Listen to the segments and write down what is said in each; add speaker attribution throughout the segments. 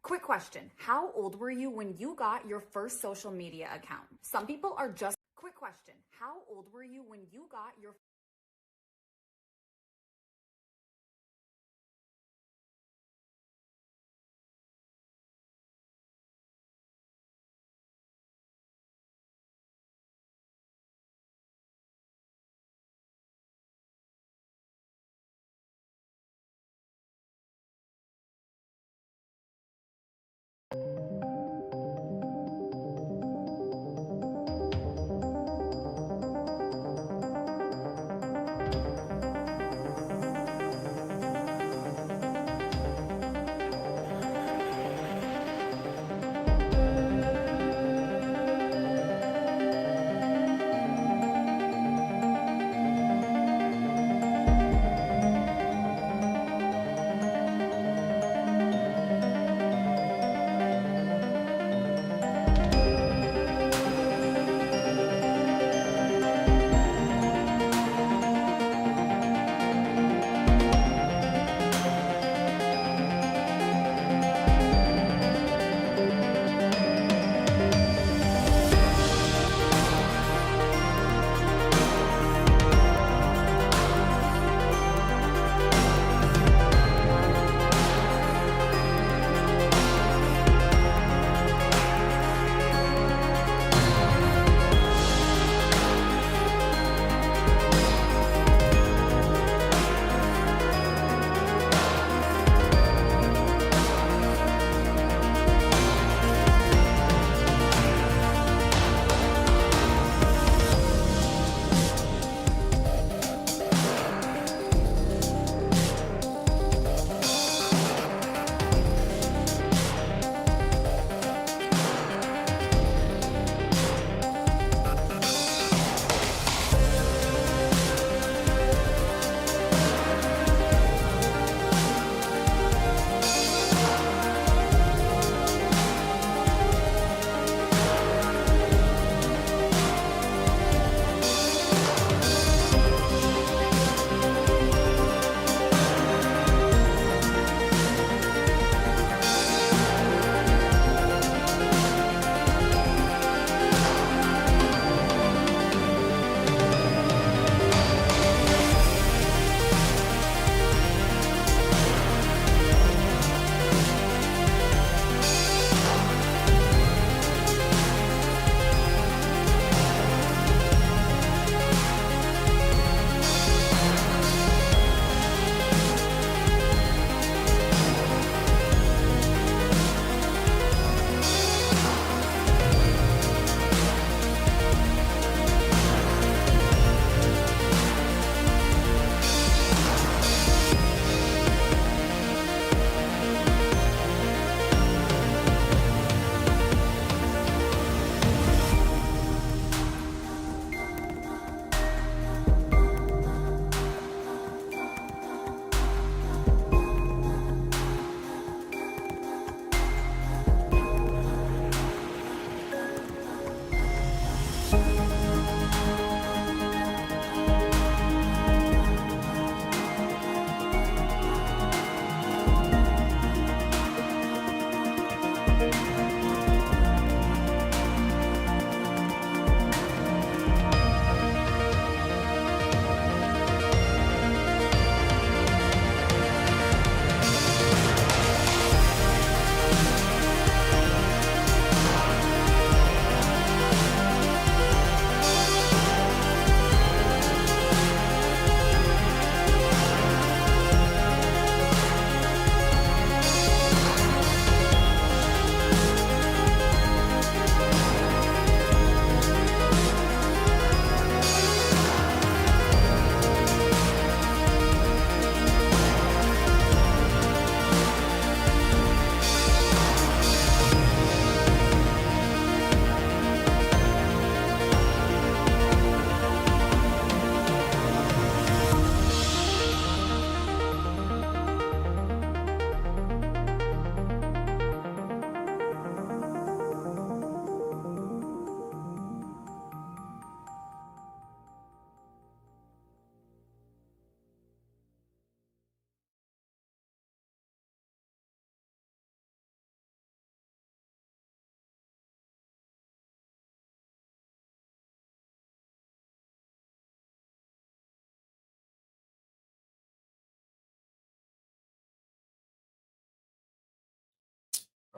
Speaker 1: Quick question. How old were you when you got your first social media account? Some people are just... Quick question. How old were you when you got your...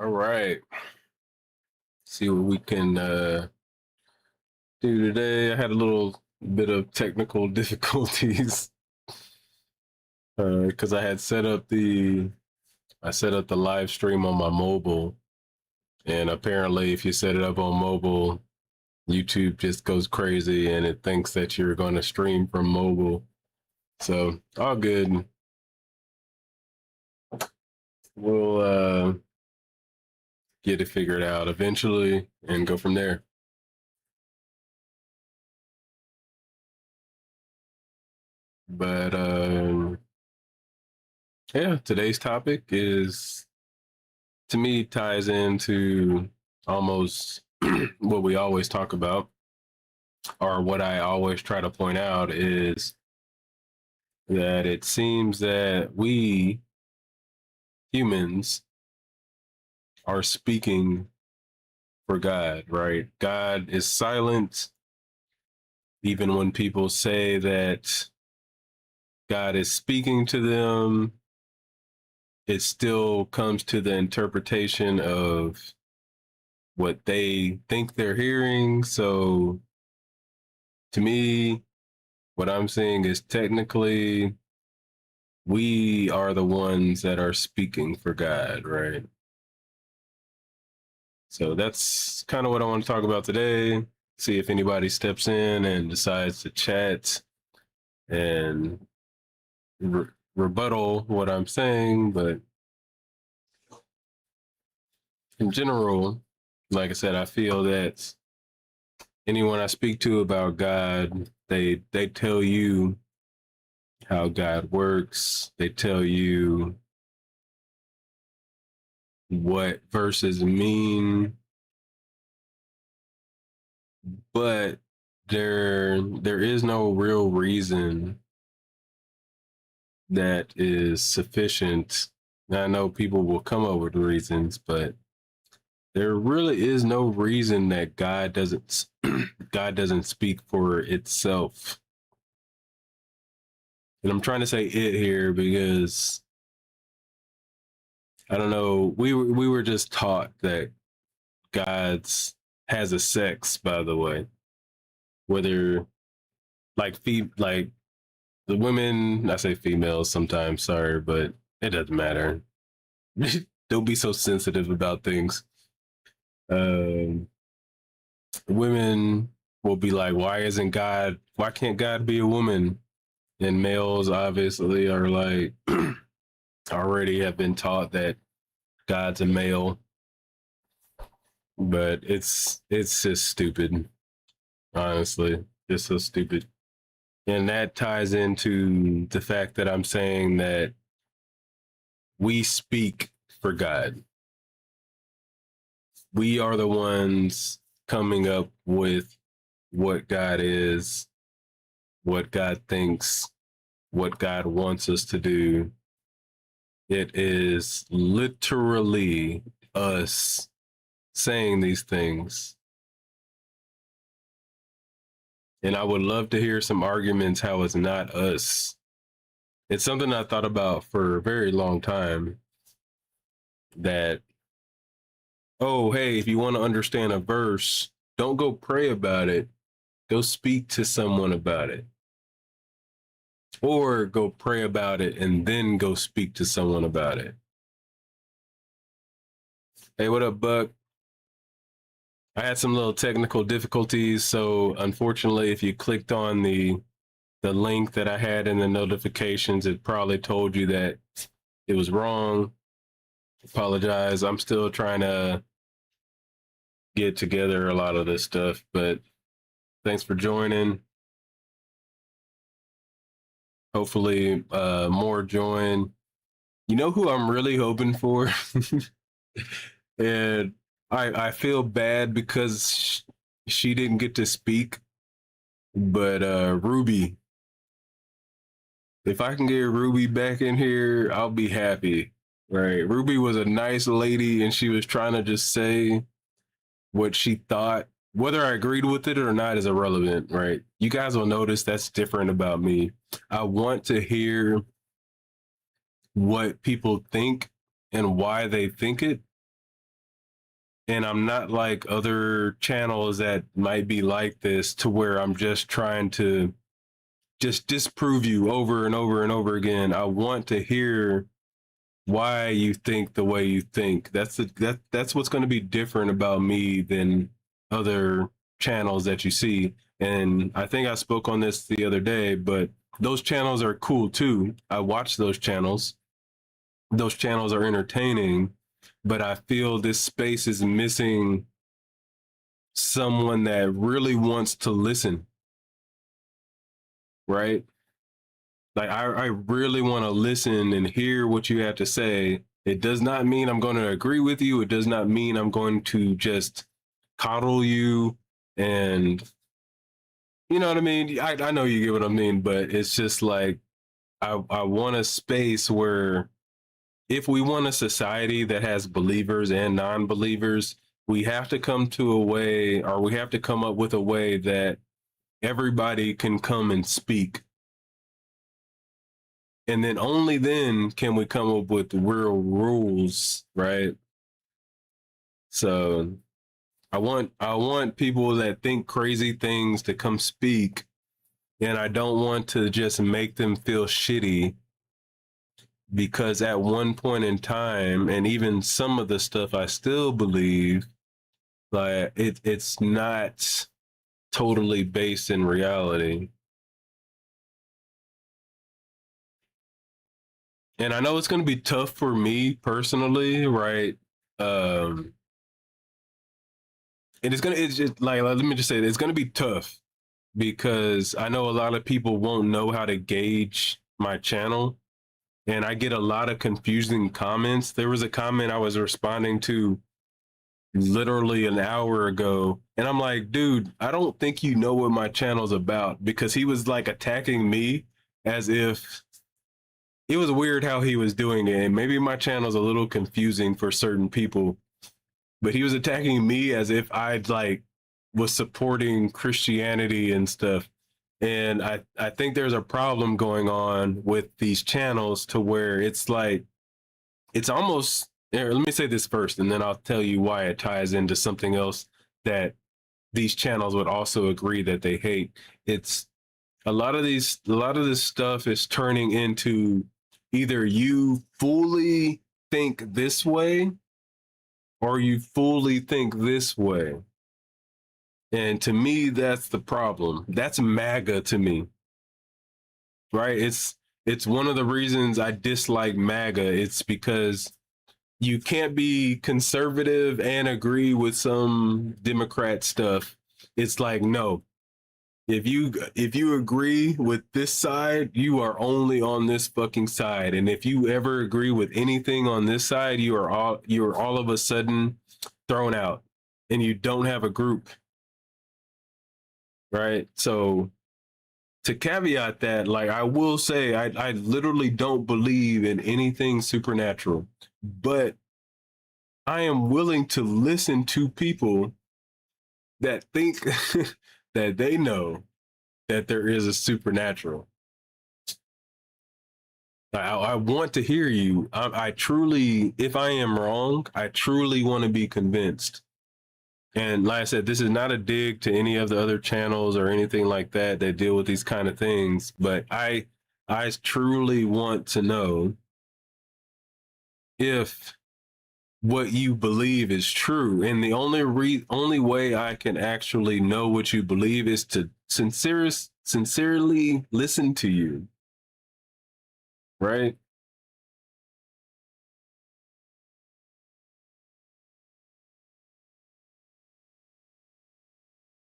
Speaker 2: All right. See what we can do today. I had a little bit of technical difficulties because I had set up the live stream on my mobile, and apparently, if you set it up on mobile, YouTube just goes crazy and it thinks that you're going to stream from mobile. So all good. We'll get it figured out eventually and go from there. But yeah, today's topic is, to me, ties into almost what we always talk about, or what I always try to point out is that it seems that we humans are speaking for God, right? God is silent even when people say that God is speaking to them. It still comes to the interpretation of what they think they're hearing. So to me, what I'm saying is technically we are the ones that are speaking for God, right? So that's kind of what I want to talk about today. See if anybody steps in and decides to chat and rebuttal what I'm saying. But in general, like I said, I feel that anyone I speak to about God, they tell you how God works. They tell you what verses mean, but there is no real reason that is sufficient. I know people will come up with reasons, but there really is no reason that God doesn't God doesn't speak for itself. And I'm trying to say it here because I don't know, we were just taught that God's has a sex, by the way. Whether like the women, I say females sometimes, sorry, but it doesn't matter. Don't be so sensitive about things. Um, Women will be like, why can't God be a woman? And males obviously are like, already have been taught that God's a male, but it's just stupid, honestly. It's so stupid. And that ties into the fact that I'm saying that we speak for God. We are the ones coming up with what God is, what God thinks, what God wants us to do. It is literally us saying these things. And I would love to hear some arguments how it's not us. It's something I thought about for a very long time, that, oh, hey, if you want to understand a verse, don't go pray about it. Go speak to someone about it. Or go pray about it and then go speak to someone about it. Hey, what up, Buck? I had some little technical difficulties, so unfortunately, if you clicked on the link that I had in the notifications, it probably told you that it was wrong. Apologize. I'm still trying to get together a lot of this stuff, but thanks for joining. Hopefully, more join. You know who I'm really hoping for? And I feel bad because she didn't get to speak, but Ruby, if I can get Ruby back in here, I'll be happy. Right. Ruby was a nice lady and she was trying to just say what she thought. Whether I agreed with it or not is irrelevant, right? You guys will notice that's different about me. I want to hear what people think and why they think it. And I'm not like other channels that might be like this to where I'm just trying to just disprove you over and over and over again. I want to hear why you think the way you think. That's what's going to be different about me than other channels that you see. And I think I spoke on this the other day, but those channels are cool too. I watch those channels. Those channels are entertaining, but I feel this space is missing someone that really wants to listen, right? Like I really want to listen and hear what you have to say. It does not mean I'm going to agree with you. It does not mean I'm going to just coddle you and you know what I mean? I know you get what I mean, but it's just like I want a space where if we want a society that has believers and non-believers, we have to come to a way, or we have to come up with a way that everybody can come and speak. And then only then can we come up with real rules, right? So I want people that think crazy things to come speak, and I don't want to just make them feel shitty because at one point in time, and even some of the stuff I still believe, like it's not totally based in reality. And I know it's going to be tough for me personally, right? Um, and it's just like, let me just say it's going to be tough because I know a lot of people won't know how to gauge my channel. And I get a lot of confusing comments. There was a comment I was responding to literally an hour ago. And I'm like, dude, I don't think you know what my channel's about, because he was like attacking me as if it was weird how he was doing it. And maybe my channel's a little confusing for certain people, but he was attacking me as if I'd like was supporting Christianity and stuff. And I think there's a problem going on with these channels to where it's like, it's almost, here, let me say this first, and then I'll tell you why it ties into something else that these channels would also agree that they hate. It's a lot of this stuff is turning into either you fully think this way or you fully think this way. And to me, that's the problem. That's MAGA to me, right? It's one of the reasons I dislike MAGA. It's because you can't be conservative and agree with some Democrat stuff. It's like, no, if you agree with this side, you are only on this fucking side. And if you ever agree with anything on this side, you are all of a sudden thrown out and you don't have a group. Right? So to caveat that, like I will say I literally don't believe in anything supernatural, but I am willing to listen to people that think that they know that there is a supernatural. I want to hear you. I truly, if I am wrong, I truly want to be convinced. And like I said, this is not a dig to any of the other channels or anything like that that deal with these kind of things. But I truly want to know if what you believe is true. And the only way I can actually know what you believe is to sincerely listen to you. Right?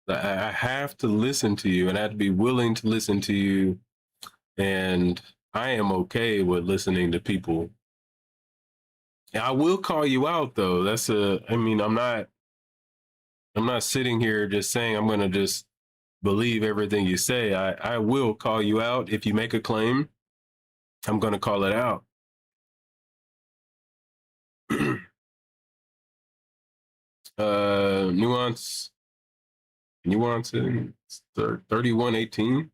Speaker 2: I have to listen to you and I have to be willing to listen to you. And I am okay with listening to people. And I will call you out though. I mean, I'm not sitting here just saying I'm gonna just believe everything you say. I will call you out. If you make a claim, I'm gonna call it out. Nuance, nuancing 3118.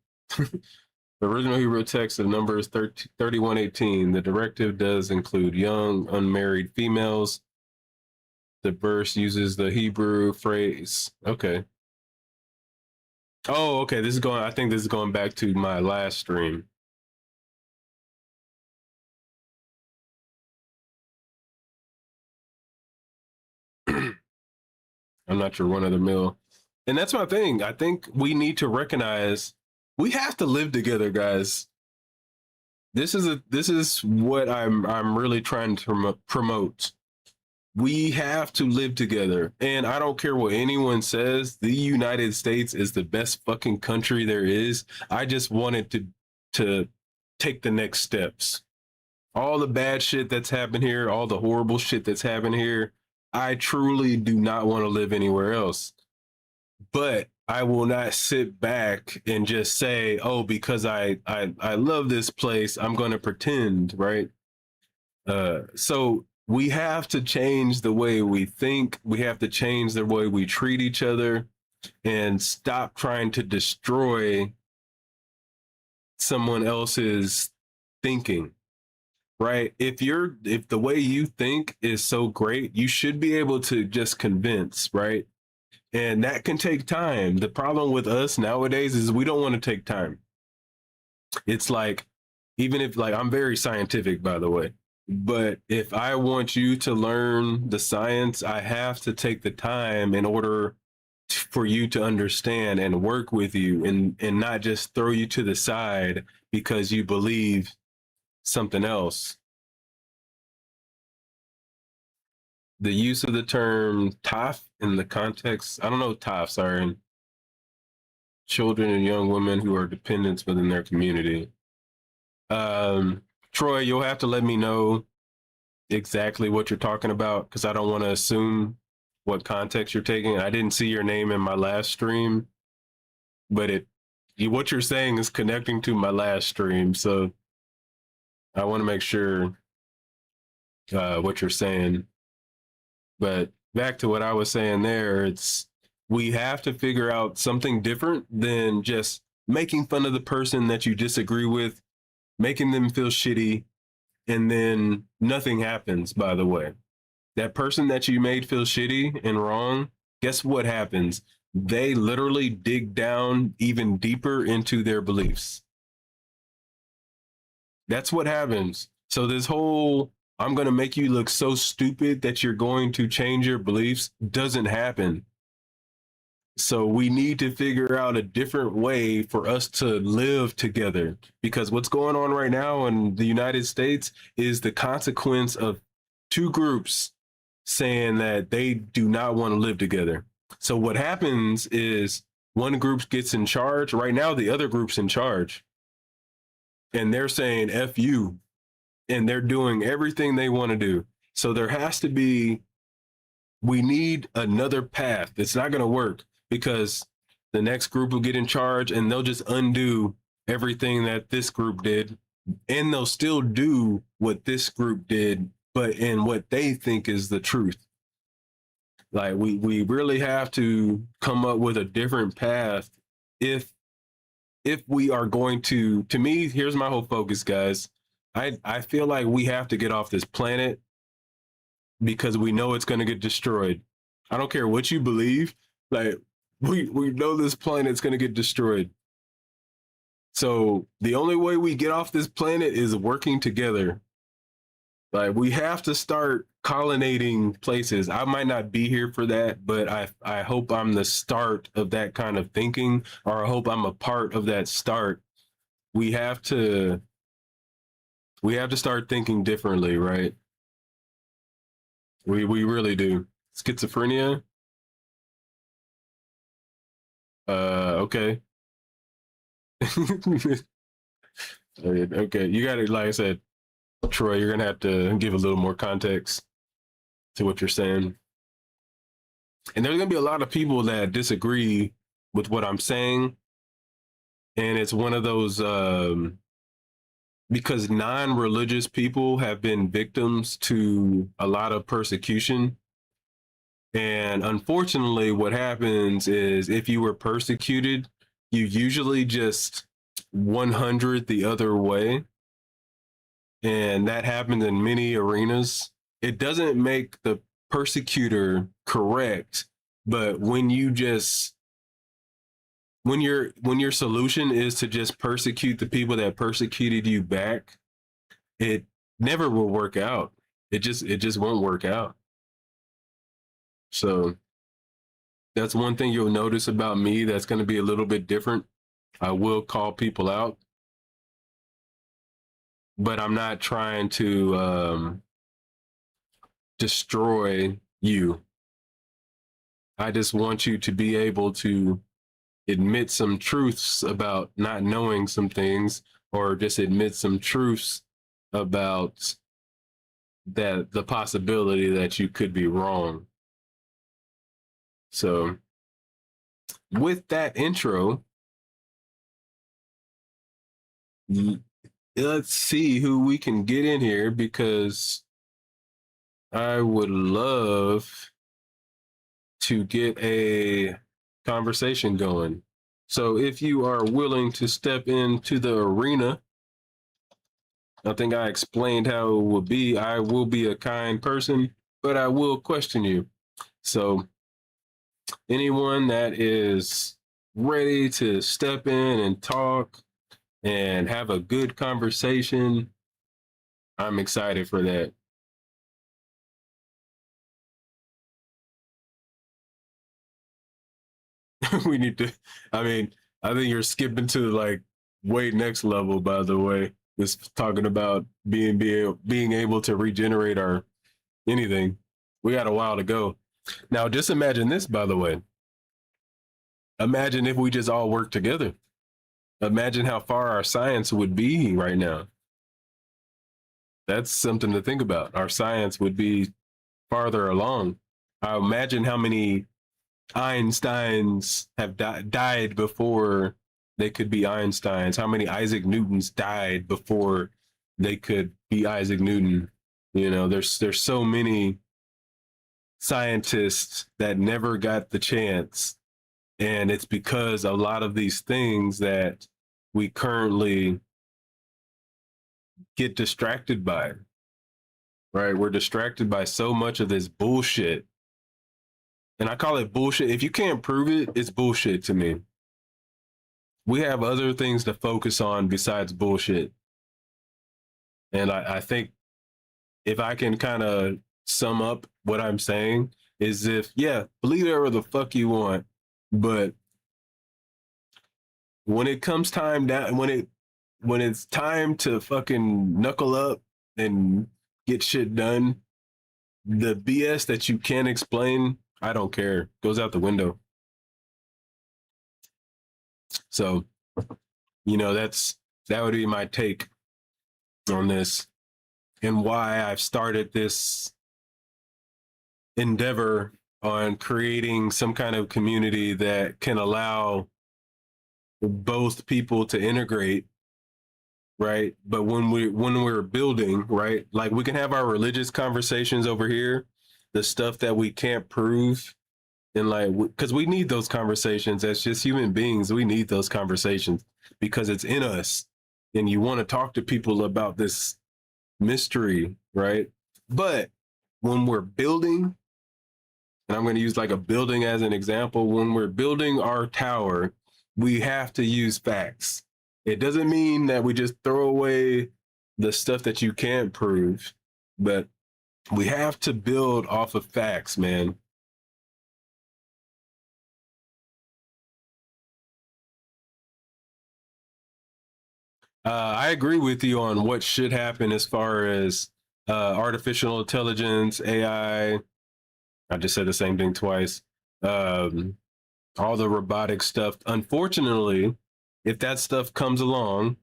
Speaker 2: The original Hebrew text of Numbers 31:18. The directive does include young, unmarried females. The verse uses the Hebrew phrase. Okay. Oh, okay. I think this is going back to my last stream. I'm not your run of the mill. And that's my thing. I think we need to recognize we have to live together, guys. This is what I'm really trying to promote. We have to live together. And I don't care what anyone says, the United States is the best fucking country there is. I just wanted to take the next steps. All the bad shit that's happened here, all the horrible shit that's happened here, I truly do not want to live anywhere else. But I will not sit back and just say, "Oh, because I love this place, I'm going to pretend," right? So we have to change the way we think. We have to change the way we treat each other and stop trying to destroy someone else's thinking, right? If the way you think is so great, you should be able to just convince, right? And that can take time. The problem with us nowadays is we don't want to take time. It's like, even if, like, I'm very scientific, by the way, but if I want you to learn the science, I have to take the time in order for you to understand and work with you, and not just throw you to the side because you believe something else. The use of the term TOF in the context, I don't know what TOFs are in children and young women who are dependents within their community. Troy, you'll have to let me know exactly what you're talking about because I don't want to assume what context you're taking. I didn't see your name in my last stream, but what you're saying is connecting to my last stream, so I want to make sure what you're saying. But back to what I was saying there, we have to figure out something different than just making fun of the person that you disagree with, making them feel shitty, and then nothing happens, by the way. That person that you made feel shitty and wrong, guess what happens? They literally dig down even deeper into their beliefs. That's what happens. So this whole, I'm going to make you look so stupid that you're going to change your beliefs, doesn't happen. So we need to figure out a different way for us to live together, because what's going on right now in the United States is the consequence of two groups saying that they do not want to live together. So what happens is one group gets in charge. Right now, the other group's in charge. And they're saying, F you. And they're doing everything they want to do. So there has to be, we need another path. It's not going to work because the next group will get in charge and they'll just undo everything that this group did. And they'll still do what this group did, but in what they think is the truth. Like we really have to come up with a different path if we are going to me, here's my whole focus, guys. I feel like we have to get off this planet because we know it's going to get destroyed. I don't care what you believe. Like we know this planet's going to get destroyed. So the only way we get off this planet is working together. Like we have to start colonizing places. I might not be here for that, but I hope I'm the start of that kind of thinking, or I hope I'm a part of that start. We have to start thinking differently, right? We really do. Schizophrenia? Okay. Okay, you got it. Like I said, Troy, you're gonna have to give a little more context to what you're saying. And there's gonna be a lot of people that disagree with what I'm saying, and it's one of those because non-religious people have been victims to a lot of persecution. And unfortunately, what happens is if you were persecuted, you usually just 100 the other way. And that happens in many arenas. It doesn't make the persecutor correct, but when your solution is to just persecute the people that persecuted you back, it never will work out. It just won't work out. So that's one thing you'll notice about me that's going to be a little bit different. I will call people out, but I'm not trying to destroy you. I just want you to be able to admit some truths about not knowing some things, or just admit some truths about that the possibility that you could be wrong. So with that intro, let's see who we can get in here, because I would love to get a conversation going. So if you are willing to step into the arena, I think I explained how it will be. I will be a kind person, but I will question you. So anyone that is ready to step in and talk and have a good conversation, I'm excited for that. We need to, I mean, I think you're skipping to like way next level, by the way. Just talking about being able to regenerate our anything. We got a while to go. Now, just imagine this, by the way. Imagine if we just all worked together. Imagine how far our science would be right now. That's something to think about. Our science would be farther along. I imagine how many Einsteins have died before they could be Einsteins. How many Isaac Newtons died before they could be Isaac Newton? You know, there's so many scientists that never got the chance, and it's because a lot of these things that we currently get distracted by, right? We're distracted by so much of this bullshit. And I call it bullshit. If you can't prove it, it's bullshit to me. We have other things to focus on besides bullshit. And I think if I can kind of sum up what I'm saying is, if, yeah, believe whatever the fuck you want, but when it comes time down, when it's time to fucking knuckle up and get shit done, the BS that you can't explain, I don't care, goes out the window. So, you know, that would be my take on this, and why I've started this endeavor on creating some kind of community that can allow both people to integrate, right? But when we're building, right, like we can have our religious conversations over here, the stuff that we can't prove, and like, because we need those conversations as just human beings. We need those conversations because it's in us, and you want to talk to people about this mystery, right? But when we're building, and I'm going to use like a building as an example, when we're building our tower, we have to use facts. It doesn't mean that we just throw away the stuff that you can't prove, but we have to build off of facts, man. I agree with you on what should happen as far as artificial intelligence, AI. I just said the same thing twice. All the robotic stuff. Unfortunately, if that stuff comes along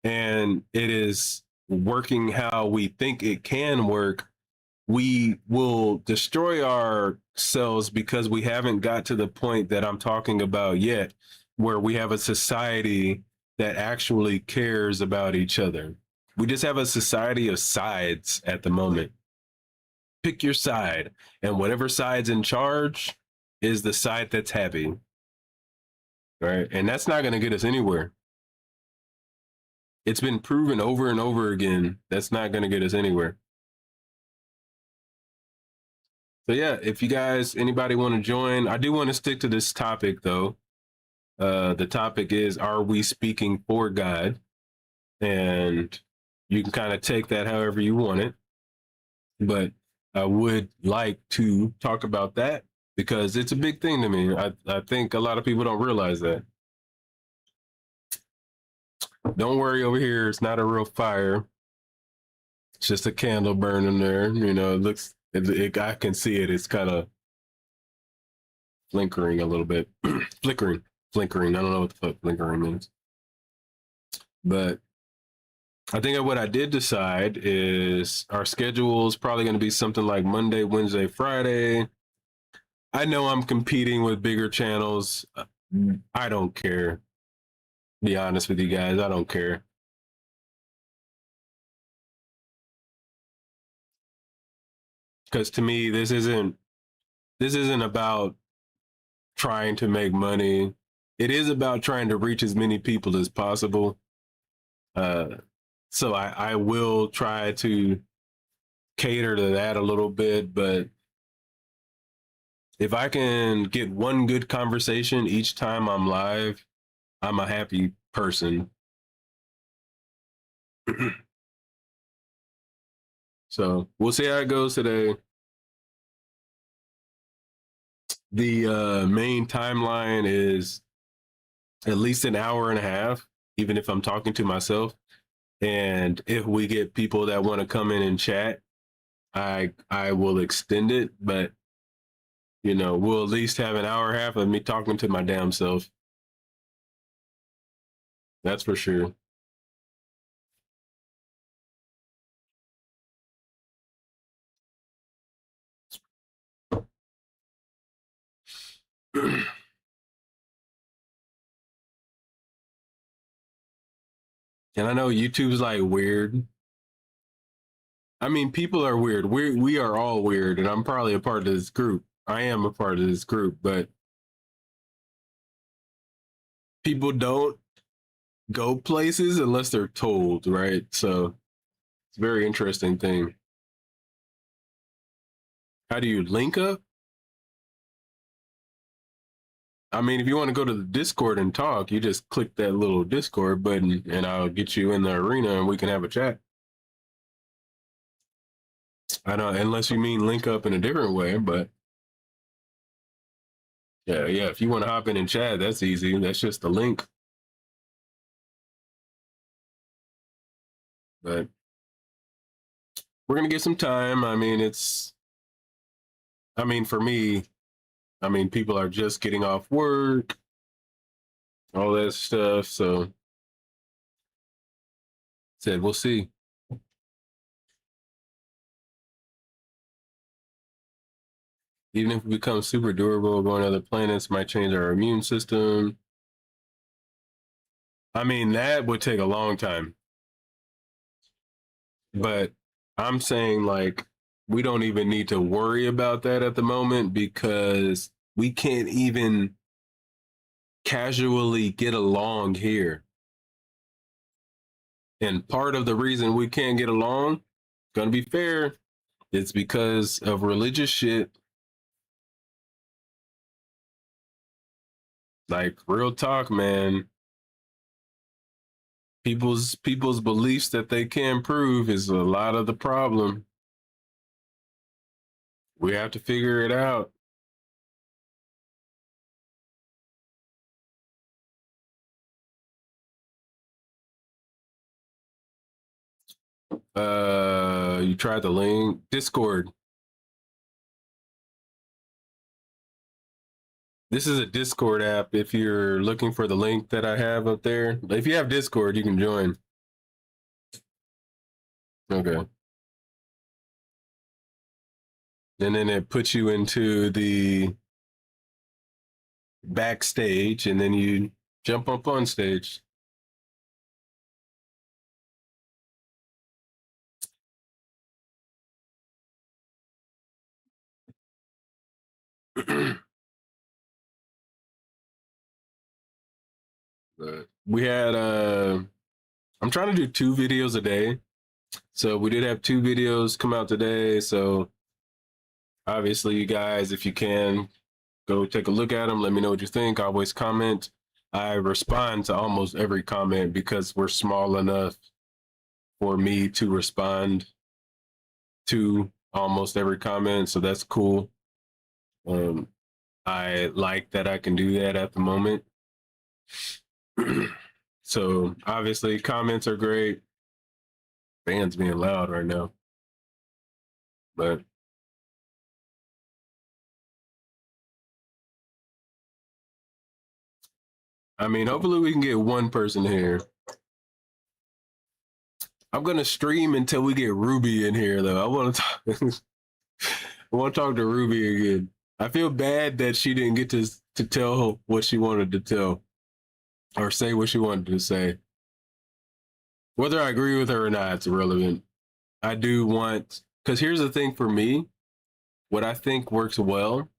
Speaker 2: and it is working how we think it can work, we will destroy ourselves because we haven't got to the point that I'm talking about yet, where we have a society that actually cares about each other. We just have a society of sides at the moment. Pick your side, and whatever side's in charge is the side that's happy. Right? And that's not going to get us anywhere. It's been proven over and over again. That's not going to get us anywhere. So yeah, if you guys, anybody want to join, I do want to stick to this topic though. The topic is, are we speaking for God? And you can kind of take that however you want it. But I would like to talk about that because it's a big thing to me. I think a lot of people don't realize that. Don't worry over here. It's not a real fire. It's just a candle burning there. You know, it looks, I can see it. It's kind of flickering a little bit. Flickering. I don't know what the fuck flickering means. But I think what I did decide is our schedule is probably going to be something like Monday, Wednesday, Friday. I know I'm competing with bigger channels. I don't care. Be honest with you guys, I don't care. Because to me, this isn't about trying to make money. It is about trying to reach as many people as possible. So I will try to cater to that a little bit, but if I can get one good conversation each time I'm live, I'm a happy person. So we'll see how it goes today. The main timeline is at least an hour and a half, even if I'm talking to myself. And if we get people that want to come in and chat, I will extend it, but you know, we'll at least have an hour and a half of me talking to my damn self. That's for sure. And I know YouTube's like weird. I mean, people are weird. We are all weird, and I'm probably a part of this group. I am a part of this group, but people don't go places unless they're told, right? So it's a very interesting thing. How do you link up? I mean, if you want to go to the Discord and talk, you just click that little Discord button and I'll get you in the arena and we can have a chat. I don't, unless you mean link up in a different way, but yeah. If you want to hop in and chat, that's easy. That's just the link. But we're going to get some time. I mean, for me, people are just getting off work, all that stuff. So said, we'll see. Even if we become super durable, going to other planets might change our immune system. I mean, that would take a long time. But I'm saying, like, we don't even need to worry about that at the moment because we can't even casually get along here. And part of the reason we can't get along, gonna be fair, it's because of religious shit. Like, real talk, man. People's beliefs that they can't prove is a lot of the problem. We have to figure it out. You tried the link, Discord. This is a Discord app. If you're looking for the link that I have up there, if you have Discord, you can join. Okay. And then it puts you into the backstage, and then you jump up on stage. But we had I'm trying to do 2 videos a day. So we did have 2 videos come out today. So Obviously, you guys, if you can, go take a look at them. Let me know what you think. Always comment. I respond to almost every comment because we're small enough for me to respond to almost every comment. So that's cool. I like that I can do that at the moment. So obviously, comments are great. Fans being loud right now, but I mean, hopefully we can get one person here. I'm gonna stream until we get Ruby in here, though. I want to talk. I want to talk to Ruby again. I feel bad that she didn't get to tell what she wanted to tell or say what she wanted to say. Whether I agree with her or not, it's irrelevant. I do want, because here's the thing for me, what I think works well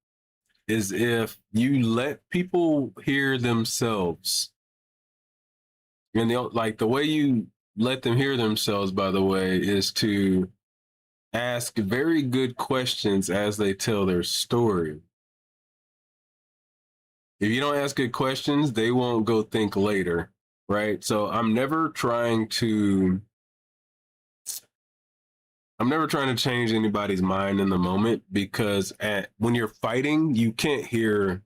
Speaker 2: is if you let people hear themselves. And like the way you let them hear themselves, by the way, is to ask very good questions as they tell their story. If you don't ask good questions, they won't go think later, right? So I'm never trying to change anybody's mind in the moment because when you're fighting, you can't hear.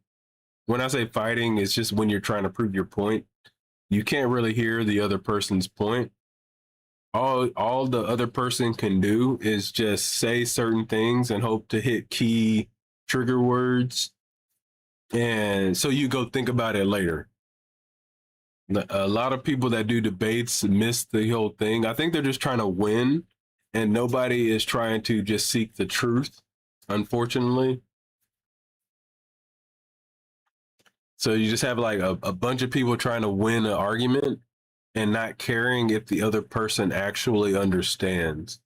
Speaker 2: When I say fighting, it's just when you're trying to prove your point. You can't really hear the other person's point. All the other person can do is just say certain things and hope to hit key trigger words, and so you go think about it later. A lot of people that do debates miss the whole thing. I think they're just trying to win, and nobody is trying to just seek the truth, unfortunately. So you just have like a bunch of people trying to win an argument and not caring if the other person actually understands.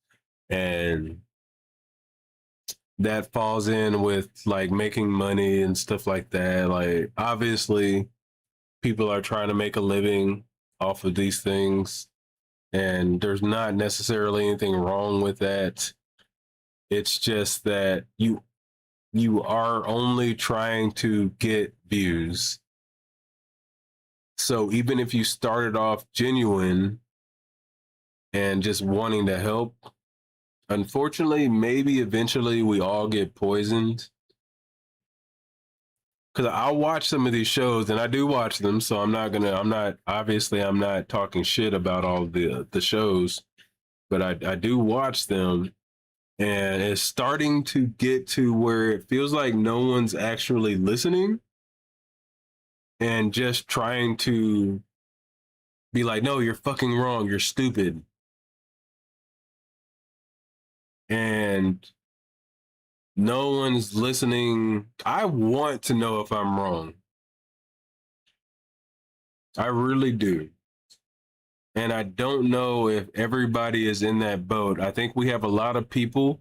Speaker 2: And that falls in with like making money and stuff like that. Like, obviously, people are trying to make a living off of these things, and there's not necessarily anything wrong with that. It's just that you are only trying to get views. So even if you started off genuine and just wanting to help, unfortunately, maybe eventually we all get poisoned. Because I'll watch some of these shows and I do watch them. So I'm not talking shit about all the shows, but I do watch them. And it's starting to get to where it feels like no one's actually listening and just trying to be like, no, you're fucking wrong. You're stupid. And no one's listening. I want to know if I'm wrong. I really do. And I don't know if everybody is in that boat. I think we have a lot of people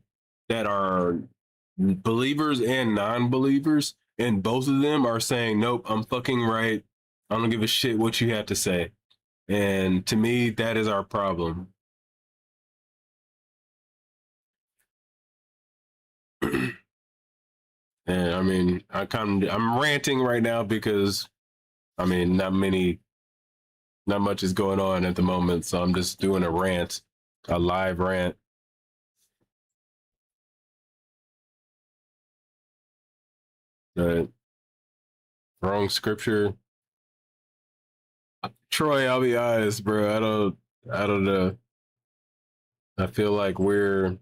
Speaker 2: that are believers and non-believers, and both of them are saying, nope, I'm fucking right. I don't give a shit what you have to say. And to me, that is our problem. And I mean, I'm ranting right now because I mean, not much is going on at the moment, so I'm just doing a rant, a live rant. The wrong scripture. Troy, I'll be honest, bro. I don't know. I feel like we're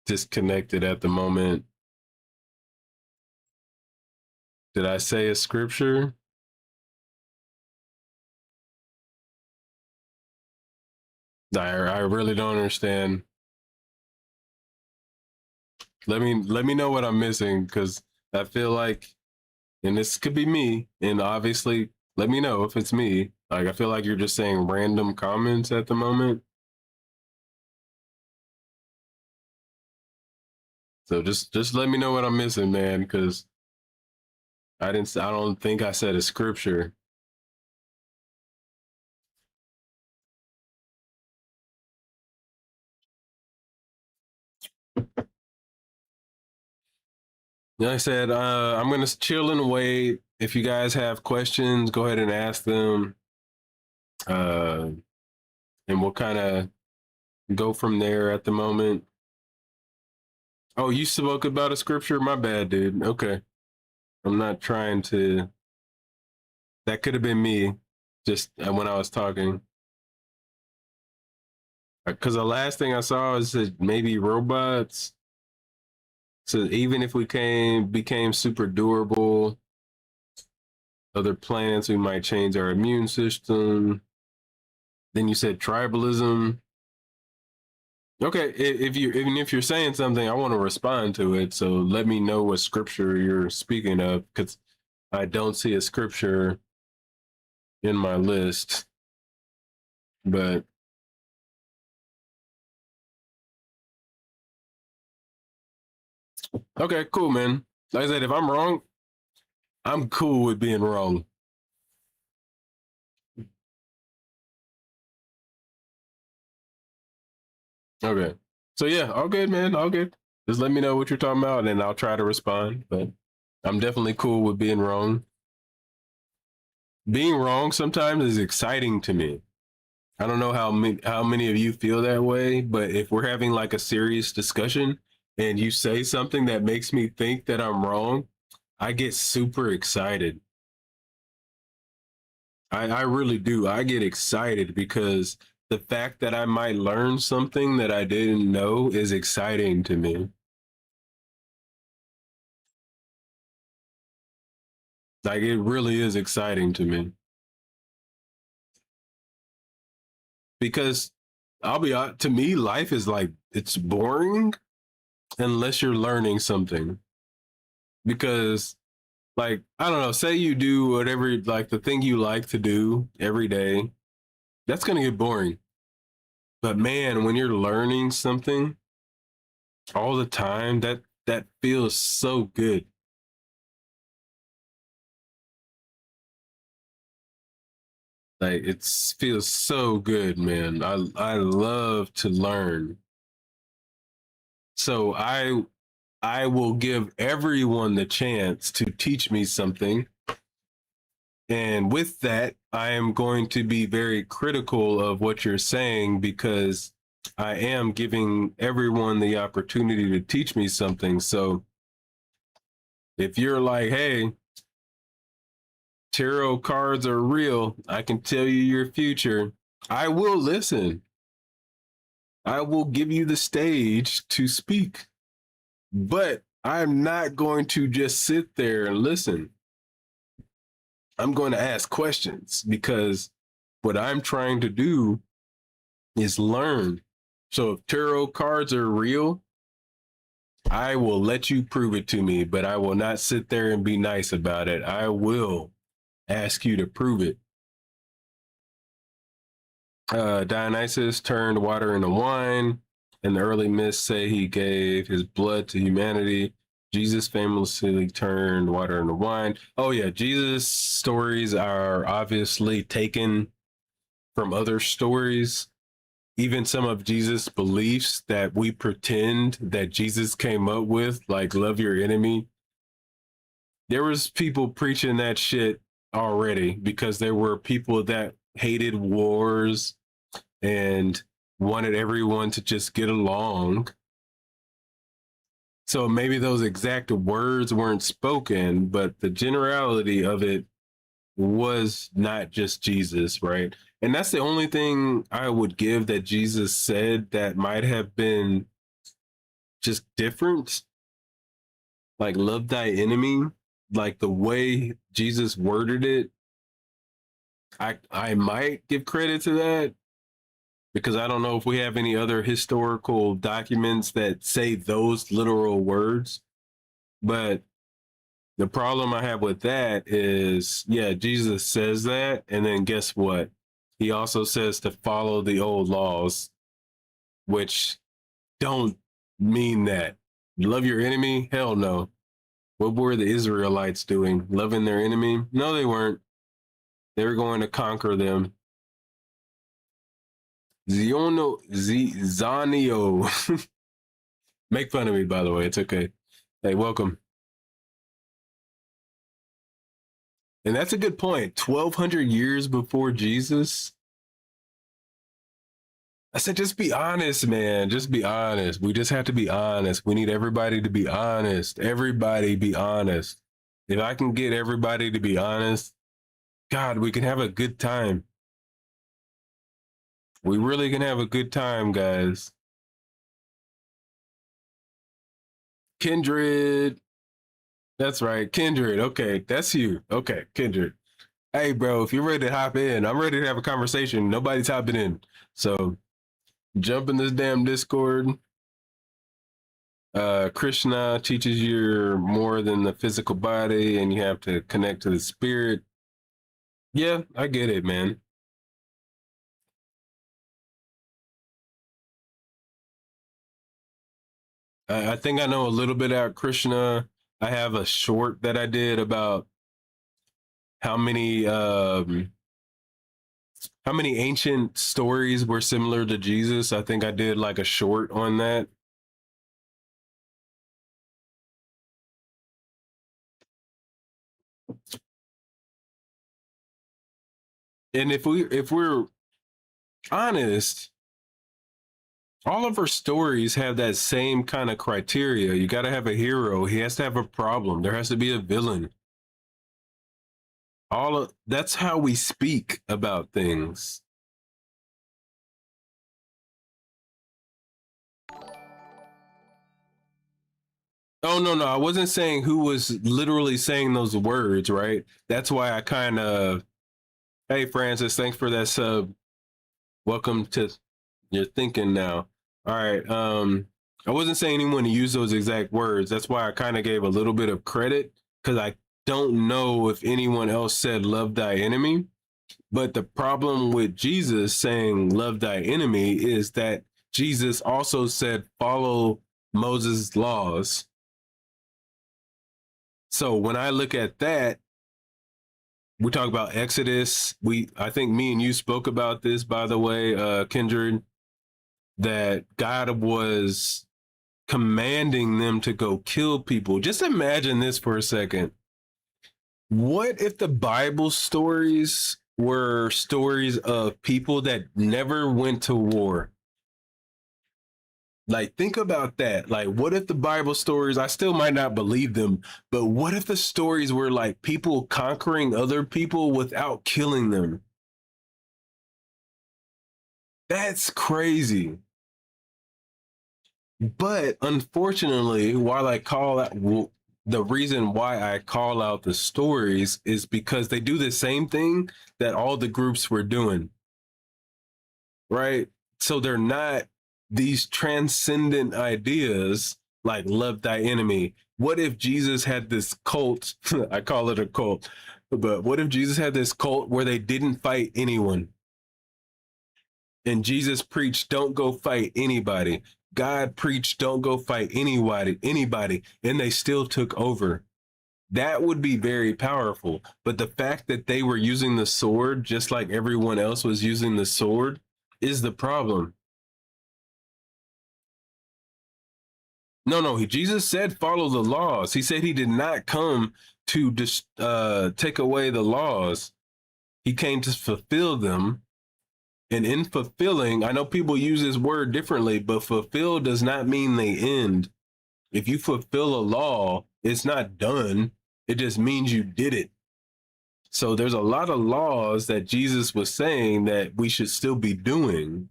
Speaker 2: disconnected at the moment. Did I say a scripture? I really don't understand. Let me know what I'm missing because I feel like, and this could be me, and obviously let me know if it's me. Like I feel like you're just saying random comments at the moment. So just let me know what I'm missing, man, because I don't think I said a scripture. Like I said, I'm gonna chill and wait. If you guys have questions, go ahead and ask them, uh, and we'll kind of go from there. At the moment. Oh, you spoke about a scripture? My bad, dude. Okay, I'm not trying to. That could have been me, just when I was talking. Because the last thing I saw is that maybe robots. So even if we became super durable, other planets, we might change our immune system. Then you said tribalism. Okay, even if you're saying something, I want to respond to it. So let me know what scripture you're speaking of, because I don't see a scripture in my list. But okay, cool, man. Like I said, if I'm wrong, I'm cool with being wrong. Okay. So yeah, all good, man. All good. Just let me know what you're talking about, and I'll try to respond. But I'm definitely cool with being wrong. Being wrong sometimes is exciting to me. I don't know how many of you feel that way, but if we're having like a serious discussion and you say something that makes me think that I'm wrong, I get super excited. I really do. I get excited because the fact that I might learn something that I didn't know is exciting to me. Like it really is exciting to me because I'll be honest, to me, life is like it's boring unless you're learning something. Because like I don't know, say you do whatever like the thing you like to do every day, that's gonna get boring. But man, when you're learning something all the time, that feels so good. Like it feels so good, man. I love to learn. So I will give everyone the chance to teach me something. And with that, I am going to be very critical of what you're saying because I am giving everyone the opportunity to teach me something. So if you're like, hey, tarot cards are real, I can tell you your future, I will listen. I will give you the stage to speak. But I'm not going to just sit there and listen. I'm going to ask questions because what I'm trying to do is learn. So if tarot cards are real, I will let you prove it to me, but I will not sit there and be nice about it. I will ask you to prove it. Dionysus turned water into wine, and the early myths say he gave his blood to humanity. Jesus famously turned water into wine. Oh, yeah, Jesus stories are obviously taken from other stories. Even some of Jesus' beliefs that we pretend that Jesus came up with, like love your enemy. There was people preaching that shit already because there were people that hated wars and wanted everyone to just get along. So maybe those exact words weren't spoken, but the generality of it was not just Jesus, right? And that's the only thing I would give that Jesus said that might have been just different. Like, love thy enemy, like the way Jesus worded it. I might give credit to that because I don't know if we have any other historical documents that say those literal words. But the problem I have with that is, yeah, Jesus says that. And then guess what? He also says to follow the old laws, which don't mean that. Love your enemy? Hell no. What were the Israelites doing? Loving their enemy? No, they weren't. They were going to conquer them. Zanio. Make fun of me, by the way. It's okay. Hey, welcome. And that's a good point. 1,200 years before Jesus. I said, just be honest, man. Just be honest. We just have to be honest. We need everybody to be honest. Everybody be honest. If I can get everybody to be honest, God, we can have a good time. We really can have a good time, guys. Kindred. That's right. Kindred. Okay. That's you. Okay. Kindred. Hey, bro, if you're ready to hop in, I'm ready to have a conversation. Nobody's hopping in. So jump in this damn Discord. Krishna teaches you're more than the physical body and you have to connect to the spirit. Yeah, I get it, man. I think I know a little bit about Krishna. I have a short that I did about how many ancient stories were similar to Jesus. I think I did like a short on that. And if we're honest, all of her stories have that same kind of criteria. You got to have a hero. He has to have a problem. There has to be a villain. That's how we speak about things. Oh no, I wasn't saying who was literally saying those words, right? That's why I kind of, hey Francis, thanks for that sub. Welcome to your thinking now. All right. I wasn't saying anyone to use those exact words. That's why I kind of gave a little bit of credit because I don't know if anyone else said love thy enemy. But the problem with Jesus saying love thy enemy is that Jesus also said follow Moses' laws. So when I look at that, we talk about Exodus. I think me and you spoke about this, by the way, Kindred, that God was commanding them to go kill people. Just imagine this for a second. What if the Bible stories were stories of people that never went to war? Like, think about that. Like, what if the Bible stories, I still might not believe them, but what if the stories were like people conquering other people without killing them? That's crazy. But unfortunately, while I call that, the reason why I call out the stories is because they do the same thing that all the groups were doing, right? So they're not these transcendent ideas like love thy enemy. What if Jesus had this cult? I call it a cult, but what if Jesus had this cult where they didn't fight anyone? And Jesus preached, don't go fight anybody. God preached, don't go fight anybody, and they still took over. That would be very powerful. But the fact that they were using the sword just like everyone else was using the sword is the problem. No, Jesus said follow the laws. He said he did not come to just take away the laws. He came to fulfill them. And in fulfilling, I know people use this word differently, but fulfill does not mean they end. If you fulfill a law, it's not done. It just means you did it. So there's a lot of laws that Jesus was saying that we should still be doing.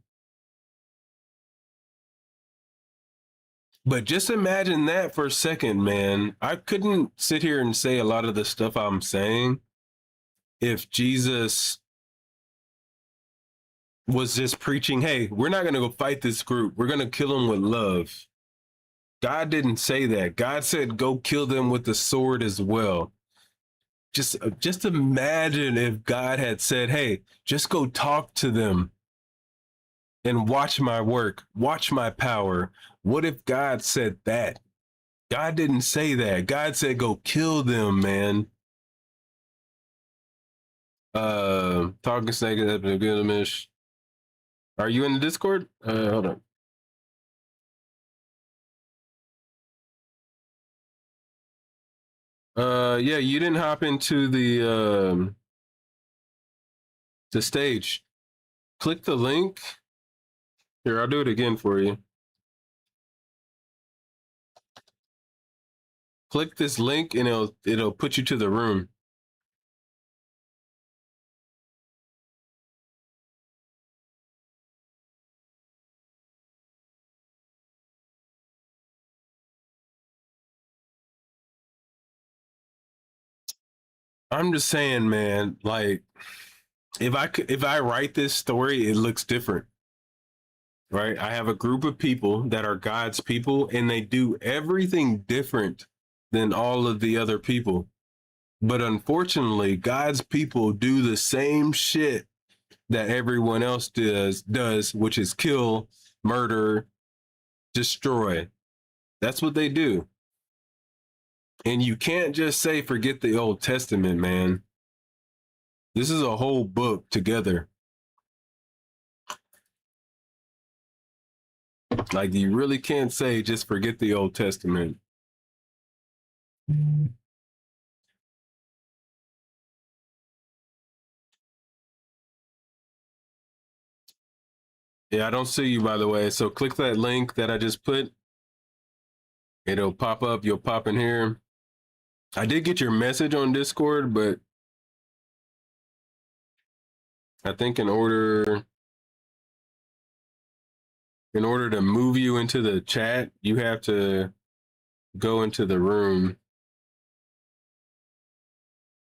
Speaker 2: But just imagine that for a second, man. I couldn't sit here and say a lot of the stuff I'm saying if Jesus was just preaching, hey, we're not going to go fight this group. We're going to kill them with love. God didn't say that. God said, go kill them with the sword as well. Just imagine if God had said, hey, just go talk to them and watch my work, watch my power. What if God said that? God didn't say that. God said, go kill them, man. Talking snake is. Are you in the Discord? Hold on. Yeah, you didn't hop into the stage. Click the link. Here, I'll do it again for you. Click this link and it'll put you to the room. I'm just saying, man, like if I write this story, it looks different. Right? I have a group of people that are God's people and they do everything different than all of the other people. But unfortunately, God's people do the same shit that everyone else does, which is kill, murder, destroy. That's what they do. And you can't just say forget the Old Testament, man. This is a whole book together. Like you really can't say just forget the Old Testament. Yeah, I don't see you, by the way. So click that link that I just put. It'll pop up. You'll pop in here. I did get your message on Discord, but I think in order to move you into the chat, you have to go into the room.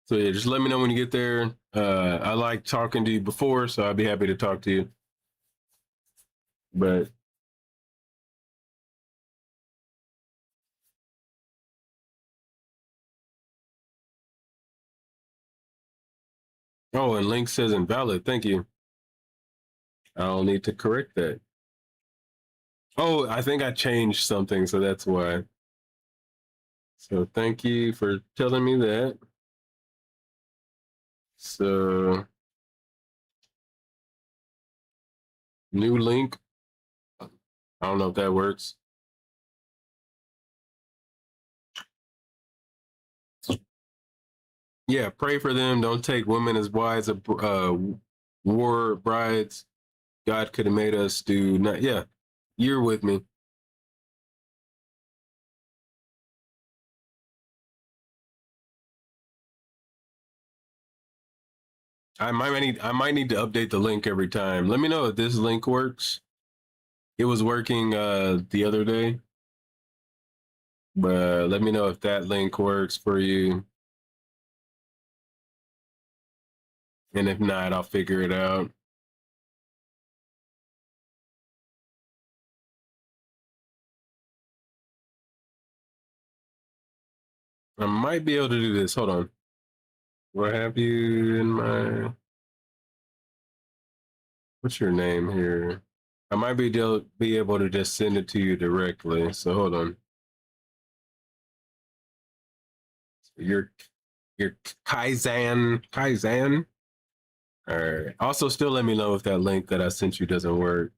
Speaker 2: So yeah, just let me know when you get there. I like talking to you before, so I'd be happy to talk to you. But oh, and link says invalid. Thank you. I'll need to correct that. Oh, I think I changed something, so that's why. So thank you for telling me that. So new link. I don't know if that works. Yeah, pray for them. Don't take women as wives of war brides. God could have made us do not. Yeah, you're with me. I might need to update the link every time. Let me know if this link works. It was working the other day, but let me know if that link works for you. And if not, I'll figure it out. I might be able to do this. Hold on. What have you in my? What's your name here? I might be able to just send it to you directly. So hold on. Your Kaizen. All right. Also, still let me know if that link that I sent you doesn't work.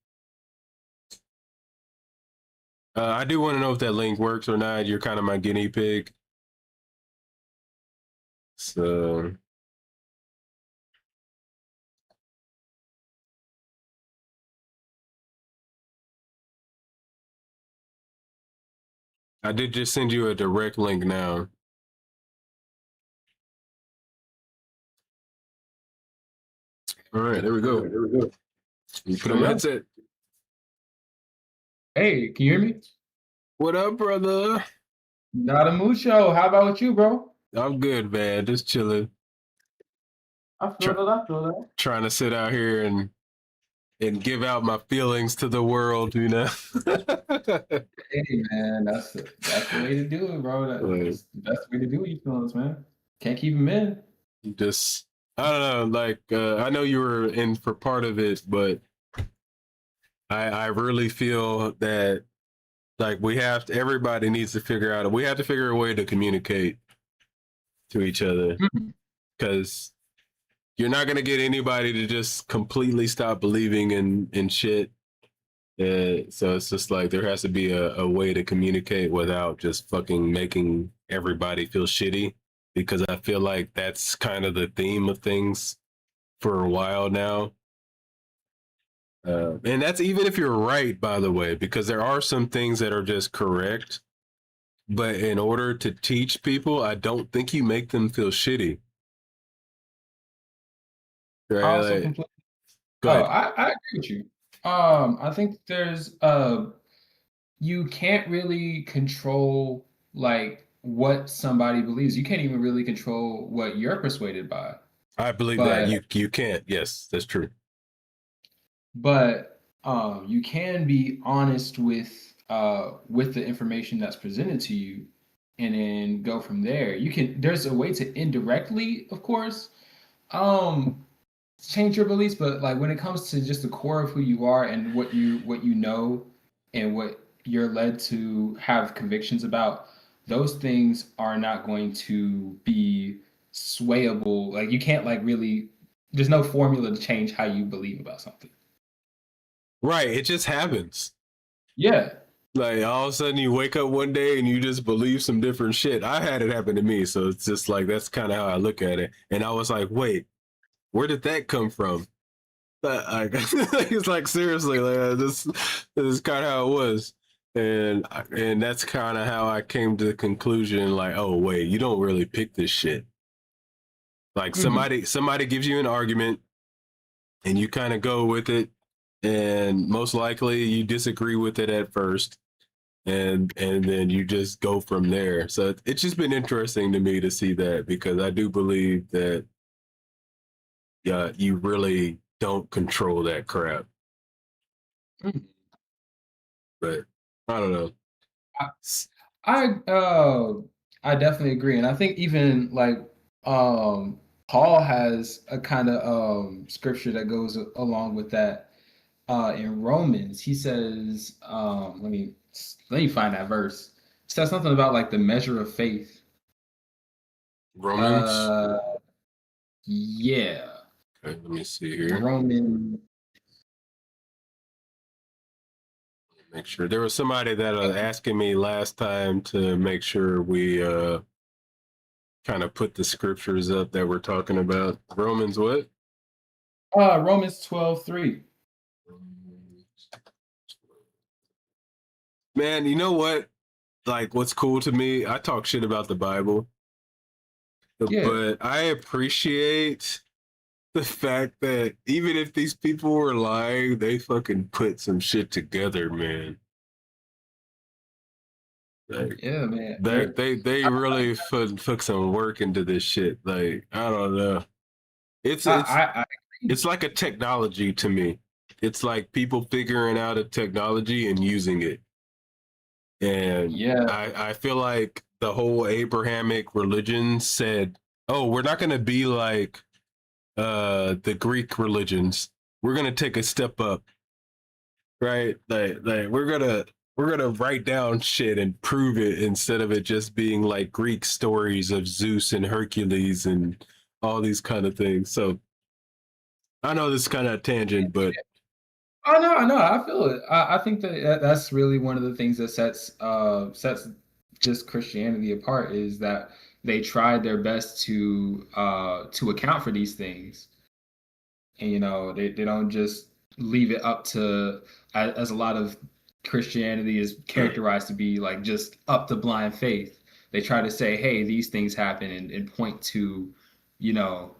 Speaker 2: I do want to know if that link works or not. You're kind of my guinea pig. So I did just send you a direct link now. All right, there we go. You put on the headset.
Speaker 3: Hey, can you hear me?
Speaker 2: What up, brother?
Speaker 3: Not a mucho. How about with you, bro?
Speaker 2: I'm good, man. Just chilling.
Speaker 3: I feel that.
Speaker 2: Trying to sit out here and give out my feelings to the world, you know.
Speaker 3: Hey, man, that's the way to do it, bro. That's the best way to do your feelings, man. Can't keep them in.
Speaker 2: Just, I don't know. Like, I know you were in for part of it, but I really feel that like everybody needs to figure out. We have to figure a way to communicate to each other because you're not gonna get anybody to just completely stop believing in shit. So it's just like there has to be a way to communicate without just fucking making everybody feel shitty, because I feel like that's kind of the theme of things for a while now. And that's even if you're right, by the way, because there are some things that are just correct. But in order to teach people, I don't think you make them feel shitty.
Speaker 3: I
Speaker 2: Right?
Speaker 3: also
Speaker 2: Like,
Speaker 3: completely.
Speaker 2: go
Speaker 3: Oh,
Speaker 2: ahead.
Speaker 3: I agree with you. I think there's you can't really control like what somebody believes. You can't even really control what you're persuaded by.
Speaker 2: I believe that
Speaker 3: But
Speaker 2: you can't. Yes, that's true.
Speaker 3: you can be honest with the information that's presented to you, and then go from there. You can. There's a way to indirectly, of course, um change your beliefs, but like when it comes to just the core of who you are and what you know and what you're led to have convictions about, those things are not going to be swayable. Like you can't like really, there's no formula to change how you believe about something.
Speaker 2: Right. It just happens.
Speaker 3: Yeah.
Speaker 2: Like all of a sudden you wake up one day and you just believe some different shit. I had it happen to me. So it's just like that's kind of how I look at it. And I was like, wait, where did that come from? It's like seriously, like this is kind of how it was. And that's kind of how I came to the conclusion, like, oh wait, you don't really pick this shit. Like
Speaker 3: Hmm.
Speaker 2: somebody gives you an argument and you kind of go with it, and most likely you disagree with it at first, and then you just go from there. So it's just been interesting to me to see that, because I do believe that you really don't control that crap. But I don't know.
Speaker 3: I I definitely agree, and I think even like Paul has a kind of scripture that goes along with that. In Romans, he says, let me find that verse. It says something about like the measure of faith.
Speaker 2: Romans.
Speaker 3: Uh, yeah,
Speaker 2: Okay, let me see here.
Speaker 3: Roman.
Speaker 2: Make sure there was somebody that was asking me last time to make sure we kind of put the scriptures up that we're talking about. Romans what?
Speaker 3: Romans 12:3.
Speaker 2: Man, you know what? Like, what's cool to me? I talk shit about the Bible,
Speaker 3: Yeah,
Speaker 2: but I appreciate the fact that even if these people were lying, they fucking put some shit together, man. Like,
Speaker 3: yeah, man.
Speaker 2: they
Speaker 3: I,
Speaker 2: really put some work into this shit. Like, I don't know. It's
Speaker 3: I,
Speaker 2: it's
Speaker 3: I, I agree.
Speaker 2: it's like a technology to me. It's like people figuring out a technology and using it. And
Speaker 3: Yeah,
Speaker 2: I feel like the whole Abrahamic religion said, "Oh, we're not going to be like the Greek religions. We're going to take a step up, right? Like we're gonna write down shit and prove it, instead of it just being like Greek stories of Zeus and Hercules and all these kind of things." So I know this is kind of a tangent, but
Speaker 3: oh no, no, I feel it. I think that's really one of the things that sets just Christianity apart, is that they tried their best to account for these things, and they don't just leave it up to, as a lot of Christianity is characterized to be, like just up to blind faith. They try to say, hey, these things happen, and point to you know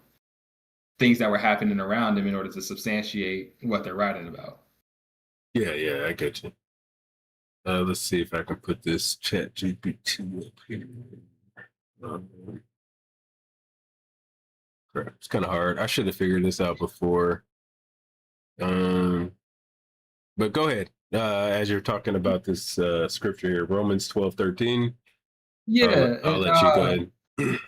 Speaker 3: things that were happening around them in order to substantiate what they're writing about.
Speaker 2: yeah, I get you. Let's see if I can put this chat GPT up here. Um, Crap, it's kind of hard. I should have figured this out before. Um, but go ahead. As you're talking about this scripture here, Romans 12:13. I'll
Speaker 3: Yeah,
Speaker 2: I'll
Speaker 3: and
Speaker 2: let you go ahead.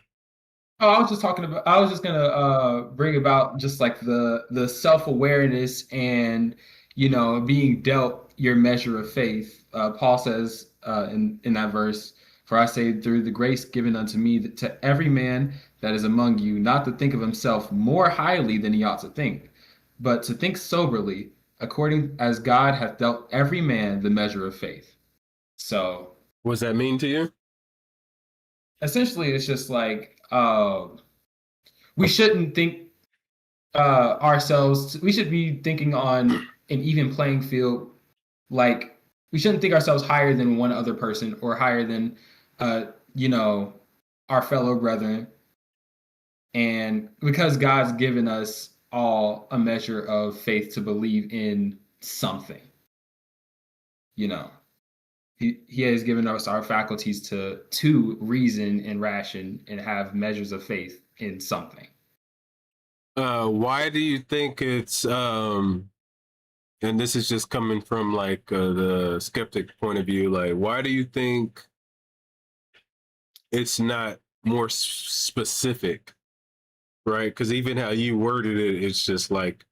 Speaker 3: oh, I was just gonna bring about just like the self-awareness and being dealt your measure of faith. Paul says in that verse, "For I say through the grace given unto me, that to every man that is among you, not to think of himself more highly than he ought to think, but to think soberly, according as God hath dealt every man the measure of faith. So
Speaker 2: What does that mean to you?
Speaker 3: essentially, it's just like we shouldn't think ourselves. We should be thinking on an even playing field. Like we shouldn't think ourselves higher than one other person or higher than, you know, our fellow brethren. And because God's given us all a measure of faith to believe in something, you know, he has given us our faculties to reason and ration and have measures of faith in something.
Speaker 2: Why do you think it's and this is just coming from like the skeptic point of view, like why do you think it's not more specific, right? Because even how you worded it, it's just like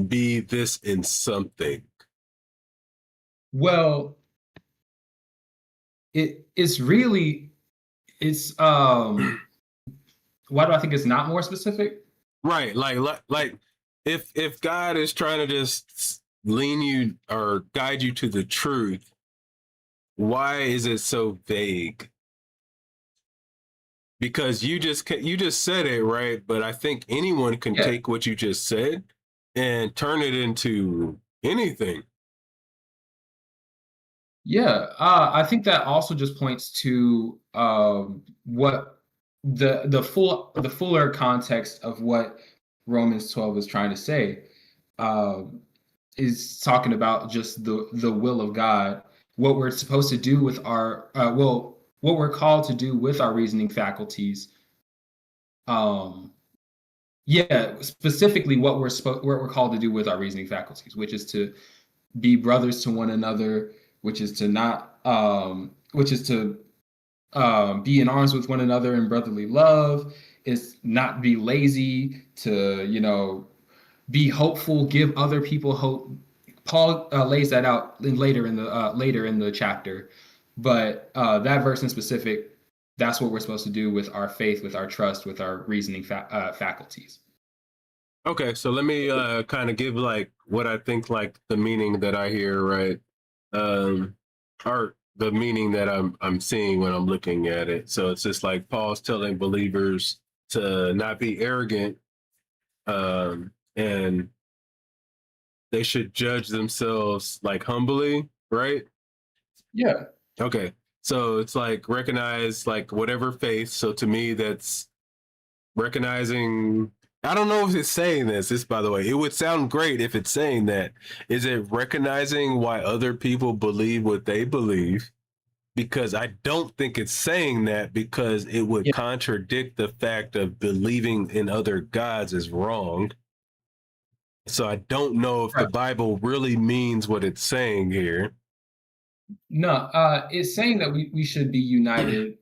Speaker 2: be this in something.
Speaker 3: Well, it's really it's why do I think it's not more specific?
Speaker 2: Right, like if God is trying to just lean you or guide you to the truth, why is it so vague? Because you just said it, right, but I think anyone can
Speaker 3: Yeah.
Speaker 2: take what you just said and turn it into anything.
Speaker 3: Yeah, I think that also just points to what the fuller context of what Romans 12 is trying to say. Um, is talking about just the will of God, what we're supposed to do with our what we're called to do with our reasoning faculties. Um, yeah, specifically what we're called to do with our reasoning faculties, which is to be brothers to one another, which is to not which is to be in arms with one another in brotherly love, is not be lazy, to be hopeful, give other people hope. Paul lays that out later in the chapter, but that verse in specific, that's what we're supposed to do with our faith, with our trust, with our reasoning faculties.
Speaker 2: Okay, so let me kind of give like what I think like the meaning that I hear, right? Um, or the meaning that I'm seeing when I'm looking at it. So it's just like Paul's telling believers to not be arrogant, and they should judge themselves like humbly, right?
Speaker 3: Yeah.
Speaker 2: Okay, so it's like recognize like whatever faith. So to me, that's recognizing. I don't know if it's saying this, by the way, it would sound great if it's saying that. Is it recognizing why other people believe what they believe? Because I don't think it's saying that, because it would
Speaker 3: Yeah.
Speaker 2: contradict the fact of believing in other gods is wrong. So I don't know if the
Speaker 3: Right.
Speaker 2: Bible really means what it's saying here.
Speaker 3: No, it's saying that we should be united.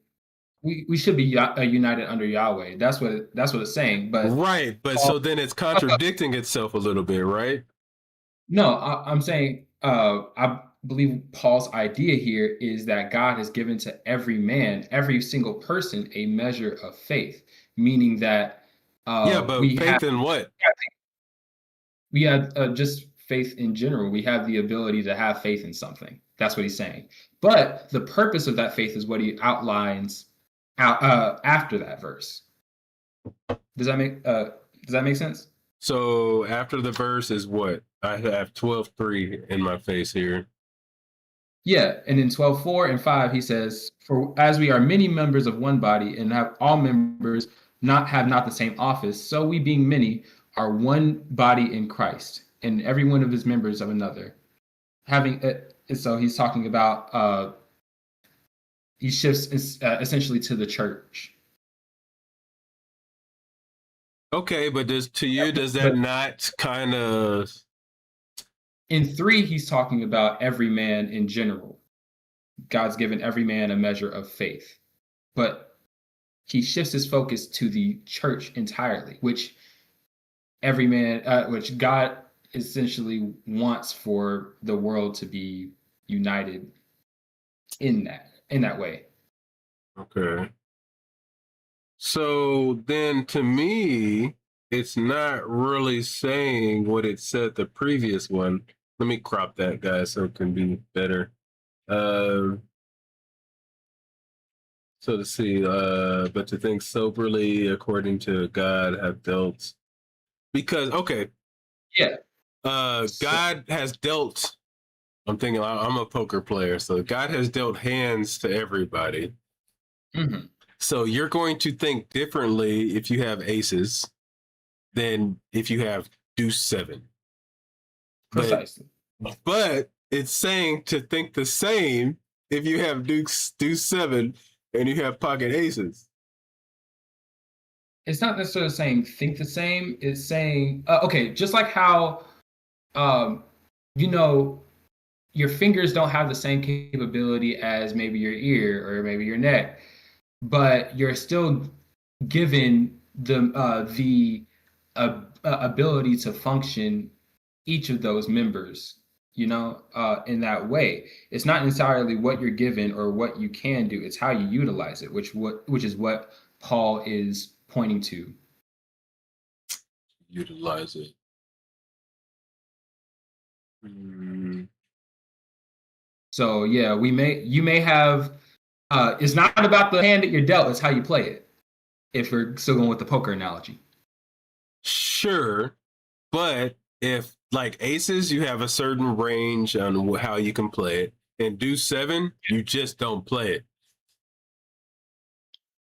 Speaker 3: We should be united under Yahweh. That's what it's saying. But
Speaker 2: Right, but
Speaker 3: Paul,
Speaker 2: so then it's contradicting itself a little bit, right?
Speaker 3: no, I'm saying I believe Paul's idea here is that God has given to every man, every single person, a measure of faith, meaning that
Speaker 2: Yeah, but faith in what?
Speaker 3: we have just faith in general. We have the ability to have faith in something. That's what he's saying. But the purpose of that faith is what he outlines out after that verse. Does that make sense?
Speaker 2: So after the verse is what? I have 12:3 in my face here.
Speaker 3: Yeah, and in 12:4 and 5 he says, "For as we are many members of one body and have all members not the same office, so we being many are one body in Christ, and every one of his members of another." Having so he's talking about he shifts essentially to the church.
Speaker 2: Okay, but does that
Speaker 3: But
Speaker 2: not kind of
Speaker 3: in 3 he's talking about every man in general. God's given every man a measure of faith. But he shifts his focus to the church entirely, which which God essentially wants for the world to be united in that way.
Speaker 2: okay? So then to me, it's not really saying what it said the previous one. Let me crop that, guys, so it can be better. So to see, but to think soberly according to God have dealt. Because, okay,
Speaker 3: Yeah. So,
Speaker 2: God has dealt. I'm thinking I'm a poker player, so God has dealt hands to everybody.
Speaker 3: mhm,
Speaker 2: So you're going to think differently if you have aces than if you have deuce seven. But
Speaker 3: precisely.
Speaker 2: it's saying to think the same if you have deuce seven and you have pocket aces.
Speaker 3: It's not necessarily saying think the same. It's saying okay, just like how um, you know your fingers don't have the same capability as maybe your ear or maybe your neck, but you're still given the ability to function each of those members, in that way. It's not entirely what you're given or what you can do, it's how you utilize it, which is what Paul is pointing to.
Speaker 2: Utilize it. Mm.
Speaker 3: So yeah, you may have it's not about the hand that you're dealt, it's how you play it, if we're still going with the poker analogy.
Speaker 2: Sure, but if like aces, you have a certain range on how you can play it, and deuce seven, you just don't play it.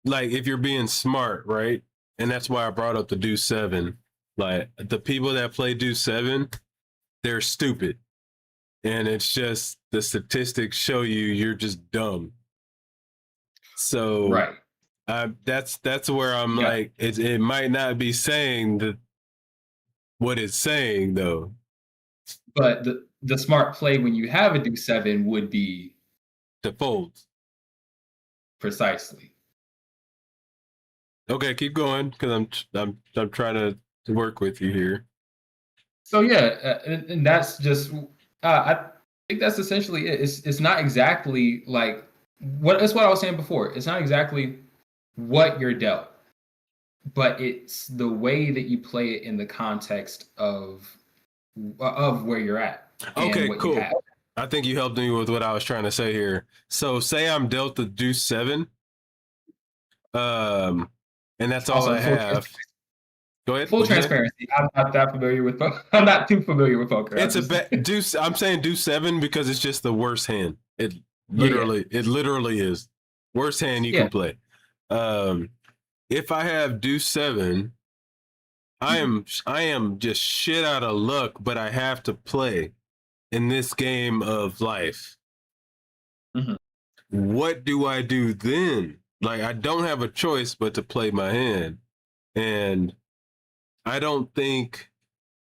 Speaker 2: Like if you're being smart, right? And that's why I brought up the deuce seven. Like the people that play deuce seven, they're stupid, and it's just the statistics show you're just dumb. So
Speaker 3: Right.
Speaker 2: that's where I'm
Speaker 3: Yeah.
Speaker 2: like, it might not be saying what it's saying though.
Speaker 3: But the smart play when you have a deuce seven would be
Speaker 2: The folds.
Speaker 3: precisely.
Speaker 2: Okay, keep going because I'm trying to work with you here.
Speaker 3: So yeah, and that's just I think that's essentially it. It's not exactly like that's what I was saying before. It's not exactly what you're dealt, but it's the way that you play it in the context of where you're at and
Speaker 2: Okay,
Speaker 3: what you
Speaker 2: cool.
Speaker 3: have.
Speaker 2: I think you helped me with what I was trying to say here. So say I'm dealt the deuce seven, um, and that's all
Speaker 3: Also,
Speaker 2: I have. Go ahead.
Speaker 3: full
Speaker 2: What'd you say?
Speaker 3: transparency. I'm not that familiar with poker. I'm not too familiar with poker. I'm
Speaker 2: It's a
Speaker 3: just
Speaker 2: bet deuce. I'm saying deuce seven because it's just the worst hand.
Speaker 3: yeah,
Speaker 2: It literally is worst hand you
Speaker 3: yeah.
Speaker 2: can play. Um, if I have deuce seven,
Speaker 3: Mhm.
Speaker 2: I am just shit out of luck, but I have to play in this game of life.
Speaker 3: Mhm.
Speaker 2: What do I do then? Like I don't have a choice but to play my hand. And I don't think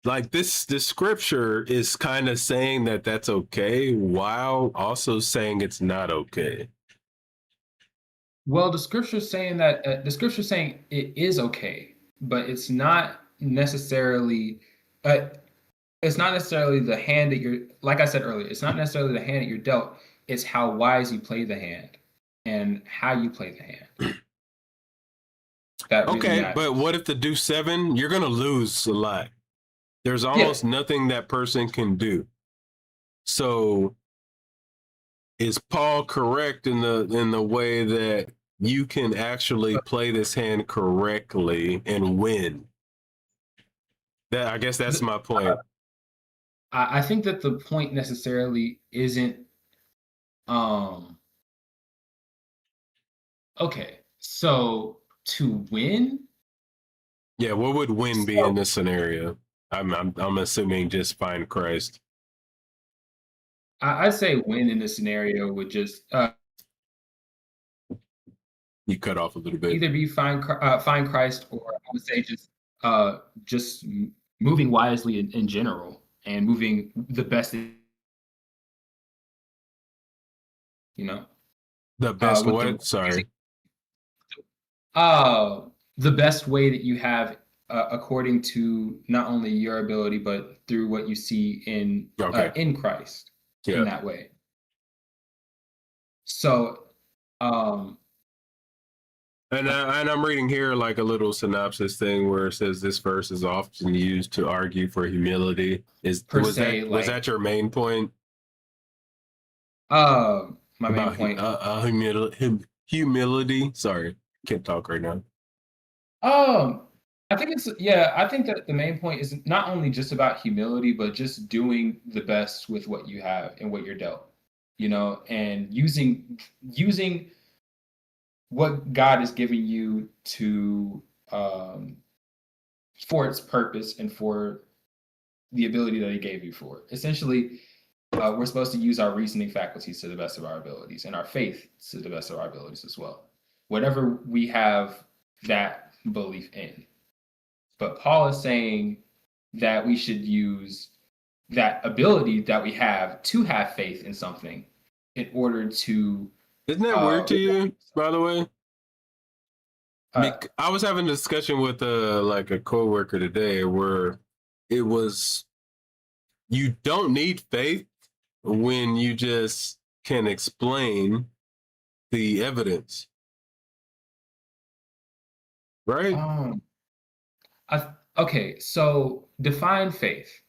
Speaker 2: like this scripture is kind of saying that that's okay while also saying it's not okay.
Speaker 3: Well, the scripture's saying it is okay, but uh, it's not necessarily the hand that you're. Like I said earlier, it's not necessarily the hand that you're dealt. It's how wise you play the hand and how you play the hand that really
Speaker 2: Okay, but
Speaker 3: matters.
Speaker 2: what if the deuce seven? You're gonna lose a lot. There's
Speaker 3: Yeah,
Speaker 2: almost nothing that person can do. So is Paul correct in the way that you can actually
Speaker 3: but
Speaker 2: play this hand correctly and win? That I guess that's
Speaker 3: the,
Speaker 2: my point.
Speaker 3: I think that the point necessarily isn't. Um, okay, so to win,
Speaker 2: Yeah, what would win be in
Speaker 3: so
Speaker 2: this scenario? I'm assuming just find Christ.
Speaker 3: I'd say win in this scenario would just
Speaker 2: You cut off a little bit.
Speaker 3: either be find Christ, or I would say just moving wisely in general and moving the best, you know,
Speaker 2: The best
Speaker 3: with the
Speaker 2: what? Sorry.
Speaker 3: uh the best way that you have according to not only your ability but through what you see
Speaker 2: Okay.
Speaker 3: in Christ in
Speaker 2: Yeah.
Speaker 3: that way. So um
Speaker 2: And I'm reading here like a little synopsis thing where it says this verse is often used to argue for humility.
Speaker 3: per se.
Speaker 2: Was
Speaker 3: Like,
Speaker 2: that your main point
Speaker 3: my main
Speaker 2: about
Speaker 3: point.
Speaker 2: humility? Sorry, can't talk right now.
Speaker 3: Um, I think it's yeah. I think that the main point is not only just about humility, but just doing the best with what you have and what you're dealt. And using what God is giving you to for its purpose and for the ability that He gave you for. Essentially, we're supposed to use our reasoning faculties to the best of our abilities and our faith to the best of our abilities as well. Whatever we have that belief in. But Paul is saying that we should use that ability that we have to have faith in something in order to.
Speaker 2: Isn't that weird to you, by the way?
Speaker 3: Uh,
Speaker 2: I was having a discussion with like a coworker today where it was you don't need faith when you just can explain the evidence, right?
Speaker 3: okay, so define faith.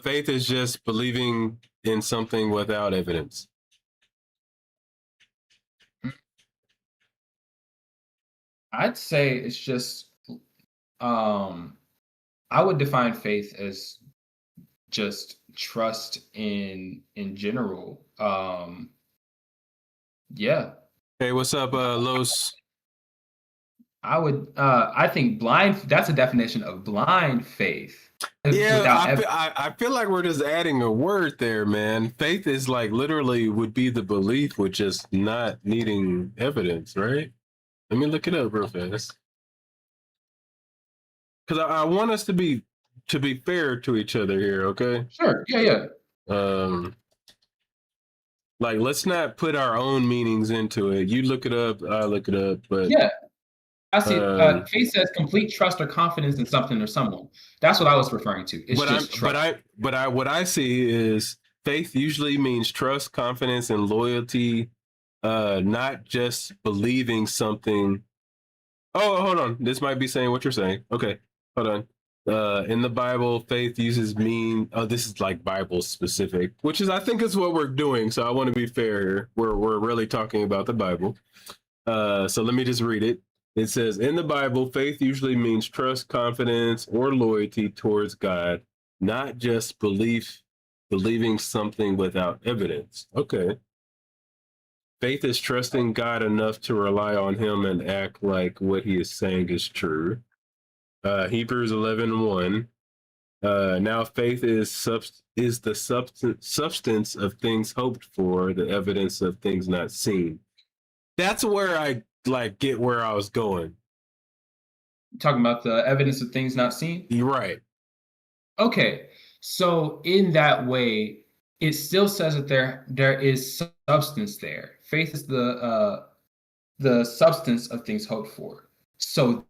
Speaker 2: Faith is just believing in something without evidence.
Speaker 3: I'd say it's just I would define faith as just trust in general. Yeah.
Speaker 2: Hey, what's up, Los?
Speaker 3: I think that's a definition of blind faith.
Speaker 2: Yeah, I feel like we're just adding a word there, man. Faith is like literally would be the belief with just not needing evidence, right? Let me look it up real fast. Because I want us to be fair to each other here, okay?
Speaker 3: Sure. Yeah.
Speaker 2: Like let's not put our own meanings into it. You look it up, I look it up, but
Speaker 3: Yeah. I see. Faith says complete trust or confidence in something or someone. That's what I was referring to. It's just trust.
Speaker 2: What I see is faith usually means trust, confidence, and loyalty, not just believing something. Oh, hold on. This might be saying what you're saying. Okay, hold on. In the Bible, faith uses mean. Oh, this is like Bible specific, which is I think is what we're doing. So I want to be fair here. We're really talking about the Bible. So let me just read it. It says, in the Bible, faith usually means trust, confidence, or loyalty towards God, not just believing something without evidence. Okay. Faith is trusting God enough to rely on Him and act like what He is saying is true. Hebrews 11:1. Now faith is the substance of things hoped for, the evidence of things not seen. That's where I like get where I was going.
Speaker 3: Talking about the evidence of things not seen?
Speaker 2: You're right.
Speaker 3: Okay. So in that way, it still says that there is substance there. Faith is the substance of things hoped for. So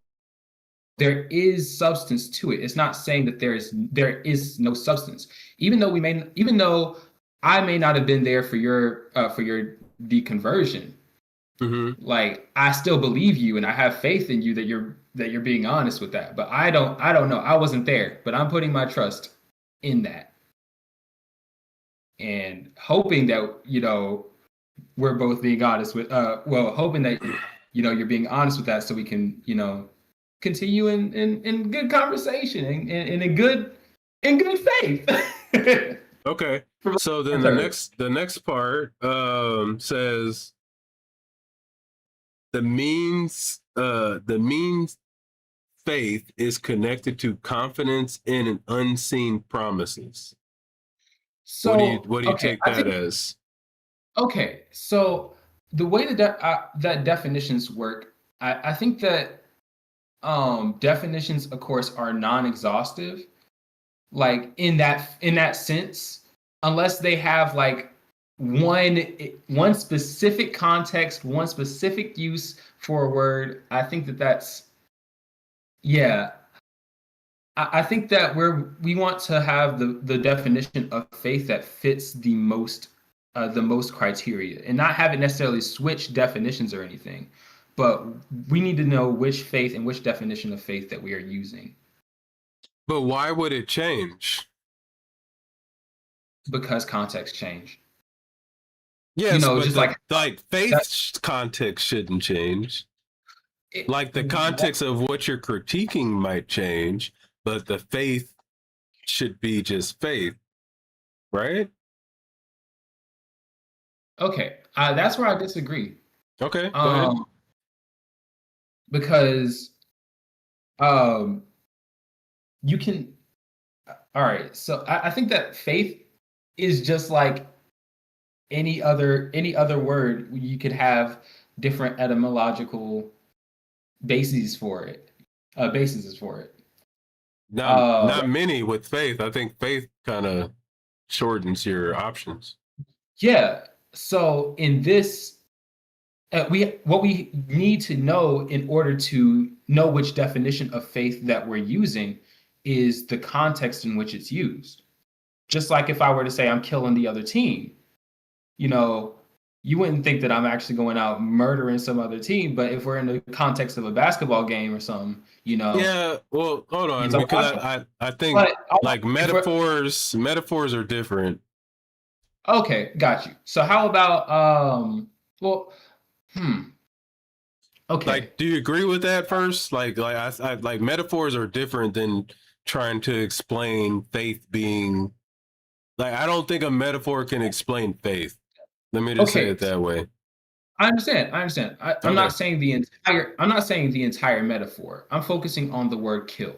Speaker 3: there is substance to it. It's not saying that there is no substance. Even though I may not have been there for your deconversion.
Speaker 2: Mm-hmm.
Speaker 3: Like I still believe you and I have faith in you that you're being honest with that. But I don't know. I wasn't there, but I'm putting my trust in that. And hoping that, we're both being honest with hoping that you're being honest with that so we can, continue in good conversation and in good faith.
Speaker 2: Okay. So then the next part says the means faith is connected to confidence in an unseen promises.
Speaker 3: So
Speaker 2: what do you take that as?
Speaker 3: Okay, so the way that definitions work, I think that definitions, of course, are non-exhaustive. Like in that sense, unless they have like one specific context, one specific use for a word, I think that's I think that we want to have the definition of faith that fits the most criteria and not have it necessarily switch definitions or anything. but we need to know which faith and which definition of faith that we are using.
Speaker 2: But why would it change?
Speaker 3: Because context change.
Speaker 2: Yes, but
Speaker 3: just
Speaker 2: like faith context shouldn't change. Like the context of what you're critiquing might change, but the faith should be just faith, right?
Speaker 3: Okay, that's where I disagree.
Speaker 2: Okay, go ahead.
Speaker 3: Because you can. All right, so I think that faith is just like any other word. You could have different etymological bases for it.
Speaker 2: Not many with faith. I think faith kind of shortens your options.
Speaker 3: Yeah. So in this, what we need to know in order to know which definition of faith that we're using is the context in which it's used. Just like if I were to say I'm killing the other team, you wouldn't think that I'm actually going out murdering some other team. But if we're in the context of a basketball game or something,
Speaker 2: Yeah, well, hold on, because I think like metaphors are different.
Speaker 3: Okay, got you. So how about okay.
Speaker 2: Like, do you agree with that first? Like I like metaphors are different than trying to explain faith being like I don't think a metaphor can explain faith. Let me just say it that way.
Speaker 3: I understand. I'm not saying the entire metaphor. I'm focusing on the word kill.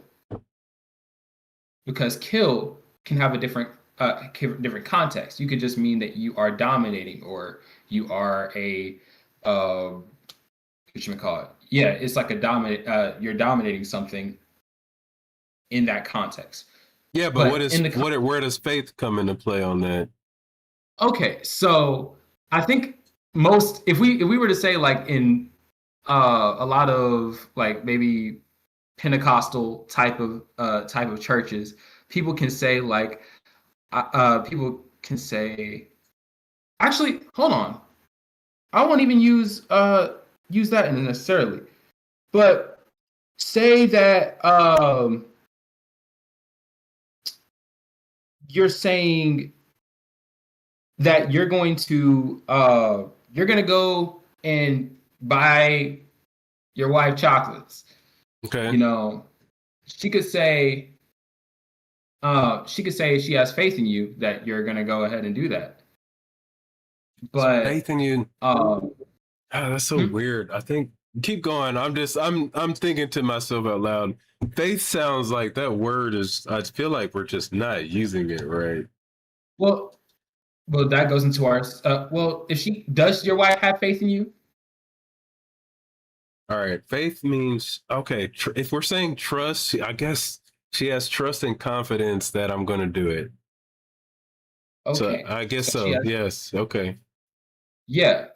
Speaker 3: Because kill can have a different context. You could just mean that you are dominating or you are a what you call it. Yeah, it's like you're dominating something in that context.
Speaker 2: Yeah, but where does faith come into play on that?
Speaker 3: Okay, so I think if we were to say like in a lot of like maybe Pentecostal type of churches, people can say like actually hold on, I won't even use that necessarily, but say that you're saying that you're going to go and buy your wife chocolates.
Speaker 2: Okay.
Speaker 3: She could say she has faith in you that you're gonna go ahead and do that. But
Speaker 2: faith in you. That's so weird. I think keep going. I'm thinking to myself out loud. Faith sounds like that word is. I feel like we're just not using it right.
Speaker 3: Well, that goes into our. Does your wife have faith in you?
Speaker 2: All right. Faith means okay. If we're saying trust, I guess she has trust and confidence that I'm going to do it.
Speaker 3: Okay.
Speaker 2: So I guess so. Yes. Okay.
Speaker 3: Yeah.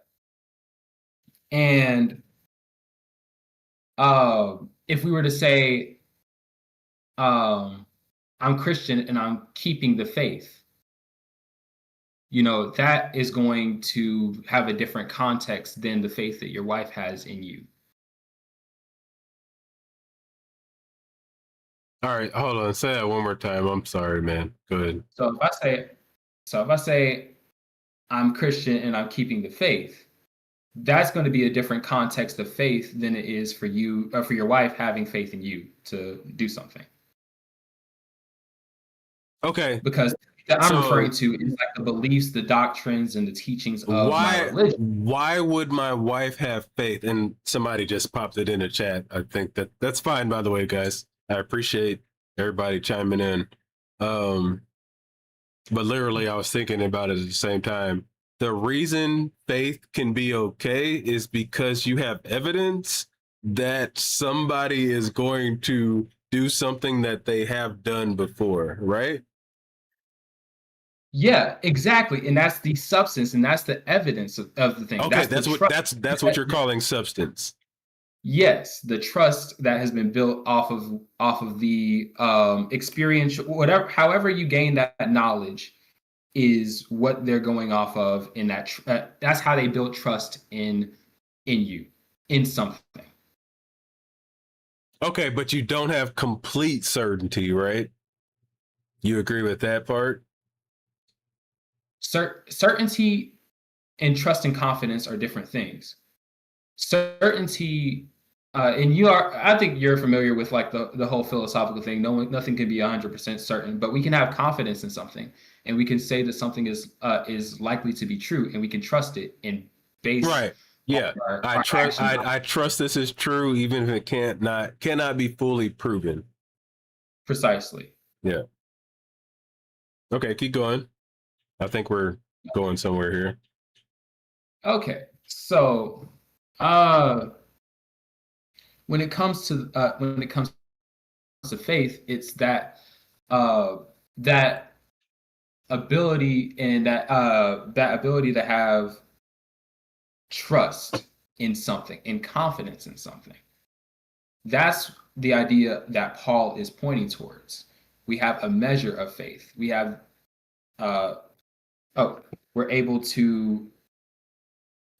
Speaker 3: And if we were to say, I'm Christian and I'm keeping the faith, that is going to have a different context than the faith that your wife has in you.
Speaker 2: All right, hold on. Say that one more time. I'm sorry, man. Go ahead.
Speaker 3: So if I say I'm Christian and I'm keeping the faith, that's going to be a different context of faith than it is for you or for your wife having faith in you to do something.
Speaker 2: Okay.
Speaker 3: Because I'm referring to is like the beliefs, the doctrines, and the teachings of my religion.
Speaker 2: Why would my wife have faith? And somebody just popped it in the chat. I think that's fine, by the way, guys. I appreciate everybody chiming in. But literally, I was thinking about it at the same time. The reason faith can be okay is because you have evidence that somebody is going to do something that they have done before, right?
Speaker 3: Yeah, exactly. And that's the substance and that's the evidence of the thing.
Speaker 2: Okay, that's what you're calling substance.
Speaker 3: Yes, the trust that has been built off of the experience, however you gain that knowledge is what they're going off of in that that's how they build trust in you, in something.
Speaker 2: Okay, but you don't have complete certainty, right? You agree with that part?
Speaker 3: Certainty and trust and confidence are different things. Certainty, and I think you're familiar with like the whole philosophical thing. Nothing can be 100% certain, but we can have confidence in something, and we can say that something is likely to be true, and we can trust it and base
Speaker 2: Right. Yeah.
Speaker 3: our actions on
Speaker 2: I trust this is true even if it cannot be fully proven.
Speaker 3: precisely.
Speaker 2: Yeah. Okay, keep going. I think we're going somewhere here.
Speaker 3: Okay, so when it comes to faith, it's that ability and that ability to have trust in something and confidence in something. That's the idea that Paul is pointing towards. We have a measure of faith. We have we're able to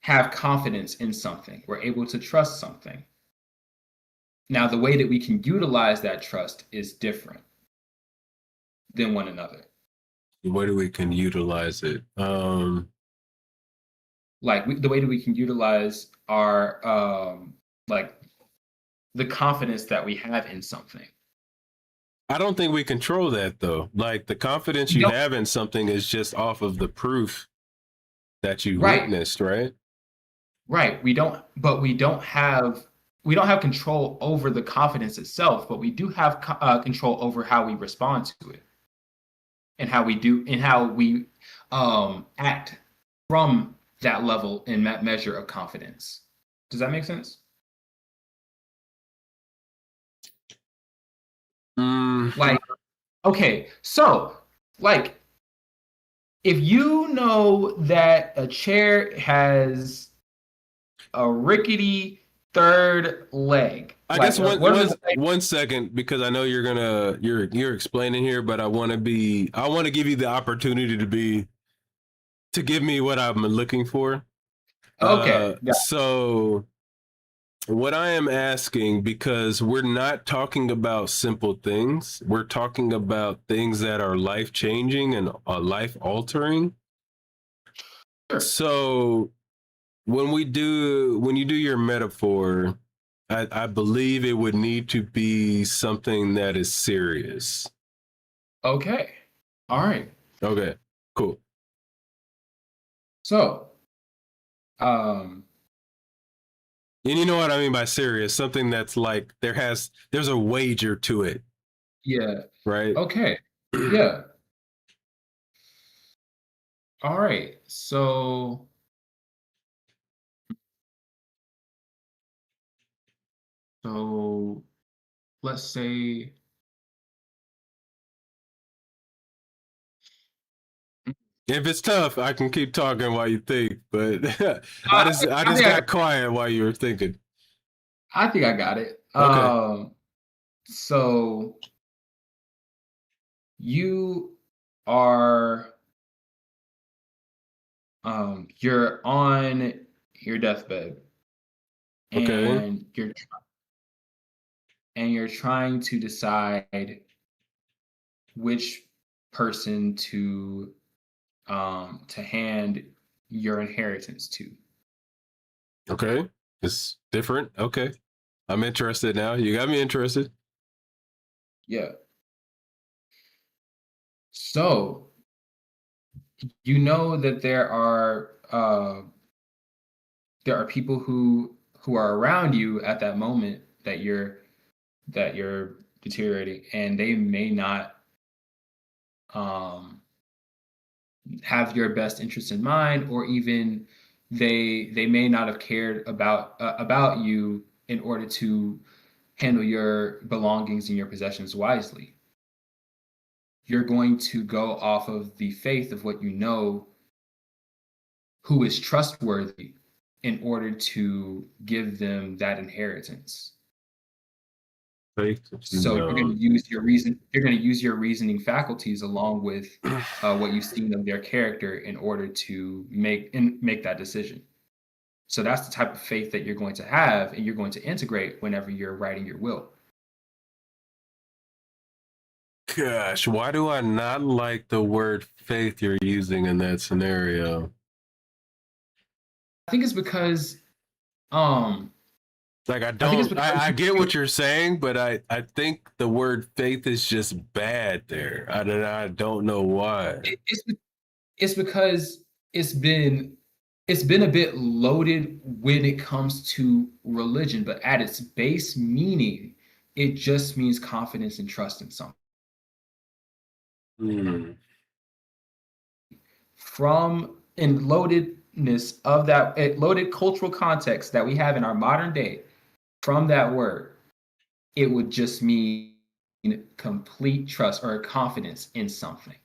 Speaker 3: have confidence in something. We're able to trust something. Now, the way that we can utilize that trust is different than one another.
Speaker 2: The way that we can utilize it.
Speaker 3: The way that we can utilize our like the confidence that we have in something.
Speaker 2: I don't think we control that though. Like the confidence you have in something is just off of the proof that you witnessed, right?
Speaker 3: Right. We don't have control over the confidence itself, but we do have control over how we respond to it and how we act from that level in that measure of confidence. Does that make sense? Like, okay, so like if you know that a chair has a rickety third leg.
Speaker 2: I guess one second, because I know you're explaining here, but I want to give you the opportunity to give me what I'm looking for.
Speaker 3: Okay.
Speaker 2: So what I am asking, because we're not talking about simple things, we're talking about things that are life changing and life altering. Sure. So when you do your metaphor, I believe it would need to be something that is serious.
Speaker 3: Okay. All right.
Speaker 2: Okay, cool.
Speaker 3: So,
Speaker 2: and you know what I mean by serious, something that's like there's a wager to it.
Speaker 3: Yeah.
Speaker 2: Right.
Speaker 3: Okay. Yeah. All right. So let's say
Speaker 2: if it's tough, I can keep talking while you think, but I just got quiet while you were thinking.
Speaker 3: I think I got it.
Speaker 2: Okay.
Speaker 3: So you are you're on your deathbed.
Speaker 2: Okay.
Speaker 3: And you're trying to decide which person to hand your inheritance to.
Speaker 2: Okay. It's different. Okay. I'm interested now. You got me interested.
Speaker 3: Yeah. So you know that there are people who are around you at that moment that you're deteriorating, and they may not have your best interest in mind, or even they may not have cared about you in order to handle your belongings and your possessions wisely. You're going to go off of the faith of what you know, who is trustworthy, in order to give them that inheritance. So you're going to use your reason. You're going to use your reasoning faculties along with what you've seen of their character in order to make that decision. So that's the type of faith that you're going to have and you're going to integrate whenever you're writing your will.
Speaker 2: Gosh, why do I not like the word faith you're using in that scenario?
Speaker 3: I think it's because um
Speaker 2: Like
Speaker 3: I think it's because
Speaker 2: I
Speaker 3: you
Speaker 2: get
Speaker 3: feel
Speaker 2: what you're saying, but I think the word faith is just bad there. I don't know why.
Speaker 3: it's because it's been a bit loaded when it comes to religion, but at its base meaning, it just means confidence and trust in something.
Speaker 2: Hmm.
Speaker 3: From and loadedness of that loaded cultural context that we have in our modern day, from that word, it would just mean complete trust or confidence in something.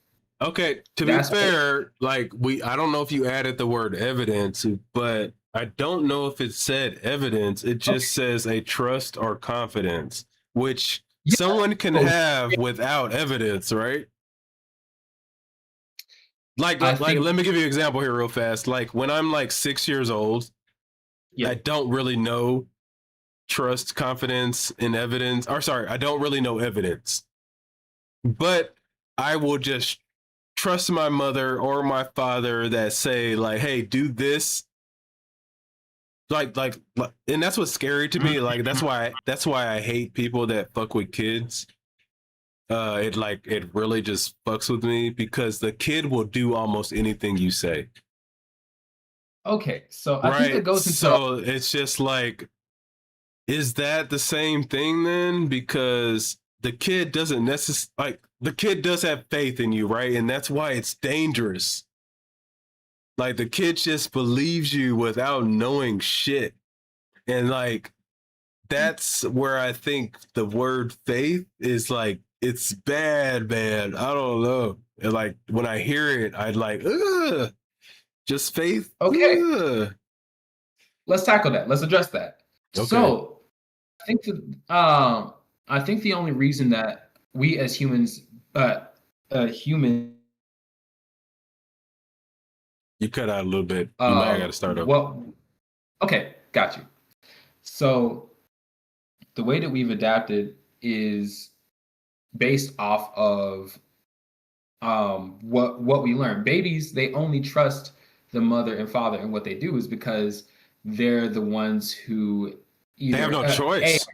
Speaker 2: Okay, to be
Speaker 3: That's what,
Speaker 2: fair, like I don't know if you added the word evidence, but I don't know if it said evidence. It
Speaker 3: okay.
Speaker 2: just says a trust or confidence, which
Speaker 3: Yeah.
Speaker 2: someone can
Speaker 3: So
Speaker 2: have without evidence, right?
Speaker 3: I
Speaker 2: Like,
Speaker 3: think
Speaker 2: let me give you an example here real fast. Like when I'm like 6 years old,
Speaker 3: yeah.
Speaker 2: I don't really know trust, confidence, and evidence. Or sorry, I don't really know evidence, but I will just trust my mother or my father that say like, "Hey, do this." And that's what's scary to me. Like that's why I hate people that fuck with kids. It really just fucks with me because the kid will do almost anything you say.
Speaker 3: Okay, so I think that
Speaker 2: Right.
Speaker 3: goes into
Speaker 2: So it's just like, is that the same thing then? Because the kid doesn't necessarily like the kid does have faith in you, right? And that's why it's dangerous. Like the kid just believes you without knowing shit. And like that's where I think the word faith is like it's bad, man. I don't know. And like when I hear it, I'd like, ugh, just faith.
Speaker 3: okay.
Speaker 2: Ugh.
Speaker 3: Let's tackle that. Let's address that.
Speaker 2: Okay.
Speaker 3: So I think I think the only reason that we as humans, human,
Speaker 2: You cut out a little bit. You might have got to start over.
Speaker 3: what? Okay, got you. So the way that we've adapted is based off of what we learn. Babies, they only trust the mother and father, and what they do is because they're the ones who
Speaker 2: They have
Speaker 3: either
Speaker 2: no
Speaker 3: a
Speaker 2: choice.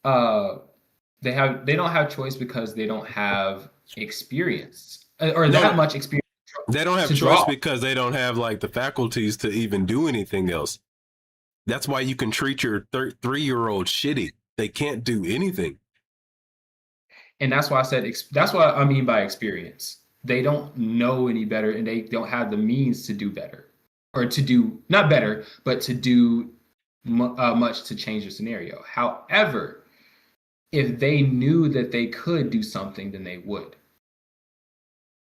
Speaker 3: uh they don't have choice because they don't have experience or
Speaker 2: No,
Speaker 3: that
Speaker 2: no,
Speaker 3: much experience
Speaker 2: they don't have
Speaker 3: to
Speaker 2: choice
Speaker 3: draw.
Speaker 2: because they don't have like the faculties to even do anything else. That's why you can treat your 3-year-old shitty. They can't do anything.
Speaker 3: And that's why I said that's what I mean by experience. They don't know any better and they don't have the means to do better or to do not better, but to do much to change the scenario. However, if they knew that they could do something, then they would.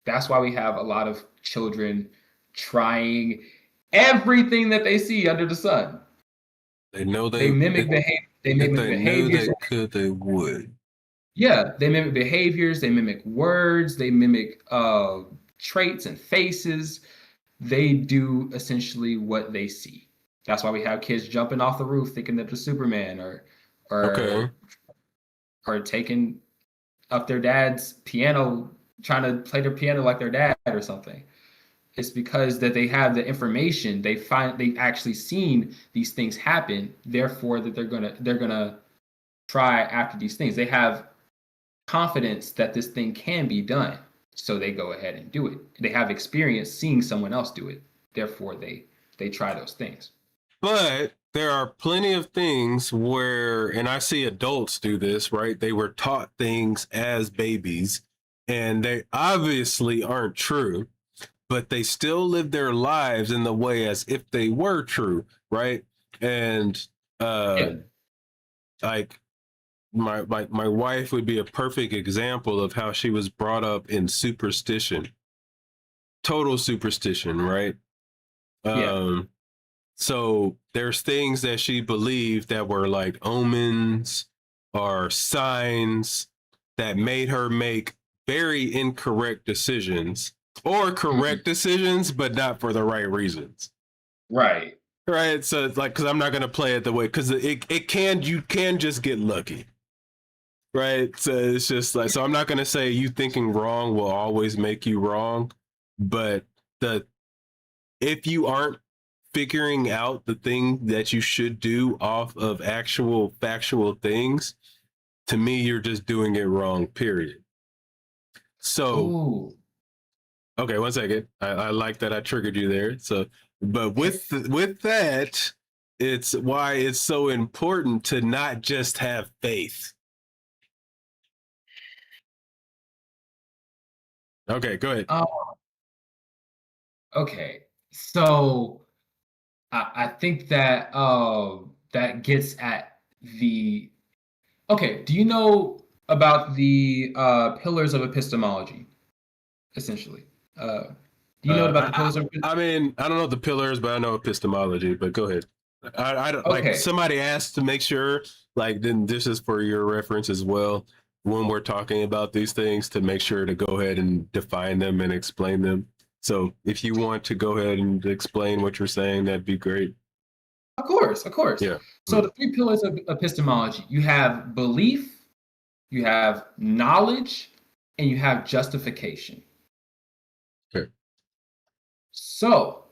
Speaker 3: That's why we have a lot of children trying everything that they see under the sun.
Speaker 2: They know
Speaker 3: They mimic behavior. They
Speaker 2: if
Speaker 3: mimic
Speaker 2: they knew
Speaker 3: behaviors.
Speaker 2: they could, they would.
Speaker 3: Yeah, they mimic behaviors. They mimic words. They mimic traits and faces. They do essentially what they see. That's why we have kids jumping off the roof thinking that they're Superman,
Speaker 2: Okay.
Speaker 3: or or taking up their dad's piano, trying to play their piano like their dad or something. It's because that they have the information. They've actually seen these things happen. Therefore, that they're gonna try after these things. They have confidence that this thing can be done, so they go ahead and do it. They have experience seeing someone else do it. Therefore, they try those things.
Speaker 2: But there are plenty of things where, and I see adults do this, right? They were taught things as babies, and they obviously aren't true, but they still live their lives in the way as if they were true, right? And uh,
Speaker 3: Yeah.
Speaker 2: like my wife would be a perfect example of how she was brought up in superstition, total superstition, right?
Speaker 3: Yeah.
Speaker 2: Um, So there's things that she believed that were like omens or signs that made her make very incorrect decisions or
Speaker 3: Mhm.
Speaker 2: correct decisions, but not for the right reasons.
Speaker 3: Right.
Speaker 2: Right. So it's like, because I'm not going to play it the way, because you can just get lucky. Right. So it's just like, so I'm not going to say you thinking wrong will always make you wrong. But the, if you aren't figuring out the thing that you should do off of actual factual things, to me, you're just doing it wrong, period. So,
Speaker 3: Ooh.
Speaker 2: okay, one second. I like that I triggered you there. So, but with that, it's why it's so important to not just have faith. Okay, go ahead.
Speaker 3: Okay. So I think that that gets at the okay. Do you know about the pillars of epistemology? Essentially, do you know about the pillars of?
Speaker 2: I mean, I don't know the pillars, but I know epistemology. But go ahead. I don't like
Speaker 3: Okay.
Speaker 2: somebody asked to make sure. Like, then this is for your reference as well when we're talking about these things, to make sure to go ahead and define them and explain them. So if you want to go ahead and explain what you're saying, that'd be great.
Speaker 3: Of course, of course.
Speaker 2: Yeah.
Speaker 3: So the three pillars of epistemology: you have belief, you have knowledge, and you have justification.
Speaker 2: Okay.
Speaker 3: So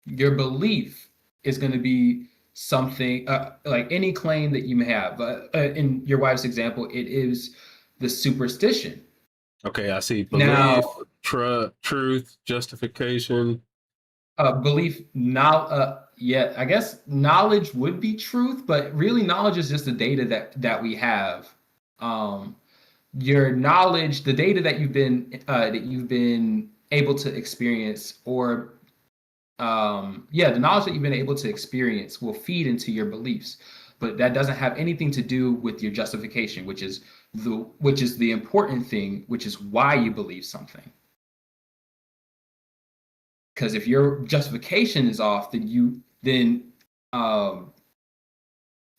Speaker 3: your belief is going to be something like any claim that you may have. In your wife's example, it is the superstition.
Speaker 2: Okay, I see. Belief,
Speaker 3: Now,
Speaker 2: truth, justification.
Speaker 3: belief, now, yeah, I guess knowledge would be truth, but really knowledge is just the data that we have. Your knowledge, the data that you've been able to experience, or the knowledge that you've been able to experience will feed into your beliefs, but that doesn't have anything to do with your justification, which is the important thing, which is why you believe something. Because if your justification is off, then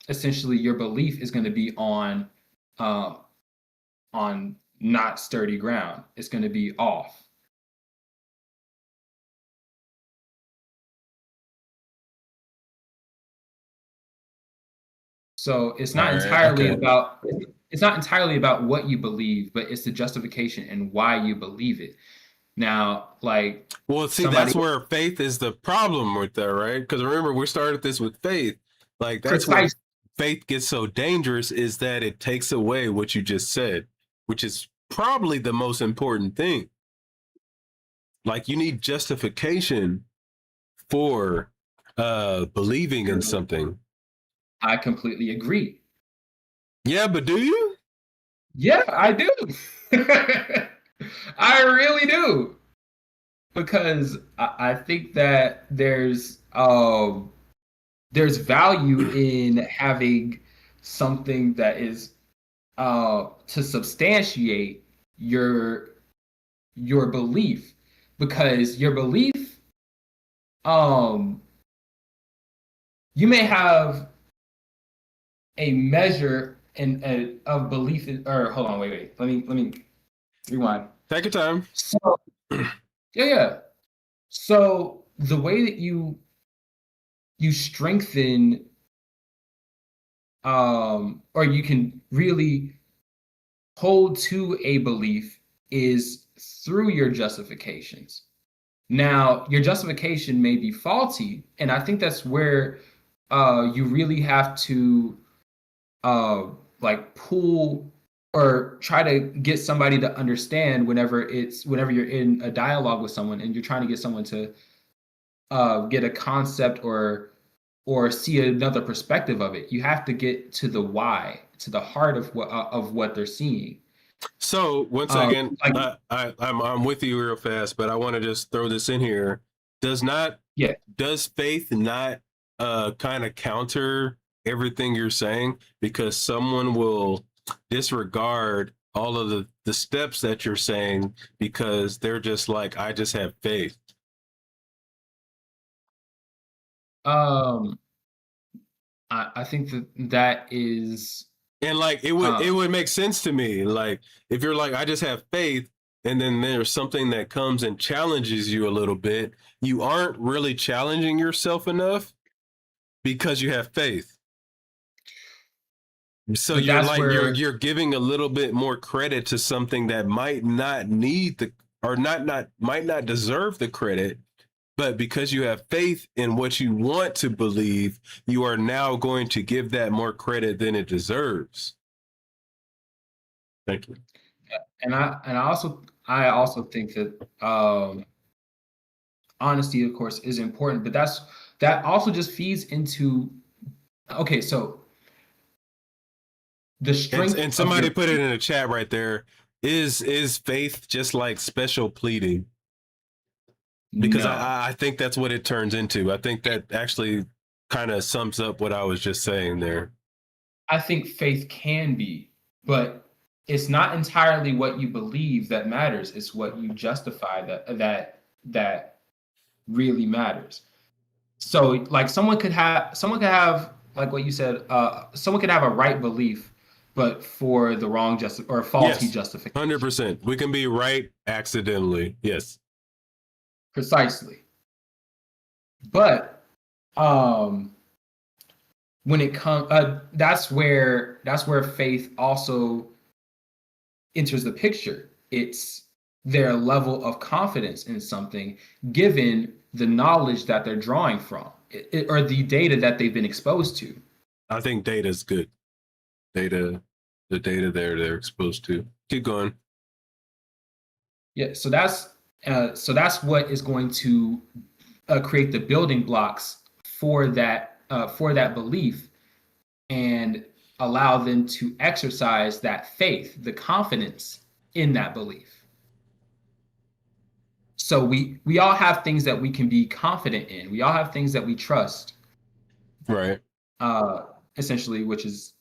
Speaker 3: essentially your belief is going to be on not sturdy ground. It's going to be off. So it's not
Speaker 2: All right.
Speaker 3: entirely
Speaker 2: Okay.
Speaker 3: about what you believe, but it's the justification and why you believe it. Now, like,
Speaker 2: Well, see,
Speaker 3: somebody
Speaker 2: that's where faith is the problem with that, right? Because remember, we started this with faith. Like, that's where
Speaker 3: precise.
Speaker 2: faith gets so dangerous, is that it takes away what you just said, which is probably the most important thing. Like, you need justification for believing in something.
Speaker 3: I completely agree.
Speaker 2: Yeah, but do you?
Speaker 3: Yeah, I do. I really do. Because I think that there's value in having something that is to substantiate your belief, because your belief, you may have a measure of belief or hold on, wait, let me rewind.
Speaker 2: Take your time.
Speaker 3: So yeah. So the way that you strengthen or you can really hold to a belief is through your justifications. Now, your justification may be faulty, and I think that's where you really have to like pull or try to get somebody to understand whenever you're in a dialogue with someone and you're trying to get someone to get a concept or see another perspective of it. You have to get to the why, to the heart of what they're seeing.
Speaker 2: So once again,
Speaker 3: Like,
Speaker 2: I'm with you real fast, but I want to just throw this in here. Does faith not kind of counter everything you're saying? Because someone will disregard all of the steps that you're saying because they're just like, I just have faith.
Speaker 3: I think that is,
Speaker 2: And like it would make sense to me. Like if you're like, I just have faith, and then there's something that comes and challenges you a little bit, you aren't really challenging yourself enough because you have faith. So
Speaker 3: But
Speaker 2: you're
Speaker 3: that's
Speaker 2: like
Speaker 3: where
Speaker 2: you're giving a little bit more credit to something that might not need the or not might not deserve the credit, but because you have faith in what you want to believe, you are now going to give that more credit than it deserves. Thank you.
Speaker 3: and I also think that honesty, of course, is important, but that also just feeds into, okay, so the
Speaker 2: And
Speaker 3: strength
Speaker 2: and
Speaker 3: of
Speaker 2: somebody
Speaker 3: your
Speaker 2: put it in the chat right there. Is faith just like special pleading? Because
Speaker 3: no.
Speaker 2: I think that's what it turns into. I think that actually kind of sums up what I was just saying there.
Speaker 3: I think faith can be, but it's not entirely what you believe that matters. It's what you justify that really matters. So like someone could have like what you said, someone could have a right belief, but for the wrong or faulty
Speaker 2: Yes,
Speaker 3: justification.
Speaker 2: 100%. We can be right accidentally. Yes.
Speaker 3: Precisely. But um when it comes that's where faith also enters the picture. It's their level of confidence in something given the knowledge that they're drawing from, or the data that they've been exposed to.
Speaker 2: I think data is good. Data, the data there they're exposed to. Keep going.
Speaker 3: Yeah, so that's what is going to create the building blocks for that belief, and allow them to exercise that faith, the confidence in that belief. So we all have things that we can be confident in. We all have things that we trust,
Speaker 2: Right.
Speaker 3: uh, essentially, which is,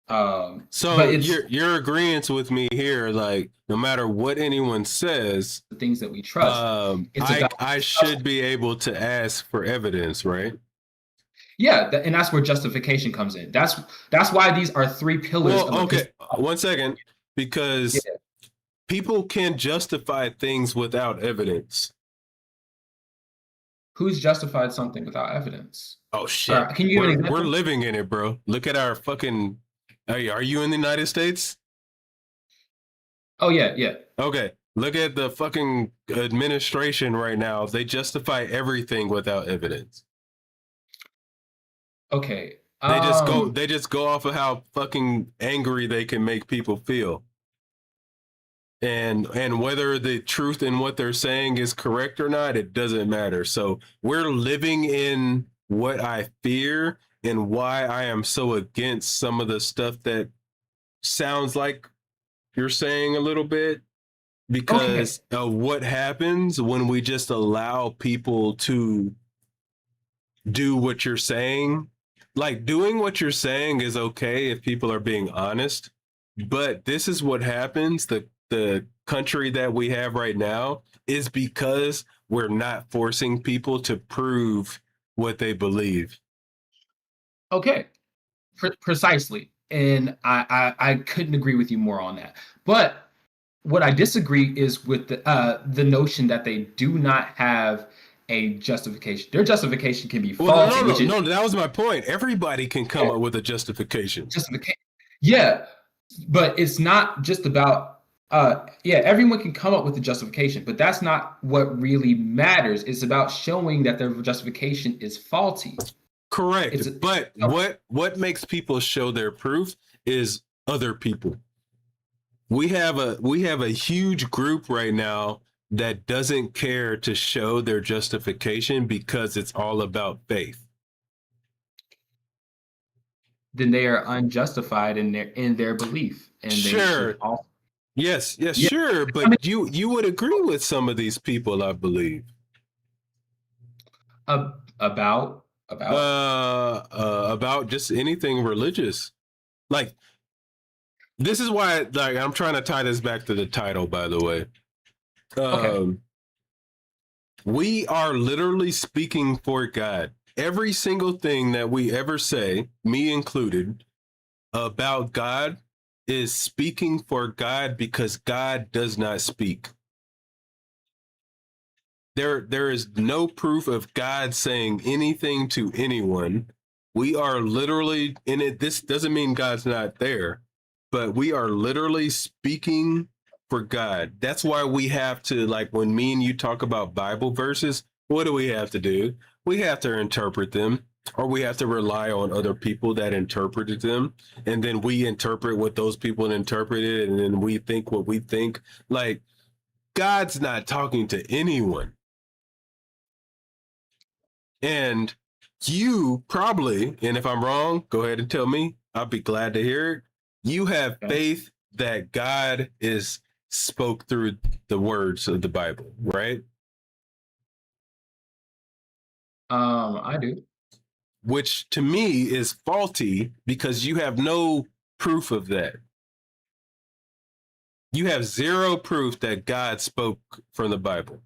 Speaker 2: So
Speaker 3: but it's
Speaker 2: you're agreeing with me here, like no matter what anyone says,
Speaker 3: the things that we trust. It's
Speaker 2: I
Speaker 3: about
Speaker 2: I should be able to ask for evidence, right?
Speaker 3: yeah, and that's where justification comes in. That's why these are three pillars
Speaker 2: Well,
Speaker 3: of a
Speaker 2: okay,
Speaker 3: Christian.
Speaker 2: 1 second,
Speaker 3: Yeah,
Speaker 2: because people can justify things without evidence.
Speaker 3: who's justified something without evidence?
Speaker 2: Oh
Speaker 3: Or
Speaker 2: shit,
Speaker 3: can you give an
Speaker 2: we're
Speaker 3: example?
Speaker 2: living in it, bro. Look at our fucking. Are you in the United States?
Speaker 3: Oh yeah, yeah.
Speaker 2: Okay, look at the fucking administration right now. They justify everything without evidence.
Speaker 3: Okay.
Speaker 2: They just go off of how fucking angry they can make people feel. And whether the truth in what they're saying is correct or not, it doesn't matter. So we're living in what I fear and why I am so against some of the stuff that sounds like you're saying a little bit,
Speaker 3: Okay.
Speaker 2: because of what happens when we just allow people to do what you're saying. Like, doing what you're saying is okay if people are being honest, but this is what happens. The country that we have right now is because we're not forcing people to prove what they believe.
Speaker 3: Okay. Precisely. And I couldn't agree with you more on that. But what I disagree is with the notion that they do not have a justification. Their justification can be
Speaker 2: Well,
Speaker 3: faulty,
Speaker 2: no, no,
Speaker 3: which is
Speaker 2: no. That was my point. Everybody can come
Speaker 3: yeah,
Speaker 2: up with a justification.
Speaker 3: justification. Yeah, but it's not just about yeah, everyone can come up with a justification, but that's not what really matters. It's about showing that their justification is faulty.
Speaker 2: Correct.
Speaker 3: It's
Speaker 2: But what makes people show their proof is other people. We have a huge group right now that doesn't care to show their justification because it's all about faith.
Speaker 3: then they are unjustified in their belief, and they should
Speaker 2: Sure.
Speaker 3: also
Speaker 2: Yes, yes,
Speaker 3: yeah.
Speaker 2: sure,
Speaker 3: I mean,
Speaker 2: but you would agree with some of these people, I believe.
Speaker 3: about
Speaker 2: About just anything religious. Like, this is why, like, I'm trying to tie this back to the title, by the way.
Speaker 3: okay.
Speaker 2: We are literally speaking for God. Every single thing that we ever say, me included, about God is speaking for God, because God does not speak. There is no proof of God saying anything to anyone. We are literally in it. This doesn't mean God's not there, but we are literally speaking for God. That's why we have to, like, when me and you talk about Bible verses, what do we have to do? We have to interpret them, or we have to rely on other people that interpreted them. And then we interpret what those people interpreted, and then we think what we think. Like, God's not talking to anyone. And you probably, and if I'm wrong, go ahead and tell me. I'll be glad to hear it. You have
Speaker 3: Okay.
Speaker 2: faith that God is spoke through the words of the Bible, right?
Speaker 3: I do.
Speaker 2: Which to me is faulty because you have no proof of that. You have zero proof that God spoke from the Bible.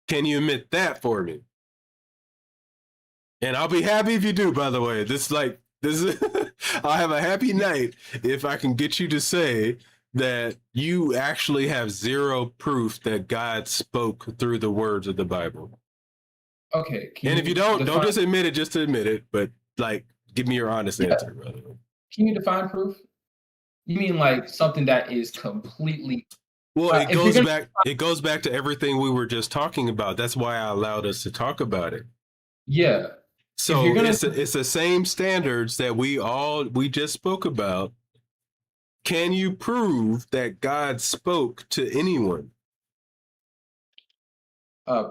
Speaker 2: Can you admit that for me? And I'll be happy if you do, by the way. This is I'll have a happy night if I can get you to say that you actually have zero proof that God spoke through the words of the Bible.
Speaker 3: Okay.
Speaker 2: And if you don't just admit it just to admit it, but like give me your honest answer, brother.
Speaker 3: Can you define proof? You mean like something that is completely
Speaker 2: Well,
Speaker 3: if you're gonna-
Speaker 2: it goes back to everything we were just talking about. That's why I allowed us to talk about it.
Speaker 3: Yeah.
Speaker 2: So
Speaker 3: you're gonna-
Speaker 2: it's the same standards that we just spoke about. Can you prove that God spoke to anyone?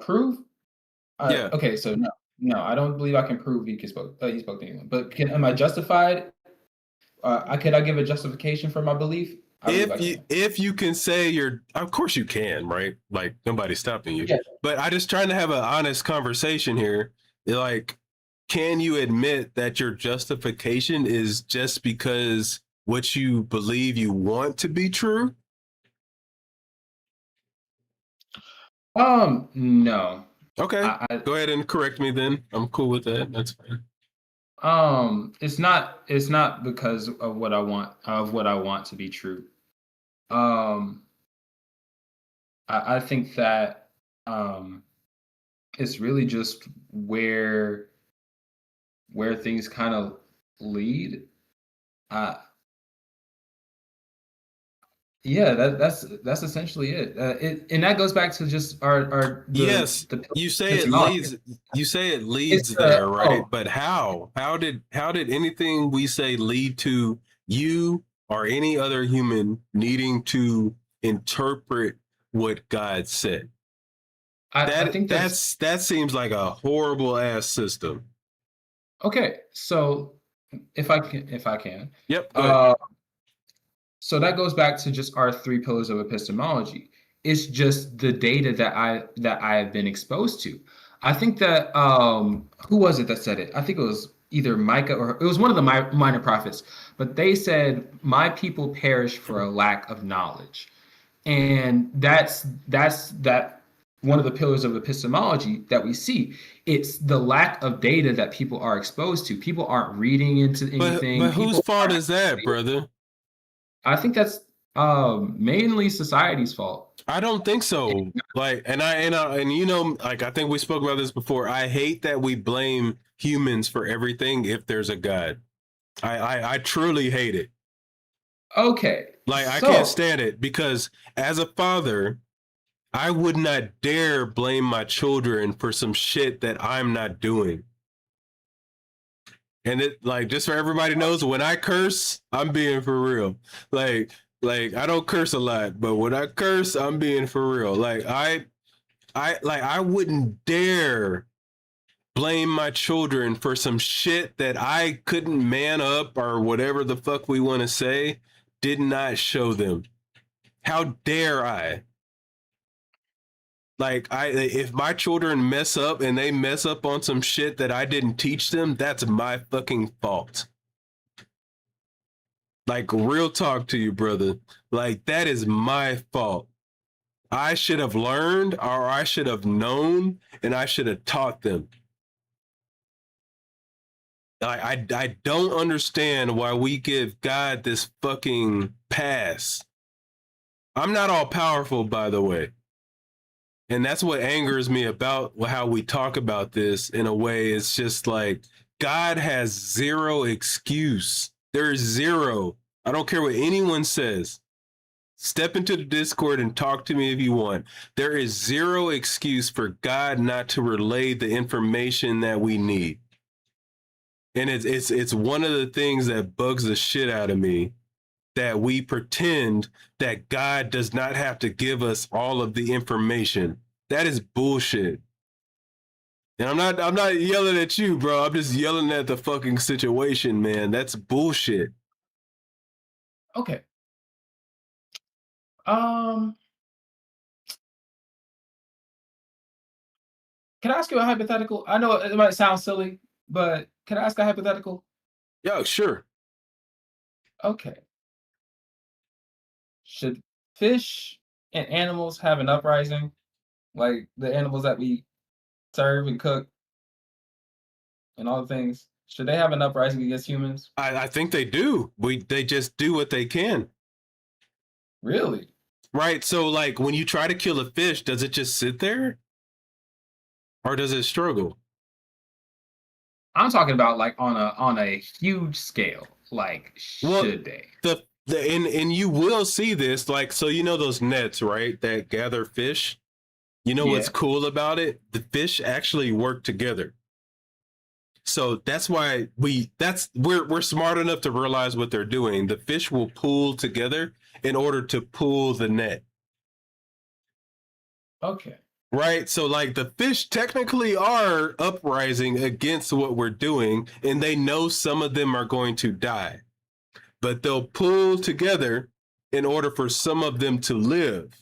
Speaker 3: Prove?
Speaker 2: Yeah.
Speaker 3: Okay, so no, I don't believe I can prove he spoke to anyone. But am I justified? Could I give a justification for my belief?
Speaker 2: If you can say of course you can, right? Like nobody's stopping you.
Speaker 3: Yeah.
Speaker 2: But I just trying to have an honest conversation here. Like, can you admit that your justification is just because what you believe you want to be true?
Speaker 3: No.
Speaker 2: Okay. Go ahead and correct me then. I'm cool with that. That's fine.
Speaker 3: It's not because of what I want to be true. I think that it's really just where things kind of lead. Yeah, that's essentially it. And that goes back to just
Speaker 2: yes. You say it leads. You say it leads there, right? But how? How did anything we say lead to you or any other human needing to interpret what God said?
Speaker 3: I think
Speaker 2: that seems like a horrible ass system.
Speaker 3: Okay, so if I can.
Speaker 2: Yep. Go ahead.
Speaker 3: So that goes back to just our three pillars of epistemology. It's just the data that I have been exposed to. I think that who was it that said it? I think it was either Micah or it was one of the minor prophets. But they said, "My people perish for a lack of knowledge," and that's one of the pillars of epistemology that we see. It's the lack of data that people are exposed to. People aren't reading into anything.
Speaker 2: But whose fault is that, brother?
Speaker 3: I think that's mainly society's fault.
Speaker 2: I don't think so. Like, and you know, like I think we spoke about this before. I hate that we blame humans for everything if there's a God. I truly hate it.
Speaker 3: Okay.
Speaker 2: Like I can't stand it because as a father, I would not dare blame my children for some shit that I'm not doing. And it, like, just so everybody knows, when I curse, I'm being for real. Like I don't curse a lot, but when I curse, I'm being for real. Like I wouldn't dare blame my children for some shit that I couldn't man up or whatever the fuck we want to say, did not show them. How dare I? Like if my children mess up and they mess up on some shit that I didn't teach them, that's my fucking fault. Like real talk to you, brother. Like that is my fault. I should have learned or I should have known and I should have taught them. I don't understand why we give God this fucking pass. I'm not all powerful, by the way. And that's what angers me about how we talk about this in a way. It's just like God has zero excuse. There's zero. I don't care what anyone says. Step into the Discord and talk to me if you want. There is zero excuse for God not to relay the information that we need. And it's one of the things that bugs the shit out of me, that we pretend that God does not have to give us all of the information. That is bullshit. And I'm not yelling at you, bro. I'm just yelling at the fucking situation, man. That's bullshit.
Speaker 3: Okay. Can I ask you a hypothetical? I know it might sound silly, but can I ask a hypothetical?
Speaker 2: Yeah, sure.
Speaker 3: Okay. Should fish and animals have an uprising? Like the animals that we serve and cook and all the things. Should they have an uprising against humans?
Speaker 2: I think they do. They just do what they can.
Speaker 3: Really?
Speaker 2: Right. So like when you try to kill a fish, does it just sit there? Or does it struggle?
Speaker 3: I'm talking about like on a huge scale. Like, should they?
Speaker 2: And you will see this, like, so you know those nets, right, that gather fish? You know what's
Speaker 3: Yeah.
Speaker 2: cool about it? The fish actually work together. So that's why we're smart enough to realize what they're doing. The fish will pull together in order to pull the net.
Speaker 3: Okay.
Speaker 2: Right? So like the fish technically are uprising against what we're doing, and they know some of them are going to die. But they'll pull together in order for some of them to live.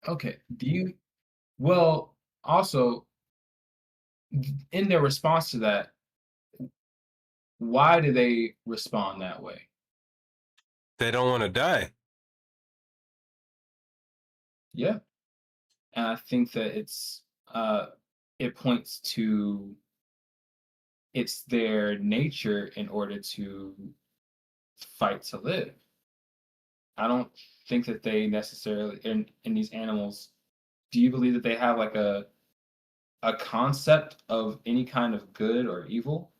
Speaker 3: Okay. Well, also in their response to that, why do they respond that way?
Speaker 2: They don't want to die.
Speaker 3: Yeah. And I think that it points to it's their nature in order to fight to live. I don't think that they necessarily in these animals. Do you believe that they have like a concept of any kind of good or evil?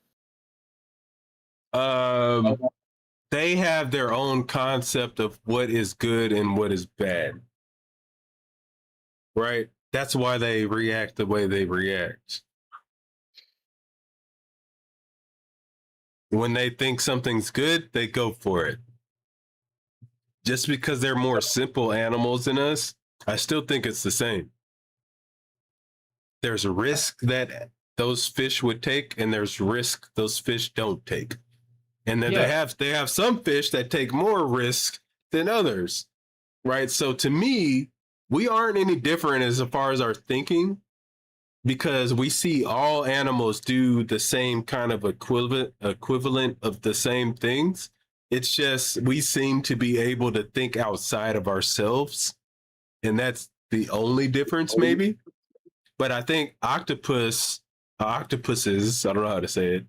Speaker 2: They have their own concept of what is good and what is bad. Right? That's why they react the way they react. When they think something's good, they go for it. Just because they're more simple animals than us, I still think it's the same. There's a risk that those fish would take, and there's risk those fish don't take. And then they have some fish that take more risk than others. Right? So to me, we aren't any different as far as our thinking, because we see all animals do the same kind of equivalent of the same things. It's just we seem to be able to think outside of ourselves, and that's the only difference, maybe. But I think octopuses, I don't know how to say it.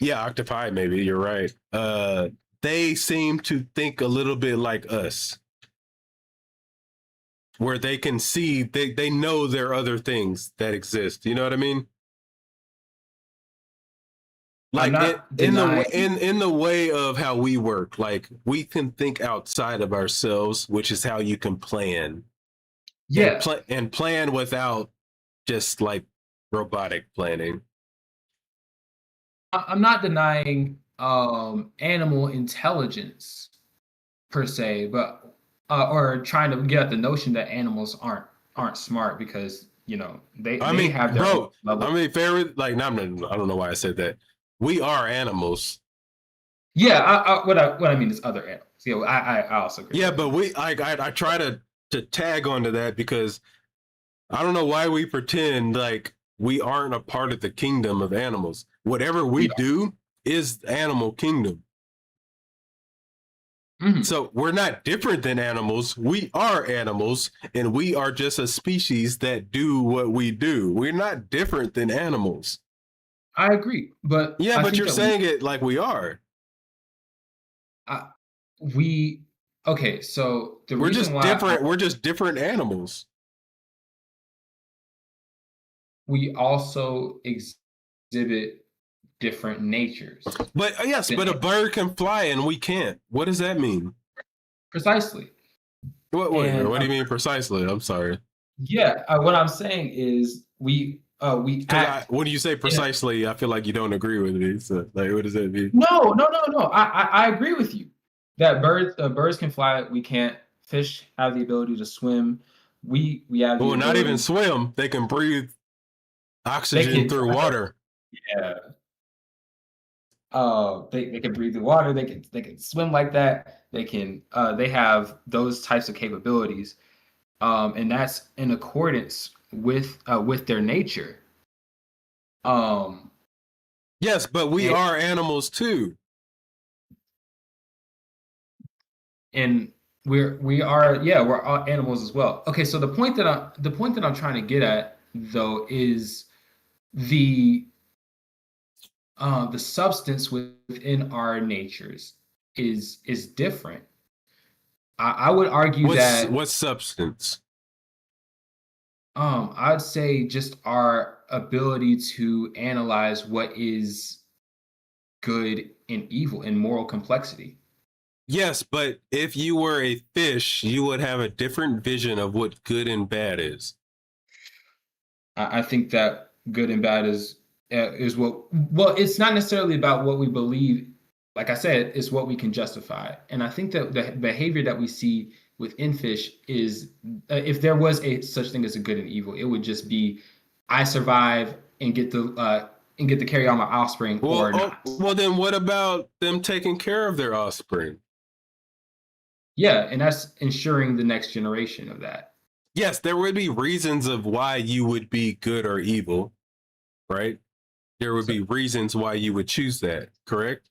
Speaker 2: Yeah, octopi, maybe you're right. They seem to think a little bit like us, where they can see, they know there are other things that exist. You know what I mean? Like in the way of how we work, like we can think outside of ourselves, which is how you can plan.
Speaker 3: Yeah.
Speaker 2: And plan without just like robotic planning.
Speaker 3: I'm not denying animal intelligence per se, but or trying to get at the notion that animals aren't smart because they have their own level.
Speaker 2: I mean, fair with like, I don't know why I said that. We are animals.
Speaker 3: Yeah, what I mean is other animals. Yeah, I also agree.
Speaker 2: Yeah, but I try to tag onto that because I don't know why we pretend like we aren't a part of the kingdom of animals. Whatever we do is animal kingdom. Mm-hmm. So we're not different than animals. We are animals, and we are just a species that do what we do. We're not different than animals.
Speaker 3: I agree, but
Speaker 2: yeah, but you're saying it like we are.
Speaker 3: We Okay, so the
Speaker 2: We're
Speaker 3: reason
Speaker 2: just
Speaker 3: why
Speaker 2: different. We're just different animals.
Speaker 3: we also exhibit different natures.
Speaker 2: But yes,
Speaker 3: Than
Speaker 2: but a bird can fly and we can't. What does that mean?
Speaker 3: precisely.
Speaker 2: What
Speaker 3: And
Speaker 2: do you mean precisely? I'm sorry.
Speaker 3: yeah, what I'm saying is we
Speaker 2: Because
Speaker 3: act
Speaker 2: when you say
Speaker 3: in a,
Speaker 2: precisely, I feel like you don't agree with me. So, like, what does that mean?
Speaker 3: no. I agree with you that birds can fly. We can't. Fish have the ability to swim. We have the
Speaker 2: Well, not even
Speaker 3: ability.
Speaker 2: swim. They can breathe
Speaker 3: They
Speaker 2: oxygen
Speaker 3: can.
Speaker 2: through water.
Speaker 3: Yeah. They can breathe the water. They can swim like that. They have those types of capabilities. And that's in accordance with their nature. Um,
Speaker 2: Yes, but we
Speaker 3: and,
Speaker 2: are animals too.
Speaker 3: and we're all animals as well. Okay, so the point that I'm trying to get at though is the the substance within our natures is different. I would argue that
Speaker 2: What substance?
Speaker 3: I'd say just our ability to analyze what is good and evil and moral complexity.
Speaker 2: Yes, but if you were a fish, you would have a different vision of what good and bad is.
Speaker 3: I think that good and bad is what well, it's not necessarily about what we believe. Like I said, it's what we can justify. And I think that the behavior that we see within fish is if there was a such thing as a good and evil, it would just be I survive and get to carry on my offspring or not.
Speaker 2: Well, then what about them taking care of their offspring?
Speaker 3: Yeah, and that's ensuring the next generation of that.
Speaker 2: Yes, there would be reasons of why you would be good or evil, right? There would
Speaker 3: So,
Speaker 2: be reasons why you would choose that, correct?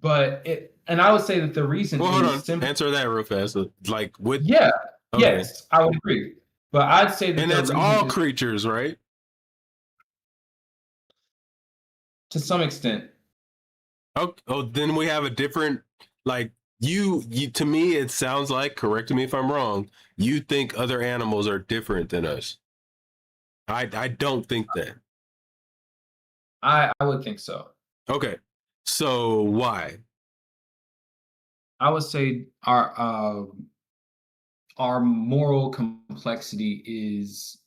Speaker 3: but it, and I would say that the reason
Speaker 2: Well, hold
Speaker 3: is
Speaker 2: on.
Speaker 3: simply,
Speaker 2: Answer that real fast. Like, with
Speaker 3: yeah,
Speaker 2: okay,
Speaker 3: yes, I would agree. But I'd say that
Speaker 2: and
Speaker 3: the
Speaker 2: that's
Speaker 3: reason
Speaker 2: all
Speaker 3: is
Speaker 2: creatures, right?
Speaker 3: to some extent.
Speaker 2: Oh, then we have a different, like, you. To me, it sounds like. Correct me if I'm wrong. You think other animals are different than us. I don't think that.
Speaker 3: I would think so.
Speaker 2: Okay, so why?
Speaker 3: I would say our moral complexity is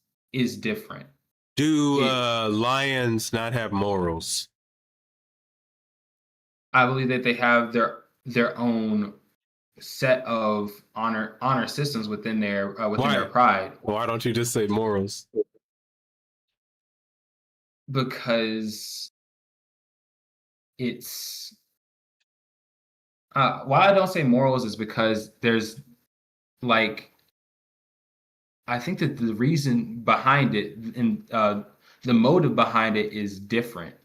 Speaker 3: different.
Speaker 2: Do
Speaker 3: It
Speaker 2: lions not have morals?
Speaker 3: I believe that they have their own set of honor systems within their
Speaker 2: Why?
Speaker 3: pride
Speaker 2: Why don't you just say morals?
Speaker 3: because it's why I don't say morals is because there's like I think that the reason behind it and the motive behind it is different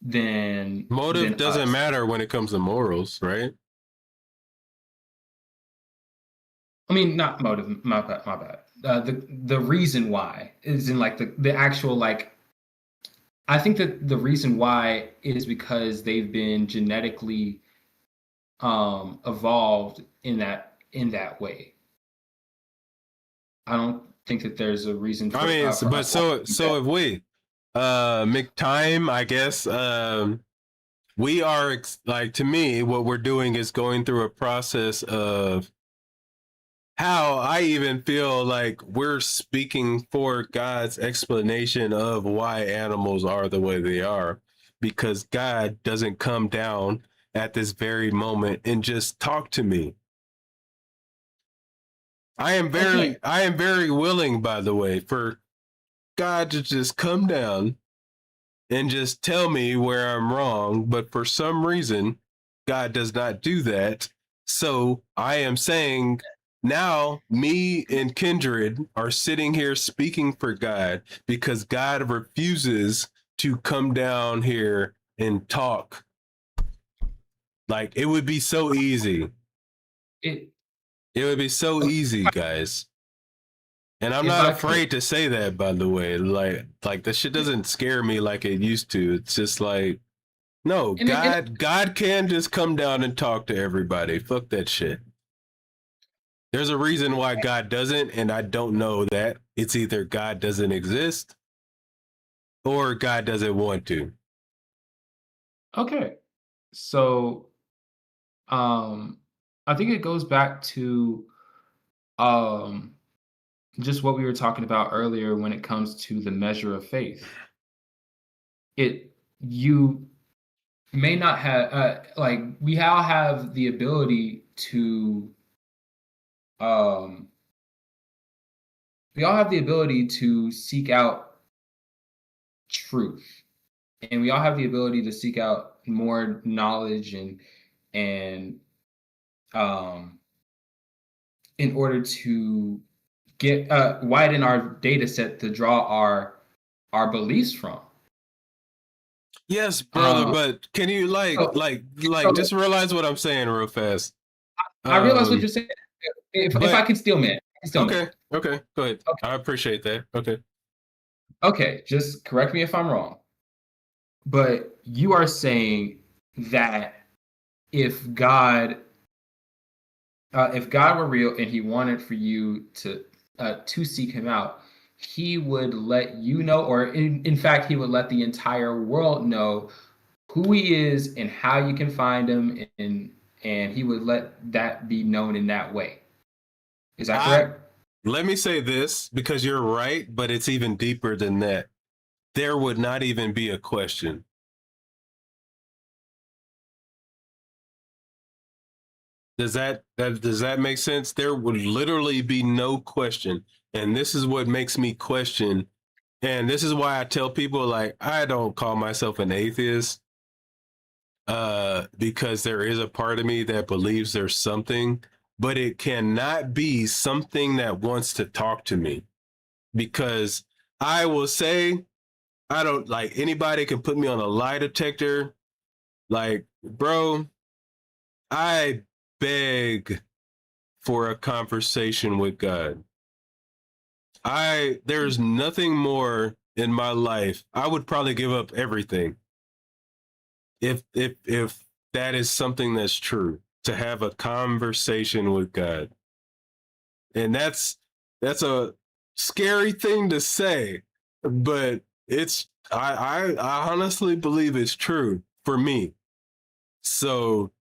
Speaker 2: Motive
Speaker 3: than
Speaker 2: doesn't
Speaker 3: us.
Speaker 2: matter when it comes to morals, right?
Speaker 3: I mean, not motive. My bad. The reason why is in like the actual like. I think that the reason why is because they've been genetically evolved in that way. I don't think that there's a reason
Speaker 2: I mean,
Speaker 3: for
Speaker 2: but
Speaker 3: us not to do that.
Speaker 2: if we make time, I guess we are like, to me, what we're doing is going through a process of how I even feel like we're speaking for God's explanation of why animals are the way they are, because God doesn't come down at this very moment and just talk to me.
Speaker 3: Okay,
Speaker 2: I am very willing, by the way, for God to just come down and just tell me where I'm wrong. But for some reason, God does not do that. So I am saying now, me and Kindred are sitting here speaking for God because God refuses to come down here and talk. Like, it would be so easy.
Speaker 3: it,
Speaker 2: It would be so easy, guys. And I'm
Speaker 3: if
Speaker 2: not
Speaker 3: I could,
Speaker 2: afraid to say that, by the way. Like, the shit doesn't scare me like it used to. It's just like, No,
Speaker 3: And
Speaker 2: God can just come down and talk to everybody. Fuck that shit. There's a reason why God doesn't, and I don't know that. It's either God doesn't exist or God doesn't want to.
Speaker 3: okay. So I think it goes back to um just what we were talking about earlier when it comes to the measure of faith. It you may not have like we all have the ability to um we all have the ability to seek out truth, and we all have the ability to seek out more knowledge and um in order to get widen our data set to draw our beliefs from.
Speaker 2: Yes, brother,
Speaker 3: um
Speaker 2: but can you
Speaker 3: so,
Speaker 2: just realize what I'm saying real fast?
Speaker 3: I realize what you're saying. If I
Speaker 2: But
Speaker 3: can steal man, I can steal man.
Speaker 2: okay, go ahead.
Speaker 3: Okay.
Speaker 2: I appreciate that. Okay.
Speaker 3: Okay, just correct me if I'm wrong. But you are saying that if God, if God were real and He wanted for you to seek Him out, He would let you know, or in fact, He would let the entire world know who He is and how you can find Him, and He would let that be known in that way. Is that
Speaker 2: I
Speaker 3: correct?
Speaker 2: Let me say this because you're right, but it's even deeper than that. There would not even be a question. Does that make sense? There would literally be no question. And this is what makes me question. And this is why I tell people, like, I don't call myself an atheist, because there is a part of me that believes there's something, but it cannot be something that wants to talk to me, because I will say, I don't, like, anybody can put me on a lie detector. Like, bro, I beg for a conversation with God. There's nothing more in my life. I would probably give up everything if that is something that's true, to have a conversation with God. And that's a scary thing to say, but I honestly believe it's true for me. So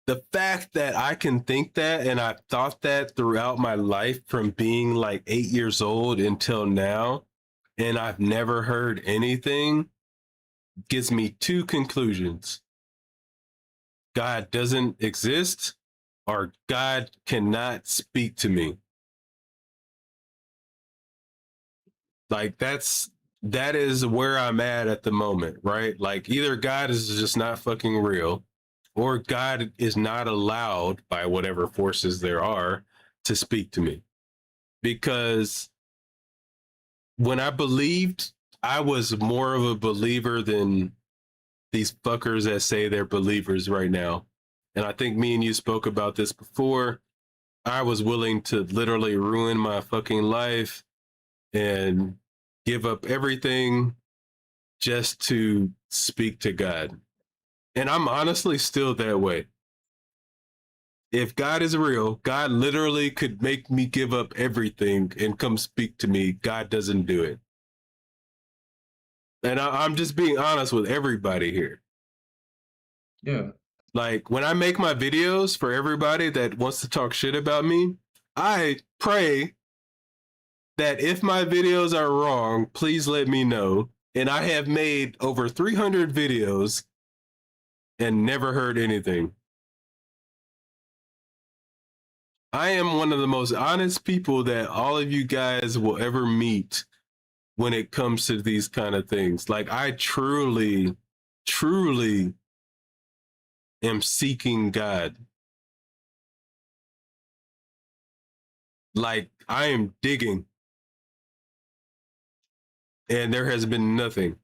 Speaker 2: the fact that I can think that, and I've thought that throughout my life from being like 8 years old until now, and I've never heard anything, gives me two conclusions. God doesn't exist, or God cannot speak to me. Like that is where I'm at the moment, right? Like either God is just not fucking real, or God is not allowed by whatever forces there are to speak to me. Because when I believed, I was more of a believer than these fuckers that say they're believers right now. And I think me and you spoke about this before. I was willing to literally ruin my fucking life and give up everything just to speak to God. And I'm honestly still that way. If God is real, God literally could make me give up everything and come speak to me. God doesn't do it. And I'm just being honest with everybody here.
Speaker 3: Yeah.
Speaker 2: Like when I make my videos for everybody that wants to talk shit about me, I pray that if my videos are wrong, please let me know. And I have made over 300 videos and never heard anything. I am one of the most honest people that all of you guys will ever meet when it comes to these kind of things. Like I truly, truly am seeking God. Like I am digging, and there has been nothing.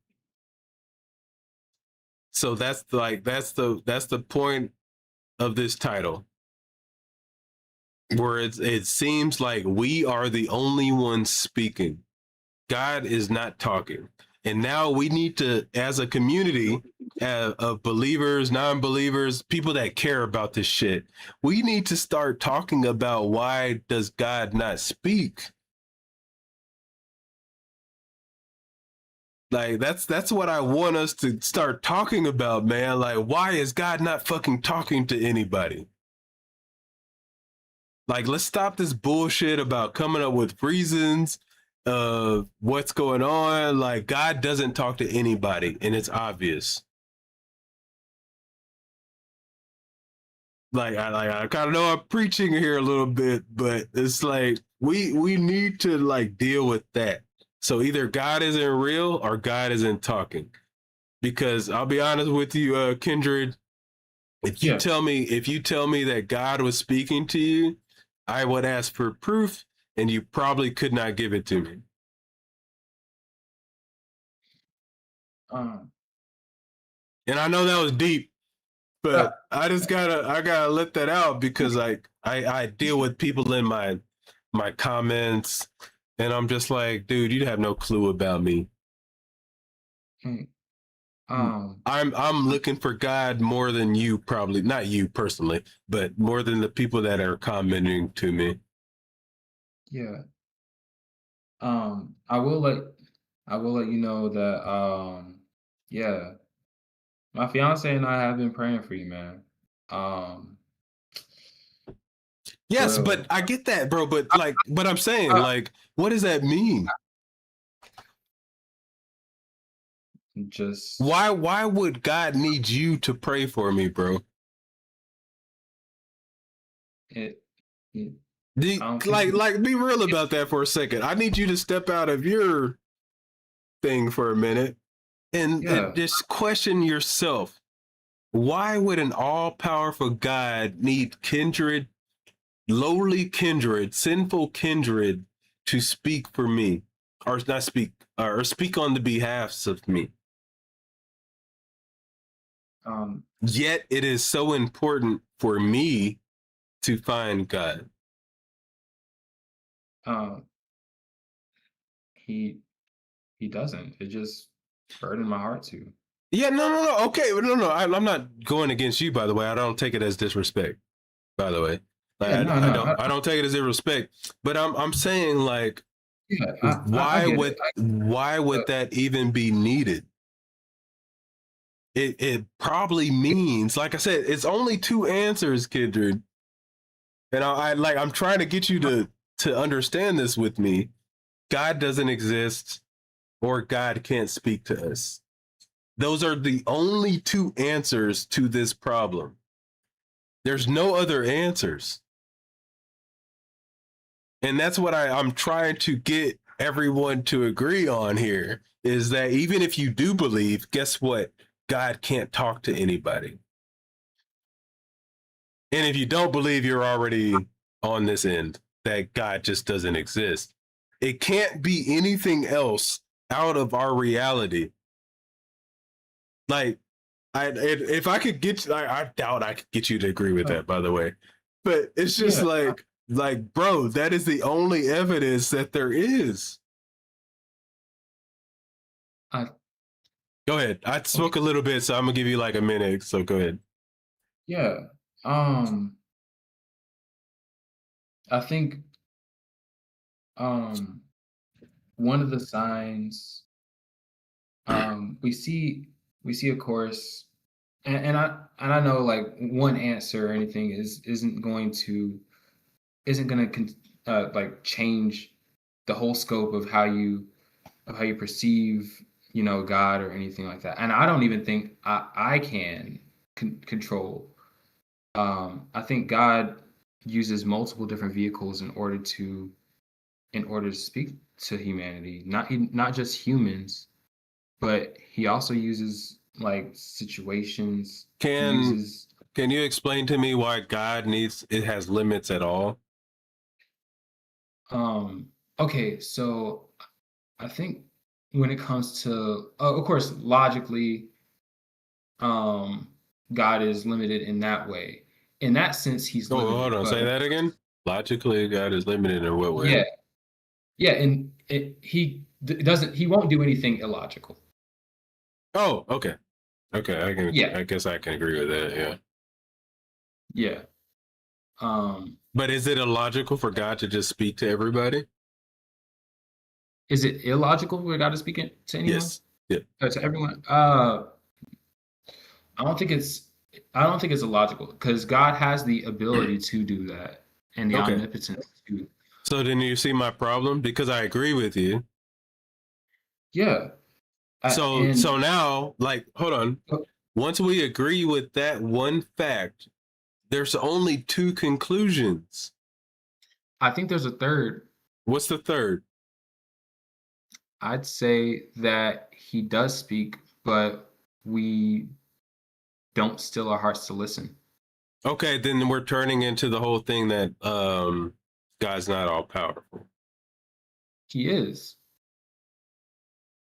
Speaker 2: So that's the point of this title, where it seems like we are the only ones speaking. God is not talking. And now we need to, as a community, of believers, non-believers, people that care about this shit, we need to start talking about why does God not speak? Like that's what I want us to start talking about, man. Like, why is God not fucking talking to anybody? Like, let's stop this bullshit about coming up with reasons of what's going on. Like, God doesn't talk to anybody, and it's obvious. I kind of know I'm preaching here a little bit, but it's like we need to like deal with that. So either God isn't real or God isn't talking. Because I'll be honest with you, Kindred, if you tell me that God was speaking to you, I would ask for proof, and you probably could not give it to me.
Speaker 3: Um,
Speaker 2: And I know that was deep, but I gotta let that out because I deal with people in my comments, and I'm just like, dude, you have no clue about me. I'm looking for God more than you, probably not you personally, but more than the people that are commenting to me.
Speaker 3: yeah. I will let you know that yeah, my fiance and I have been praying for you, man. Um,
Speaker 2: Yes, but
Speaker 3: bro,
Speaker 2: I get that, bro. But I'm saying,
Speaker 3: uh,
Speaker 2: like, what does that mean?
Speaker 3: just
Speaker 2: Why would God need you to pray for me, bro?
Speaker 3: it, it
Speaker 2: Do,
Speaker 3: I don't think
Speaker 2: like be real about that for a second. I need you to step out of your thing for a minute and
Speaker 3: yeah.
Speaker 2: just question yourself. Why would an all-powerful God need kindred, lowly kindred, sinful kindred to speak for me? Or not speak, or speak on the behalf of me?
Speaker 3: Um,
Speaker 2: Yet it is so important for me to find God.
Speaker 3: um, he he doesn't. It just burdened my heart to.
Speaker 2: Yeah, no. Okay, no. I'm not going against you, by the way. I don't take it as disrespect, by the way. Like,
Speaker 3: Yeah, no, no.
Speaker 2: I don't take it as disrespect. But I'm saying, like,
Speaker 3: Yeah, I get it.
Speaker 2: why
Speaker 3: Uh,
Speaker 2: would that even be needed? It probably means, like I said, it's only two answers, Kindred. And I'm trying to get you to understand this with me. God doesn't exist, or God can't speak to us. Those are the only two answers to this problem. There's no other answers. And that's what I'm trying to get everyone to agree on here is that even if you do believe, guess what? God can't talk to anybody. And if you don't believe, you're already on this end that God just doesn't exist. It can't be anything else out of our reality. Like, if I could get you, I doubt I could get you to agree with that, by the way. But it's just
Speaker 3: yeah,
Speaker 2: like, bro, that is the only evidence that there is.
Speaker 3: I
Speaker 2: Go ahead. I
Speaker 3: okay,
Speaker 2: spoke a little bit, so I'm gonna give you like a minute. So go ahead.
Speaker 3: yeah. Um, I think um one of the signs we see of course and I know like one answer or anything isn't going to like change the whole scope of how you perceive God or anything like that, and I don't even think I can control. I think God uses multiple different vehicles in order to speak to humanity, not just humans, but he also uses like situations. He
Speaker 2: Can
Speaker 3: uses
Speaker 2: can you explain to me why God it has limits at all?
Speaker 3: um okay, so I think when it comes to of course logically, um God is limited in that way. In that sense he's
Speaker 2: Oh, hold
Speaker 3: limited,
Speaker 2: on.
Speaker 3: but
Speaker 2: Say that again. Logically, God is limited in what way?
Speaker 3: yeah, yeah, and he won't do anything illogical.
Speaker 2: Oh, okay. Okay,
Speaker 3: Yeah,
Speaker 2: I guess I can agree with that. Yeah.
Speaker 3: yeah. Um,
Speaker 2: But is it illogical for God to just speak to everybody?
Speaker 3: is it illogical for God to speak to anyone?
Speaker 2: Yes. Yeah.
Speaker 3: To everyone? I don't think it's illogical because God has the ability to do that and the
Speaker 2: Okay.
Speaker 3: omnipotence to.
Speaker 2: So then you see my problem because I agree with you.
Speaker 3: Yeah,
Speaker 2: So
Speaker 3: and
Speaker 2: now, like, hold on. Once we agree with that one fact, there's only two conclusions.
Speaker 3: I think there's a third.
Speaker 2: What's the third?
Speaker 3: I'd say that he does speak, but we don't still our hearts to listen.
Speaker 2: Okay, then we're turning into the whole thing that God's not all powerful.
Speaker 3: He is.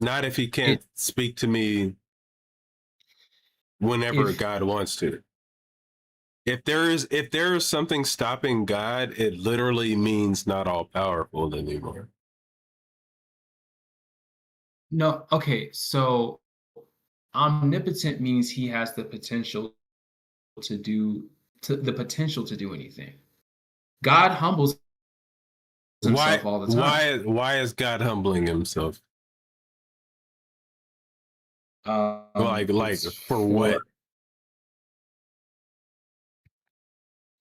Speaker 2: Not if he can't
Speaker 3: It
Speaker 2: speak to me whenever
Speaker 3: if
Speaker 2: God wants to. If there is something stopping God, it literally means not all powerful anymore.
Speaker 3: no, okay, so omnipotent means he has the potential to do the potential to do anything. God humbles himself all the time.
Speaker 2: Why is God humbling himself? Like
Speaker 3: It's
Speaker 2: for what?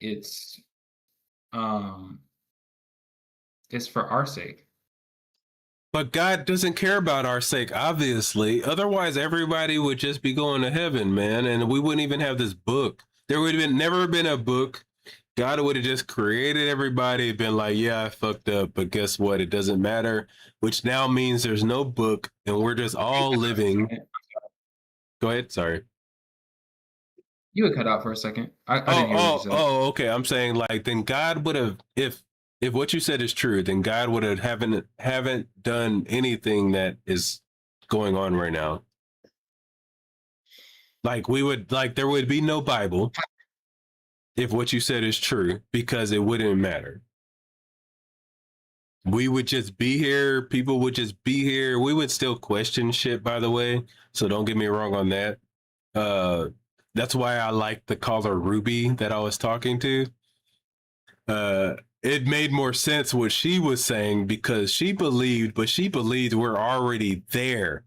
Speaker 3: it's um it's for our sake.
Speaker 2: But God doesn't care about our sake, obviously. Otherwise, everybody would just be going to heaven, man, and we wouldn't even have this book. There would have been never been a book. God would have just created everybody, been like, "Yeah, I fucked up, but guess what? It doesn't matter." Which now means there's no book, and we're just all living. Go ahead. Sorry.
Speaker 3: You would cut out for a second. I didn't hear what you said.
Speaker 2: Okay. I'm saying like then God would have if what you said is true, then God would have haven't done anything that is going on right now. Like we would like there would be no Bible if what you said is true because it wouldn't matter. We would just be here, people would just be here. We would still question shit, by the way. So don't get me wrong on that. Uh that's why I like the caller Ruby that I was talking to. It made more sense what she was saying because she believed we're already there.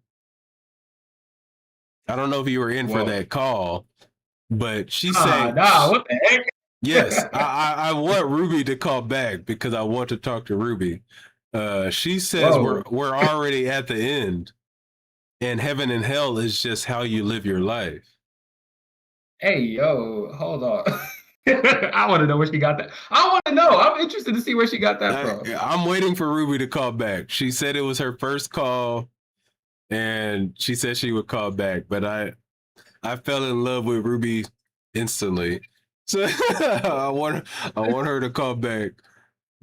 Speaker 2: I don't know if you were in for
Speaker 3: Whoa.
Speaker 2: that call, but she's saying,
Speaker 3: Nah, what the heck?
Speaker 2: yes, I want Ruby to call back because I want to talk to Ruby. She says
Speaker 3: Whoa.
Speaker 2: we're already at the end, and heaven and hell is just how you live your life.
Speaker 3: Hey, yo, hold on. I want to know where she got that. I want to know. I'm interested to see where she got that from.
Speaker 2: I'm waiting for Ruby to call back. She said it was her first call, and she said she would call back, but I fell in love with Ruby instantly. So I want her to call back,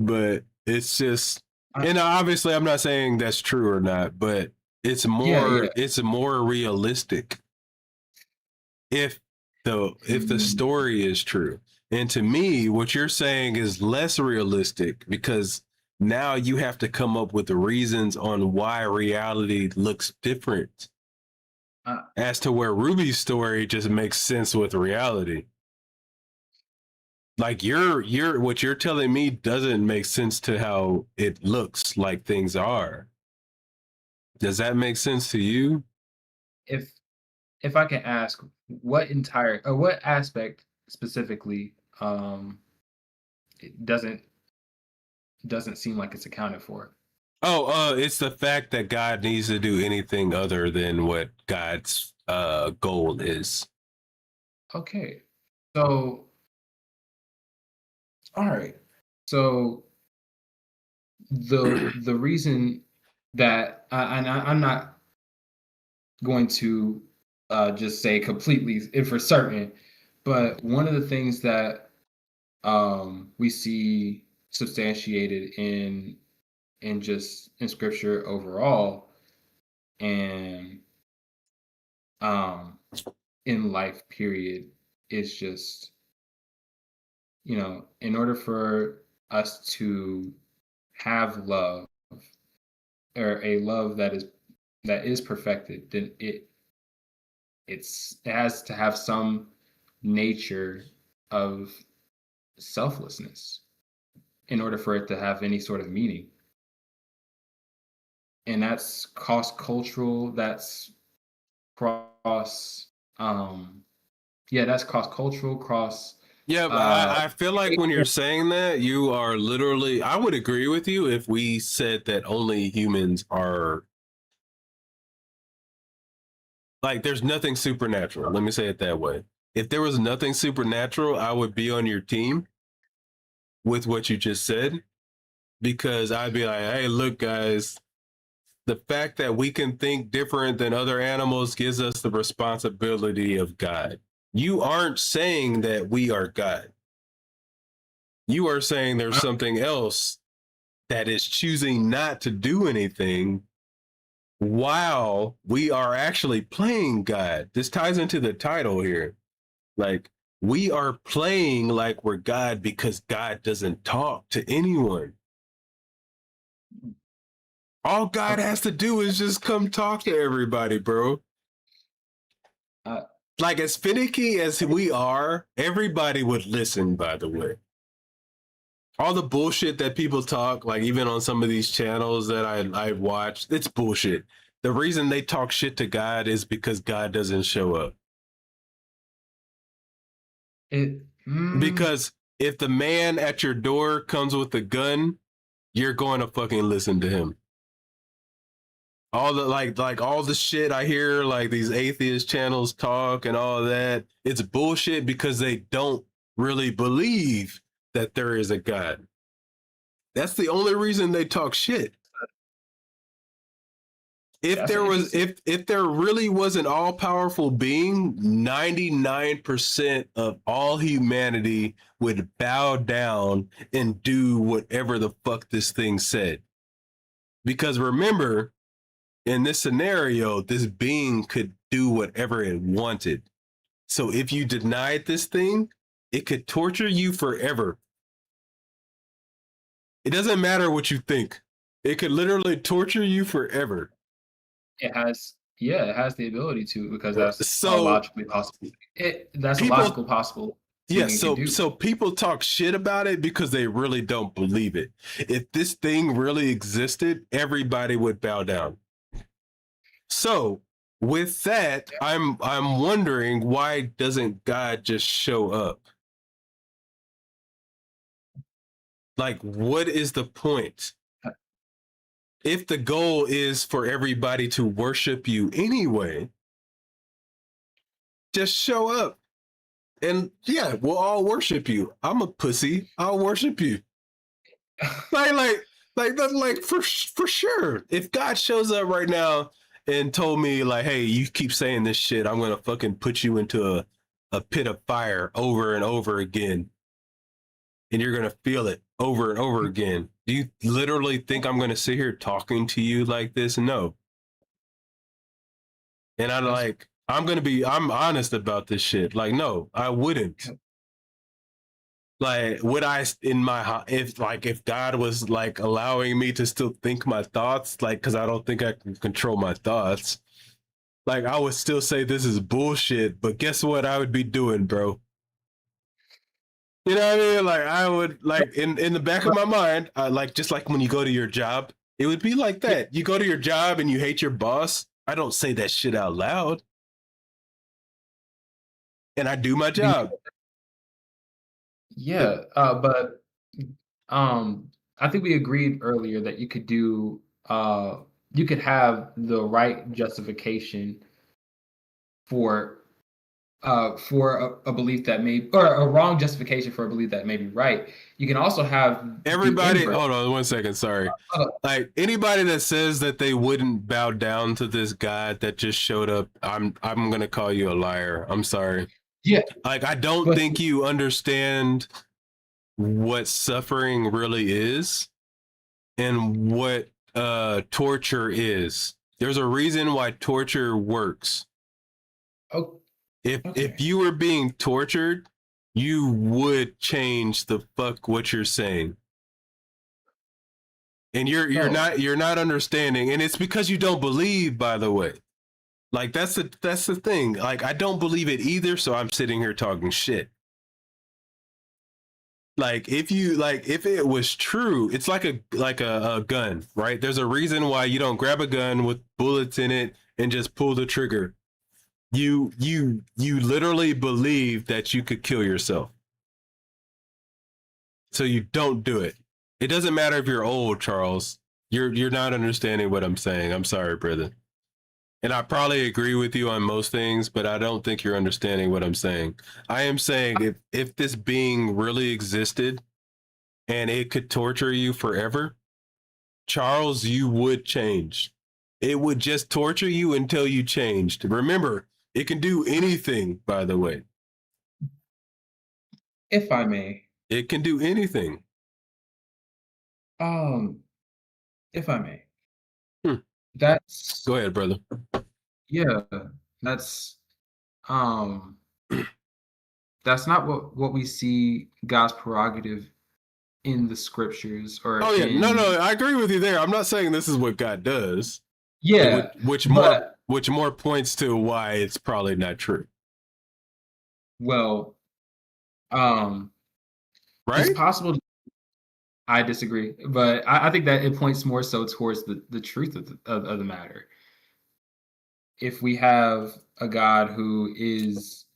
Speaker 2: but it's just and obviously I'm not saying that's true or not, but
Speaker 3: Yeah.
Speaker 2: it's more realistic if the story is true. And to me, what you're saying is less realistic because now you have to come up with the reasons on why reality looks different as to where Ruby's story just makes sense with reality. Like you're what you're telling me doesn't make sense to how it looks like things are. Does that make sense to you?
Speaker 3: If if I can ask, what aspect specifically it doesn't seem like it's accounted for?
Speaker 2: It's the fact that God needs to do anything other than what God's goal is.
Speaker 3: Okay. So, all right. So the reason that I'm not going to just say completely and for certain, but one of the things that we see substantiated in scripture overall and um in life period is just, in order for us to have love or a love that is perfected, then it has to have some nature of selflessness in order for it to have any sort of meaning. And that's cross cultural, that's cross that's cross cultural, cross
Speaker 2: Yeah, but I feel like when you're saying that, you are literally, I would agree with you if we said that only humans are, like, there's nothing supernatural. Let me say it that way. If there was nothing supernatural, I would be on your team with what you just said, because I'd be like, hey, look, guys, the fact that we can think different than other animals gives us the responsibility of God. You aren't saying that we are God. You are saying there's something else that is choosing not to do anything while we are actually playing God. This ties into the title here. Like, we are playing like we're God because God doesn't talk to anyone. All God has to do is just come talk to everybody, bro. Like, as finicky as we are, everybody would listen, by the way. All the bullshit that people talk, like even on some of these channels that I watch, it's bullshit. The reason they talk shit to God is because God doesn't show up. Because if the man at your door comes with a gun, you're going to fucking listen to him. All the like all the shit I hear, like these atheist channels talk and all that, it's bullshit because they don't really believe that there is a God. That's the only reason they talk shit. If there really was an all-powerful being, 99% of all humanity would bow down and do whatever the fuck this thing said. Because remember, in this scenario, this being could do whatever it wanted. So if you denied this thing, it could torture you forever. It doesn't matter what you think. It could literally torture you forever.
Speaker 3: It has the ability to, because that's logically possible. That's
Speaker 2: people,
Speaker 3: a logical possible.
Speaker 2: Yeah, so people talk shit about it because they really don't believe it. If this thing really existed, everybody would bow down. So with that, I'm wondering, why doesn't God just show up? Like, what is the point? If the goal is for everybody to worship you anyway, just show up. And yeah, we'll all worship you. I'm a pussy. I'll worship you. like that's like for sure. If God shows up right now and told me like, hey, you keep saying this shit, I'm gonna fucking put you into a pit of fire over and over again, and you're gonna feel it over and over again. Do you literally think I'm gonna sit here talking to you like this? No. And I'm honest about this shit. Like, no, I wouldn't. Like, would I if God was like allowing me to still think my thoughts, like, because I don't think I can control my thoughts, like, I would still say this is bullshit. But guess what I would be doing, bro? You know what I mean? Like, I would, like, in the back of my mind, like, just like when you go to your job, it would be like that. You go to your job and you hate your boss. I don't say that shit out loud, and I do my job.
Speaker 3: Yeah, but I think we agreed earlier that you could have the right justification for a belief that may, or a wrong justification for a belief that may be right. You can also have
Speaker 2: everybody. Hold on 1 second. Sorry. Like, anybody that says that they wouldn't bow down to this God that just showed up, I'm gonna call you a liar. I'm sorry.
Speaker 3: Yeah.
Speaker 2: Like, I don't think you understand what suffering really is and what torture is. There's a reason why torture works.
Speaker 3: Oh.
Speaker 2: If you were being tortured, you would change the fuck what you're saying. And you're not understanding, and it's because you don't believe, by the way. Like that's the thing. Like I don't believe it either, so I'm sitting here talking shit. Like if it was true, it's like a gun, right? There's a reason why you don't grab a gun with bullets in it and just pull the trigger. You literally believe that you could kill yourself. So you don't do it. It doesn't matter if you're old, Charles. You're not understanding what I'm saying. I'm sorry, brother. And I probably agree with you on most things, but I don't think you're understanding what I'm saying. I am saying if this being really existed and it could torture you forever, Charles, you would change. It would just torture you until you changed. Remember, it can do anything, by the way.
Speaker 3: If I may,
Speaker 2: It can do anything.
Speaker 3: um, if I may,
Speaker 2: Hmm.
Speaker 3: that's
Speaker 2: Go ahead, brother.
Speaker 3: yeah, that's um, that's not what we see God's prerogative in the scriptures or
Speaker 2: Oh yeah, no,
Speaker 3: in
Speaker 2: I agree with you there. I'm not saying this is what God does,
Speaker 3: yeah, but
Speaker 2: which more points to why it's probably not true,
Speaker 3: well, um, it's
Speaker 2: right?
Speaker 3: possible. I disagree, but I think that it points more so towards the truth of the matter. If we have a God who is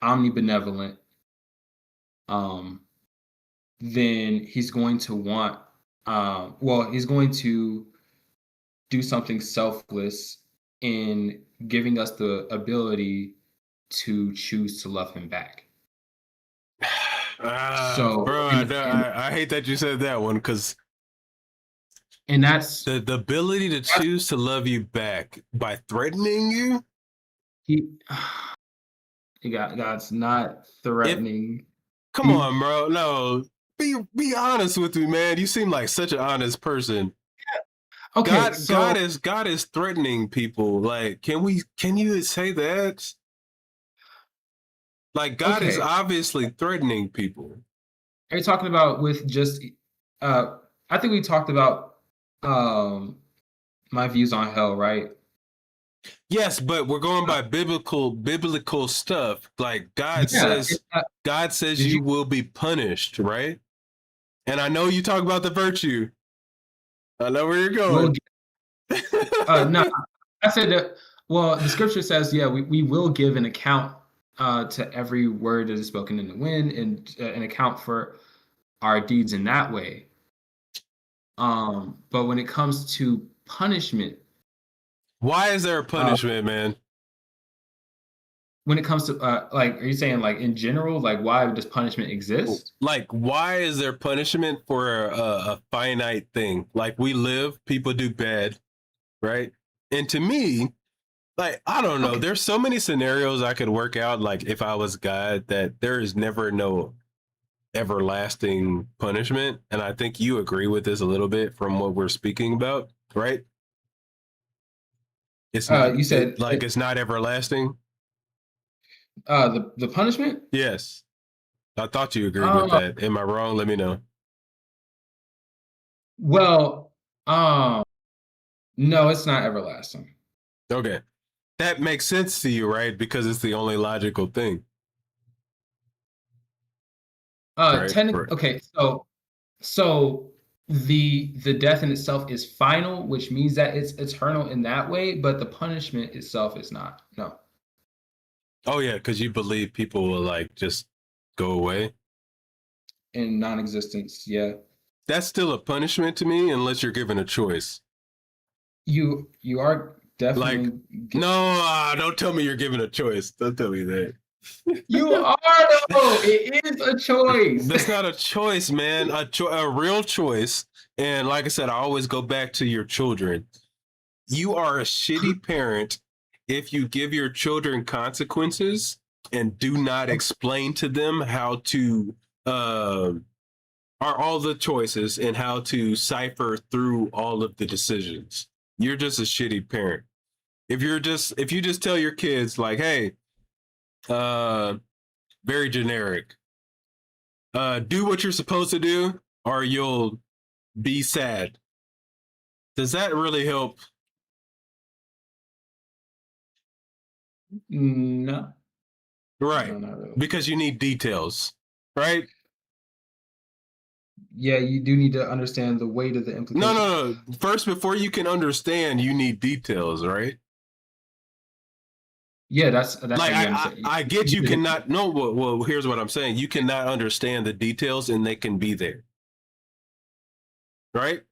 Speaker 3: omnibenevolent, um, then he's going to want, he's going to do something selfless in giving us the ability to choose to love him back. So,
Speaker 2: Bro, I hate that you said that one because
Speaker 3: and that's
Speaker 2: the ability to choose to love you back by threatening you.
Speaker 3: he. God's not threatening.
Speaker 2: Come on, bro. No, be honest with me, man. You seem like such an honest person.
Speaker 3: Okay, so
Speaker 2: God is threatening people. Like, can you say that? Like, God is
Speaker 3: okay,
Speaker 2: obviously threatening people.
Speaker 3: are you talking about with just? I think we talked about my views on hell, right?
Speaker 2: Yes, but we're going by biblical stuff. Like
Speaker 3: Yeah.
Speaker 2: God says
Speaker 3: Did you?
Speaker 2: you will be punished, right? And I know you talk about the virtue. I know where you're
Speaker 3: Will
Speaker 2: going.
Speaker 3: no, I said that. Well, the scripture says, yeah, we will give an account to every word that is spoken in the wind, and an account for our deeds in that way. But when it comes to punishment,
Speaker 2: Why is there a
Speaker 3: uh,
Speaker 2: punishment, man?
Speaker 3: when it comes to like, are you saying like in general, like why does punishment exist?
Speaker 2: Like, why is there punishment for a finite thing? Like, we live, people do bad, right? And to me, like, I don't know,
Speaker 3: Okay.
Speaker 2: there's so many scenarios I could work out, like, if I was God, that there is never no everlasting punishment. And I think you agree with this a little bit from what we're speaking about, right? It's not
Speaker 3: You said
Speaker 2: it's not everlasting.
Speaker 3: the punishment.
Speaker 2: Yes. I thought you agreed with
Speaker 3: Uh,
Speaker 2: that. Am I wrong? Let me know.
Speaker 3: well, um, no, it's not everlasting.
Speaker 2: Okay. That makes sense to you, right? Because it's the only logical thing, right? Right.
Speaker 3: Okay, so the death in itself is final, which means that it's eternal in that way, but the punishment itself is not. No.
Speaker 2: Oh yeah, because you believe people will like just go away.
Speaker 3: In non-existence, yeah.
Speaker 2: That's still a punishment to me, unless you're given a choice.
Speaker 3: You are
Speaker 2: Like,
Speaker 3: definitely
Speaker 2: no, don't tell me you're given a choice. Don't tell me that.
Speaker 3: you are though. It is a choice.
Speaker 2: That's not a choice, man. A real choice. And like I said, I always go back to your children. You are a shitty parent if you give your children consequences and do not explain to them how to are all the choices and how to cipher through all of the decisions. You're just a shitty parent. If you just tell your kids like, hey, uh, very generic, do what you're supposed to do or you'll be sad. Does that really help?
Speaker 3: No,
Speaker 2: Right.
Speaker 3: no, not really.
Speaker 2: Because you need details, right?
Speaker 3: Yeah, you do need to understand the weight of the
Speaker 2: No,
Speaker 3: implication.
Speaker 2: no, no. First, before you can understand, you need details, right?
Speaker 3: Yeah, that's how
Speaker 2: Like
Speaker 3: you understand.
Speaker 2: I get you cannot. No, well, here's what I'm saying. You cannot understand the details, and they can be there, right?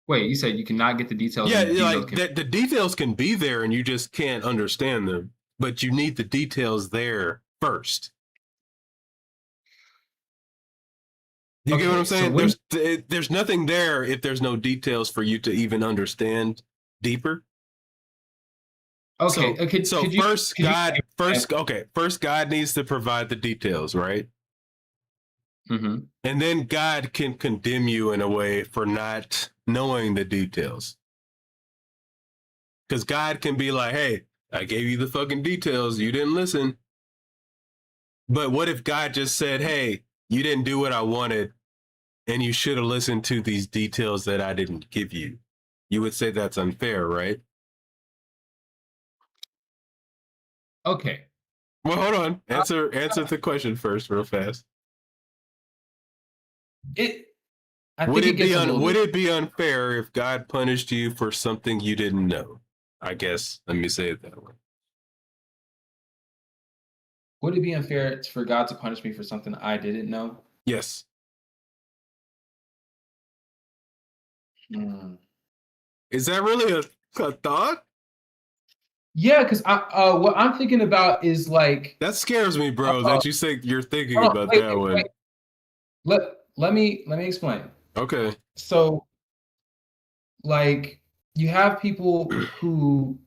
Speaker 3: Wait, you said you cannot get the details,
Speaker 2: Yeah,
Speaker 3: and the details
Speaker 2: like
Speaker 3: can.
Speaker 2: the details can be there, and you just can't understand them. But you need the details there first. Do you get what I'm
Speaker 3: Okay, so
Speaker 2: saying?
Speaker 3: when
Speaker 2: There's nothing there if there's no details for you to even understand deeper.
Speaker 3: okay,
Speaker 2: So
Speaker 3: could you
Speaker 2: first
Speaker 3: could you?
Speaker 2: first God needs to provide the details, right?
Speaker 3: Mm-hmm.
Speaker 2: And then God can condemn you in a way for not knowing the details. Because God can be like, hey, I gave you the fucking details, you didn't listen. But what if God just said, hey, you didn't do what I wanted, and you should have listened to these details that I didn't give you? You would say that's unfair, right?
Speaker 3: Okay.
Speaker 2: Well, hold on.
Speaker 3: Uh,
Speaker 2: Answer the question first, real fast.
Speaker 3: it I think it gets a little
Speaker 2: Would
Speaker 3: bit.
Speaker 2: it be unfair if God punished you for something you didn't know? I guess let me say it that way.
Speaker 3: Would it be unfair for God to punish me for something I didn't know?
Speaker 2: Yes.
Speaker 3: Hmm.
Speaker 2: Is that really a thought?
Speaker 3: Yeah, because what I'm thinking about is like,
Speaker 2: That scares me, bro,
Speaker 3: uh,
Speaker 2: that you say you're thinking
Speaker 3: hold on,
Speaker 2: about
Speaker 3: wait,
Speaker 2: that
Speaker 3: wait, wait.
Speaker 2: one.
Speaker 3: Let me explain.
Speaker 2: Okay.
Speaker 3: So, like, you have people who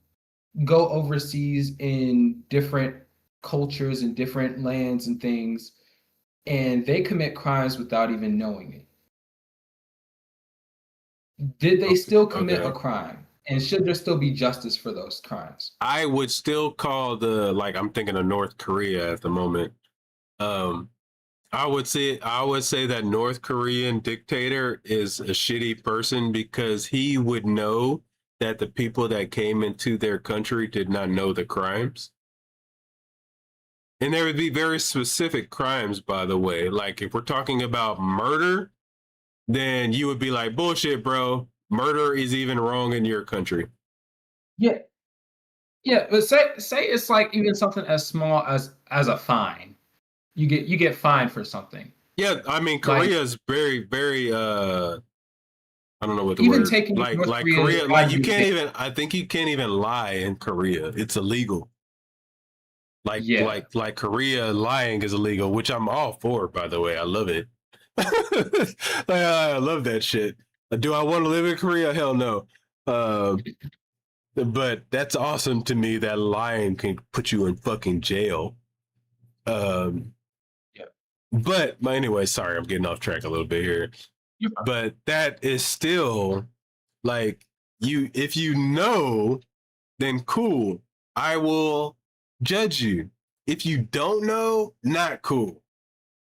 Speaker 3: go overseas in different cultures and different lands and things, and they commit crimes without even knowing it. Did they
Speaker 2: Okay.
Speaker 3: still commit a
Speaker 2: Okay.
Speaker 3: crime? And should there still be justice for those crimes?
Speaker 2: I would still call I'm thinking of North Korea at the moment. Um, I would say that North Korean dictator is a shitty person because he would know that the people that came into their country did not know the crimes. And there would be very specific crimes, by the way. Like if we're talking about murder, then you would be like, bullshit, bro. Murder is even wrong in your country.
Speaker 3: Yeah, yeah, but say it's like even something as small as a fine. You get fined for something.
Speaker 2: Yeah, I mean
Speaker 3: Like
Speaker 2: Korea is very, very I don't know what the
Speaker 3: even
Speaker 2: word
Speaker 3: taking North
Speaker 2: like
Speaker 3: Korea
Speaker 2: Korea, like
Speaker 3: out of
Speaker 2: you
Speaker 3: the
Speaker 2: can't
Speaker 3: equation.
Speaker 2: even I think you can't even lie in Korea. It's illegal.
Speaker 3: Yeah.
Speaker 2: Like Korea lying is illegal, which I'm all for, by the way. I love it. I love that shit. Do I want to live in Korea? Hell no. Uh, but that's awesome to me that lying can put you in fucking jail. Um,
Speaker 3: Yeah.
Speaker 2: but anyway, sorry, I'm getting off track a little bit here.
Speaker 3: You're fine.
Speaker 2: But that is still like if you know, then cool. I will judge you. If you don't know, not cool.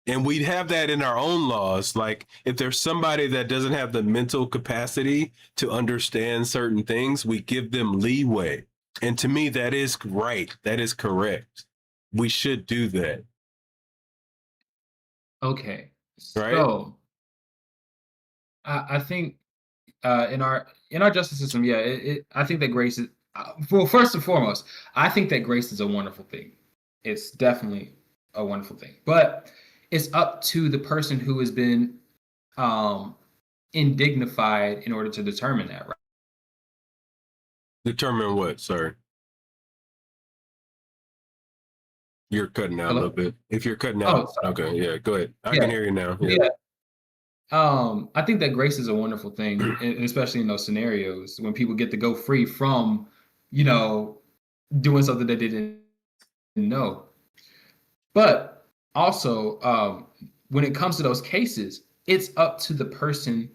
Speaker 2: And we'd have that in our own laws. Like if there's somebody that doesn't have the mental capacity to understand certain things, we give them leeway. And to me, that is right. That is correct. We should do that,
Speaker 3: Okay.
Speaker 2: right?
Speaker 3: So I think in our justice system, yeah, I think that grace is well, first and foremost, I think that grace is a wonderful thing. It's definitely a wonderful thing. But it's up to the person who has been um indignified in order to determine that, right?
Speaker 2: Determine what? Sorry. You're cutting out a little
Speaker 3: Hello?
Speaker 2: bit. If you're cutting
Speaker 3: Oh,
Speaker 2: out,
Speaker 3: sorry.
Speaker 2: okay, yeah, go ahead. I
Speaker 3: Yeah.
Speaker 2: can hear you now. Yeah.
Speaker 3: Yeah. I think that grace is a wonderful thing, and especially in those scenarios when people get to go free from, you know, doing something that they didn't know. But also, when it comes to those cases, it's up to the person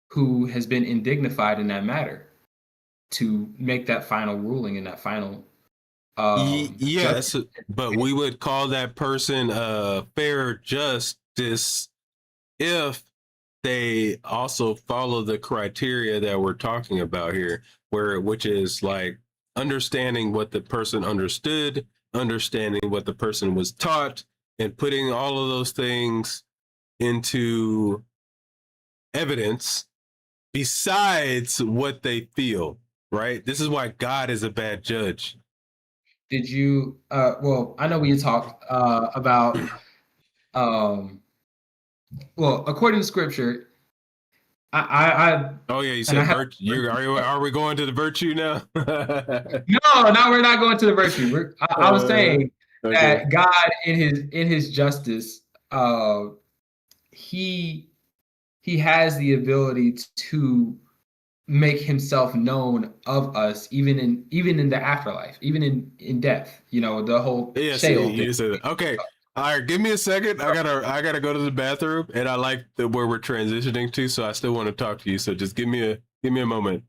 Speaker 3: who has been indignified in that matter to make that final ruling and that final judgment.
Speaker 2: Yes, but we would call that person fair justice if they also follow the criteria that we're talking about here, which is like understanding what the person understood, understanding what the person was taught, and putting all of those things into evidence besides what they feel, right? This is why God is a bad judge.
Speaker 3: Did you well, I know we talked about well, according to scripture, I
Speaker 2: Oh yeah, you
Speaker 3: and I
Speaker 2: said
Speaker 3: have
Speaker 2: virtue. Are we going to the virtue now?
Speaker 3: no, we're not going to the virtue. I was saying
Speaker 2: Okay.
Speaker 3: that God in his justice, he has the ability to make himself known of us even in the afterlife, even in death, you know, the whole
Speaker 2: Yes,
Speaker 3: Sheol thing.
Speaker 2: you said that. Okay. All right, give me a second. I gotta go to the bathroom, and I like where we're transitioning to, so I still want to talk to you. So just give me a moment,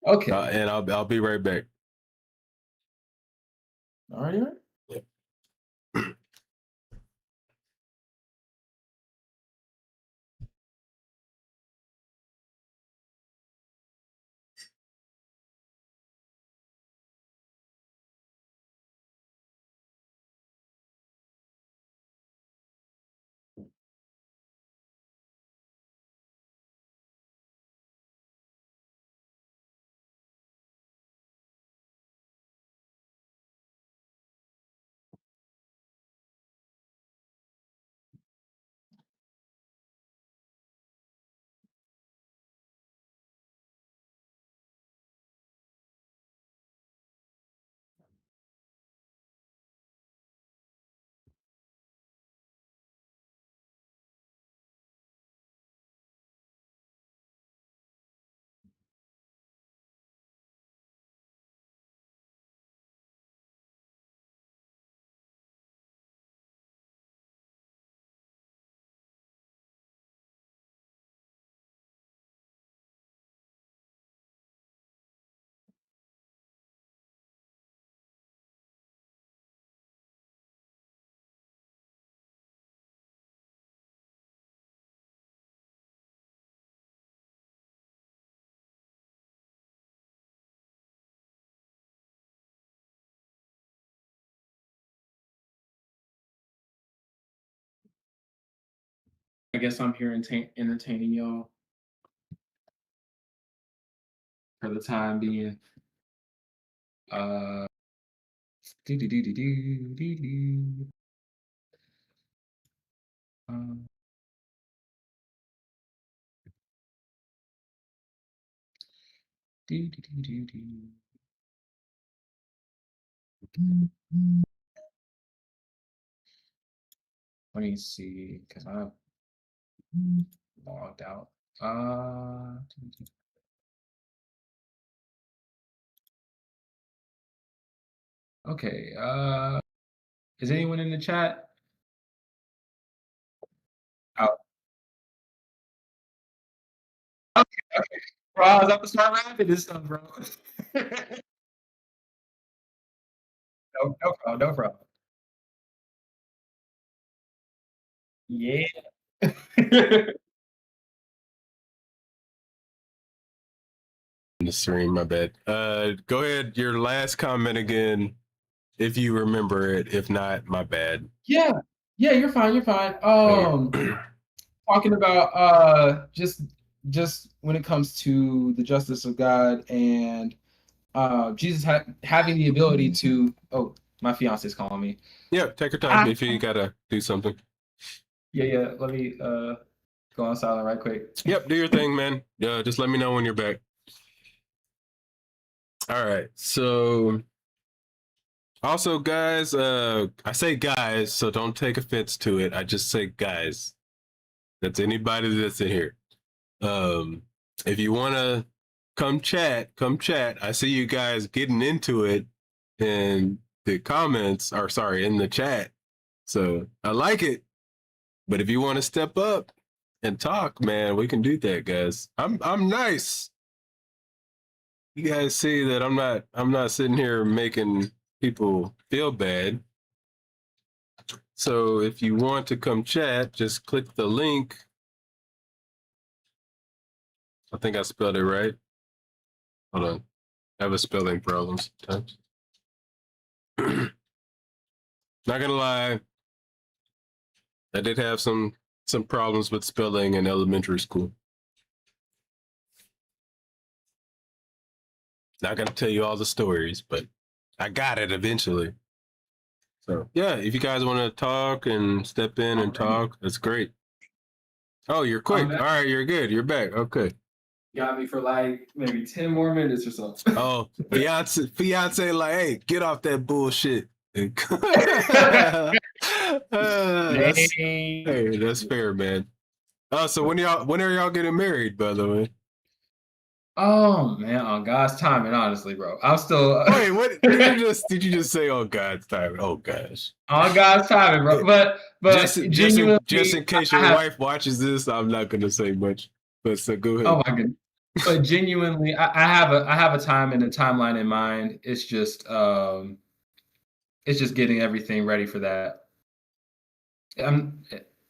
Speaker 3: Okay.
Speaker 2: and I'll be right back.
Speaker 3: All right.
Speaker 2: Yeah.
Speaker 3: I guess I'm here entertaining y'all for the time being. Uh, do do do do do do do. Um, do do do do do. Let me see, because I logged out. Uh, okay. Is anyone in the chat? Oh, okay, okay. Bro, I was about to start rapping this stuff, bro. No problem, no problem. Yeah.
Speaker 2: The stream, my bad. Go ahead. Your last comment again, if you remember it. If not, my bad.
Speaker 3: Yeah, yeah, you're fine, you're fine.
Speaker 2: Okay.
Speaker 3: Talking about just when it comes to the justice of God and Jesus having the ability to. Oh, my fiance is calling me.
Speaker 2: Yeah, take your time
Speaker 3: Ah,
Speaker 2: if you gotta do something.
Speaker 3: yeah. Let me go on silent right quick.
Speaker 2: Yep, do your thing, man. Just let me know when you're back. All right. So also, guys, I say guys, so don't take offense to it. I just say guys. That's anybody that's in here. Um, if you wanna come chat, come chat. I see you guys getting into it in the comments, or sorry, in the chat. So I like it. But if you want to step up and talk, man, we can do that, guys. I'm nice. You guys see that I'm not sitting here making people feel bad. So if you want to come chat, just click the link. I think I spelled it right. Hold on. I have a spelling problem sometimes. Not gonna lie, I did have some problems with spelling in elementary school. Not gonna tell you all the stories, but I got it eventually. So yeah, if you guys want to talk and step in and talk, that's great. Oh, you're quick. All right, you're good. You're back. Okay.
Speaker 3: Got me for like maybe 10 more minutes or so.
Speaker 2: Oh, fiance, like, hey, get off that bullshit. Hey, that's fair, man. Oh, so when are y'all getting married, by the way?
Speaker 3: Oh man, on God's timing, honestly, bro. I'm still
Speaker 2: Wait, what did you just say on God's time? Oh gosh.
Speaker 3: on God's timing, bro. But genuinely,
Speaker 2: just in case your wife watches this, I'm not gonna say much. But so go ahead.
Speaker 3: Oh my goodness. But genuinely, I have a time and a timeline in mind. It's just getting everything ready for that.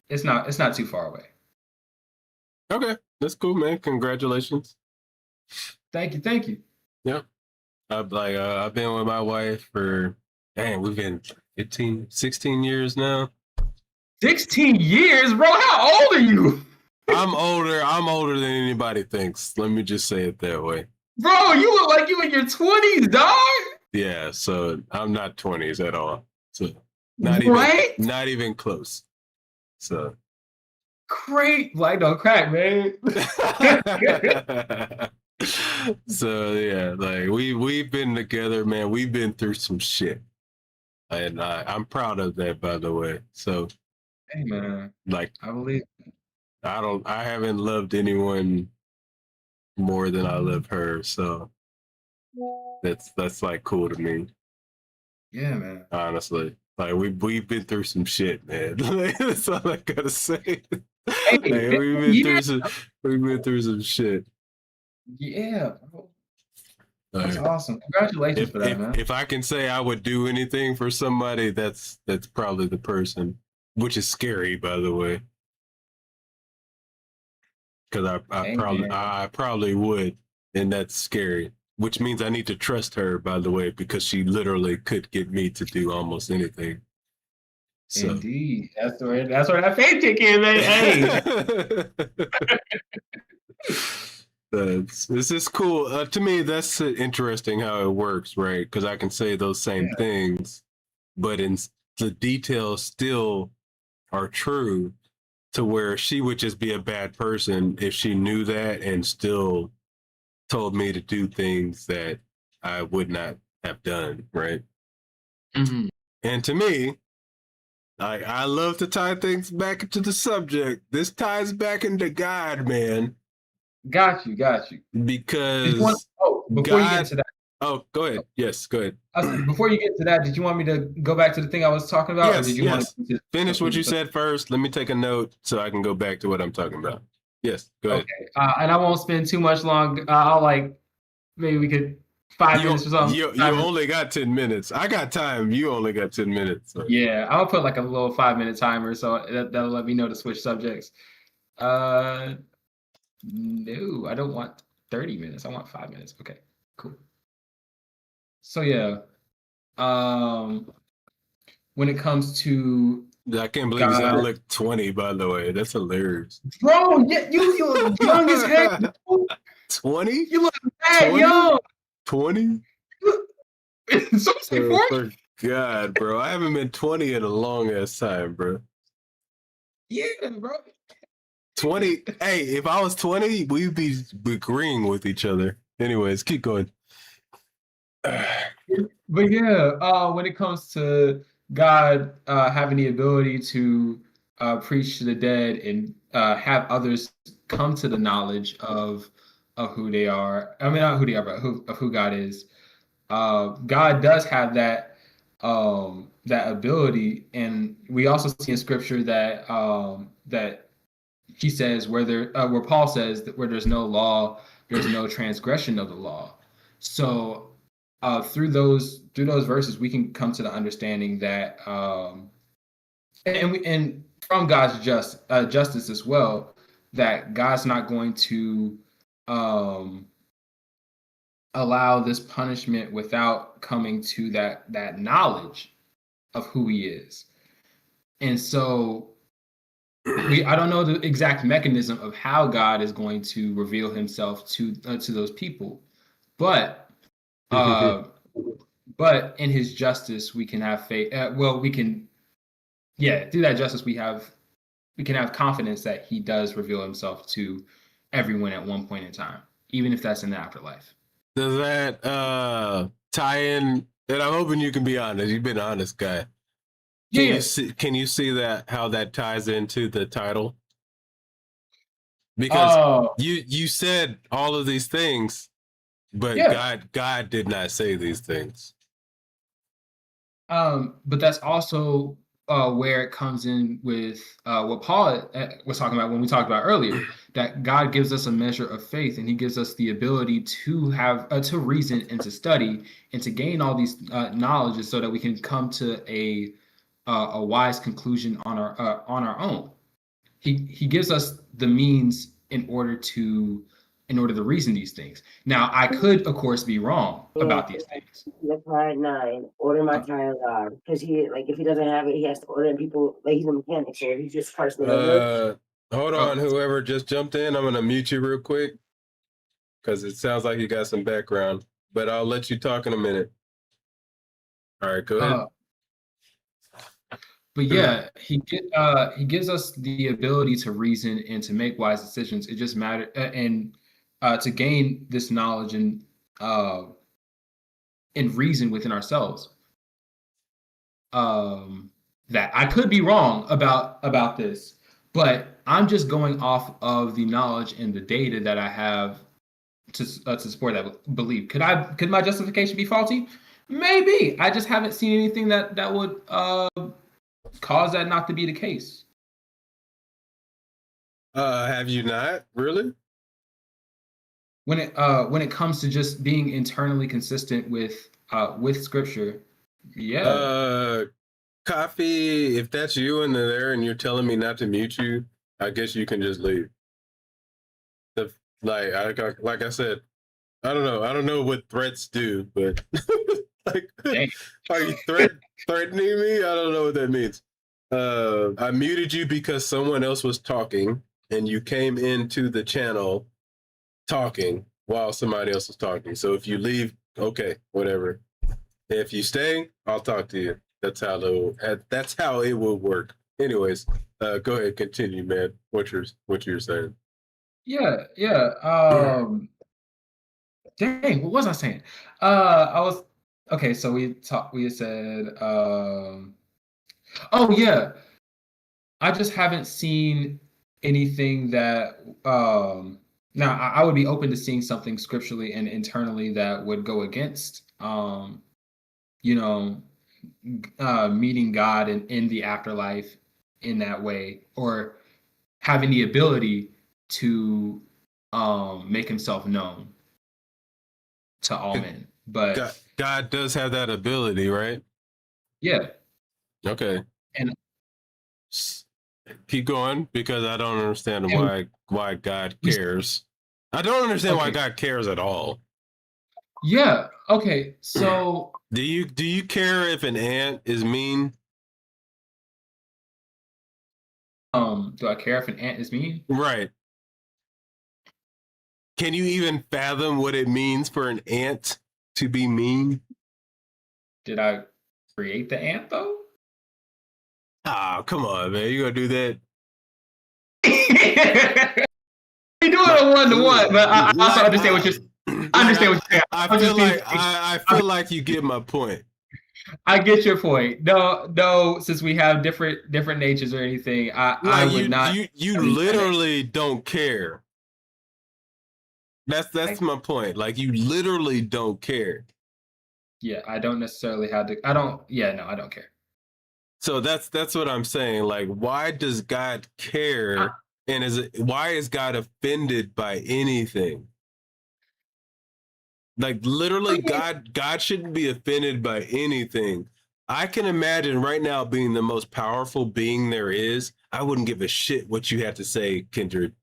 Speaker 3: It's not too far away.
Speaker 2: Okay, that's cool, man. Congratulations.
Speaker 3: Thank you.
Speaker 2: Yeah, I've been with my wife for we've been 16 years now.
Speaker 3: 16 years, bro. How old are you?
Speaker 2: I'm older than anybody thinks. Let me just say it that way.
Speaker 3: Bro, you look like you in your 20s, dog.
Speaker 2: Yeah, so I'm not 20s at all. So not even close. So
Speaker 3: great, like don't crack, man.
Speaker 2: So yeah, like we've been together, man. We've been through some shit, and I'm proud of that, by the way. So,
Speaker 3: hey man,
Speaker 2: like
Speaker 3: I believe
Speaker 2: I haven't loved anyone more than I love her. So that's like cool to me.
Speaker 3: Yeah, man.
Speaker 2: Honestly, like we've been through some shit, man. That's all I gotta say.
Speaker 3: Hey,
Speaker 2: like, we've been through some shit.
Speaker 3: Yeah, bro. That's awesome. Congratulations for that, man.
Speaker 2: If I can say I would do anything for somebody, that's probably the person, which is scary, by the way. Because I probably would, and that's scary. Which means I need to trust her, by the way, because she literally could get me to do almost anything. So.
Speaker 3: Indeed, that's where that faith kick in, man. Hey.
Speaker 2: This is cool. To me, that's interesting how it works, right? Because I can say those same things, but the details still are true. To where she would just be a bad person if she knew that and still told me to do things that I would not have done, right?
Speaker 3: Mm-hmm.
Speaker 2: And to me, I love to tie things back into the subject. This ties back into God, man.
Speaker 3: Got you.
Speaker 2: Because
Speaker 3: before you get into that.
Speaker 2: Oh, go ahead. Yes, go ahead.
Speaker 3: Before you get to that, did you want me to go back to the thing I was talking about?
Speaker 2: Yes,
Speaker 3: or did you want to
Speaker 2: finish what you said first? Let me take a note so I can go back to what I'm talking about. Yes, go ahead.
Speaker 3: Okay, and I won't spend too much long. Maybe we could 5 minutes or something.
Speaker 2: You only got 10 minutes. I got time. You only got 10 minutes. So.
Speaker 3: Yeah, I'll put like a little 5-minute timer, so that'll let me know to switch subjects. No, I don't want 30 minutes. I want 5 minutes. Okay, cool. So yeah, when it comes to
Speaker 2: I can't believe you said I look 20, by the way. That's hilarious.
Speaker 3: Bro, you look young as heck.
Speaker 2: 20?
Speaker 3: You look bad young.
Speaker 2: 20?
Speaker 3: So
Speaker 2: God, bro. I haven't been 20 in a long ass time, bro.
Speaker 3: Yeah, bro.
Speaker 2: 20. Hey, if I was 20, we'd be agreeing with each other. Anyways, keep going.
Speaker 3: But yeah, when it comes to God having the ability to preach to the dead and have others come to the knowledge of who they are. I mean, not who they are, but of who God is. God does have that ability, and we also see in Scripture that that he says where Paul says that where there's no law, there's no transgression of the law. So through those verses, we can come to the understanding that and from God's justice as well, that God's not going to allow this punishment without coming to that knowledge of who he is. And so I don't know the exact mechanism of how God is going to reveal himself to those people, but but in his justice we can have faith. We can, yeah, through that justice we can have confidence that he does reveal himself to everyone at one point in time, even if that's in the afterlife.
Speaker 2: Does that tie in? And I'm hoping you can be honest. You've been an honest guy. Can you see that how that ties into the title? Because you said all of these things, but God did not say these things.
Speaker 3: But that's also where it comes in with what Paul was talking about when we talked about earlier, that God gives us a measure of faith, and he gives us the ability to have to reason and to study and to gain all these knowledges so that we can come to a wise conclusion on our own. He gives us the means in order to reason these things. Now, I could, of course, be wrong about these things.
Speaker 4: Part 9, order my child God, because he, like, if he doesn't have it, he has to order people. Like, he's a mechanic, so he's just personally.
Speaker 2: Hold on, whoever just jumped in, I'm gonna mute you real quick because it sounds like you got some background, but I'll let you talk in a minute. All right, go ahead.
Speaker 3: But yeah, he gives us the ability to reason and to make wise decisions. It just matters, and to gain this knowledge and reason within ourselves. That I could be wrong about this, but I'm just going off of the knowledge and the data that I have to support that belief. Could my justification be faulty? Maybe. I just haven't seen anything that would cause that not to be the case.
Speaker 2: Have you not really?
Speaker 3: When it comes to just being internally consistent with scripture, yeah.
Speaker 2: Coffee, if that's you in there and you're telling me not to mute you, I guess you can just leave. Like I said, I don't know what threats do, but like, are you threatening me? I don't know what that means. I muted you because someone else was talking and you came into the channel talking while somebody else was talking. So if you leave, okay, whatever. If you stay, I'll talk to you. That's how it will work. Anyways, go ahead, continue, man. What you're saying?
Speaker 3: Yeah. Dang, what was I saying? Okay. So we had said, oh yeah, I just haven't seen anything that. Now I would be open to seeing something scripturally and internally that would go against, meeting God in the afterlife in that way, or having the ability to make himself known to all men. But
Speaker 2: God does have that ability, right?
Speaker 3: Yeah.
Speaker 2: Okay.
Speaker 3: And
Speaker 2: keep going, because I don't understand why God cares. I don't understand why God cares at all.
Speaker 3: Yeah. Okay. So
Speaker 2: do you care if an ant is mean?
Speaker 3: Do I care if an ant is mean?
Speaker 2: Right. Can you even fathom what it means for an ant to be mean? Did
Speaker 3: I create the ant though?
Speaker 2: Ah, come on, man. You gonna do that?
Speaker 3: We do it a 1-to-1, but I also understand what you're saying. I saying.
Speaker 2: I feel like you get my point.
Speaker 3: I get your point. No, since we have different natures or anything, I would not.
Speaker 2: You literally don't care. That's my point. Like, you literally don't care.
Speaker 3: Yeah, I don't necessarily have to. I don't care.
Speaker 2: So that's what I'm saying. Like, why does God care? And why is God offended by anything? Like, literally, God shouldn't be offended by anything. I can imagine right now being the most powerful being there is. I wouldn't give a shit what you have to say, Kindred.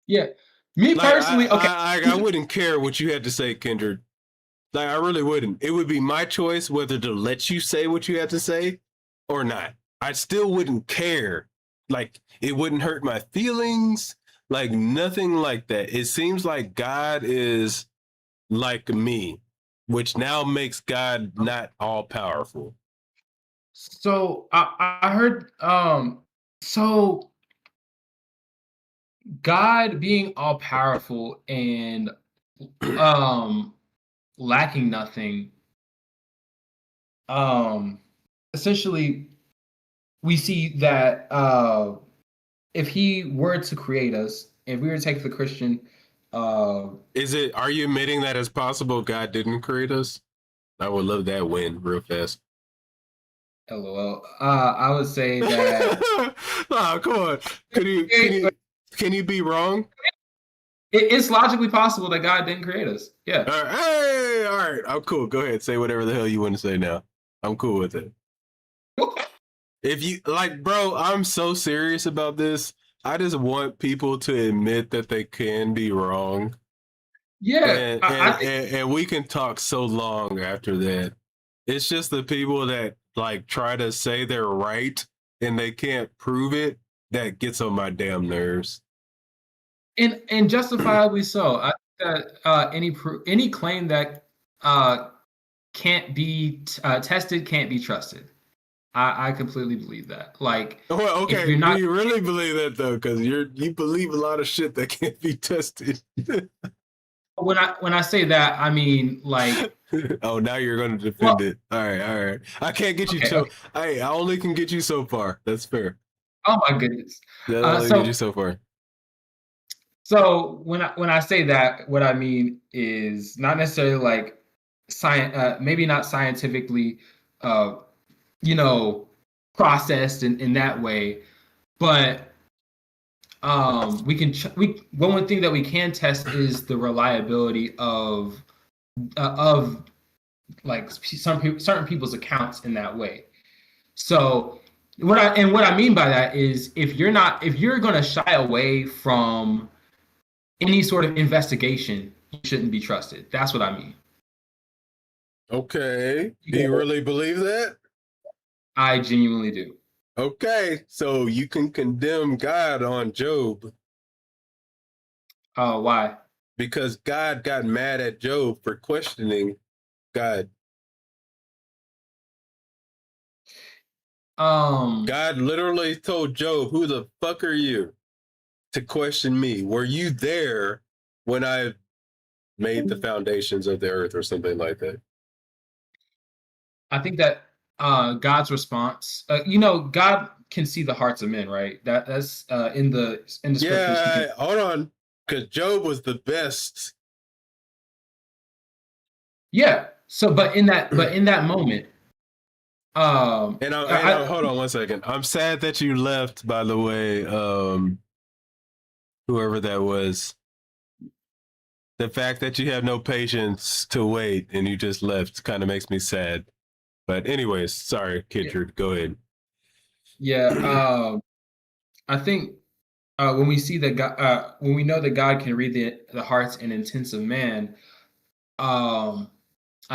Speaker 3: Yeah. Me
Speaker 2: Like
Speaker 3: personally, okay.
Speaker 2: I wouldn't care what you had to say, Kendrick. Like I really wouldn't. It would be my choice whether to let you say what you had to say or not. I still wouldn't care. Like it wouldn't hurt my feelings. Like nothing like that. It seems like God is like me, which now makes God not all powerful.
Speaker 3: So I heard so God being all powerful and um lacking nothing, um essentially we see that if he were to create us, if we were to take the Christian
Speaker 2: Are you admitting that it's possible God didn't create us? I would love that win real fast.
Speaker 3: LOL, I would say that
Speaker 2: Oh, come on. Can you be wrong?
Speaker 3: it's logically possible that God didn't create us. Yeah.
Speaker 2: All right. Hey, all right. I'm cool. Go ahead. Say whatever the hell you want to say now. I'm cool with it. If you like, bro, I'm so serious about this. I just want people to admit that they can be wrong.
Speaker 3: Yeah.
Speaker 2: And we can talk so long after that. It's just the people that like try to say they're right and they can't prove it that gets on my damn nerves.
Speaker 3: And justifiably so. I think that any claim that can't be tested can't be trusted. I completely believe that. Like,
Speaker 2: well, okay,
Speaker 3: if you're not,
Speaker 2: do you really believe that though? Because you believe a lot of shit that can't be tested.
Speaker 3: when I say that, I mean like.
Speaker 2: Oh, now you're going to defend it. All right. I can't get you so. Okay. I only can get you so far. That's fair.
Speaker 3: Oh my goodness.
Speaker 2: That only get you so far.
Speaker 3: So when I say that, what I mean is not necessarily like science, maybe not scientifically, processed in that way, but one thing that we can test is the reliability of like certain people's accounts in that way. So what I mean by that is if you're going to shy away from any sort of investigation, you shouldn't be trusted. That's what I mean.
Speaker 2: Okay. Do you really believe that?
Speaker 3: I genuinely do.
Speaker 2: Okay. So you can condemn God on Job.
Speaker 3: Why?
Speaker 2: Because God got mad at Job for questioning God. God literally told Job, "Who the fuck are you to question me? Were you there when I made the foundations of the earth," or something like that?
Speaker 3: I think that God's response, God can see the hearts of men, right? That's in the scriptures.
Speaker 2: Yeah, hold on, because Job was the best.
Speaker 3: Yeah. So, but in that moment,
Speaker 2: hold on one second. I'm sad that you left, by the way. Whoever that was. The fact that you have no patience to wait and you just left kind of makes me sad. But anyways, sorry, Kendrick, go ahead.
Speaker 3: Yeah, I think when we see that God, when we know that God can read the hearts and intents of man, I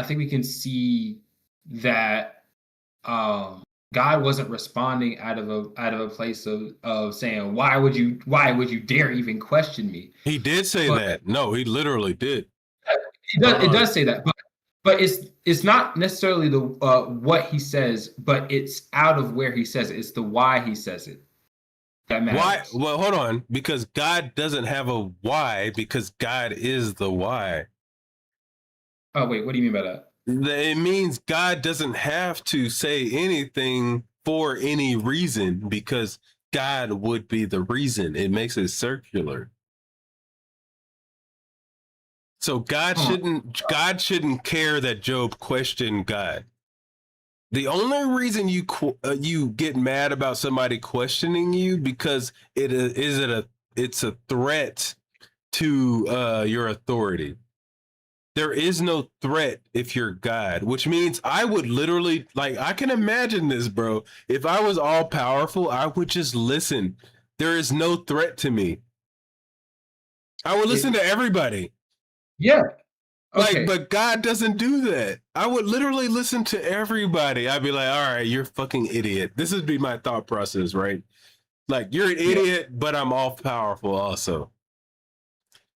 Speaker 3: think we can see that God wasn't responding out of a place of saying, why would you dare even question me?
Speaker 2: He did say that. No, he literally did.
Speaker 3: It does say that, but it's not necessarily the what he says, but it's out of where he says it. It's the why he says it that matters.
Speaker 2: Why? Well, hold on, because God doesn't have a why, because God is the why.
Speaker 3: Oh wait, what do you mean by that?
Speaker 2: It means God doesn't have to say anything for any reason because God would be the reason. It makes it circular. So God shouldn't care that Job questioned God. The only reason you get mad about somebody questioning you because it's a threat to your authority. There is no threat if you're God, which means I would literally, like, I can imagine this, bro. If I was all powerful, I would just listen. There is no threat to me. I would listen to everybody.
Speaker 3: Yeah.
Speaker 2: Like,
Speaker 3: Okay.
Speaker 2: but God doesn't do that. I would literally listen to everybody. I'd be like, all right, you're a fucking idiot. This would be my thought process, right? Like, you're an
Speaker 3: Yeah.
Speaker 2: idiot, but I'm all powerful also.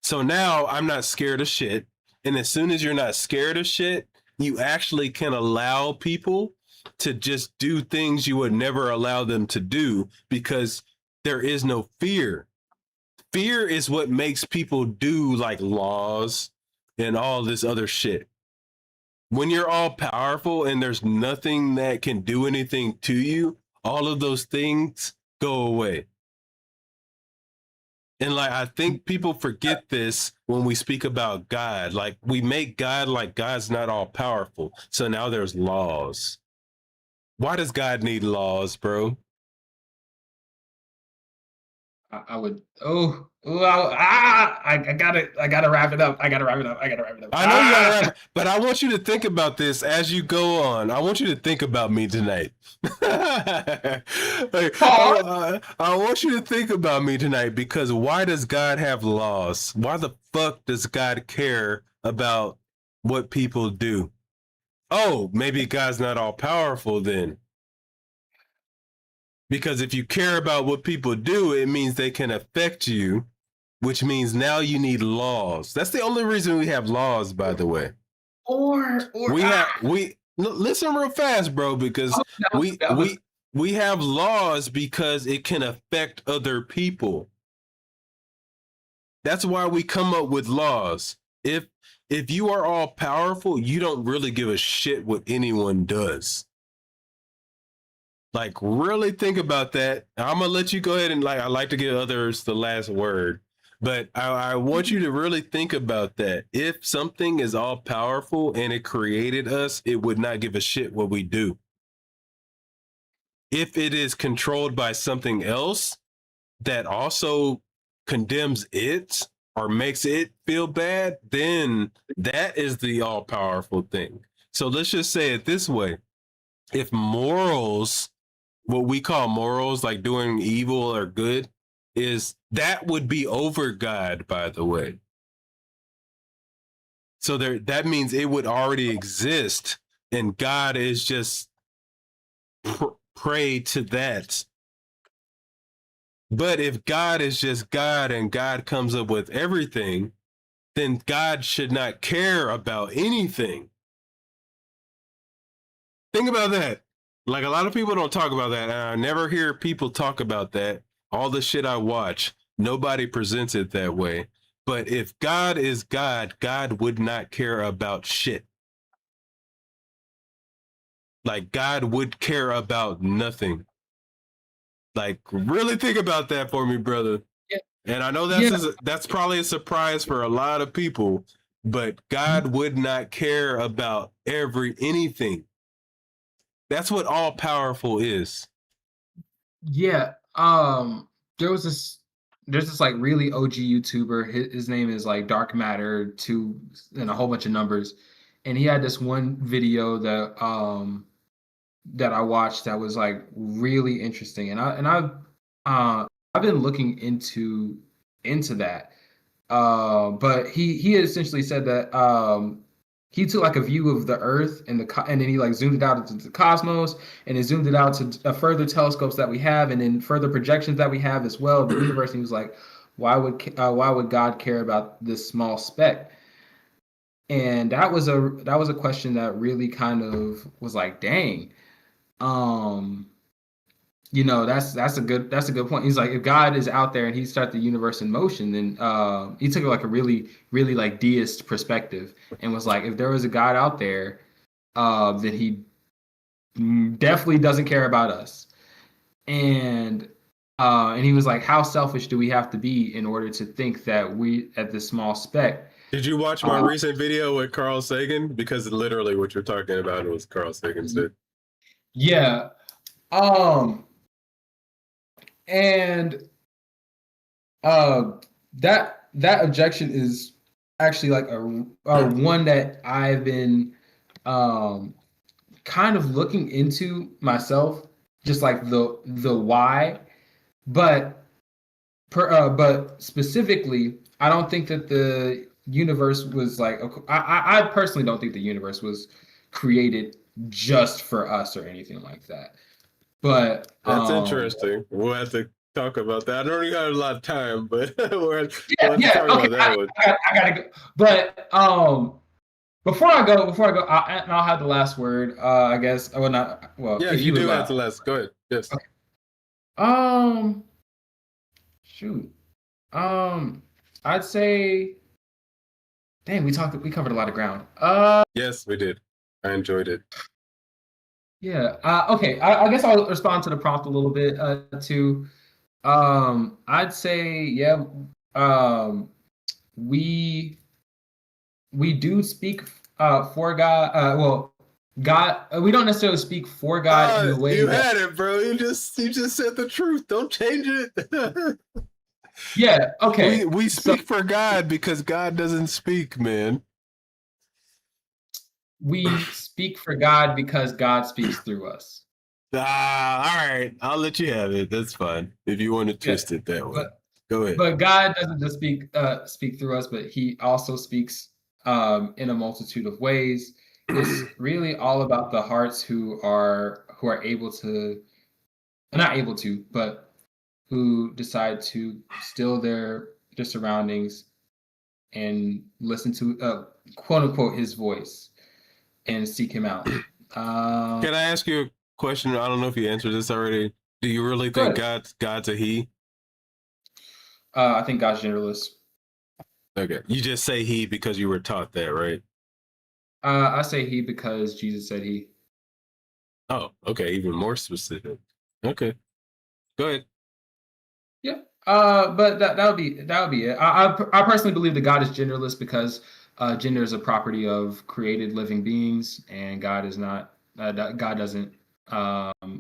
Speaker 2: So now I'm not scared of shit. And as soon as you're not scared of shit, you actually can allow people to just do things you would never allow them to do because there is no fear. Fear is what makes people do like laws and all this other shit. When you're all powerful and there's nothing that can do anything to you, all of those things go away. And like, I think people forget this when we speak about God. Like, we make God like God's not all powerful. So now there's laws. Why does God need laws, bro?
Speaker 3: I would. I gotta wrap it up. I gotta wrap it up.
Speaker 2: I know you gotta wrap, but I want you to think about this as you go on. I want you to think about me tonight. Like, I want you to think about me tonight because why does God have laws? Why the fuck does God care about what people do? Oh, maybe God's not all powerful then. Because if you care about what people do, it means they can affect you, which means now you need laws. That's the only reason we have laws, by the way. We listen real fast, bro, because we have laws because it can affect other people. That's why we come up with laws. If you are all powerful, you don't really give a shit what anyone does. Like, really think about that. I'm gonna let you go ahead and I like to give others the last word, but I want you to really think about that. If something is all powerful and it created us, it would not give a shit what we do. If it is controlled by something else that also condemns it or makes it feel bad, then that is the all powerful thing. So let's just say it this way. If morals, what we call morals, like doing evil or good, is that would be over God, by the way. So that means it would already exist, and God is just prey to that. But if God is just God and God comes up with everything, then God should not care about anything. Think about that. Like, a lot of people don't talk about that. And I never hear people talk about that. All the shit I watch, nobody presents it that way. But if God is God, God would not care about shit. Like, God would care about nothing. Like, really think about that for me, brother.
Speaker 3: Yeah.
Speaker 2: And I know that's probably a surprise for a lot of people, but God would not care about anything. That's what all powerful is.
Speaker 3: Yeah. There's this like really OG YouTuber. His name is like Dark Matter 2 and a whole bunch of numbers. And he had this one video that I watched that was like really interesting. And I've been looking into that. But he essentially said that he took like a view of the Earth and and then he like zoomed it out into the cosmos, and then zoomed it out to further telescopes that we have, and then further projections that we have as well. The universe. And he was like, why would God care about this small speck? And that was a question that really kind of was like, dang. That's a good point. He's like, if God is out there and he started the universe in motion, then he took like a really, really like deist perspective and was like, if there was a God out there, then he definitely doesn't care about us. And he was like, how selfish do we have to be in order to think that we at this small speck?
Speaker 2: Did you watch my recent video with Carl Sagan? Because literally what you're talking about was Carl Sagan said.
Speaker 3: Yeah. And that objection is actually like a one that I've been kind of looking into myself, just like the why, but specifically I don't think that the universe was like. I personally don't think the universe was created just for us or anything like that. But
Speaker 2: That's interesting. We'll have to talk about that. I don't really got a lot of time, but we'll
Speaker 3: yeah,
Speaker 2: have to
Speaker 3: yeah,
Speaker 2: talk
Speaker 3: okay.
Speaker 2: about that one.
Speaker 3: I gotta go. But before I go, and I'll have the last word. I guess. Well, not. Well,
Speaker 2: Yeah,
Speaker 3: if
Speaker 2: you
Speaker 3: you would
Speaker 2: do have
Speaker 3: allow.
Speaker 2: to last. Go ahead. Yes.
Speaker 3: Okay. Um. Shoot. Um. I'd say. Dang, we covered a lot of ground.
Speaker 2: Yes, we did. I enjoyed it.
Speaker 3: Yeah. Okay. I guess I'll respond to the prompt a little bit. Too. I'd say yeah. Um. We we do speak for God. Well, God. We don't necessarily speak for God in the way
Speaker 2: You
Speaker 3: that.
Speaker 2: had it, bro. You just said the truth. Don't change it.
Speaker 3: Yeah. Okay.
Speaker 2: we
Speaker 3: So
Speaker 2: speak for God because God doesn't speak, man.
Speaker 3: we speak for God because God speaks through us.
Speaker 2: All right. I'll let you have it. That's fine. If you want to
Speaker 3: Yeah.
Speaker 2: twist it that way.
Speaker 3: But
Speaker 2: Go ahead.
Speaker 3: but God doesn't just speak through us, but He also speaks in a multitude of ways. It's really all about the hearts who are able to, not able to, but who decide to still their surroundings and listen to quote unquote His voice and seek Him out.
Speaker 2: Can I ask you a question? I don't know if you answered this already. Do you really think
Speaker 3: Good.
Speaker 2: God's a he?
Speaker 3: I think God's generalist.
Speaker 2: Okay. You just say he because you were taught that, right?
Speaker 3: I say He because Jesus said He.
Speaker 2: Oh, okay. Even more specific. Okay. Go ahead.
Speaker 3: Yeah. But that would be it. I personally believe that God is genderless because gender is a property of created living beings, and God is not. God doesn't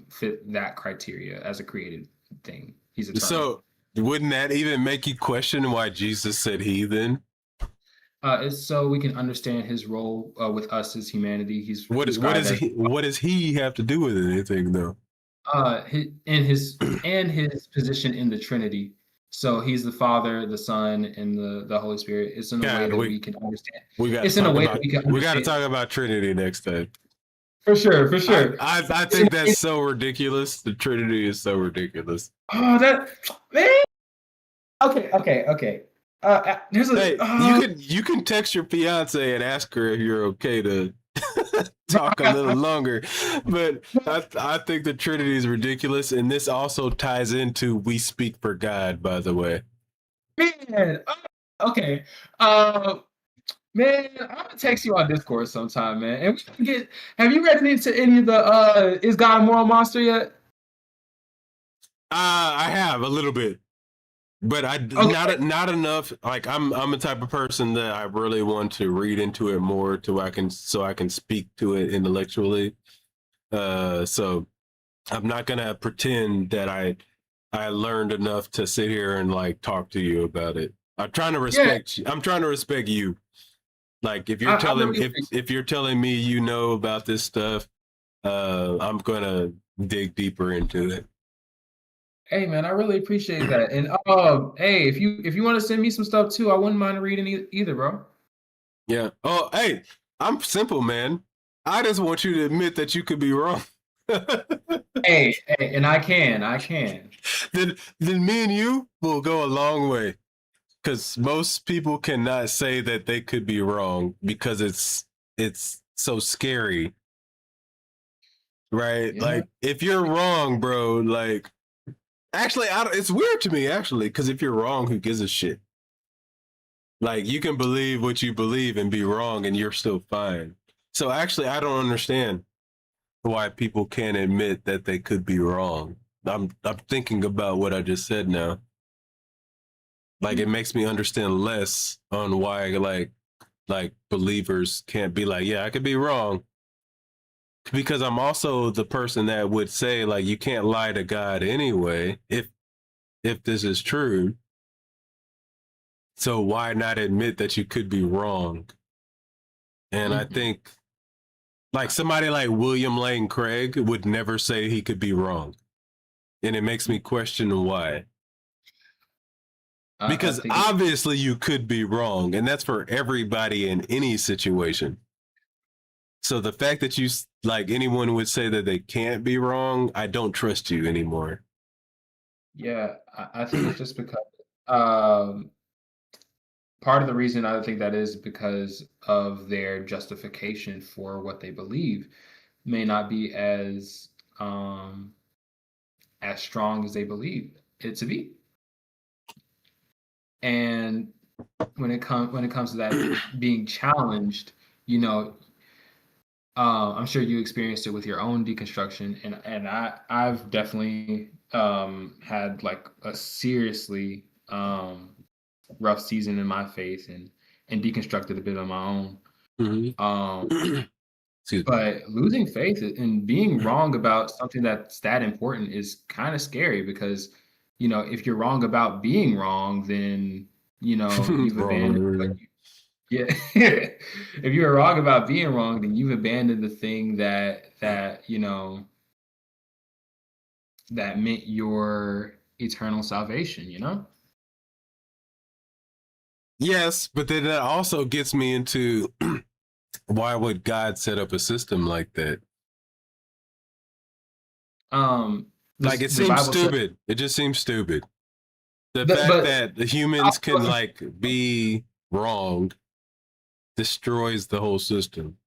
Speaker 3: fit that criteria as a created thing. He's eternal.
Speaker 2: So wouldn't that even make you question why Jesus said he then?
Speaker 3: It's so we can understand His role with us as humanity. He's
Speaker 2: What
Speaker 3: described as
Speaker 2: does he have to do with anything though?
Speaker 3: his position in the Trinity. So He's the Father, the Son, and the Holy Spirit. It's in a way
Speaker 2: God,
Speaker 3: that we can understand.
Speaker 2: we got to
Speaker 3: It's in a
Speaker 2: talk
Speaker 3: way that
Speaker 2: about
Speaker 3: we can
Speaker 2: we got to
Speaker 3: understand.
Speaker 2: talk about Trinity next time.
Speaker 3: For sure, for sure.
Speaker 2: I think that's so ridiculous. The Trinity is so ridiculous.
Speaker 3: Oh, that man. Okay. There's a.
Speaker 2: Hey, you can text your fiance and ask her if you're okay to talk a little longer. But I think the Trinity is ridiculous, and this also ties into we speak for God, by the way.
Speaker 3: Man. Okay. Man, I'm gonna text you on Discord sometime, man. And we can get. Have you read into any of the Is God a Moral Monster yet?
Speaker 2: I have a little bit. But not enough. Like I'm a type of person that I really want to read into it more so I can speak to it intellectually. So I'm not gonna pretend that I learned enough to sit here and like talk to you about it. I'm trying to respect. I'm trying to respect you. Like if you're telling if you're telling me you know about this stuff, I'm gonna dig deeper into it.
Speaker 3: Hey man, I really appreciate that. And hey, if you want to send me some stuff too, I wouldn't mind reading either, bro.
Speaker 2: Yeah. Oh, hey, I'm simple, man. I just want you to admit that you could be wrong.
Speaker 3: Hey, and I can.
Speaker 2: Then me and you will go a long way. Because most people cannot say that they could be wrong because it's so scary. Right?
Speaker 3: Yeah.
Speaker 2: Like if you're wrong, bro, like actually it's weird to me actually, because if you're wrong, who gives a shit? Like you can believe what you believe and be wrong and you're still fine. So actually I don't understand why people can't admit that they could be wrong. I'm thinking about what I just said now. Like it makes me understand less on why like believers can't be like, yeah, I could be wrong. Because I'm also the person that would say like you can't lie to God anyway if this is true. So why not admit that you could be wrong? And I think like somebody like William Lane Craig would never say he could be wrong. And it makes me question why.
Speaker 3: I
Speaker 2: Because
Speaker 3: think
Speaker 2: obviously you could be wrong, and that's for everybody in any situation. So the fact that you like anyone would say that they can't be wrong, I don't trust you anymore.
Speaker 3: yeah, I think it's just because um, part of the reason I think that is because of their justification for what they believe may not be as strong as they believe it to be. And when it comes to that being challenged, you know, I'm sure you experienced it with your own deconstruction, and I've definitely had like a seriously rough season in my faith and deconstructed a bit on my own.
Speaker 2: Mm-hmm. Excuse me.
Speaker 3: But losing faith and being wrong about something that's that important is kind of scary because, if you're wrong about being wrong, then, you've abandoned what
Speaker 2: Wrong.
Speaker 3: you, yeah. If you were wrong about being wrong, then you've abandoned the thing that meant your eternal salvation.
Speaker 2: Yes, but then that also gets me into why would God set up a system like that?
Speaker 3: Um,
Speaker 2: Like it
Speaker 3: the
Speaker 2: seems
Speaker 3: Bible says,
Speaker 2: stupid. It just seems stupid. The fact
Speaker 3: but
Speaker 2: that the humans can like be wrong destroys the whole system.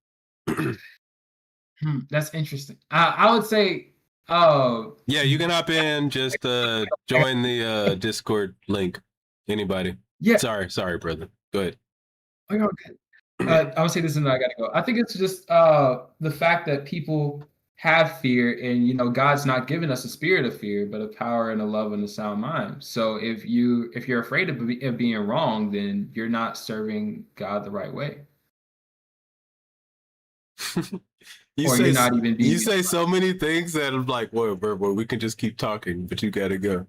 Speaker 3: that's interesting. I would say, oh,
Speaker 2: Yeah, you can hop in. Just join the Discord link. Anybody?
Speaker 3: yeah.
Speaker 2: Sorry, brother. Go ahead.
Speaker 3: Oh, you're okay. I would say this and then I gotta go. I think it's just the fact that people have fear, and God's not given us a spirit of fear, but a power and a love and a sound mind. So if you're afraid of being wrong, then you're not serving God the right way,
Speaker 2: You
Speaker 3: or you're
Speaker 2: say
Speaker 3: not even being.
Speaker 2: you say so many things that I'm like, whoa, bro, we can just keep talking, but you gotta go.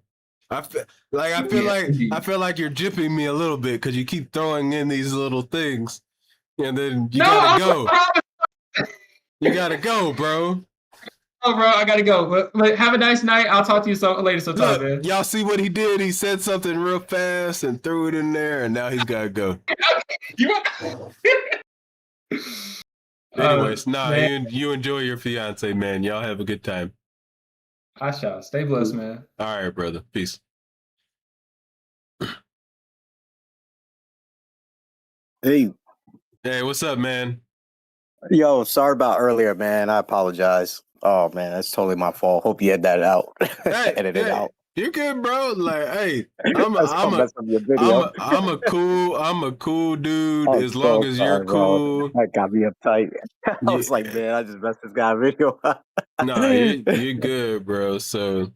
Speaker 2: I feel
Speaker 3: Yeah, indeed.
Speaker 2: like you're jipping me a little bit because you keep throwing in these little things, and then you
Speaker 3: No,
Speaker 2: gotta go. You gotta go, bro.
Speaker 3: oh, bro, I gotta go. But have a nice night. I'll talk to you later sometime,
Speaker 2: Look,
Speaker 3: man.
Speaker 2: y'all see what he did? He said something real fast and threw it in there, and now he's gotta go.
Speaker 3: You
Speaker 2: Anyways, nah,
Speaker 3: man,
Speaker 2: you enjoy your fiance, man. Y'all have a good time.
Speaker 3: I shall. Stay blessed, man.
Speaker 2: All right, brother. Peace.
Speaker 5: Hey,
Speaker 2: Hey, what's up, man?
Speaker 5: yo, sorry about earlier, man. I apologize. Oh man, that's totally my fault. Hope you had that out.
Speaker 2: Hey,
Speaker 5: Edit it
Speaker 2: hey,
Speaker 5: out.
Speaker 2: you good, bro? Like, hey,
Speaker 5: That's gonna mess up your video.
Speaker 2: I'm a cool dude
Speaker 5: I'm
Speaker 2: as long
Speaker 5: so
Speaker 2: as you're
Speaker 5: sorry, bro.
Speaker 2: cool.
Speaker 5: That got me uptight. I
Speaker 2: Yeah,
Speaker 5: was like, man, I just messed this guy video up.
Speaker 2: nah, you're good, bro. So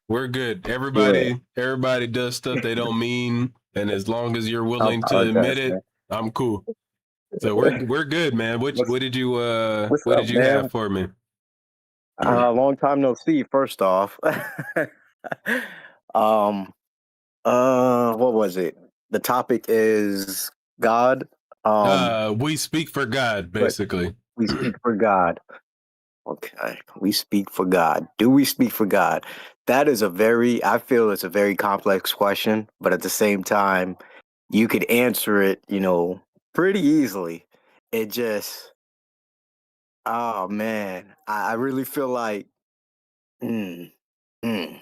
Speaker 2: we're good.
Speaker 5: Yeah,
Speaker 2: Everybody does stuff they don't mean, and as long as you're
Speaker 5: I
Speaker 2: willing to
Speaker 5: apologize,
Speaker 2: admit it,
Speaker 5: man.
Speaker 2: I'm cool. So we're good, man.
Speaker 5: What's
Speaker 2: What did you
Speaker 5: what's
Speaker 2: what
Speaker 5: up,
Speaker 2: did you have
Speaker 5: man?
Speaker 2: for me?
Speaker 5: Long time no see. First off, um, what was it? The topic is God.
Speaker 2: We speak for God,
Speaker 5: But
Speaker 2: basically.
Speaker 5: we speak for God. Okay, we speak for God. Do we speak for God? I feel it's a very complex question, but at the same time, you could answer it, pretty easily. It just, oh man, I really feel like, mm, mm.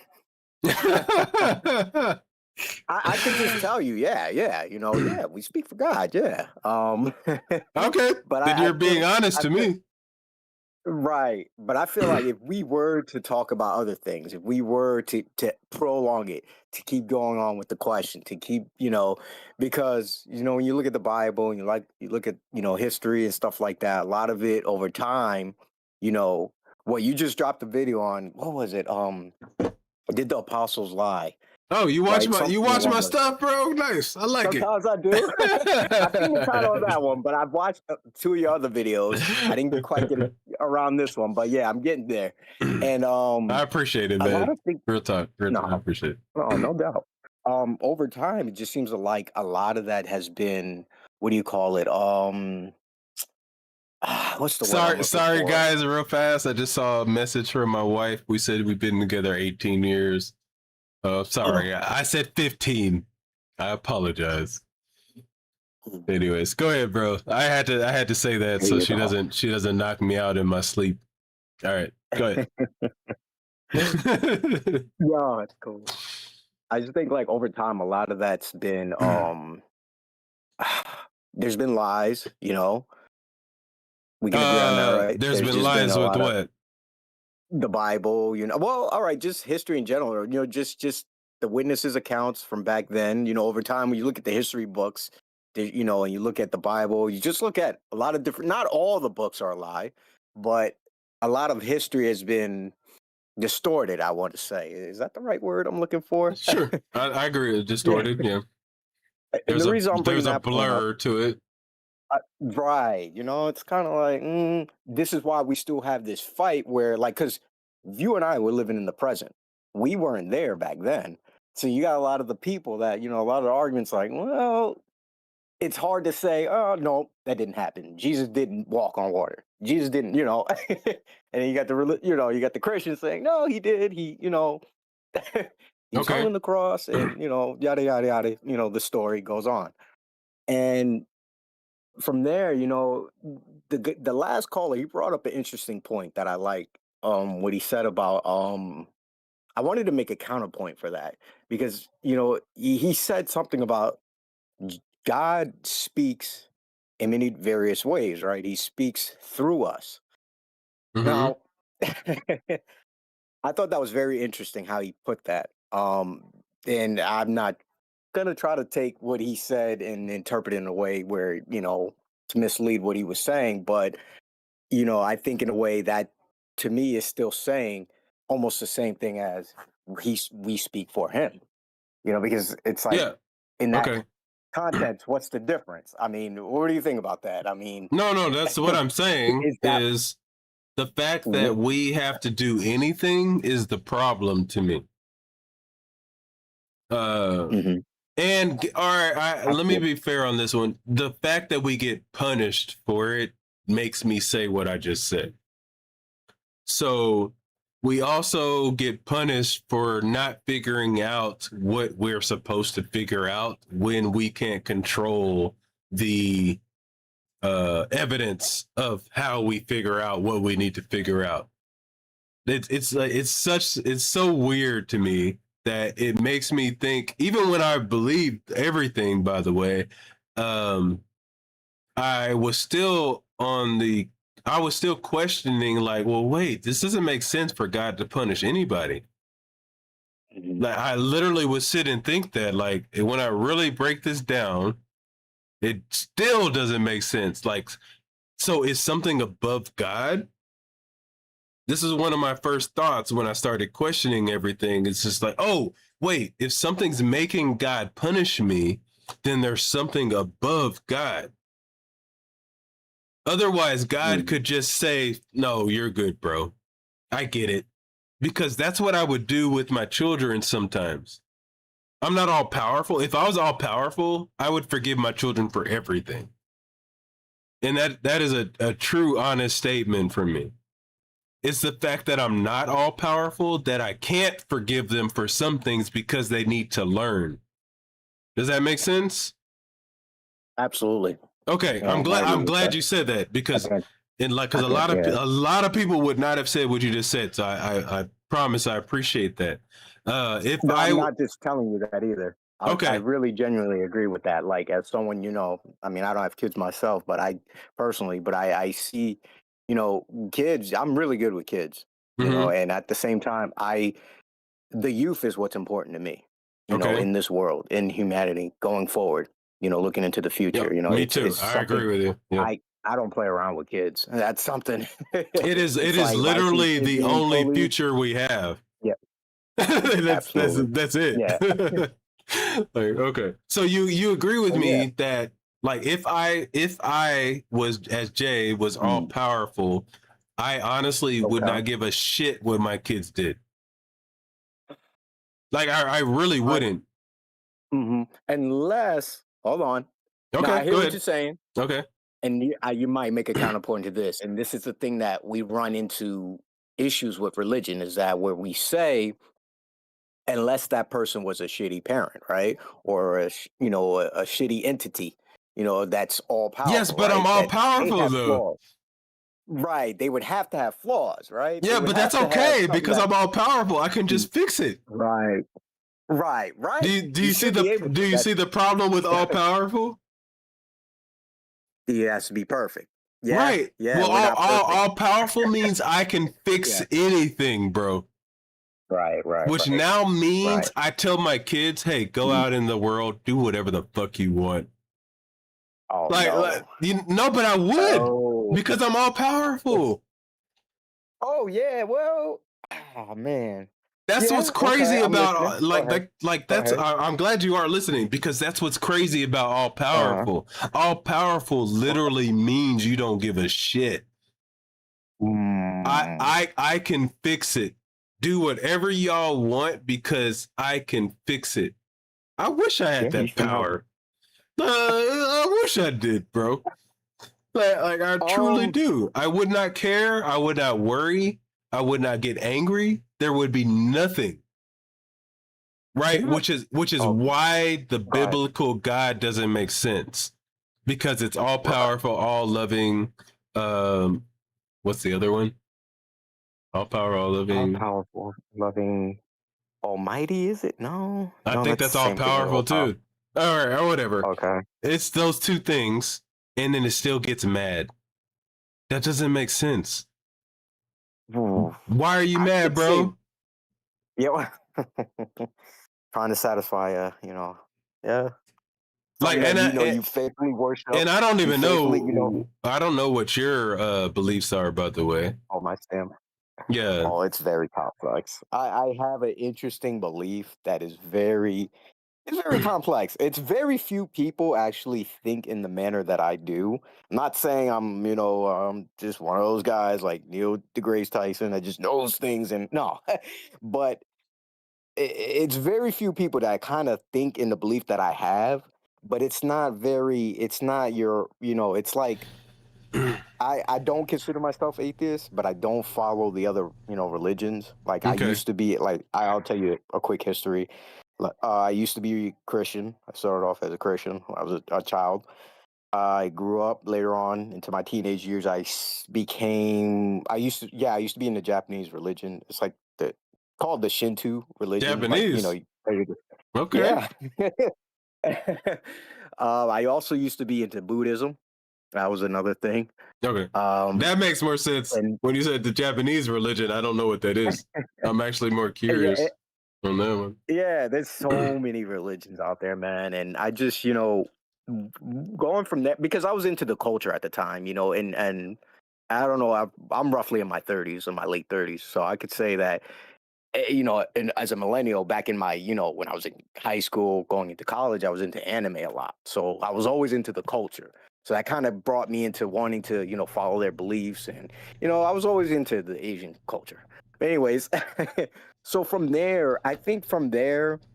Speaker 5: I could just tell you, yeah, we speak for God, yeah.
Speaker 2: Okay,
Speaker 5: But
Speaker 2: then you're being honest
Speaker 5: I
Speaker 2: to
Speaker 5: feel,
Speaker 2: me.
Speaker 5: right. But I feel like if we were to talk about other things, if we were to prolong it, to keep going on with the question, to keep, because when you look at the Bible and you look at, history and stuff like that, a lot of it over time, you know, you just dropped a video on, what was it? Did the apostles lie?
Speaker 2: Oh,
Speaker 5: Right?
Speaker 2: you
Speaker 5: Something
Speaker 2: watch
Speaker 5: along
Speaker 2: my
Speaker 5: those.
Speaker 2: stuff, bro? Nice. I like it.
Speaker 5: Sometimes I do. I seen the title of that one, but I've watched two of your other videos. I didn't quite get it around this one, but yeah, I'm getting there. And
Speaker 2: I appreciate it,
Speaker 5: a lot
Speaker 2: man.
Speaker 5: of things.
Speaker 2: Real talk. I
Speaker 5: No,
Speaker 2: appreciate it.
Speaker 5: no doubt. Over time, it just seems like a lot of that has been. What do you call it? What's the word I'm looking
Speaker 2: Sorry,
Speaker 5: for?
Speaker 2: guys. Real fast. I just saw a message from my wife. We said we've been together 18 years. Sorry, I said 15. I apologize. Anyways, go ahead, bro. I had to say that
Speaker 5: There
Speaker 2: so
Speaker 5: you go.
Speaker 2: she doesn't knock me out in my sleep. All right, go ahead.
Speaker 5: Yeah, it's cool. I just think like over time, a lot of that's been there's been lies. We can agree on that, right?
Speaker 2: There's
Speaker 5: There's
Speaker 2: been
Speaker 5: just been
Speaker 2: lies
Speaker 5: a
Speaker 2: with
Speaker 5: lot of
Speaker 2: what?
Speaker 5: the Bible. Well, all right, just history in general. Or, just the witnesses' accounts from back then. Over time, when you look at the history books, and you look at the Bible, you just look at a lot of different. Not all the books are a lie, but a lot of history has been distorted. I want to say, is that the right word I'm looking for?
Speaker 2: Sure, I agree.
Speaker 5: Yeah.
Speaker 2: Distorted. Yeah,
Speaker 5: And the reason I'm bringing
Speaker 2: there's a
Speaker 5: that point up,
Speaker 2: blur to it.
Speaker 5: right? It's kind of like this is why we still have this fight where, like, because you and I were living in the present, we weren't there back then. So you got a lot of the people that a lot of the arguments like, well, it's hard to say, oh no, that didn't happen. Jesus didn't walk on water. Jesus didn't, and then you got you got the Christians saying, no, he did. He's hung
Speaker 2: Okay.
Speaker 5: on the cross, and yada yada yada. The story goes on, and from there, the last caller, he brought up an interesting point that I like. What he said about I wanted to make a counterpoint for that because he said something about God speaks in many various ways, right? He speaks through us.
Speaker 2: Mm-hmm.
Speaker 5: Now, I thought that was very interesting how he put that. And I'm not gonna try to take what he said and interpret it in a way where to mislead what he was saying, but I think in a way that to me is still saying almost the same thing as we speak for him. Because it's like
Speaker 2: Yeah.
Speaker 5: in that
Speaker 2: Okay.
Speaker 5: context, what's the difference? I mean, what do you think about that? I mean,
Speaker 2: No, that's what I'm saying
Speaker 5: is that
Speaker 2: is the fact
Speaker 5: Mhm.
Speaker 2: that we have to do anything is the problem to me.
Speaker 5: Mhm.
Speaker 2: And all right, let me
Speaker 5: Absolutely.
Speaker 2: be fair on this one. The fact that we get punished for it makes me say what I just said. So we also get punished for not figuring out what we're supposed to figure out when we can't control the evidence of how we figure out what we need to figure out. It's so weird to me that it makes me think, even when I believed everything, by the way, um I was still questioning, like, well, wait, this doesn't make sense for God to punish anybody.
Speaker 5: Mhm.
Speaker 2: Like, I literally would sit and think that, like, when I really break this down, it still doesn't make sense. Like, so is something above God? This is one of my first thoughts when I started questioning everything. It's just like, oh, wait, if something's making God punish me, then there's something above God. Otherwise, God
Speaker 5: Mhm.
Speaker 2: could just say, no, you're good, bro. I get it. Because that's what I would do with my children sometimes. I'm not all powerful. If I was all powerful, I would forgive my children for everything. And that is a true, honest statement from me. It's the fact that I'm not all powerful that I can't forgive them for some things because they need to learn. Does that make sense?
Speaker 5: Absolutely.
Speaker 2: Okay,
Speaker 5: I agree
Speaker 2: I'm
Speaker 5: with
Speaker 2: glad
Speaker 5: that.
Speaker 2: you said that because
Speaker 5: Okay.
Speaker 2: because
Speaker 5: Yeah.
Speaker 2: a lot of people would not have said what you just said. So I promise I appreciate that. If
Speaker 5: No,
Speaker 2: I
Speaker 5: I'm not just telling you that either. I
Speaker 2: Okay,
Speaker 5: really genuinely agree with that. Like as someone, I mean, I don't have kids myself, but I see, kids, I'm really good with kids,
Speaker 2: hmm
Speaker 5: and at the same time, the youth is what's important to me,
Speaker 2: okay,
Speaker 5: in this world, in humanity going forward, looking into the future,
Speaker 2: yep, me
Speaker 5: it's
Speaker 2: too. I
Speaker 5: something
Speaker 2: agree with you. Yeah,
Speaker 5: I don't play around with kids. That's something,
Speaker 2: it
Speaker 5: it's
Speaker 2: is
Speaker 5: like if I see
Speaker 2: literally
Speaker 5: kids
Speaker 2: the
Speaker 5: being
Speaker 2: only
Speaker 5: bullied,
Speaker 2: future we have.
Speaker 5: yeah, absolutely.
Speaker 2: That's it.
Speaker 5: Yeah.
Speaker 2: Like, okay, so you agree with
Speaker 5: Oh, yeah.
Speaker 2: me that, like, if I was, as Jay was, all
Speaker 5: Mm,
Speaker 2: powerful, I honestly would
Speaker 5: okay.
Speaker 2: not give a shit what my kids did. Like, I really
Speaker 5: I
Speaker 2: wouldn't.
Speaker 5: Unless, hold on. Now I
Speaker 2: Okay,
Speaker 5: hear
Speaker 2: go
Speaker 5: what you're
Speaker 2: ahead.
Speaker 5: saying,
Speaker 2: Okay.
Speaker 5: and you might make a counterpoint to this, and this is the thing that we run into issues with religion is that where we say unless that person was a shitty parent, right? Or a shitty entity, that's all
Speaker 2: Yes,
Speaker 5: powerful,
Speaker 2: but I'm
Speaker 5: right?
Speaker 2: all
Speaker 5: That they
Speaker 2: powerful
Speaker 5: have
Speaker 2: though.
Speaker 5: flaws. Right. They would have to have flaws, right? They
Speaker 2: Yeah,
Speaker 5: would
Speaker 2: but that's
Speaker 5: have to have
Speaker 2: okay
Speaker 5: something
Speaker 2: because
Speaker 5: that
Speaker 2: I'm all powerful. I can just fix it.
Speaker 5: right. Right,
Speaker 2: Do
Speaker 5: right.
Speaker 2: you, do
Speaker 5: You
Speaker 2: you see
Speaker 5: should be able
Speaker 2: do
Speaker 5: to.
Speaker 2: you see the problem with all powerful?
Speaker 5: He has to be perfect. Yeah,
Speaker 2: Right.
Speaker 5: yeah,
Speaker 2: Well,
Speaker 5: we're not perfect.
Speaker 2: all powerful means I can fix
Speaker 5: Yeah.
Speaker 2: anything, bro.
Speaker 5: Right, right,
Speaker 2: Which
Speaker 5: right,
Speaker 2: now means
Speaker 5: right.
Speaker 2: I tell my kids, hey, go out in the world, do whatever the fuck you want.
Speaker 5: Oh
Speaker 2: Like
Speaker 5: no.
Speaker 2: but I would
Speaker 5: Oh.
Speaker 2: because I'm all powerful.
Speaker 5: Oh yeah, well, oh man.
Speaker 2: That's what's
Speaker 5: Yeah, okay,
Speaker 2: crazy
Speaker 5: I'm listening.
Speaker 2: about
Speaker 5: Go ahead. Go
Speaker 2: that's
Speaker 5: ahead.
Speaker 2: I'm glad you are listening because that's what's crazy about all
Speaker 5: Uh-huh.
Speaker 2: powerful. All powerful literally means you don't give a shit.
Speaker 5: Mm.
Speaker 2: I can fix it. Do whatever y'all want because I can fix it. I wish I
Speaker 5: Yeah,
Speaker 2: had
Speaker 5: you
Speaker 2: that
Speaker 5: should know.
Speaker 2: power. I wish I did, bro. Like I truly
Speaker 5: Um,
Speaker 2: do. I would not care. I would not worry. I would not get angry. There would be nothing. Right?
Speaker 5: yeah.
Speaker 2: Which is
Speaker 5: Oh,
Speaker 2: why the
Speaker 5: right,
Speaker 2: biblical God doesn't make sense. Because it's all
Speaker 5: right.
Speaker 2: powerful, all loving. What's the other one? All power, all
Speaker 5: All
Speaker 2: loving.
Speaker 5: powerful, loving, almighty, is it? No,
Speaker 2: I
Speaker 5: no,
Speaker 2: think
Speaker 5: that's
Speaker 2: that's
Speaker 5: the
Speaker 2: all
Speaker 5: same thing with
Speaker 2: powerful
Speaker 5: all power.
Speaker 2: too. All right, or whatever.
Speaker 5: Okay.
Speaker 2: It's those two things, and then it still gets mad. That doesn't make sense.
Speaker 5: Ooh,
Speaker 2: Why are you
Speaker 5: I
Speaker 2: mad,
Speaker 5: could say,
Speaker 2: bro?
Speaker 5: yeah, trying to satisfy, yeah,
Speaker 2: Like,
Speaker 5: something that you faithfully worship.
Speaker 2: and I don't
Speaker 5: You
Speaker 2: even
Speaker 5: faithfully,
Speaker 2: know. I don't know what your beliefs are, by the way.
Speaker 5: oh my stamp.
Speaker 2: Yeah.
Speaker 5: Oh, it's very complex. I have an interesting belief that is very it's very complex. It's very few people actually think in the manner that I do. I'm not saying I'm just one of those guys like Neil deGrasse Tyson that just knows things and no, but it's very few people that kind of think in the belief that I have. But it's not it's like I don't consider myself atheist, but I don't follow the other, religions. Like I
Speaker 2: Okay.
Speaker 5: used to be like I'll tell you a quick history. I used to be Christian. I started off as a Christian when I was a child. I grew up later on into my teenage years. I used to be in the Japanese religion. It's like called the Shinto religion. Like,
Speaker 2: Japanese. Okay.
Speaker 5: yeah. I also used to be into Buddhism. That was another thing.
Speaker 2: Okay.
Speaker 5: Um,
Speaker 2: That makes more sense.
Speaker 5: and
Speaker 2: When you said the Japanese religion, I don't know what that is. I'm actually more
Speaker 5: yeah,
Speaker 2: curious on that one.
Speaker 5: yeah, there's so many religions out there, man. And I just, going from that because I was into the culture at the time, and I don't know, I'm roughly in my 30s, in my late 30s, so I could say that, and as a millennial, back in my, when I was in high school, going into college, I was into anime a lot, so I was always into the culture. So that kind of brought me into wanting to, follow their beliefs, and I was always into the Asian culture. But anyways, so from there, I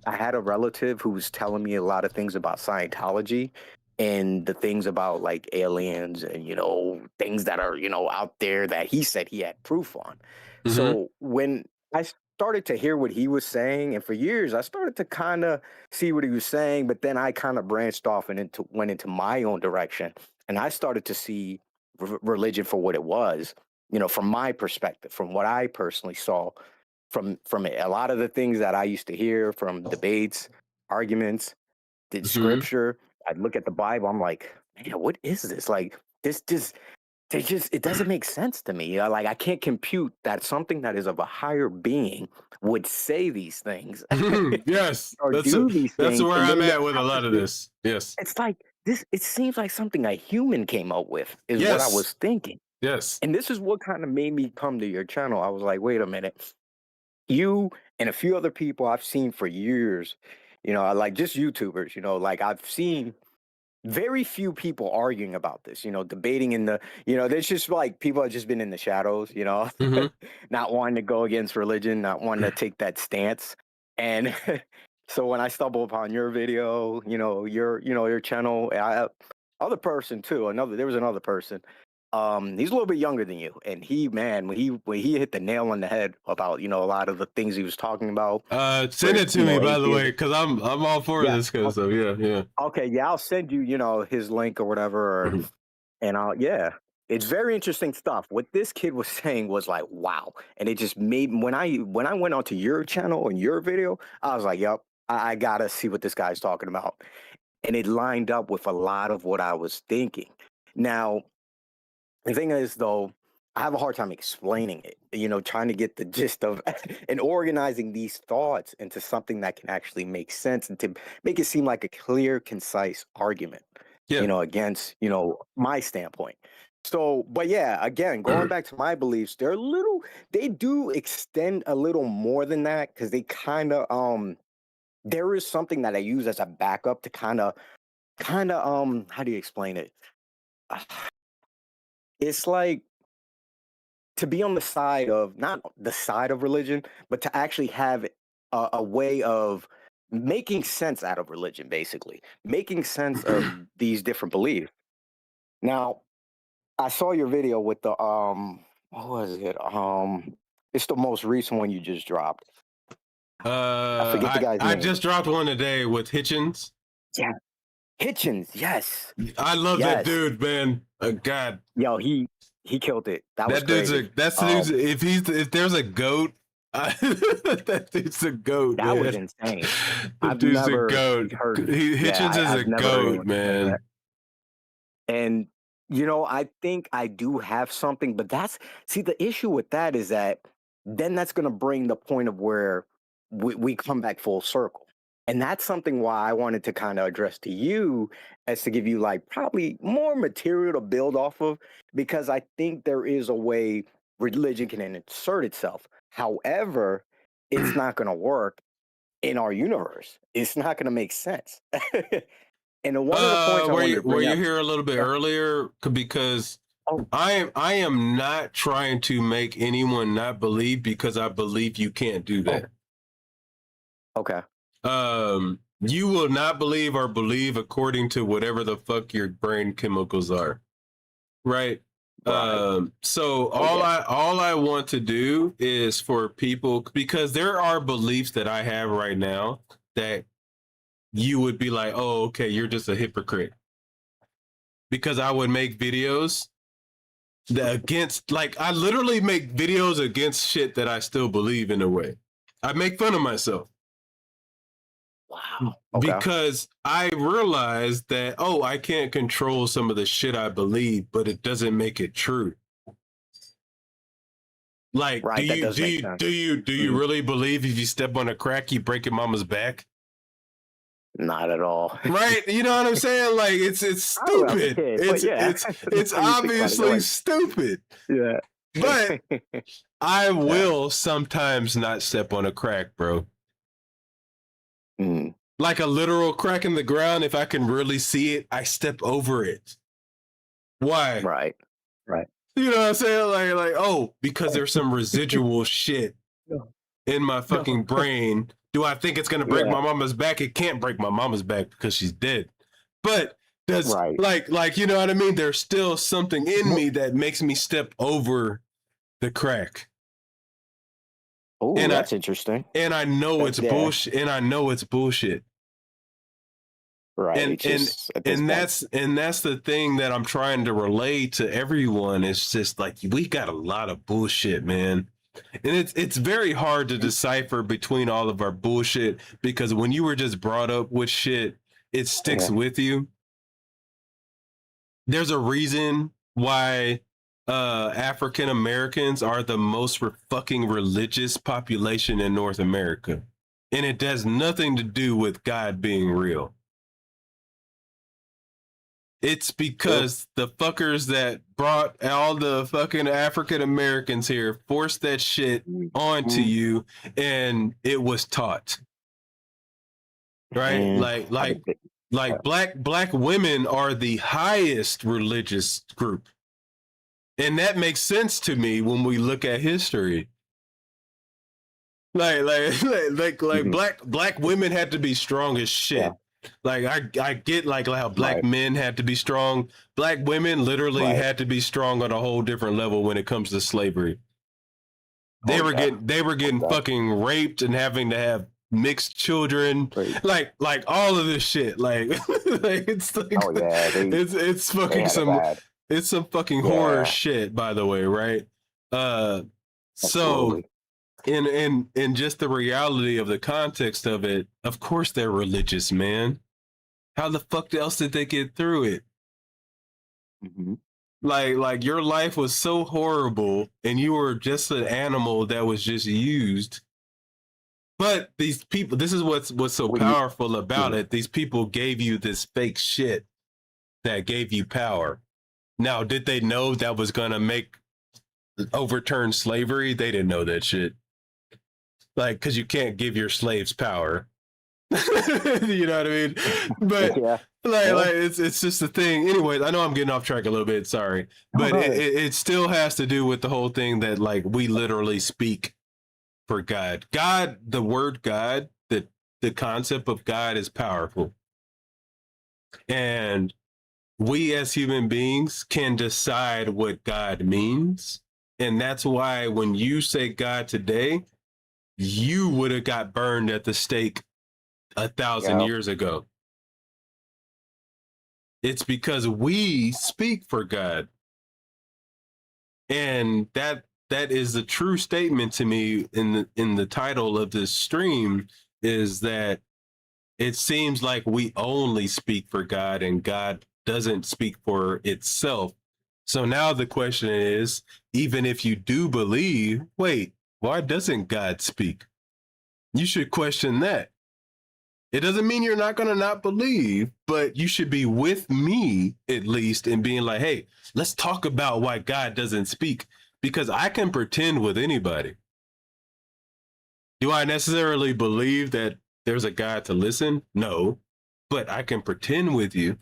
Speaker 5: had a relative who was telling me a lot of things about Scientology and the things about like aliens and, things that are, out there that he said he had proof on.
Speaker 2: Mm-hmm.
Speaker 5: So when I started to hear what he was saying, and for years I started to kind of see what he was saying, but then I kind of branched off and went into my own direction, and I started to see religion for what it was, from my perspective, from what I personally saw from it. A lot of the things that I used to hear from debates, arguments, the
Speaker 2: Mm-hmm.
Speaker 5: scripture. I'd look at the Bible. I'm like, man, what is this? Like this just it doesn't make sense to me. Like I can't compute that something that is of a higher being would say these things
Speaker 2: Yes.
Speaker 5: or do these
Speaker 2: That's
Speaker 5: things,
Speaker 2: where
Speaker 5: and
Speaker 2: I'm
Speaker 5: then the
Speaker 2: at with a lot of
Speaker 5: opposite.
Speaker 2: this. Yes.
Speaker 5: It's like this. It seems like something a human came up with. Is what I
Speaker 2: Yes.
Speaker 5: was thinking,
Speaker 2: Yes.
Speaker 5: and this is what kind of made me come to your channel. I was like, wait a minute. You and a few other people I've seen for years, like just YouTubers, like I've seen very few people arguing about this, debating there's just like people have just been in the shadows,
Speaker 2: Mm-hmm.
Speaker 5: not wanting to go against religion, not wanting to take that stance. And so when I stumble upon your video, your channel, other person too, there was another person. He's a little bit younger than you, and man, when he hit the nail on the head about a lot of the things he was talking about.
Speaker 2: Send it to me, by the way,
Speaker 5: atheism.
Speaker 2: because I'm all for this kind of stuff. Yeah.
Speaker 5: Okay, yeah, I'll send you his link or whatever,
Speaker 2: Mhm.
Speaker 5: and it's very interesting stuff. What this kid was saying was like, wow, and it just made when I went onto your channel and your video, I was like, yep, I gotta see what this guy's talking about, and it lined up with a lot of what I was thinking. Now, the thing is, though, I have a hard time explaining it, trying to get the gist of and organizing these thoughts into something that can actually make sense and to make it seem like a clear, concise argument,
Speaker 2: Yeah.
Speaker 5: against, my standpoint. So, but yeah, again, going back to my beliefs, they do extend a little more than that because they kind of, there is something that I use as a backup to how do you explain it? It's like, to be on the side of not the side of religion, but to actually have a way of making sense out of religion, basically making sense of these different beliefs. Now, I saw your video with the what was it? It's the most recent one you just dropped. I forget the guy's
Speaker 2: I
Speaker 5: name.
Speaker 2: just dropped one today with Hitchens.
Speaker 5: Yeah, Hitchens. Yes,
Speaker 2: I love that
Speaker 5: yes.
Speaker 2: dude, man. God,
Speaker 5: Yo, he killed it. That was
Speaker 2: dude's
Speaker 5: crazy.
Speaker 2: that's the dude's, if there's a goat, that dude's a goat.
Speaker 5: That
Speaker 2: man.
Speaker 5: was insane.
Speaker 2: That
Speaker 5: I've
Speaker 2: dude's
Speaker 5: never
Speaker 2: a goat.
Speaker 5: heard.
Speaker 2: Hitchens is
Speaker 5: I've
Speaker 2: a
Speaker 5: never heard
Speaker 2: goat,
Speaker 5: anyone say
Speaker 2: man.
Speaker 5: that. And I think I do have something, but the issue with that is that then that's going to bring the point of where we come back full circle. And that's something why I wanted to kind of address to you as to give you like probably more material to build off of, because I think there is a way religion can insert itself. However, it's not going to work in our universe. It's not going to make sense. And one of the points I wanted to bring
Speaker 2: were you
Speaker 5: up,
Speaker 2: here a little bit earlier? Because
Speaker 5: Oh.
Speaker 2: I am not trying to make anyone not believe, because I believe you can't do that.
Speaker 5: Okay.
Speaker 2: You will not believe or believe according to whatever the fuck your brain chemicals are, right?
Speaker 5: Right.
Speaker 2: So all I want to do is for people, because there are beliefs that I have right now that you would be like, oh, okay, you're just a hypocrite, because I would make videos that against, like, I literally make videos against shit that I still believe in a way. I make fun of myself.
Speaker 5: Wow. Okay.
Speaker 2: Because I realized that, oh, I can't control some of the shit I believe, but it doesn't make it true. Like,
Speaker 5: Right,
Speaker 2: do you really believe if you step on a crack, you break your mama's back?
Speaker 5: Not at all.
Speaker 2: Right? You know what I'm saying? Like, it's stupid. It's obviously stupid.
Speaker 5: Yeah.
Speaker 2: But I will sometimes not step on a crack, bro.
Speaker 5: Mm.
Speaker 2: Like a literal crack in the ground, if I can really see it, I step over it. Why?
Speaker 5: Right.
Speaker 2: You know what I'm saying? Like, oh, because there's some residual shit in my fucking brain. Do I think it's gonna break my mama's back? It can't break my mama's back because she's dead. But does like you know what I mean? There's still something in me that makes me step over the crack.
Speaker 5: Oh, that's interesting.
Speaker 2: And I know it's bullshit. And I know it's bullshit.
Speaker 5: Right.
Speaker 2: And that's the thing that I'm trying to relay to everyone. It's just like, we got a lot of bullshit, man. And it's very hard to decipher between all of our bullshit, because when you were just brought up with shit, it sticks with you. There's a reason why African Americans are the most fucking religious population in North America. And it has nothing to do with God being real. It's because the fuckers that brought all the fucking African Americans here forced that shit onto you, and it was taught. Right? Like black women are the highest religious group. And that makes sense to me when we look at history. Like black women had to be strong as shit. Like I get like how black
Speaker 5: Right.
Speaker 2: men had to be strong. Black women literally
Speaker 5: Right.
Speaker 2: had to be strong on a whole different level when it comes to slavery. They
Speaker 5: Oh
Speaker 2: were
Speaker 5: yeah.
Speaker 2: getting
Speaker 5: Yeah.
Speaker 2: fucking raped and having to have mixed children.
Speaker 5: Right.
Speaker 2: Like all of this shit. Like, like it's like
Speaker 5: Oh yeah.
Speaker 2: it's
Speaker 5: They
Speaker 2: fucking
Speaker 5: had it
Speaker 2: some
Speaker 5: bad.
Speaker 2: it's some fucking horror
Speaker 5: Yeah.
Speaker 2: shit, by the way, right? So
Speaker 5: Absolutely.
Speaker 2: in just the reality of the context of it, of course they're religious, man. How the fuck else did they get through it?
Speaker 5: Hmm.
Speaker 2: Like your life was so horrible and you were just an animal that was just used. But these people, this is what's so
Speaker 5: When you,
Speaker 2: powerful about
Speaker 5: yeah.
Speaker 2: it. These people gave you this fake shit that gave you power. Now, did they know that was gonna make overturn slavery? They didn't know that shit. Like, because you can't give your slaves power. You know what I mean? But
Speaker 5: Yeah.
Speaker 2: like it's just a thing. Anyways, I know I'm getting off track a little bit. Sorry, but it still has to do with the whole thing that like we literally speak for God. God, the word God, the concept of God is powerful, and we as human beings can decide what God means, and that's why when you say God today, you would have got burned at the stake 1,000
Speaker 5: Yeah.
Speaker 2: years ago. It's because we speak for God. And that is a true statement to me in the title of this stream, is that it seems like we only speak for God and God doesn't speak for itself. So now the question is, even if you do believe, wait, why doesn't God speak? You should question that. It doesn't mean you're not going to not believe, but you should be with me at least in being like, hey, let's talk about why God doesn't speak, because I can pretend with anybody. Do I necessarily believe that there's a God to listen? No, but I can pretend with you,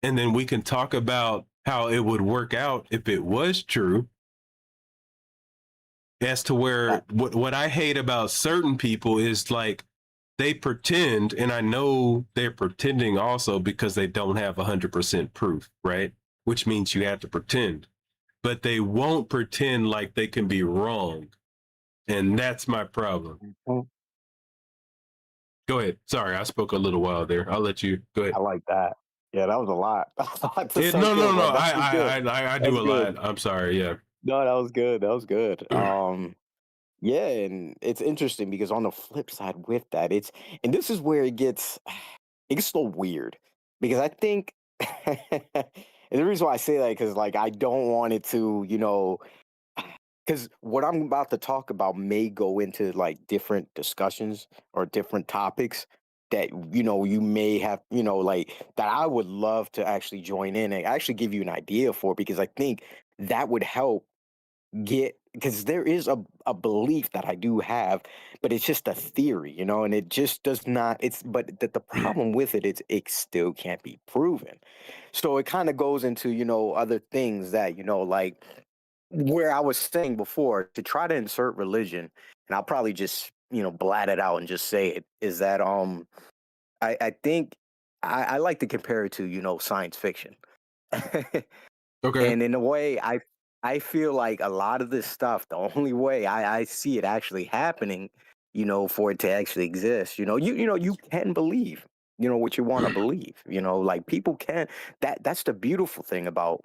Speaker 2: and then we can talk about how it would work out if it was true. As to where what I hate about certain people is like, they pretend, and I know they're pretending also because they don't have 100% proof, right? Which means you have to pretend, but they won't pretend like they can be wrong. And that's my problem.
Speaker 5: Mhm.
Speaker 2: Go ahead. Sorry, I spoke a little while there. I'll let you go
Speaker 5: I
Speaker 2: ahead.
Speaker 5: like that. Yeah, that was a lot. That's a lot to
Speaker 2: No,
Speaker 5: soak
Speaker 2: no,
Speaker 5: in,
Speaker 2: no.
Speaker 5: but that was good.
Speaker 2: I
Speaker 5: That's
Speaker 2: do a
Speaker 5: good.
Speaker 2: lot. I'm sorry. Yeah.
Speaker 5: No, that was good. That was good. Yeah, and it's interesting because on the flip side with that, and this is where it gets a little weird because I think and the reason why I say that because like I don't want it to, because what I'm about to talk about may go into like different discussions or different topics that you may have like that I would love to actually join in and actually give you an idea for because I think that would help get because there is a belief that I do have, but it's just a theory, and it just does not it's but the problem with it still can't be proven. So it kind of goes into, other things that, like where I was saying before, to try to insert religion, and I'll probably just, blat it out and just say it, is that I think I like to compare it to, science fiction.
Speaker 2: Okay.
Speaker 5: And in a way, I feel like a lot of this stuff, the only way I see it actually happening, for it to actually exist, you can believe, what you want to believe, like people can. That's the beautiful thing about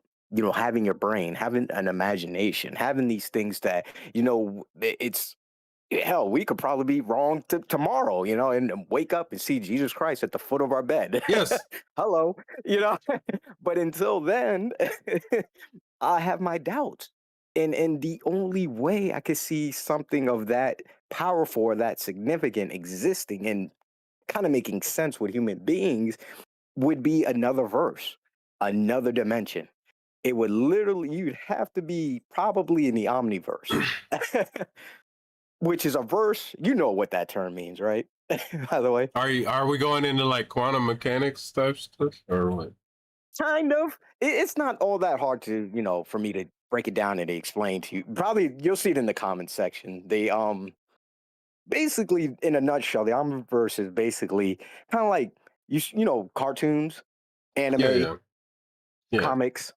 Speaker 5: having your brain, having an imagination, having these things that it's hell, we could probably be wrong tomorrow, and wake up and see Jesus Christ at the foot of our bed.
Speaker 2: Yes.
Speaker 5: Hello, but until then, I have my doubts. And the only way I could see something of that powerful or that significant existing and kind of making sense with human beings would be another verse, another dimension. It would literally, you'd have to be probably in the omniverse, which is a verse. You know what that term means, right? By the way.
Speaker 2: Are we going into like quantum mechanics type stuff or what?
Speaker 5: Kind of. It's not all that hard to, for me to break it down and to explain to you. Probably you'll see it in the comments section. They basically in a nutshell, the omniverse is basically kind of like you know, cartoons, anime,
Speaker 2: Yeah.
Speaker 5: comics,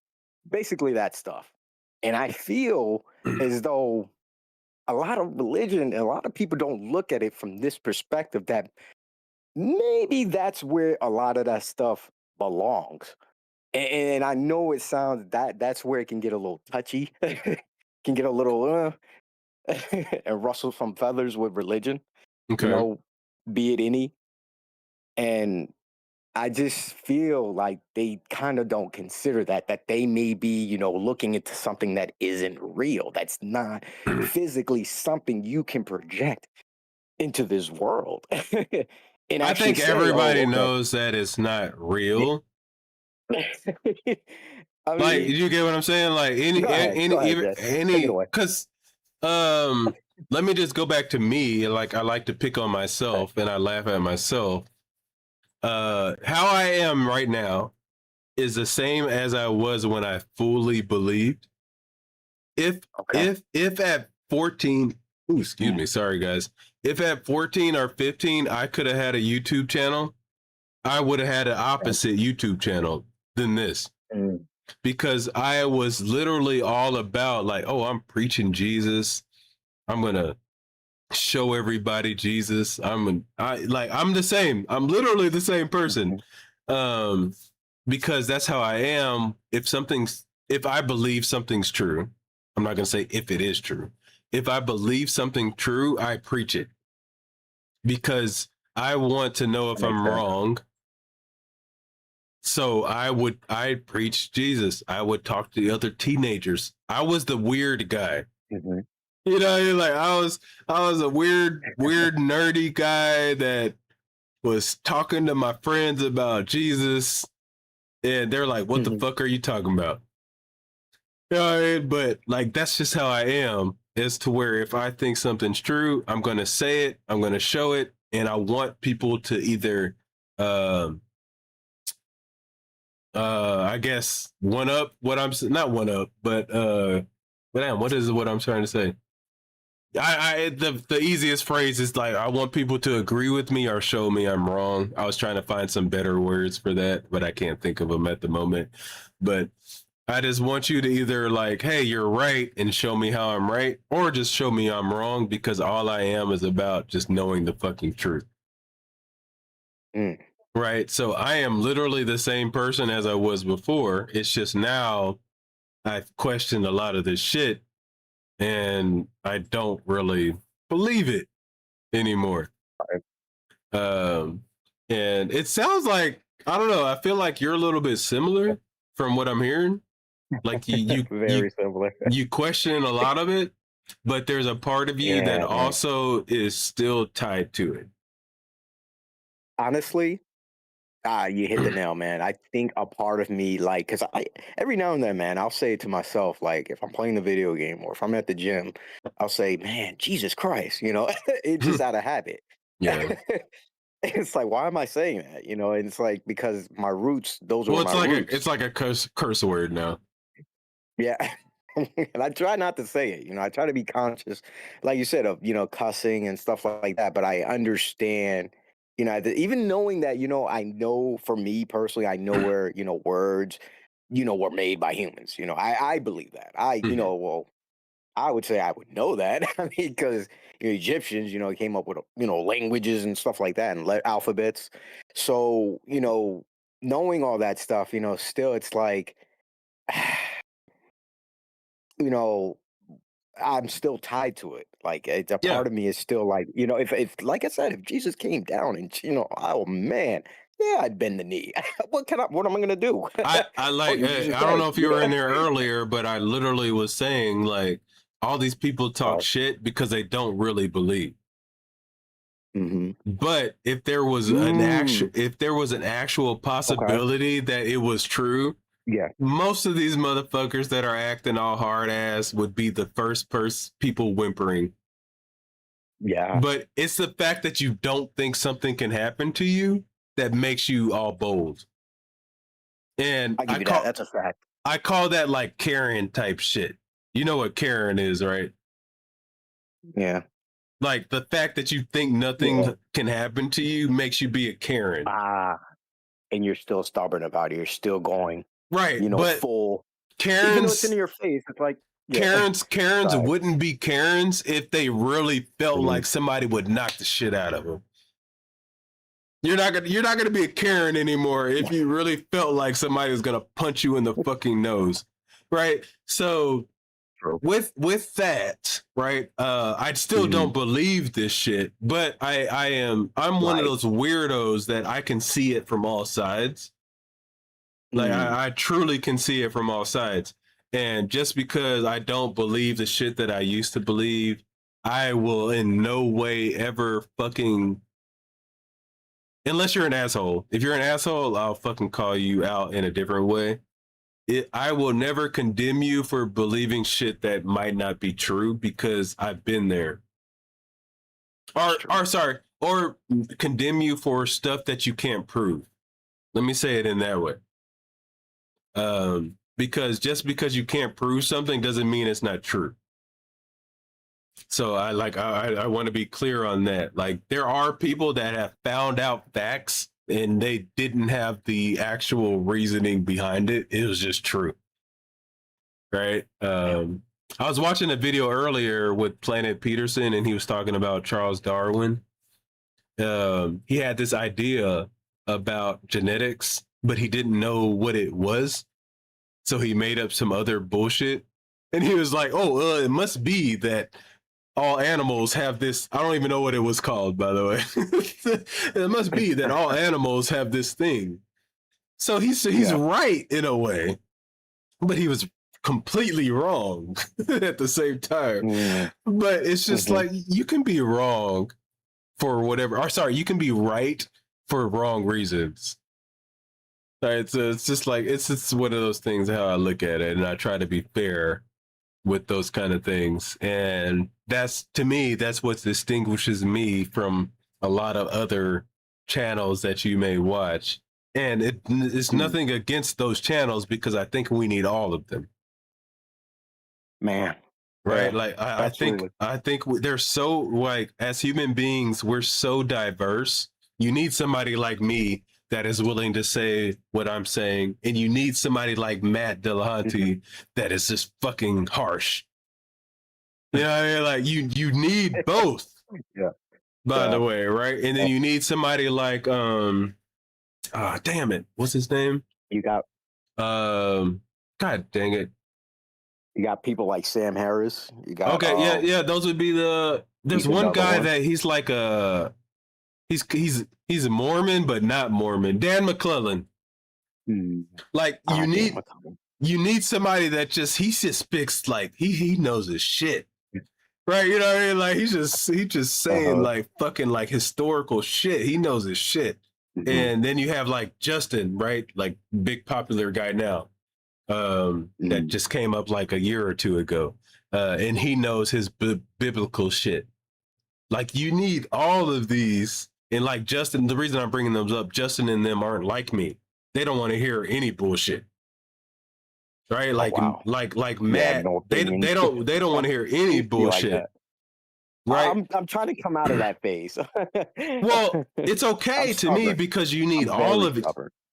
Speaker 5: basically that stuff. And I feel as though a lot of religion, a lot of people don't look at it from this perspective that maybe that's where a lot of that stuff belongs. And I know it sounds that's where it can get a little touchy, can get a little and rustle some feathers with religion, you
Speaker 2: Okay.
Speaker 5: know, be it any. And I just feel like they kind of don't consider that they may be, you know, looking into something that isn't real, that's not physically something you can project into this world and
Speaker 2: I
Speaker 5: actually
Speaker 2: think
Speaker 5: say,
Speaker 2: everybody
Speaker 5: oh, okay.
Speaker 2: knows that it's not real.
Speaker 5: I
Speaker 2: Like,
Speaker 5: mean,
Speaker 2: you get what I'm saying? Like
Speaker 5: go ahead,
Speaker 2: even
Speaker 5: Jess. Take it
Speaker 2: any,
Speaker 5: away.
Speaker 2: because let me just go back to me. Like, I like to pick on
Speaker 5: Okay.
Speaker 2: myself and I laugh at myself. How I am right now is the same as I was when I fully believed. If
Speaker 5: Okay.
Speaker 2: if at 14, ooh, excuse me, sorry guys. If at 14 or 15 I could have had a YouTube channel, I would have had an opposite YouTube channel than this.
Speaker 5: Mm.
Speaker 2: Because I was literally all about like, oh, I'm preaching Jesus. I'm gonna show everybody Jesus. I'm the same. I'm literally the same person.
Speaker 5: Mhm.
Speaker 2: Um, because that's how I am. If I believe something's true, I'm not gonna say if it is true. If I believe something true, I preach it because I want to know
Speaker 5: That
Speaker 2: if
Speaker 5: makes
Speaker 2: I'm
Speaker 5: sense.
Speaker 2: wrong. So I preach Jesus. I would talk to the other teenagers. I was the weird guy.
Speaker 5: Mhm.
Speaker 2: You know, like I was a weird nerdy guy that was talking to my friends about Jesus, and they're like, "What the
Speaker 5: Mhm.
Speaker 2: fuck are you talking about?" You know what I mean? But like, that's just how I am. As to where if I think something's true, I'm gonna say it, I'm gonna show it, and I want people to either um I guess one up what I'm not one up, but damn, what is what I'm trying to say? The easiest phrase is like I want people to agree with me or show me I'm wrong. I was trying to find some better words for that, but I can't think of them at the moment. But I just want you to either like, hey, you're right, and show me how I'm right, or just show me I'm wrong because all I am is about just knowing the fucking truth.
Speaker 5: Mm.
Speaker 2: Right. So I am literally the same person as I was before. It's just now I've questioned a lot of this shit and I don't really believe it anymore.
Speaker 5: Right.
Speaker 2: Um, and it sounds like, I don't know, I feel like you're a little bit similar from what I'm hearing. Like
Speaker 5: Very similar.
Speaker 2: you question a lot of it, but there's a part of you that
Speaker 5: Yeah, man.
Speaker 2: also is still tied to it.
Speaker 5: Honestly, you hit the nail, man. I think a part of me, like, cause I every now and then, man, I'll say to myself, like, if I'm playing the video game or if I'm at the gym, I'll say, "Man, Jesus Christ," you know, it's just out of habit.
Speaker 2: Yeah.
Speaker 5: It's like, why am I saying that? You know, and it's like because my roots, those
Speaker 2: Well,
Speaker 5: were my roots.
Speaker 2: it's like a curse word now.
Speaker 5: Yeah. And I try not to say it, you know, I try to be conscious, like you said, of, you know, cussing and stuff like that. But I understand, you know, even knowing that, you know, I know for me personally, I know where, you know, words, you know, were made by humans. You know, I believe that. You
Speaker 2: Mhm.
Speaker 5: know, well, I would say I would know that. I mean, because you know, Egyptians, you know, came up with, you know, languages and stuff like that and alphabets. So, you know, knowing all that stuff, you know, still it's like, you know, I'm still tied to it. Like it's a
Speaker 2: Yeah.
Speaker 5: part of me is still like, you know, if like I said, if Jesus came down and you know, oh man, yeah, I'd bend the knee. What am I gonna do?
Speaker 2: I
Speaker 5: Oh,
Speaker 2: like
Speaker 5: you're Jesus
Speaker 2: I don't know
Speaker 5: Christ,
Speaker 2: if you
Speaker 5: you
Speaker 2: were in
Speaker 5: know?
Speaker 2: there earlier, but I literally was saying like all these people talk
Speaker 5: Oh,
Speaker 2: shit because they don't really believe.
Speaker 5: mm-hmm.
Speaker 2: But
Speaker 5: Mm,
Speaker 2: if there was an actual
Speaker 5: okay.
Speaker 2: possibility that it was true,
Speaker 5: Yeah.
Speaker 2: most of these motherfuckers that are acting all hard ass would be the first people whimpering.
Speaker 5: Yeah.
Speaker 2: But it's the fact that you don't think something can happen to you that makes you all bold. And
Speaker 5: I give you that. That's a fact.
Speaker 2: I call that like Karen type shit. You know what Karen is, right?
Speaker 5: Yeah.
Speaker 2: Like the fact that you think
Speaker 5: Yeah.
Speaker 2: nothing can happen to you makes you be a Karen.
Speaker 5: Ah. and you're still stubborn about it. You're still going,
Speaker 2: Right,
Speaker 5: you know,
Speaker 2: but
Speaker 5: full. Even though it's in
Speaker 2: Karens
Speaker 5: your face, it's like, yeah.
Speaker 2: Karens
Speaker 5: Sorry.
Speaker 2: wouldn't be Karens if they really felt
Speaker 5: Mhm.
Speaker 2: like somebody would knock the shit out of them. You're not gonna be a Karen anymore if you really felt like somebody was gonna punch you in the fucking nose, right? So
Speaker 5: True.
Speaker 2: with that, right? I still don't believe this shit, but I'm one of
Speaker 5: Right.
Speaker 2: those weirdos that I can see it from all sides. Like I truly can see it from all sides. And just because I don't believe the shit that I used to believe, I will in no way ever fucking, unless you're an asshole. If you're an asshole, I'll fucking call you out in a different way. I will never condemn you for believing shit that might not be true because I've been there. Or condemn you for stuff that you can't prove. Let me say it in that way. Because just because you can't prove something doesn't mean it's not true. So I want to be clear on that. Like, there are people that have found out facts and they didn't have the actual reasoning behind it. It was just true. Right. I was watching a video earlier with Planet Peterson and he was talking about Charles Darwin. He had this idea about genetics, but he didn't know what it was. So he made up some other bullshit. And he was like, it must be that all animals have this. I don't even know what it was called, by the way. It must be that all animals have this thing. So he's right in a way, but he was completely wrong at the same time.
Speaker 5: Yeah.
Speaker 2: But it's just like, you can be wrong for whatever, or sorry, you can be right for wrong reasons. Right, so it's just like, it's one of those things how I look at it, and I try to be fair with those kind of things. And that's, to me, that's what distinguishes me from a lot of other channels that you may watch. And it's nothing against those channels because I think we need all of them.
Speaker 5: Man.
Speaker 2: Right.
Speaker 5: Yeah,
Speaker 2: like I think they're so, like, as human beings, we're so diverse. You need somebody like me that is willing to say what I'm saying. And you need somebody like Matt Dillahunty that is just fucking harsh. You know what I mean? Like, you need both.
Speaker 5: Yeah.
Speaker 2: By the way, right? And then you need somebody like damn it, what's his name?
Speaker 5: You got
Speaker 2: God dang it.
Speaker 5: You got people like Sam Harris. You got
Speaker 2: yeah, those would be there's one guy that he's like he's a Mormon but not Mormon. Dan McClellan. Like, you need somebody that he just speaks like he knows his shit. Right, you know what I mean? Like, he's just saying like fucking like historical shit. He knows his shit. And then you have like Justin, right? Like, big popular guy now. That just came up like a year or two ago. And he knows his biblical shit. Like, you need all of these. And like Justin, the reason I'm bringing them up, Justin and them aren't like me. They don't want to hear any bullshit. Right? Like, like Matt, they don't want to hear any bullshit. Like, right?
Speaker 5: I'm trying to come out of that phase.
Speaker 2: Well, it's okay to me because you need all of it.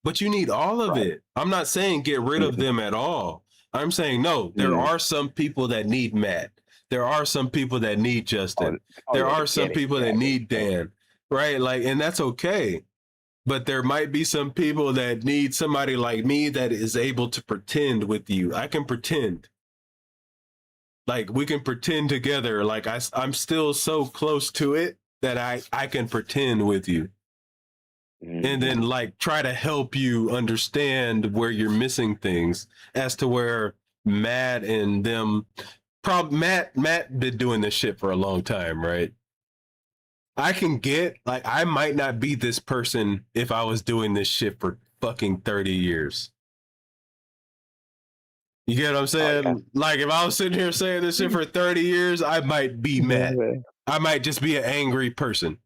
Speaker 2: But you need all of it. I'm not saying get rid of them at all. I'm saying, no, there are some people that need Matt. There are some people that need Justin. There are some people that need Dan. Right? Like, and that's okay. But there might be some people that need somebody like me that is able to pretend with you. I can pretend. Like, we can pretend together. Like, I'm still so close to it that I can pretend with you. And then like try to help you understand where you're missing things, as to where Matt and them, Matt been doing this shit for a long time, right? I can get, like, I might not be this person if I was doing this shit for fucking 30 years. You get what I'm saying? Okay. Like, if I was sitting here saying this shit for 30 years, I might be Matt. I might just be an angry person.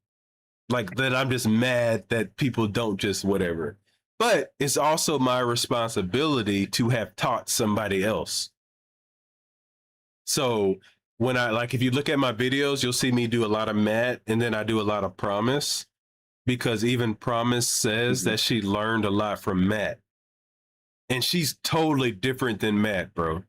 Speaker 2: Like, that I'm just mad that people don't just whatever. But it's also my responsibility to have taught somebody else. So when if you look at my videos, you'll see me do a lot of Matt, and then I do a lot of Promise, because even Promise says
Speaker 5: Mhm.
Speaker 2: that she learned a lot from Matt. And she's totally different than Matt, bro.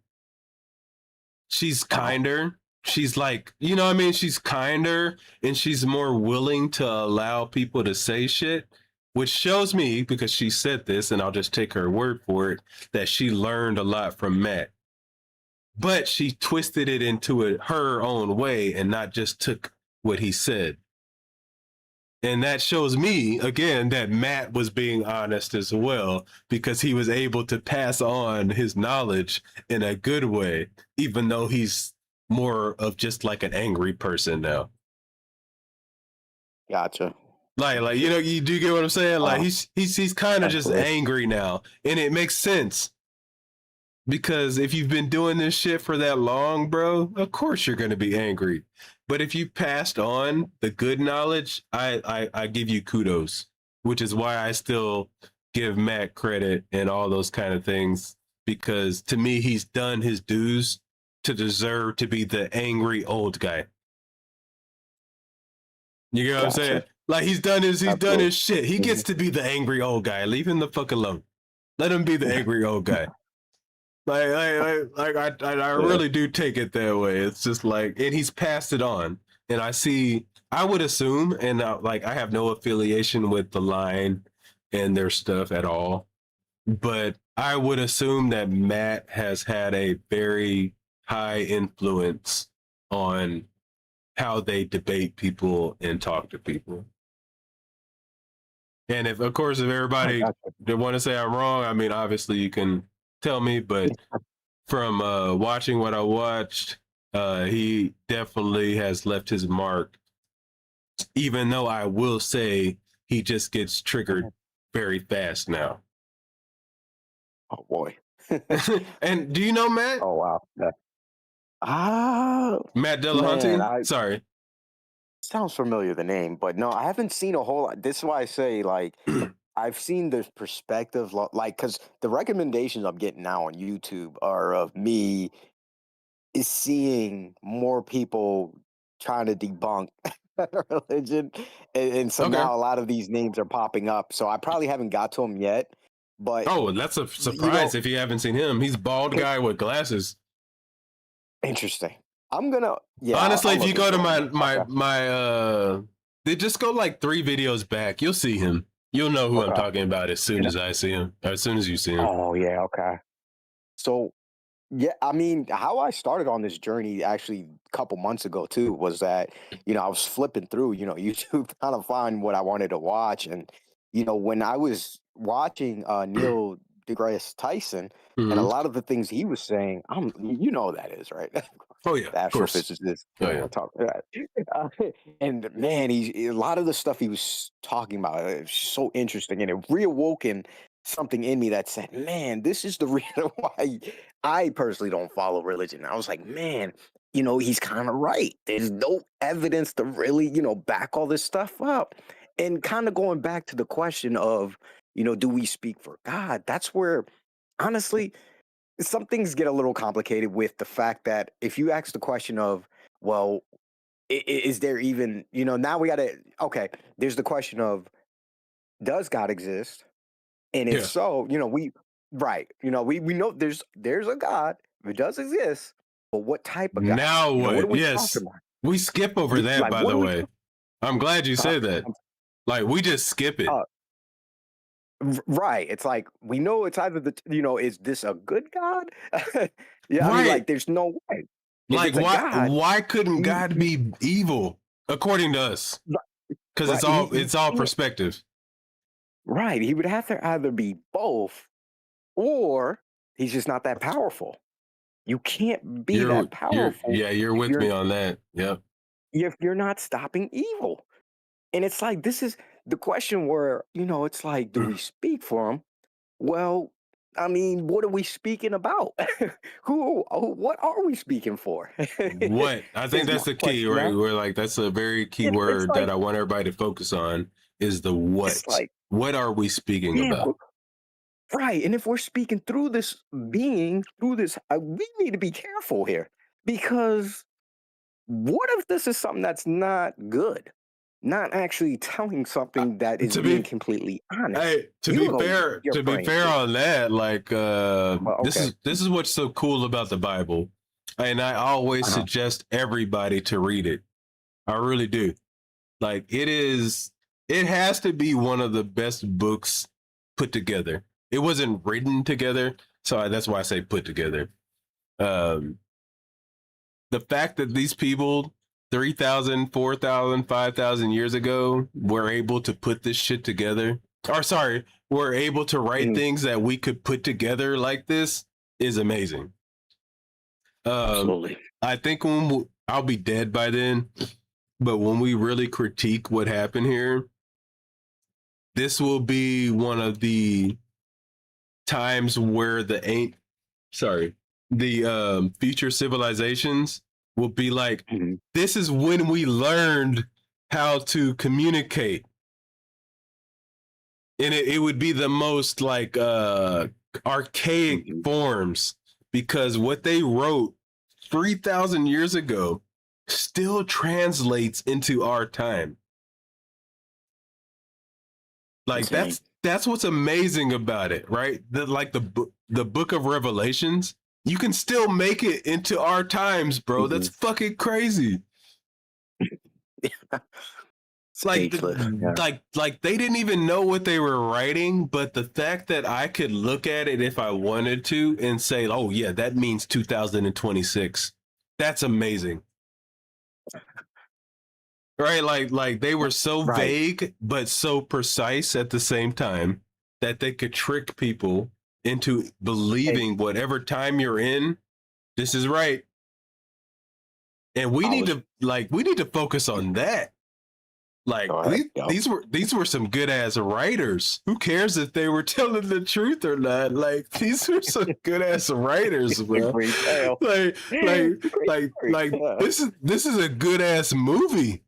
Speaker 2: She's
Speaker 5: Wow.
Speaker 2: kinder. She's like, you know what I mean? She's kinder and she's more willing to allow people to say shit, which shows me, because she said this, and I'll just take her word for it, that she learned a lot from Matt. But she twisted it into her own way and not just took what he said. And that shows me, again, that Matt was being honest as well, because he was able to pass on his knowledge in a good way, even though he's more of just like an angry person now.
Speaker 5: Gotcha.
Speaker 2: Like you know, you do get what I'm saying? Like
Speaker 5: Uh,
Speaker 2: he's kind of just
Speaker 5: absolutely.
Speaker 2: angry now. And it makes sense. Because if you've been doing this shit for that long, bro, of course you're gonna be angry. But if you passed on the good knowledge, I give you kudos, which is why I still give Matt credit and all those kind of things. Because to me, he's done his dues to deserve to be the angry old guy. You get what I'm saying?
Speaker 5: Gotcha.
Speaker 2: Like he's done
Speaker 5: Absolutely.
Speaker 2: his shit. He gets to be the angry old guy. Leave him the fuck alone. Let him be the angry old guy. I
Speaker 5: Yeah.
Speaker 2: really do take it that way. It's just like, and he's passed it on. And I would assume, and like I have no affiliation with the line and their stuff at all, but I would assume that Matt has had a very high influence on how they debate people and talk to people. And if, of course, if
Speaker 5: I
Speaker 2: everybody
Speaker 5: gotcha.
Speaker 2: they want to say I'm wrong, I mean, obviously you can tell me, but from watching what I watched, he definitely has left his mark. Even though I will say he just gets triggered very fast now.
Speaker 5: Oh boy.
Speaker 2: And do you know Matt?
Speaker 5: Oh wow. Yeah. Ah,
Speaker 2: Matt
Speaker 5: man,
Speaker 2: Dillahunty?
Speaker 5: I
Speaker 2: Sorry.
Speaker 5: sounds familiar the name, but no, I haven't seen a whole lot. This is why I say like I've seen the perspective, like because the recommendations I'm getting now on YouTube are of me is seeing more people trying to debunk religion, and so
Speaker 2: Okay.
Speaker 5: now a lot of these names are popping up. So I probably haven't got to them yet, but
Speaker 2: Oh, that's a
Speaker 5: you
Speaker 2: surprise
Speaker 5: know,
Speaker 2: if you haven't seen him. He's bald
Speaker 5: it,
Speaker 2: guy with glasses.
Speaker 5: interesting. I'm gonna, yeah,
Speaker 2: Honestly,
Speaker 5: I'll
Speaker 2: if you
Speaker 5: look
Speaker 2: go to
Speaker 5: into him. Okay,
Speaker 2: they just go like 3 videos back, you'll see him. You'll know who I'm
Speaker 5: okay.
Speaker 2: talking about as soon
Speaker 5: And
Speaker 2: as I see him, or as soon as you see him.
Speaker 5: oh yeah, okay. So yeah, I mean, how I started on this journey actually a couple months ago too was that, I was flipping through, YouTube trying to find what I wanted to watch. And, when I was watching Neil deGrasse Tyson and a
Speaker 2: Mhm.
Speaker 5: lot of the things he was saying, you know who that is, right?
Speaker 2: Oh yeah,
Speaker 5: The
Speaker 2: of course.
Speaker 5: astrophysicist,
Speaker 2: Oh yeah.
Speaker 5: we'll talk about that. And man, a lot of the stuff he was talking about is so interesting, and it reawoken something in me that said, "Man, this is the reason why I personally don't follow religion." I was like, "Man, he's kind of right. There's no evidence to really, back all this stuff up." And kind of going back to the question of, do we speak for God? That's where, honestly, some things get a little complicated with the fact that if you ask the question of, well, is there even, now we got to, okay, there's the question of, does God exist? And if
Speaker 2: Yeah.
Speaker 5: so, right, we know there's a God who does exist, but what type of God?
Speaker 2: Now
Speaker 5: What are
Speaker 2: what?
Speaker 5: we talking
Speaker 2: Yes.
Speaker 5: about?
Speaker 2: We skip over that,
Speaker 5: Like,
Speaker 2: by
Speaker 5: what
Speaker 2: the
Speaker 5: are we
Speaker 2: way. I'm glad you
Speaker 5: talking
Speaker 2: said that.
Speaker 5: about?
Speaker 2: Like we just skip it.
Speaker 5: Right. It's like we know it's either is this a good God? Yeah, I mean,
Speaker 2: Right.
Speaker 5: like, there's no way. If
Speaker 2: Like
Speaker 5: it's a God,
Speaker 2: why couldn't
Speaker 5: he,
Speaker 2: God
Speaker 5: he
Speaker 2: be evil according to us? Because
Speaker 5: right,
Speaker 2: it's all
Speaker 5: can't.
Speaker 2: perspective.
Speaker 5: Right. He would have to either be both or he's just not that powerful. You can't be that powerful
Speaker 2: You're
Speaker 5: if
Speaker 2: with
Speaker 5: you're
Speaker 2: me on that. Yep.
Speaker 5: if you're not stopping evil. And it's like this is the question where, it's like, do we speak for him? Well, I mean, what are we speaking about? What are we speaking for?
Speaker 2: What? I think
Speaker 5: Is my
Speaker 2: that's the key,
Speaker 5: question
Speaker 2: right?
Speaker 5: now.
Speaker 2: Where like that's a very key
Speaker 5: It's
Speaker 2: word that
Speaker 5: like
Speaker 2: I want everybody to focus on is the
Speaker 5: it's
Speaker 2: what.
Speaker 5: like
Speaker 2: What are we speaking
Speaker 5: yeah,
Speaker 2: about?
Speaker 5: right. And if we're speaking through this being, through this, we need to be careful here because what if this is something that's not good? not actually telling something that is
Speaker 2: To
Speaker 5: being
Speaker 2: be
Speaker 5: completely honest.
Speaker 2: Hey, to
Speaker 5: You
Speaker 2: be
Speaker 5: don't know what
Speaker 2: fair,
Speaker 5: your
Speaker 2: to be
Speaker 5: brain
Speaker 2: fair
Speaker 5: thinks.
Speaker 2: on that, like
Speaker 5: But
Speaker 2: this
Speaker 5: okay.
Speaker 2: is what's so cool about the Bible, and I always
Speaker 5: Uh-huh.
Speaker 2: suggest everybody to read it. I really do. Like it has to be one of the best books put together. It wasn't written together, so that's why I say put together. Um, the fact that these people 3,000, 4,000, 5,000 years ago were able to put this shit together, or sorry, were able to write
Speaker 5: Mhm.
Speaker 2: things that we could put together like this is amazing.
Speaker 5: Absolutely.
Speaker 2: I think I'll be dead by then, but when we really critique what happened here, this will be one of the times where the future civilizations will be like,
Speaker 5: Mhm.
Speaker 2: this is when we learned how to communicate. And it would be the most like archaic
Speaker 5: Mhm.
Speaker 2: forms, because what they wrote 3,000 years ago still translates into our time. Like
Speaker 5: Insane.
Speaker 2: that's what's amazing about it, right? The book of Revelations, you can still make it into our times, bro. That's
Speaker 5: Mhm.
Speaker 2: fucking crazy. Like
Speaker 5: Speechless. Yeah.
Speaker 2: like they didn't even know what they were writing, but the fact that I could look at it if I wanted to and say, "Oh yeah, that means 2026." That's amazing. Right? Like they were so
Speaker 5: Right.
Speaker 2: vague but so precise at the same time that they could trick people into
Speaker 5: Hey,
Speaker 2: believing whatever time you're in, this is right. And
Speaker 5: I was
Speaker 2: we need to focus on that. Like
Speaker 5: go ahead. Go.
Speaker 2: these were some good ass writers. Who cares if they were telling the truth or not? Like these were some good ass writers,
Speaker 5: A
Speaker 2: bro.
Speaker 5: great tale.
Speaker 2: Like
Speaker 5: It's a great story. Yeah.
Speaker 2: this is a good ass movie.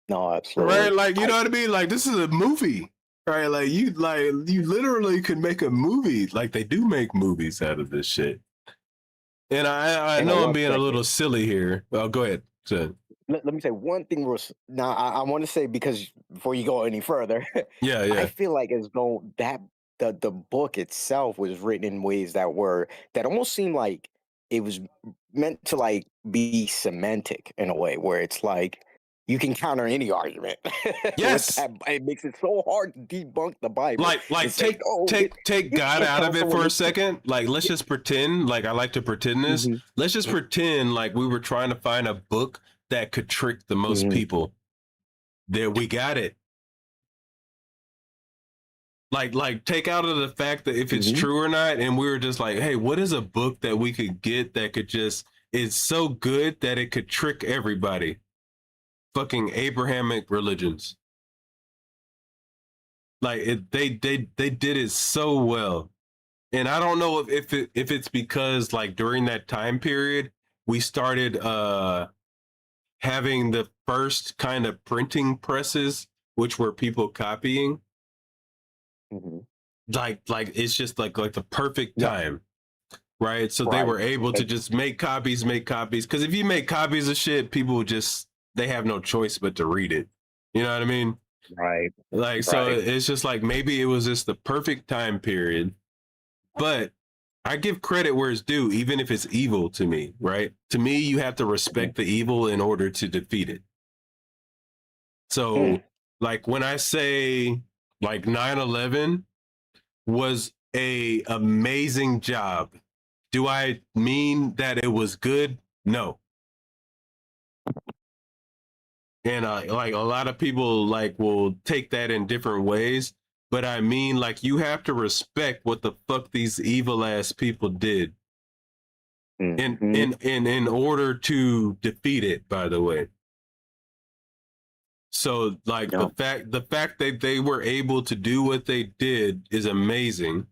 Speaker 5: No,
Speaker 2: Right?
Speaker 5: absolutely.
Speaker 2: Like, you know what I mean? Like, this is a movie. Right? Like you literally could make a movie. Like they do make movies out of this shit. And I
Speaker 5: And I
Speaker 2: know I'm
Speaker 5: want
Speaker 2: being a
Speaker 5: second.
Speaker 2: little silly here. Well, go ahead. So,
Speaker 5: Let me say one thing. Now, I want to say, because before you go any further,
Speaker 2: yeah,
Speaker 5: I
Speaker 2: yeah.
Speaker 5: feel like as though that the book itself was written in ways that almost seemed like it was meant to like be semantic in a way where it's like you can counter any argument with
Speaker 2: Yes.
Speaker 5: that. It makes it so hard to debunk the Bible and
Speaker 2: Like
Speaker 5: say, "Oh,
Speaker 2: take
Speaker 5: you
Speaker 2: God
Speaker 5: can't
Speaker 2: out
Speaker 5: tell
Speaker 2: of it
Speaker 5: someone
Speaker 2: for a
Speaker 5: this."
Speaker 2: second. Like let's just pretend, like I like to pretend this.
Speaker 5: Mhm,
Speaker 2: Let's just pretend like we were trying to find a book that could trick the most
Speaker 5: mhm,
Speaker 2: people. There we got it. Like take out of the fact that if it's
Speaker 5: mhm.
Speaker 2: true or not, and we were just like, hey, what is a book that we could get that could just it's so good that it could trick everybody? Fucking Abrahamic religions. Like they did it so well. And I don't know if it's because like during that time period we started having the first kind of printing presses, which were people copying.
Speaker 5: Mhm.
Speaker 2: Like it's just like the perfect
Speaker 5: Yeah,
Speaker 2: time, right? So they
Speaker 5: right.
Speaker 2: were able to
Speaker 5: Like,
Speaker 2: just make copies. Because if you make copies of shit, people just they have no choice but to read it. You know what I mean?
Speaker 5: right,
Speaker 2: Like so,
Speaker 5: right.
Speaker 2: it's just like maybe it was just the perfect time period. But I give credit where it's due, even if it's evil to me, right? To me, you have to
Speaker 5: Mhm.
Speaker 2: respect the evil in order to defeat it.
Speaker 5: Mm,
Speaker 2: So, like when I say like 9/11 was a amazing job, do I mean that it was good? No. And like a lot of people like will take that in different ways, but I mean like you have to respect what the fuck these evil ass people did
Speaker 5: mhm.
Speaker 2: in order to defeat it, by the way. So like
Speaker 5: Yeah,
Speaker 2: the fact that they were able to do what they did is amazing.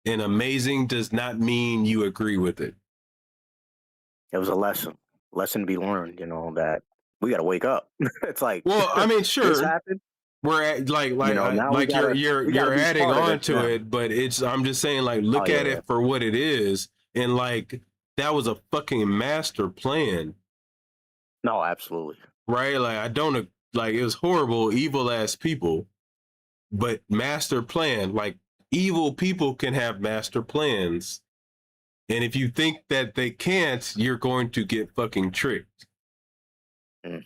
Speaker 2: And amazing does not mean you agree with it.
Speaker 5: it was a lesson to be learned. That we got to wake up. It's like
Speaker 2: Well, I mean,
Speaker 5: this
Speaker 2: sure,
Speaker 5: happened.
Speaker 2: we're at,
Speaker 5: Now
Speaker 2: like
Speaker 5: we gotta
Speaker 2: you're
Speaker 5: be
Speaker 2: adding
Speaker 5: part of
Speaker 2: on
Speaker 5: this
Speaker 2: to
Speaker 5: now.
Speaker 2: it, but it's I'm just saying like
Speaker 5: Oh
Speaker 2: look
Speaker 5: yeah,
Speaker 2: at
Speaker 5: yeah.
Speaker 2: it for what it is, and like that was a fucking master plan,
Speaker 5: No, absolutely.
Speaker 2: right? Like like it was horrible, evil ass people, but master plan, like evil people can have master plans. And if you think that they can't, you're going to get fucking tricked.
Speaker 5: Mm.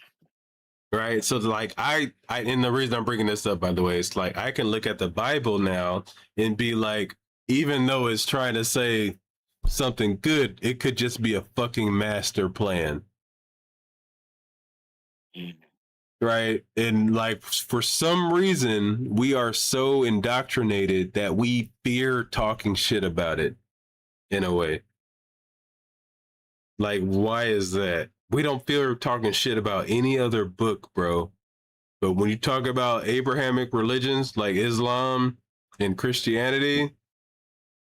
Speaker 2: Right. So like and the reason I'm bringing this up, by the way, is like I can look at the Bible now and be like, even though it's trying to say something good, it could just be a fucking master plan. Right. And like for some reason, we are so indoctrinated that we fear talking shit about it in a way. Like, why is that? We don't fear talking shit about any other book, bro. But when you talk about Abrahamic religions like Islam and Christianity,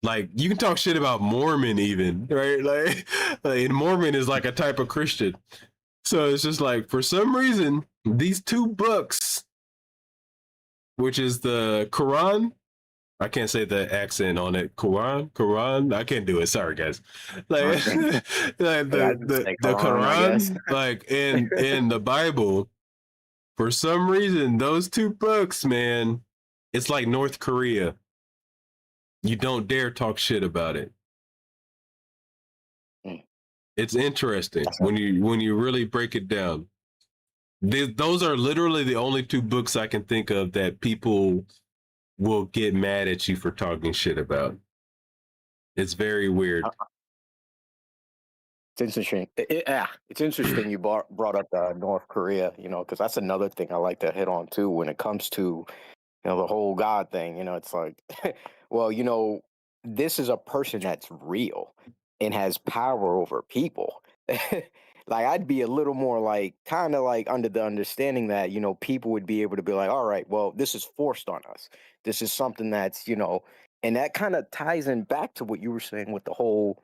Speaker 2: like you can talk shit about Mormon even, right? Like Mormon is like a type of Christian. So it's just like, for some reason, these two books, which is the Quran, I can't say the accent on it. Quran. I can't do it. Sorry, guys. Like, like the Quran, like in the Bible, for some reason, those two books, man, it's like North Korea. You don't dare talk shit about it. It's interesting when you really break it down. Those are literally the only two books I can think of that people will get mad at you for talking shit about. It's very weird.
Speaker 5: It's interesting. It's interesting you brought up North Korea, because that's another thing I like to hit on too when it comes to, the whole God thing. It's like, well, this is a person that's real and has power over people. Like, I'd be a little more like, kind of like under the understanding that, people would be able to be like, all right, well, this is forced on us. This is something that's, and that kind of ties in back to what you were saying with the whole,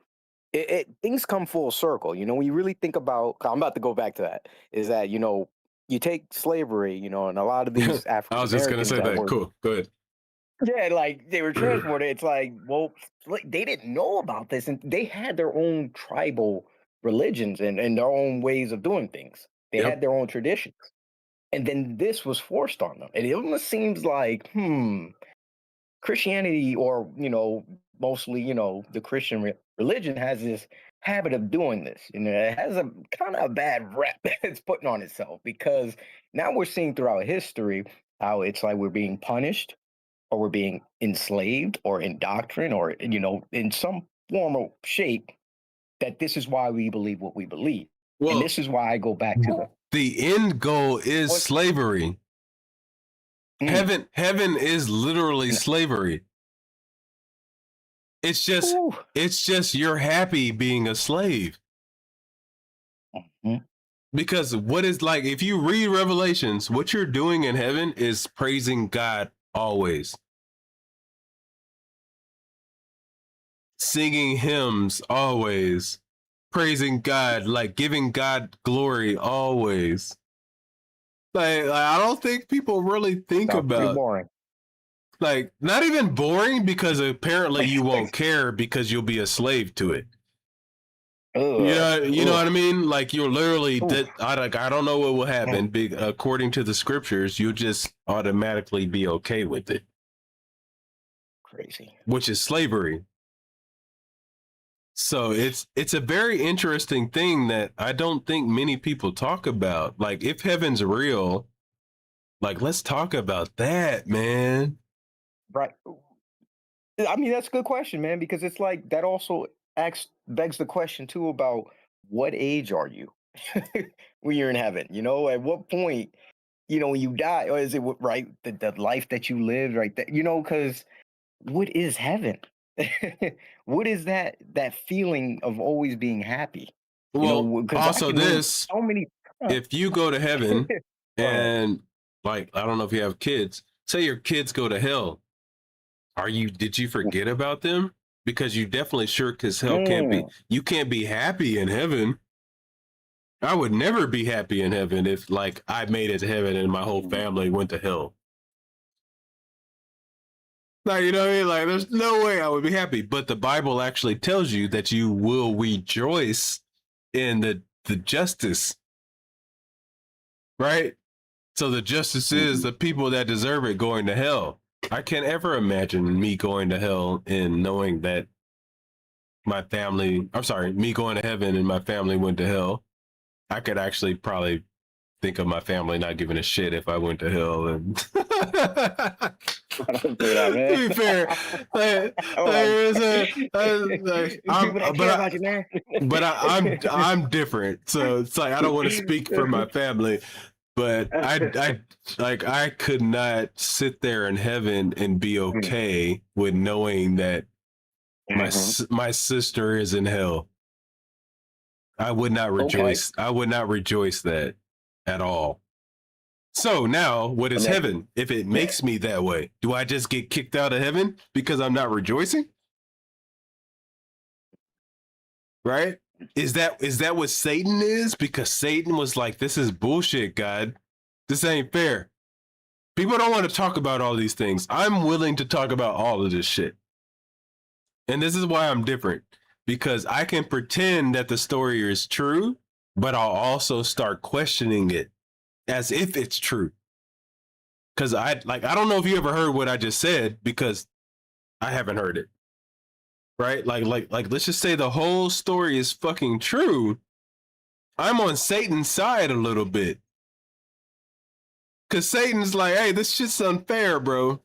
Speaker 5: things come full circle. When you really think about, I'm about to go back to that, is that, you take slavery, and a lot of these African
Speaker 2: I was just going to say that. Cool. Go ahead.
Speaker 5: Yeah, like they were transported. It's like, well, they didn't know about this, and they had their own tribal religions and their own ways of doing things. They had their own traditions. And then this was forced on them. And it almost seems like, Christianity, or, mostly, the Christian religion has this habit of doing this. It has a kind of a bad rep it's putting on itself, because now we're seeing throughout history how it's like we're being punished, or we're being enslaved or indoctrinated, or, in some form or shape, that this is why we believe what we believe. Well, and this is why I go back to
Speaker 2: the end goal is slavery. Heaven is literally slavery. It's just you're happy being a slave. Because what is, like, if you read Revelations, what you're doing in heaven is praising God always. Singing hymns always. Praising God, like giving God glory always. Like I don't think people really think about.
Speaker 5: Boring.
Speaker 2: Like, not even boring, because apparently you won't care because you'll be a slave to it. You know what I mean? Like, you're literally I don't know what will happen. According to the scriptures, you'll just automatically be okay with it.
Speaker 5: Crazy.
Speaker 2: Which is slavery. So it's a very interesting thing that I don't think many people talk about. Like, if heaven's real, like, let's talk about that, man.
Speaker 5: Right. I mean, that's a good question, man, because it's like that also begs the question too about what age are you when you're in heaven? At what point, when you die, or is it right the life that you lived, right? That because what is heaven? What is that feeling of always being happy?
Speaker 2: Well, also this,
Speaker 5: so many.
Speaker 2: If you go to heaven and, like, I don't know if you have kids, say your kids go to hell. Did you forget about them? Because you definitely sure as hell you can't be happy in heaven. I would never be happy in heaven if, like, I made it to heaven and my whole family went to hell. Like, you know what I mean? Like, there's no way I would be happy. But the Bible actually tells you that you will rejoice in the justice. Right? So the justice is the people that deserve it going to hell. I can't ever imagine me going to hell and knowing that me going to heaven and my family went to hell. I could actually probably think of my family not giving a shit if I went to hell. And to be fair, I'm different, so it's like I don't want to speak for my family, but I could not sit there in heaven and be okay with knowing that my sister is in hell. I would not rejoice. Okay. I would not rejoice that at all. So now, what is heaven? If it makes me that way, do I just get kicked out of heaven because I'm not rejoicing? Right? Is that what Satan is? Because Satan was like, this is bullshit, God. This ain't fair. People don't want to talk about all these things. I'm willing to talk about all of this shit. And this is why I'm different. Because I can pretend that the story is true, but I'll also start questioning it as if it's true. Because I don't know if you ever heard what I just said, because I haven't heard it. Right? Like let's just say the whole story is fucking true. I'm on Satan's side a little bit. Because Satan's like, hey, this shit's unfair, bro.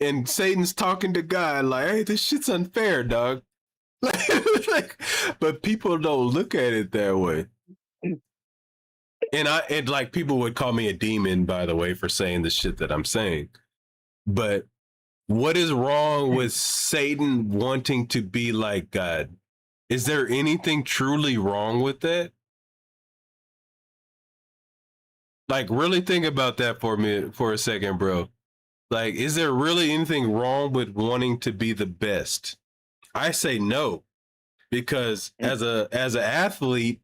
Speaker 2: And Satan's talking to God like, hey, this shit's unfair, dog. But people don't look at it that way. And like people would call me a demon, by the way, for saying the shit that I'm saying. But what is wrong with Satan wanting to be like God? Is there anything truly wrong with that? Like, really think about that for a second, bro. Like, is there really anything wrong with wanting to be the best? I say no, because as an athlete,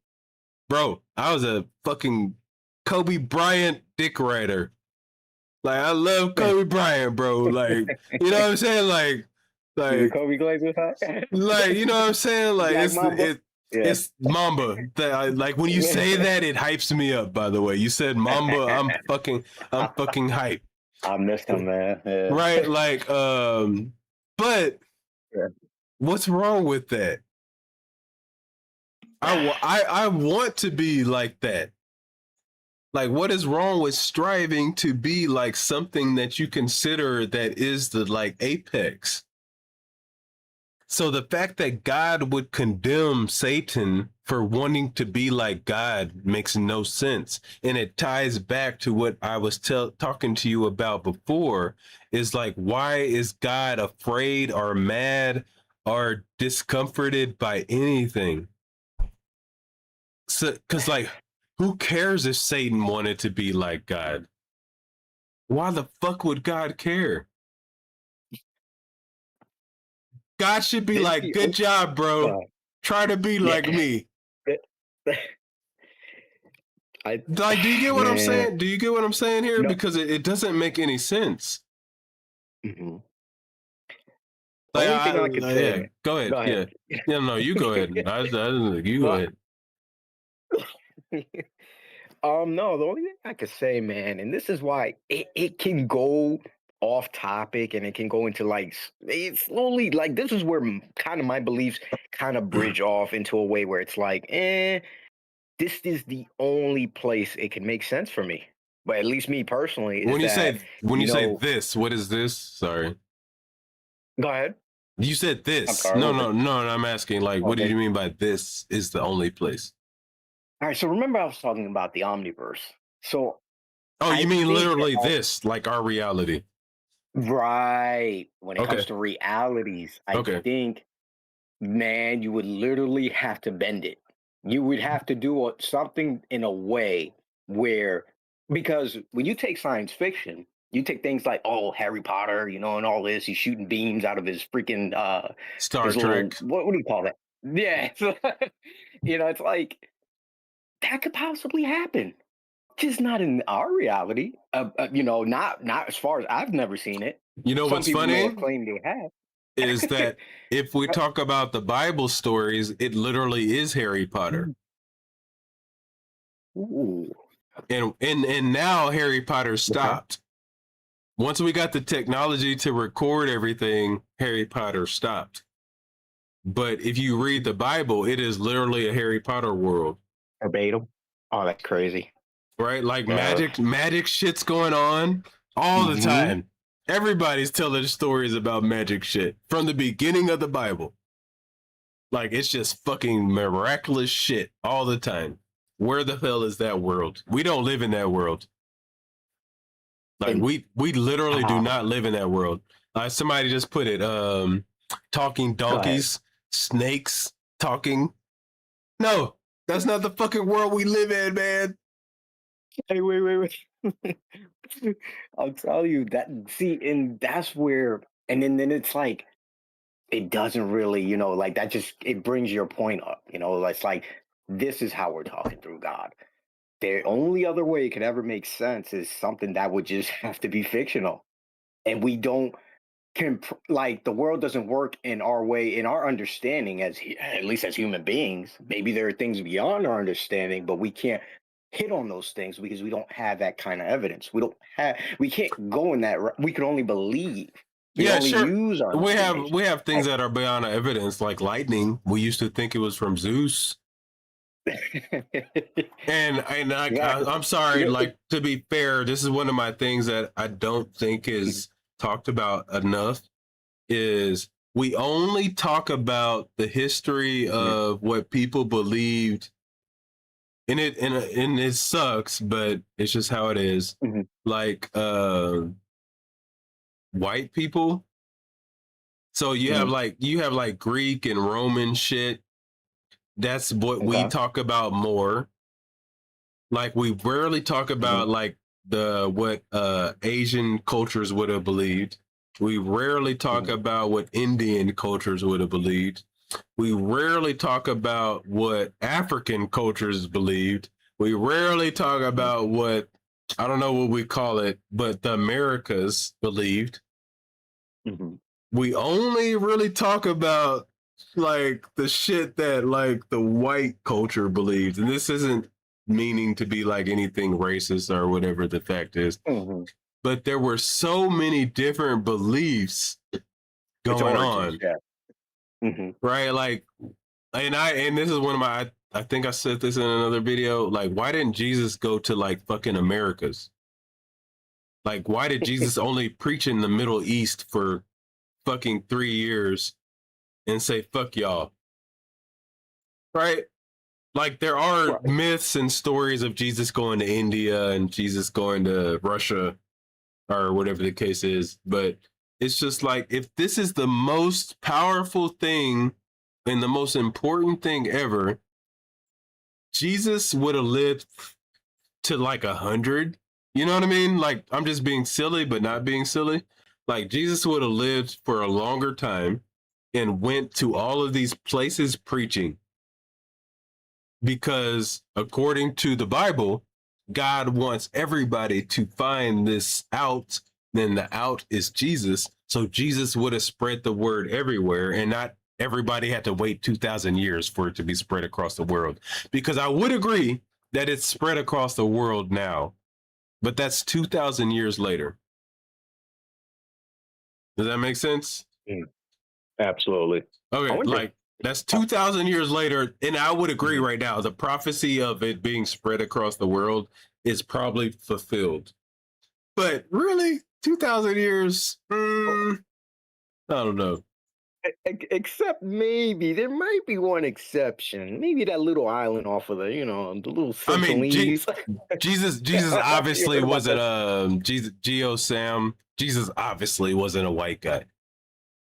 Speaker 2: bro, I was a fucking Kobe Bryant dick rider. Like, I love Kobe Bryant, bro. Like, you know what I'm saying? Like
Speaker 5: Kobe Glazer,
Speaker 2: like, you know what I'm saying? Like, it's Mamba. Like, when you say that, it hypes me up. By the way, you said Mamba, I'm fucking hype.
Speaker 5: I missed him, man. Yeah.
Speaker 2: Right? Like, but what's wrong with that? I want to be like that. Like, what is wrong with striving to be like something that you consider that is the like apex? So the fact that God would condemn Satan for wanting to be like God makes no sense. And it ties back to what I was talking to you about before, is like, why is God afraid or mad or discomforted by anything? So, because like, who cares if Satan wanted to be like God? Why the fuck would God care? God should be like, good job, bro. Try to be like me. Like, do you get what I'm saying? Do you get what I'm saying here? No. Because it doesn't make any sense.
Speaker 5: Mm-hmm.
Speaker 2: Like, go ahead. Yeah, no, you go ahead. You go ahead.
Speaker 5: No, the only thing I could say, man, and this is why it can go off topic and it can go into like, it's slowly, like, this is where kind of my beliefs kind of bridge off into a way where it's like, this is the only place it can make sense for me. But at least me personally.
Speaker 2: When you say this, what is this? Sorry.
Speaker 5: Go ahead.
Speaker 2: You said this. No, I'm asking, like, what do you mean by this is the only place?
Speaker 5: All right, so remember I was talking about the omniverse. So
Speaker 2: you mean literally this, like our reality.
Speaker 5: Right. When it comes to realities, I think, man, you would literally have to bend it. You would have to do something in a way where, because when you take science fiction, you take things like, Harry Potter, and all this, he's shooting beams out of his freaking
Speaker 2: Star Trek.
Speaker 5: What do you call that? Yeah. It's like, that could possibly happen. Just not in our reality. Not as far as I've never seen it.
Speaker 2: You know what's funny?
Speaker 5: Claim they have.
Speaker 2: Is that if we talk about the Bible stories, it literally is Harry Potter.
Speaker 5: Ooh.
Speaker 2: And now Harry Potter stopped. Once we got the technology to record everything, Harry Potter stopped. But if you read the Bible, it is literally a Harry Potter world.
Speaker 5: Verbatim. Oh, that's crazy.
Speaker 2: Right? Like magic shit's going on all the time. Everybody's telling stories about magic shit from the beginning of the Bible. Like, it's just fucking miraculous shit all the time. Where the hell is that world? We don't live in that world. Like, we literally do not live in that world. Somebody just put it, talking donkeys, snakes talking. No, that's not the fucking world we live in, man.
Speaker 5: Hey, wait. I'll tell you that. See, and that's where, and then it's like, it doesn't really, like that just, it brings your point up, it's like, this is how we're talking through God. The only other way it could ever make sense is something that would just have to be fictional. And we don't, like, the world doesn't work in our way, in our understanding, at least as human beings. Maybe there are things beyond our understanding, but we can't hit on those things because we don't have that kind of evidence. We can't go in that. We can only believe. Use our
Speaker 2: we have things that are beyond evidence, like lightning. We used to think it was from Zeus. I'm sorry, like, to be fair, this is one of my things that I don't think is talked about enough, is we only talk about the history of what people believed, and it sucks, but it's just how it is. Like white people. So you have like Greek and Roman shit. That's what we talk about more. Like, we rarely talk about like what Asian cultures would have believed. We rarely talk about what Indian cultures would have believed. We rarely talk about what African cultures believed. We rarely talk about what, I don't know what we call it, but the Americas believed. We only really talk about like the shit that like the white culture believes. And this isn't meaning to be like anything racist or whatever the fact is. But there were so many different beliefs going on. Right? Like, and this is one of my, I think I said this in another video. Like, why didn't Jesus go to like fucking Americas? Like, why did Jesus only preach in the Middle East for fucking 3 years and say, fuck y'all? Right? Like, there are myths and stories of Jesus going to India and Jesus going to Russia or whatever the case is. But it's just like, if this is the most powerful thing and the most important thing ever, Jesus would have lived to like 100. You know what I mean? Like, I'm just being silly, but not being silly. Like, Jesus would have lived for a longer time and went to all of these places preaching. Because according to the Bible, God wants everybody to find this out. Then the out is Jesus. So Jesus would have spread the word everywhere, and not everybody had to wait 2,000 years for it to be spread across the world. Because I would agree that it's spread across the world now, but that's 2,000 years later. Does that make sense?
Speaker 5: Absolutely.
Speaker 2: Okay, like, that's 2,000 years later, and I would agree right now, the prophecy of it being spread across the world is probably fulfilled. But really, 2,000 years, I don't know.
Speaker 5: Except maybe there might be one exception. Maybe that little island off of the, the little Synchelese.
Speaker 2: Jesus obviously wasn't Jesus obviously wasn't a white guy.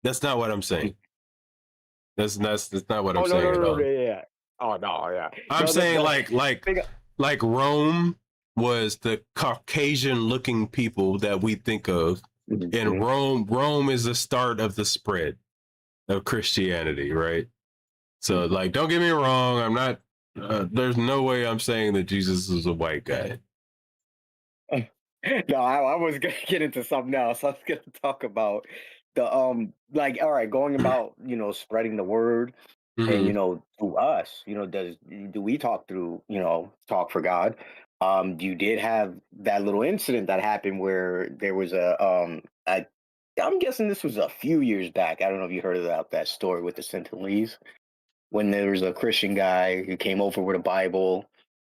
Speaker 2: That's not what I'm saying. That's not what I'm saying at all.
Speaker 5: Yeah. Oh no, yeah.
Speaker 2: I'm saying like Rome was the Caucasian-looking people that we think of, and Rome is the start of the spread of Christianity, right? So, like, don't get me wrong. I'm not. There's no way I'm saying that Jesus is a white guy.
Speaker 5: No, I was gonna get into something else. I was gonna talk about the like, all right, going about spreading the word, and to us, do we talk through talk for God? You did have that little incident that happened where there was I'm guessing this was a few years back. I don't know if you heard about that story with the Sentinelese, when there was a Christian guy who came over with a Bible,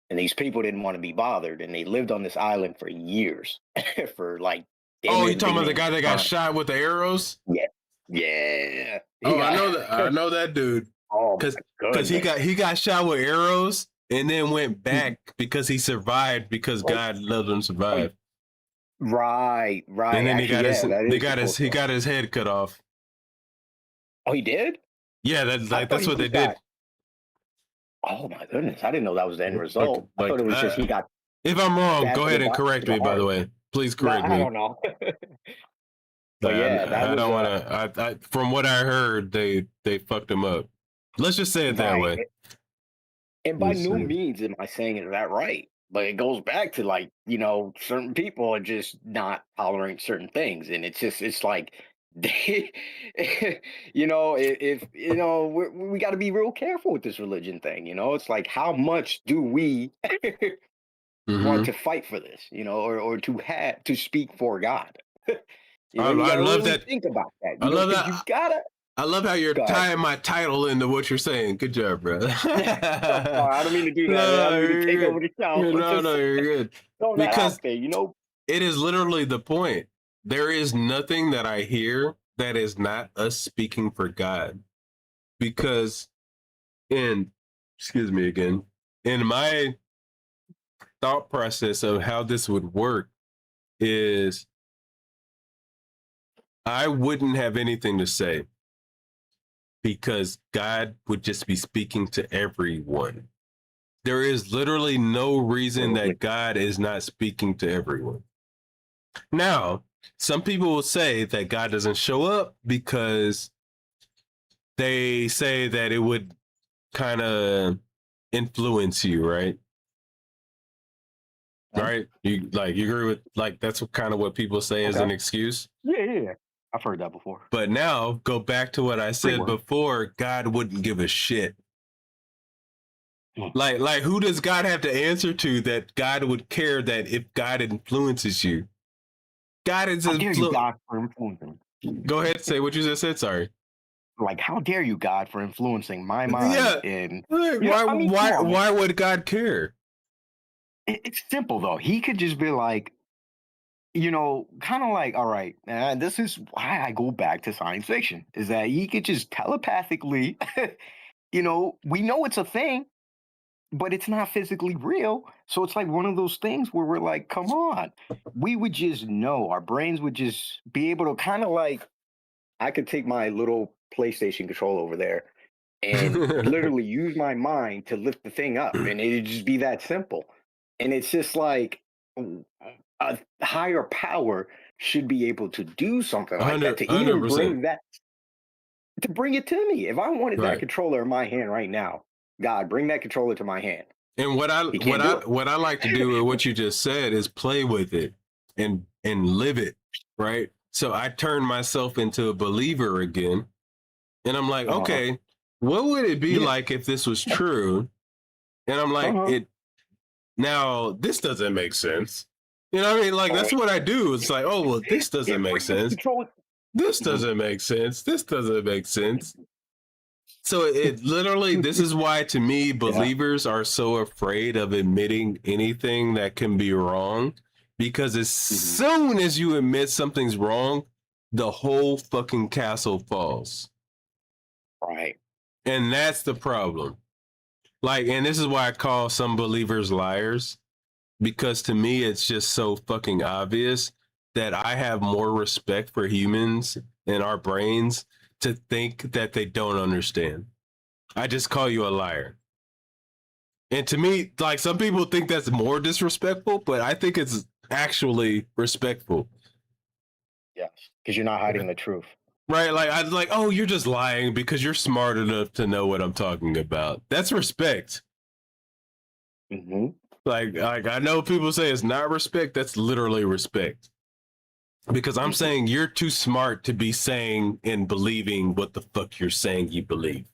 Speaker 5: and these people didn't want to be bothered, and they lived on this island for years, for like damn
Speaker 2: Oh,
Speaker 5: near
Speaker 2: you
Speaker 5: the
Speaker 2: talking about the
Speaker 5: beginning
Speaker 2: guy
Speaker 5: of
Speaker 2: that got
Speaker 5: time.
Speaker 2: shot with the arrows?
Speaker 5: Yeah, yeah. He
Speaker 2: Oh, I
Speaker 5: got
Speaker 2: know that. I know that dude.
Speaker 5: oh
Speaker 2: Cause,
Speaker 5: my
Speaker 2: cause he
Speaker 5: goodness.
Speaker 2: got shot with arrows and then went back because he survived because
Speaker 5: Like,
Speaker 2: God let him
Speaker 5: oh,
Speaker 2: survive.
Speaker 5: right,
Speaker 2: And
Speaker 5: right.
Speaker 2: then
Speaker 5: Actually, yeah, that is the full
Speaker 2: he
Speaker 5: story.
Speaker 2: got his head cut off.
Speaker 5: Oh, he did?
Speaker 2: Yeah, that
Speaker 5: I
Speaker 2: like
Speaker 5: thought
Speaker 2: that's
Speaker 5: he
Speaker 2: what they
Speaker 5: just
Speaker 2: did.
Speaker 5: got. Oh my goodness, I didn't know that was the end
Speaker 2: Like
Speaker 5: result. I thought
Speaker 2: like
Speaker 5: it was just he got
Speaker 2: if I'm wrong,
Speaker 5: stabbed
Speaker 2: go ahead and
Speaker 5: to
Speaker 2: correct
Speaker 5: the
Speaker 2: me. By the
Speaker 5: heart.
Speaker 2: way, please
Speaker 5: No,
Speaker 2: correct
Speaker 5: I
Speaker 2: me.
Speaker 5: don't know. But
Speaker 2: Like,
Speaker 5: yeah, that
Speaker 2: I
Speaker 5: was
Speaker 2: don't want to. From what I heard, they fucked him up. Let's just say it that
Speaker 5: right.
Speaker 2: way.
Speaker 5: And by
Speaker 2: Let's
Speaker 5: no
Speaker 2: see.
Speaker 5: means am I saying is that right. But it goes back to like, certain people are just not tolerating certain things. And it's like they if we got to be real careful with this religion thing, it's like how much do we want
Speaker 2: Hmm.
Speaker 5: to fight for this, or to speak for God. You
Speaker 2: I
Speaker 5: got to
Speaker 2: love
Speaker 5: really
Speaker 2: that.
Speaker 5: think about that,
Speaker 2: I love
Speaker 5: because you
Speaker 2: that.
Speaker 5: gotta
Speaker 2: I love how you're
Speaker 5: go ahead.
Speaker 2: tying my title into what you're saying. Good job, bro.
Speaker 5: I'm sorry, I don't mean to do that, man. I
Speaker 2: No,
Speaker 5: don't mean to
Speaker 2: you're
Speaker 5: take over
Speaker 2: good.
Speaker 5: the show.
Speaker 2: No,
Speaker 5: Just
Speaker 2: no, you're good.
Speaker 5: throwing that
Speaker 2: Because
Speaker 5: out there.
Speaker 2: it is literally the point. There is nothing that I hear that is not us speaking for God. Because in, excuse me again, in my thought process of how this would work is I wouldn't have anything to say because God would just be speaking to everyone. There is literally no reason
Speaker 5: Absolutely.
Speaker 2: that God is not speaking to everyone. Now, some people will say that God doesn't show up because they say that it would kind of influence you, right?
Speaker 5: Okay.
Speaker 2: Right? You agree with like that's kind of what people say as
Speaker 5: Okay.
Speaker 2: an excuse.
Speaker 5: Yeah. I've heard that before.
Speaker 2: But now go back to what I
Speaker 5: Great
Speaker 2: said
Speaker 5: word.
Speaker 2: before, God wouldn't give a shit.
Speaker 5: Hmm.
Speaker 2: Like who does God have to answer to that God would care that if God influences you? God is
Speaker 5: How dare you, God, for influencing?
Speaker 2: Go ahead, say what you just said. Sorry.
Speaker 5: Like, how dare you, God, for influencing my mind?
Speaker 2: Yeah.
Speaker 5: And
Speaker 2: Like,
Speaker 5: I mean, come on, man.
Speaker 2: why would God care?
Speaker 5: It's simple though. He could just be like, kind of like, all right, this is why I go back to science fiction, is that he could just telepathically, we know it's a thing, but it's not physically real. So it's like one of those things where we're like, come on. We would just know. Our brains would just be able to kind of like, I could take my little PlayStation controller over there and literally use my mind to lift the thing up, and it'd just be that simple. And it's just like a higher power should be able to do something like that, to even
Speaker 2: 100%.
Speaker 5: bring that, to bring it to me. If I wanted that
Speaker 2: Right.
Speaker 5: controller in my hand right now, God, bring that controller to my hand.
Speaker 2: And
Speaker 5: He can't do it.
Speaker 2: what I like to do with what you just said is play with it and live it, right? So I turn myself into a believer again, and I'm like,
Speaker 5: Uh-huh.
Speaker 2: okay, what would it be
Speaker 5: Yeah.
Speaker 2: like if this was true? And I'm like,
Speaker 5: Uh-huh.
Speaker 2: now this doesn't make sense. You know what I mean? Like that's what I do. It's like, oh well, this
Speaker 5: Yeah,
Speaker 2: doesn't make
Speaker 5: bring the
Speaker 2: sense.
Speaker 5: controller.
Speaker 2: This
Speaker 5: Mhm.
Speaker 2: doesn't make sense. This doesn't make sense. So it literally, this is why to me, believers are so afraid of admitting anything that can be wrong. Because as soon as you admit something's wrong, the whole fucking castle falls.
Speaker 5: Right.
Speaker 2: And that's the problem. Like, and this is why I call some believers liars. Because to me, it's just so fucking obvious that I have more respect for humans and our brains to think that they don't understand. I just call you a liar. And to me, like some people think that's more disrespectful, but I think it's actually respectful.
Speaker 5: Yes. Because you're not hiding the truth.
Speaker 2: Right? Like I like, oh, you're just lying because you're smart enough to know what I'm talking about. That's respect.
Speaker 5: Mm-hmm.
Speaker 2: Like I know people say it's not respect. That's literally respect. Because I'm saying you're too smart to be saying and believing what the fuck you're saying you believe.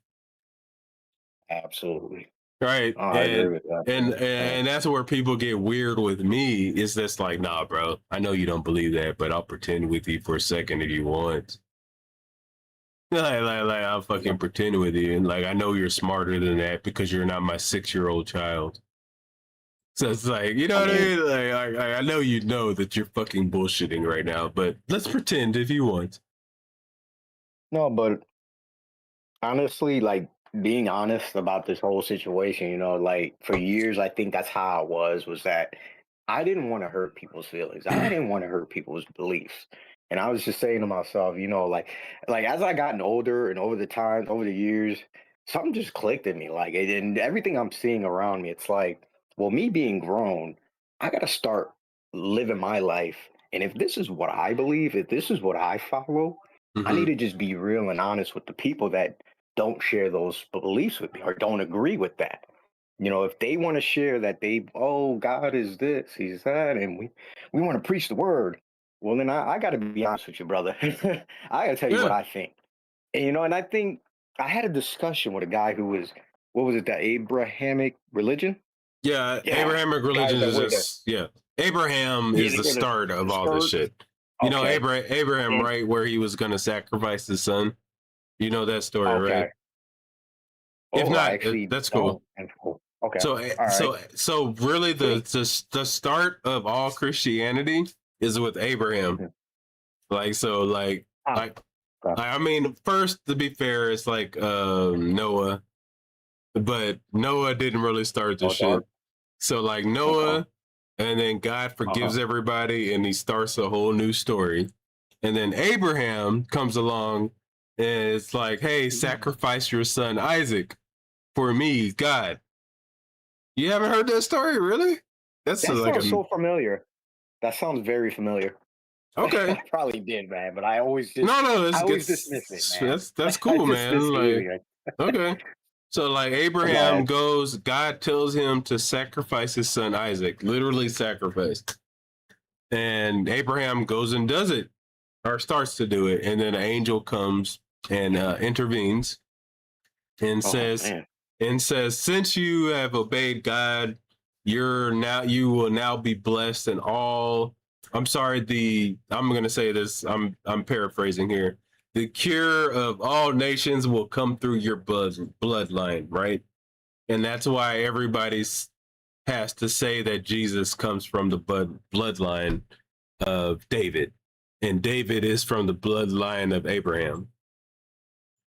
Speaker 5: Absolutely.
Speaker 2: right?
Speaker 5: Oh, I agree with that.
Speaker 2: And that's where people get weird with me. It's just like, nah, bro. I know you don't believe that, but I'll pretend with you for a second if you want. Like I'll fucking pretend with you, and like I know you're smarter than that because you're not my 6-year-old child. So it's like, you know what I mean? Like I know you know that you're fucking bullshitting right now, but let's pretend if you want.
Speaker 5: No, but honestly, like being honest about this whole situation, like for years, I think that's how I was that I didn't want to hurt people's feelings. I didn't want to hurt people's beliefs. And I was just saying to myself, like as I gotten older and over the time, over the years, something just clicked in me. Like, and everything I'm seeing around me, it's like, well, me being grown, I got to start living my life. And if this is what I believe, if this is what I follow, I need
Speaker 2: Mm-hmm.
Speaker 5: to just be real and honest with the people that don't share those beliefs with me or don't agree with that. If they want to share that oh, God is this, he's that, and we want to preach the word, well, then I got to be honest with you, brother. I got to tell you what
Speaker 2: Yeah,
Speaker 5: I think. And I think I had a discussion with a guy who was, what was it, the Abrahamic religion?
Speaker 2: yeah.
Speaker 5: Yeah,
Speaker 2: Abrahamic
Speaker 5: guys
Speaker 2: religion
Speaker 5: that
Speaker 2: is
Speaker 5: wear the,
Speaker 2: just Abraham
Speaker 5: yeah,
Speaker 2: is
Speaker 5: they
Speaker 2: the
Speaker 5: wear
Speaker 2: start
Speaker 5: the
Speaker 2: of all this
Speaker 5: skirt.
Speaker 2: shit.
Speaker 5: Okay.
Speaker 2: Abraham,
Speaker 5: And
Speaker 2: right, where he was gonna sacrifice his son. You know that story, right?
Speaker 5: okay.
Speaker 2: If
Speaker 5: Oh, I
Speaker 2: not,
Speaker 5: actually
Speaker 2: that's cool.
Speaker 5: don't. That's cool. Okay.
Speaker 2: So,
Speaker 5: All right.
Speaker 2: so really,
Speaker 5: See?
Speaker 2: the start of all Christianity is with Abraham.
Speaker 5: Mhm.
Speaker 2: Like, so,
Speaker 5: Ah,
Speaker 2: like,
Speaker 5: okay.
Speaker 2: I mean, first to be fair, it's like Noah, but Noah didn't really start the
Speaker 5: Oh,
Speaker 2: shit.
Speaker 5: dark.
Speaker 2: So, like
Speaker 5: Okay.
Speaker 2: Noah, and then God
Speaker 5: Uh-huh.
Speaker 2: forgives everybody, and he starts a whole new story. And then Abraham comes along, and it's like, hey,
Speaker 5: Mm.
Speaker 2: sacrifice your son Isaac for me, God. You haven't heard that story, really? That's
Speaker 5: That
Speaker 2: like
Speaker 5: sounds
Speaker 2: a
Speaker 5: so familiar. That sounds very familiar.
Speaker 2: okay.
Speaker 5: I probably did, man, but
Speaker 2: No,
Speaker 5: I
Speaker 2: it's
Speaker 5: always dismiss it, man.
Speaker 2: that's
Speaker 5: I
Speaker 2: cool,
Speaker 5: dismiss
Speaker 2: man.
Speaker 5: it
Speaker 2: Like
Speaker 5: anyway.
Speaker 2: okay. So like
Speaker 5: Go
Speaker 2: Abraham
Speaker 5: ahead.
Speaker 2: goes, God tells him to sacrifice his son Isaac, literally sacrifice. And Abraham goes and does it, or starts to do it, and then an angel comes and intervenes and
Speaker 5: Oh
Speaker 2: says
Speaker 5: man.
Speaker 2: since you have obeyed God, you will now be blessed and all. I'm sorry, I'm gonna say this, I'm paraphrasing here. The cure of all nations will come through your bloodline, right? And that's why everybody's has to say that Jesus comes from the bloodline of David. And David is from the bloodline of Abraham,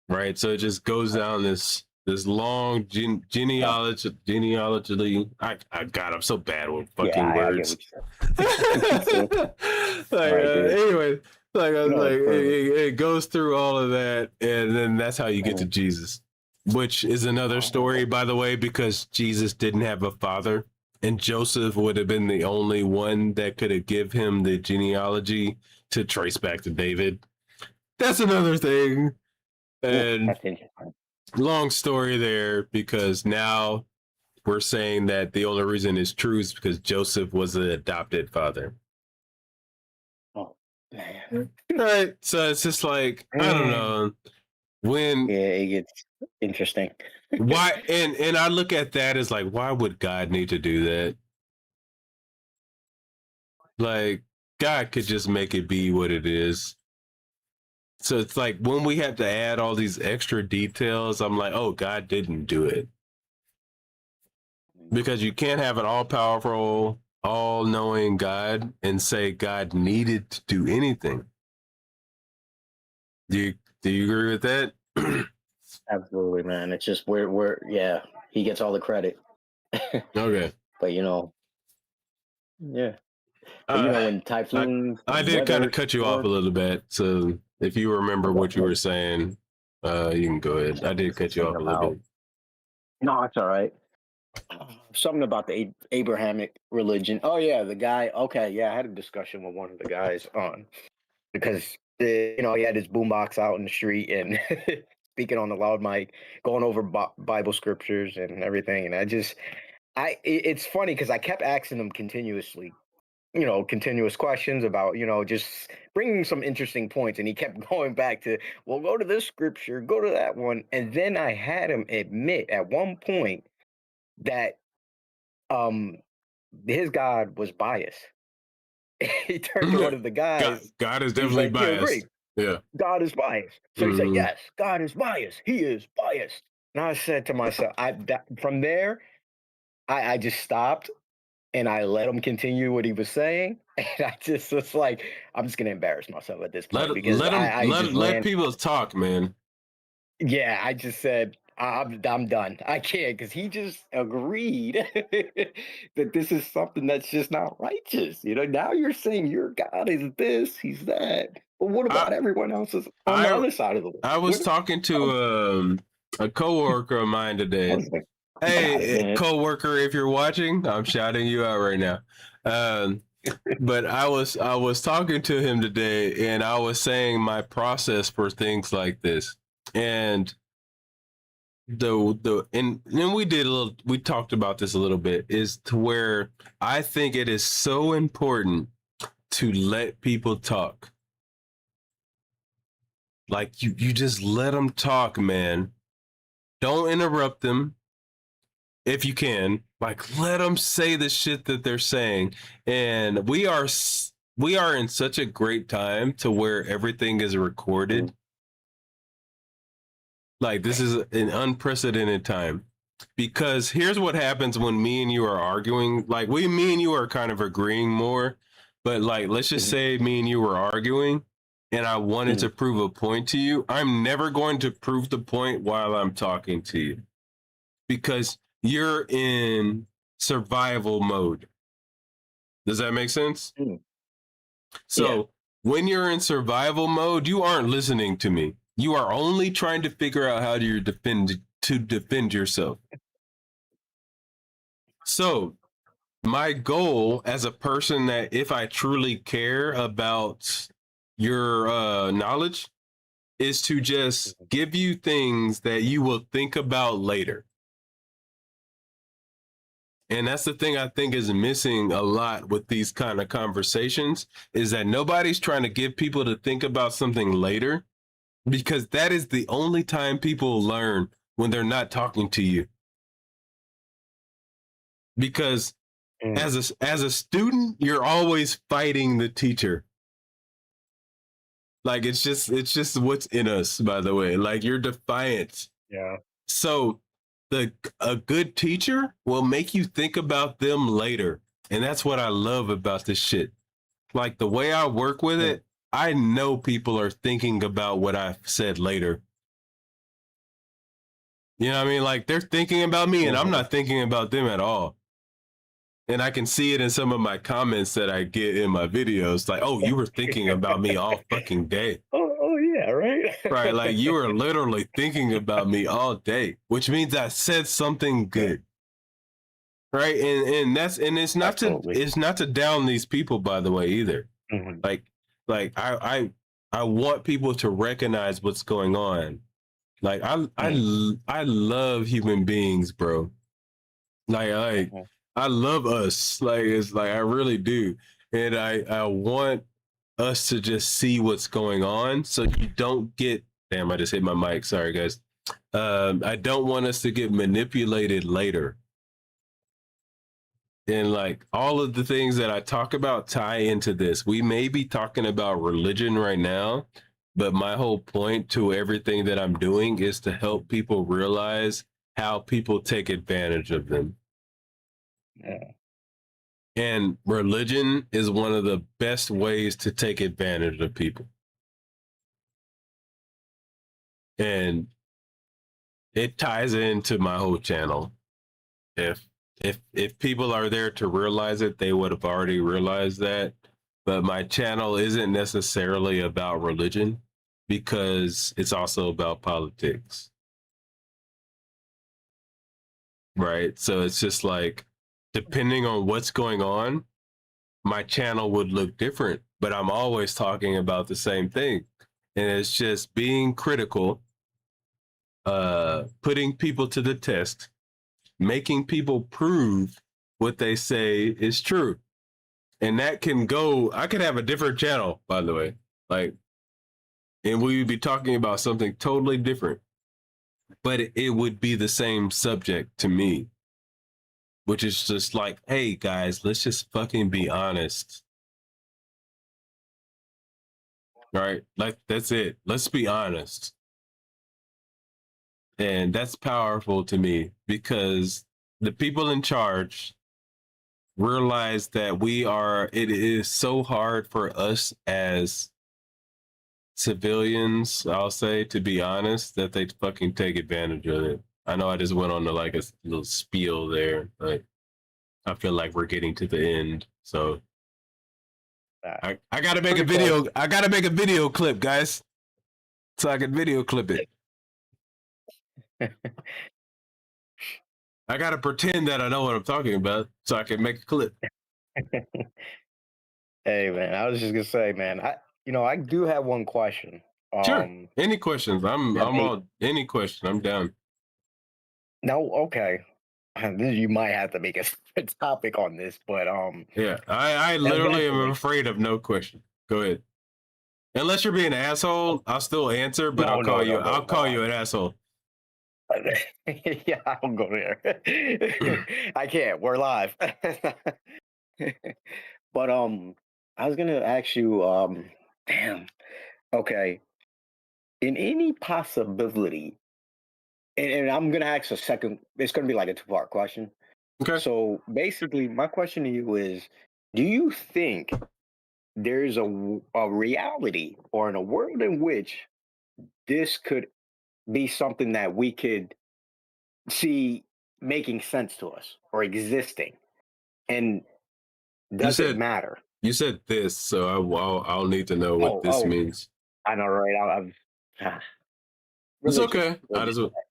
Speaker 2: right? So it just goes down this long
Speaker 5: Yeah.
Speaker 2: genealogically. God, I'm so bad with
Speaker 5: Yeah,
Speaker 2: fucking
Speaker 5: I get
Speaker 2: words.
Speaker 5: what you said.
Speaker 2: Like
Speaker 5: Right there.
Speaker 2: anyway, like I was like,
Speaker 5: It's perfect.
Speaker 2: it goes through all of that, and then that's how you get to
Speaker 5: Mhm.
Speaker 2: Jesus, which is another
Speaker 5: Oh,
Speaker 2: story,
Speaker 5: okay.
Speaker 2: by the way, because Jesus didn't have a father, and Joseph would have been the only one that could have give him the genealogy to trace back to David. That's another thing.
Speaker 5: Ooh,
Speaker 2: And
Speaker 5: that's interesting.
Speaker 2: long story there because now we're saying that the only reason it's true is because Joseph was an adopted father.
Speaker 5: Oh man.
Speaker 2: Right. So it's just like, I don't
Speaker 5: Man.
Speaker 2: know. When
Speaker 5: Yeah, it gets interesting.
Speaker 2: why and I look at that as like, why would God need to do that? Like God could just make it be what it is. So it's like when we have to add all these extra details, I'm like, oh, God didn't do it. Because you can't have an all powerful, all knowing God and say God needed to do anything. Do you agree with that?
Speaker 5: Absolutely, man. It's just yeah, he gets all the credit.
Speaker 2: Okay.
Speaker 5: But yeah. But
Speaker 2: Uh,
Speaker 5: when
Speaker 2: I
Speaker 5: typhoons
Speaker 2: I
Speaker 5: and
Speaker 2: did kind
Speaker 5: weather
Speaker 2: of cut you off a
Speaker 5: storms,
Speaker 2: little bit. So if you remember what you were saying, you can go ahead. I did cut you
Speaker 5: something
Speaker 2: off a little
Speaker 5: about
Speaker 2: bit.
Speaker 5: no, it's all right. Something about the Abrahamic religion. Oh yeah, the guy. Okay, yeah, I had a discussion with one of the guys on because he had his boombox out in the street and speaking on the loud mic, going over Bible scriptures and everything. And it's funny because I kept asking him continuously, continuous questions about, just bringing some interesting points. And he kept going back to, well, go to this scripture, go to that one. And then I had him admit at one point that his God was biased. He turned to one of the
Speaker 2: God,
Speaker 5: guys.
Speaker 2: God is
Speaker 5: He was
Speaker 2: definitely
Speaker 5: like, "You agree?
Speaker 2: biased. Yeah.
Speaker 5: God is biased." So he said,
Speaker 2: Hmm.
Speaker 5: "Yes, God is biased. He is biased." And I said to myself, from there, I just stopped and I let him continue what he was saying. And I just was like, I'm just gonna embarrass myself at this point because
Speaker 2: Let him
Speaker 5: I just
Speaker 2: let
Speaker 5: ran.
Speaker 2: people talk, man.
Speaker 5: Yeah, I just said I'm done. I can't because he just agreed that this is something that's just not righteous. Now you're saying your God is this, he's that. But what
Speaker 2: I
Speaker 5: about everyone else's on the
Speaker 2: I
Speaker 5: other side of the
Speaker 2: I was
Speaker 5: what?
Speaker 2: talking to a coworker of mine
Speaker 5: I
Speaker 2: today.
Speaker 5: was like, got it,
Speaker 2: Hey,
Speaker 5: man.
Speaker 2: coworker, if you're watching, I'm shouting you out right now. Um, but I was talking to him today, and I was saying my process for things like this, and and then we talked about this a little bit, is to where I think it is so important to let people talk. Like you just let them talk, man. Don't interrupt them if you can. Like let them say the shit that they're saying. And we are in such a great time to where everything is recorded. Like this is an unprecedented time. Because here's what happens when me and you are arguing. Like me and you are kind of agreeing more, but like let's just
Speaker 5: Mhm,
Speaker 2: say me and you were arguing and I wanted to
Speaker 5: mhm,
Speaker 2: prove a point to you. I'm never going to prove the point while I'm talking to you because you're in survival mode. Does that make sense?
Speaker 5: mhm. Yeah.
Speaker 2: So when you're in survival mode, you aren't listening to me. You are only trying to figure out how to defend yourself. So my goal as a person that if I truly care about your knowledge is to just
Speaker 5: Mhm,
Speaker 2: give you things that you will think about later. And that's the thing I think is missing a lot with these kind of conversations is that nobody's trying to get people to think about something later because that is the only time people learn when they're not talking to you. Because
Speaker 5: mhm.
Speaker 2: as a student, you're always fighting the teacher. Like it's just what's in us, by the way. Like you're defiant.
Speaker 5: Yeah.
Speaker 2: So the a good teacher will make you think about them later. And that's what I love about this shit. Like the way I work with
Speaker 5: Mhm,
Speaker 2: it, I know people are thinking about what I said later. You know what I mean? Like they're thinking about me and I'm
Speaker 5: mhm.
Speaker 2: not thinking about them at all. And I can see it in some of my comments that I get in my videos. Like, oh, you were thinking about me all fucking day.
Speaker 5: Oh yeah, right.
Speaker 2: Right. Like you were literally thinking about me all day, which means I said something
Speaker 5: Yeah,
Speaker 2: good. Right. And
Speaker 5: absolutely.
Speaker 2: it's not to down these people, by the way, either.
Speaker 5: Mhm,
Speaker 2: Like like I want people to recognize what's going on. Like
Speaker 5: mhm,
Speaker 2: I love human beings, bro. Like
Speaker 5: mhm.
Speaker 2: I love us. Like it's like I really do. And I want us to just see what's going on so you don't get damn, I just hit my mic. Sorry guys. I don't want us to get manipulated later. And like all of the things that I talk about tie into this. We may be talking about religion right now, but my whole point to everything that I'm doing is to help people realize how people take advantage of them.
Speaker 5: Yeah.
Speaker 2: And religion is one of the best ways to take advantage of people. And it ties into my whole channel. If if people are there to realize it, they would have already realized that. But my channel isn't necessarily about religion because it's also about politics. Right? So it's just like depending on what's going on, my channel would look different, but I'm always talking about the same thing. And it's just being critical, putting people to the test, making people prove what they say is true. And that can go, I could have a different channel, by the way. Like, and we would be talking about something totally different, but it would be the same subject to me. which is just like, hey guys, let's just fucking be honest. Right? Like, that's it. Let's be honest. And that's powerful to me because the people in charge realize that it is so hard for us as civilians, I'll say, to be honest, that they fucking take advantage of it. I know I just went on to like a little spiel there, but I feel like we're getting to the end. So I gotta make a video. I gotta make a video clip, guys, so I can video clip it. I gotta pretend that I know what I'm talking about so I can make a clip.
Speaker 5: Hey man, I was just gonna say, man, I do have one question.
Speaker 2: Sure. Any questions? I'm all any question. I'm down.
Speaker 5: No, okay. You might have to make a topic on this, but
Speaker 2: yeah, I literally am afraid of no question. Go ahead. Unless you're being an asshole, I'll still answer, but I'll call you an asshole.
Speaker 5: Yeah, I'll go there. I can't. We're live. But I was gonna ask you, damn, okay. In any possibility, and I'm gonna ask a second, it's gonna be like a two-part question.
Speaker 2: Okay.
Speaker 5: So basically, my question to you is, do you think there's a reality or in a world in which this could be something that we could see making sense to us or existing? And does it matter?
Speaker 2: You said this, so I'll need to know what this means.
Speaker 5: I know, right?
Speaker 2: It's okay.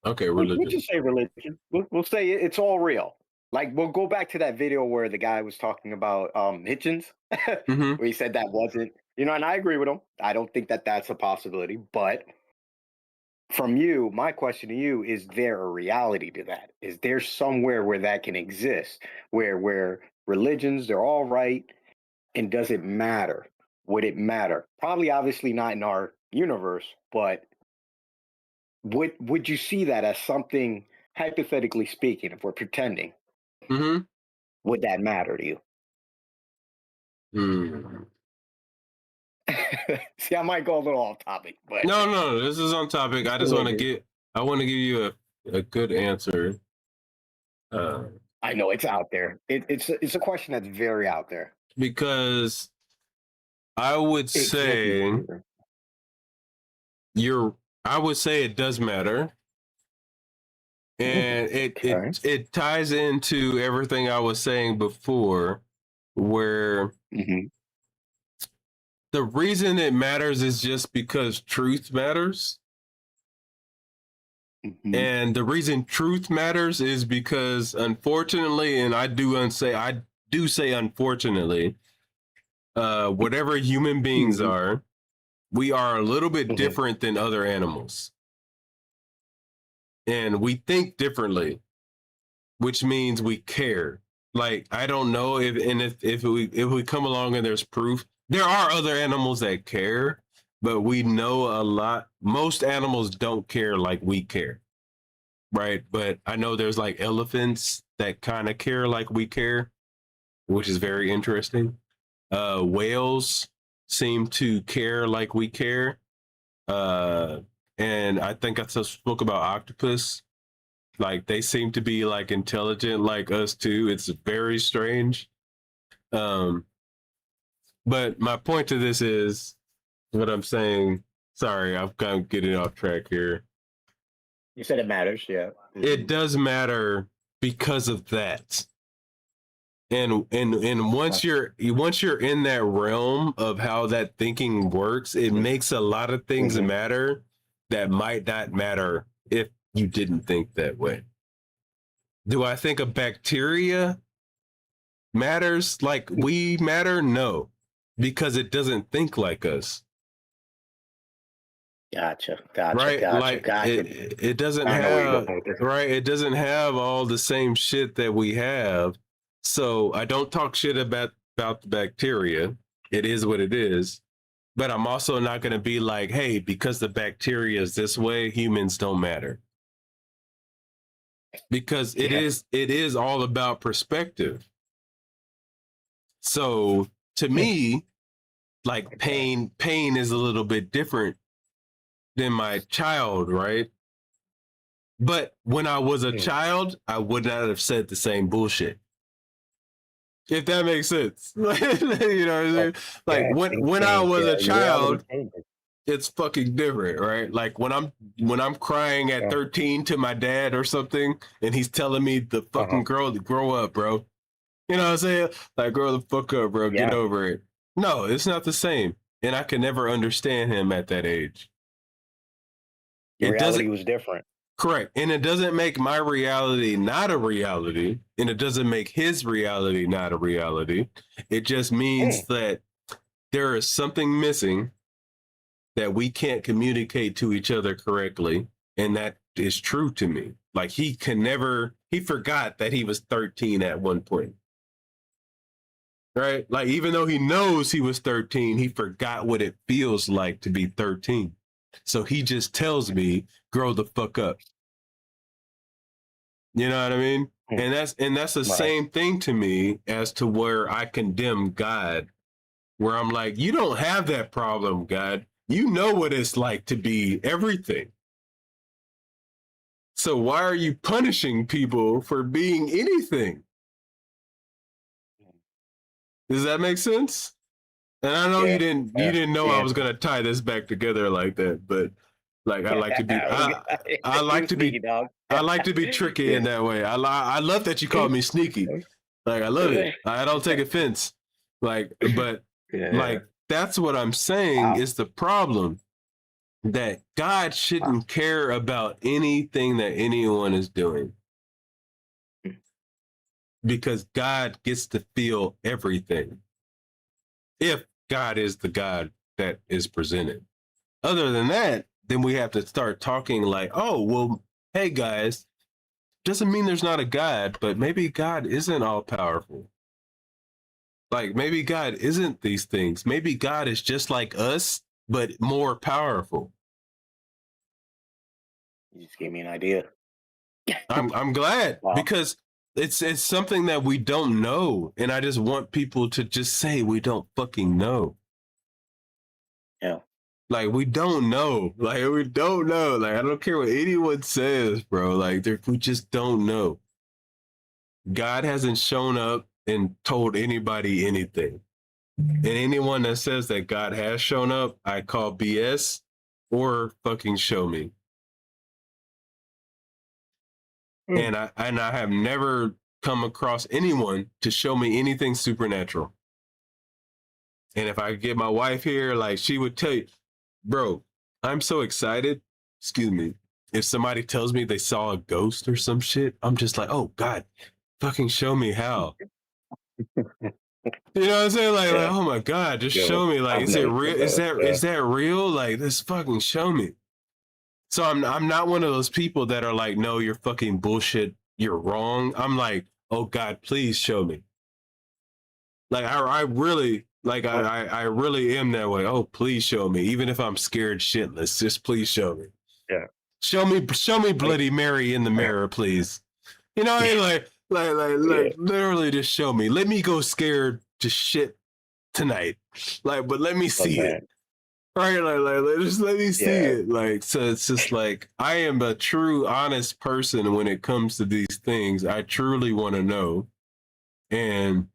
Speaker 2: Okay, religion.
Speaker 5: We'll just say religion. We'll say it's all real. Like, we'll go back to that video where the guy was talking about Hitchens,
Speaker 2: Mm-hmm.
Speaker 5: where he said that wasn't, and I agree with him. I don't think that that's a possibility. But from you, my question to you, is there a reality to that? Is there somewhere where that can exist, where religions, they're all right, and does it matter? Would it matter? Probably, obviously not in our universe, but would you see that as something, hypothetically speaking, if we're pretending,
Speaker 2: Mm-hmm.
Speaker 5: would that matter to you? See, I might go a little off topic, but
Speaker 2: no, this is on topic. I just want to give you a good answer.
Speaker 5: I know it's out there. It's a question that's very out there.
Speaker 2: Because I would say it does matter. And it ties into everything I was saying before, where the reason it matters is just because truth matters. And the reason truth matters is because, unfortunately, and I do say unfortunately, whatever human beings are, we are a little bit different than other animals. And we think differently, which means we care. Like, I don't know if we come along and there's proof, there are other animals that care, but we know a lot. Most animals don't care like we care, right? But I know there's like elephants that kind of care like we care, which is very interesting. Whales seem to care like we care. And I think I spoke about octopus. Like, they seem to be like intelligent like us too. It's very strange. But my point to this is what I'm saying. Sorry, I'm kind of getting off track here.
Speaker 5: You said it matters, yeah.
Speaker 2: It does matter because of that. And once you're in that realm of how that thinking works, it makes a lot of things matter that might not matter if you didn't think that way. Do I think a bacteria matters like we matter? No, because it doesn't think like us.
Speaker 5: Gotcha.
Speaker 2: Right? It doesn't have, right? It doesn't have all the same shit that we have. So I don't talk shit about the bacteria. It is what it is. But I'm also not going to be like, hey, because the bacteria is this way, humans don't matter. because it is all about perspective. So to me, like pain is a little bit different than my child, right? But when I was a child, I would not have said the same bullshit. If that makes sense. You know what I'm saying? Like when I was a child, it's fucking different, right? Like when I'm crying at 13 to my dad or something, and he's telling me the fucking girl to grow up, bro. You know what I'm saying? Like, grow the fuck up, bro. Get over it. No, it's not the same. And I could never understand him at that age.
Speaker 5: Your reality was different.
Speaker 2: Correct. And it doesn't make my reality not a reality. And it doesn't make his reality not a reality. It just means that there is something missing that we can't communicate to each other correctly. And that is true to me. Like he forgot that he was 13 at one point. Right? Like, even though he knows he was 13, he forgot what it feels like to be 13. So he just tells me, grow the fuck up. You know what I mean? And that's the same thing to me as to where I condemn God, where I'm like, you don't have that problem, God. You know what it's like to be everything. So why are you punishing people for being anything? Does that make sense? And I know you didn't know I was gonna tie this back together like that, but like I like to be I like to be tricky in that way. I love that you called me sneaky. Like I love it. I don't take offense. Like, but like that's what I'm saying is the problem, that God shouldn't care about anything that anyone is doing. Because God gets to feel everything. If God is the God that is presented. Other than that, then we have to start talking like, oh, well, hey guys, doesn't mean there's not a God, but maybe God isn't all powerful. Like maybe God isn't these things. Maybe God is just like us, but more powerful.
Speaker 5: You just gave me an idea.
Speaker 2: I'm glad because it's something that we don't know, and I just want people to just say we don't fucking know.
Speaker 5: Yeah.
Speaker 2: Like we don't know. Like we don't know. Like I don't care what anyone says, bro. Like we just don't know. God hasn't shown up and told anybody anything. And anyone that says that God has shown up, I call BS or fucking show me. And I have never come across anyone to show me anything supernatural. And if I could get my wife here, like she would tell you, bro, I'm so excited. Excuse me. If somebody tells me they saw a ghost or some shit, I'm just like, oh God, fucking show me how. You know what I'm saying? Like oh my God, just show me. Like, is it real? Is that real? Like, just fucking show me. So I'm not one of those people that are like, no, you're fucking bullshit. You're wrong. I'm like, oh God, please show me. Like I really like I really am that way. Oh, please show me. Even if I'm scared shitless, just please show me.
Speaker 5: Yeah.
Speaker 2: Show me Bloody Mary in the mirror, please. You know, like literally just show me. Let me go scared to shit tonight. Like, but let me see it. Right, like, just let me see it. Like, so it's just like I am a true, honest person when it comes to these things. I truly want to know, and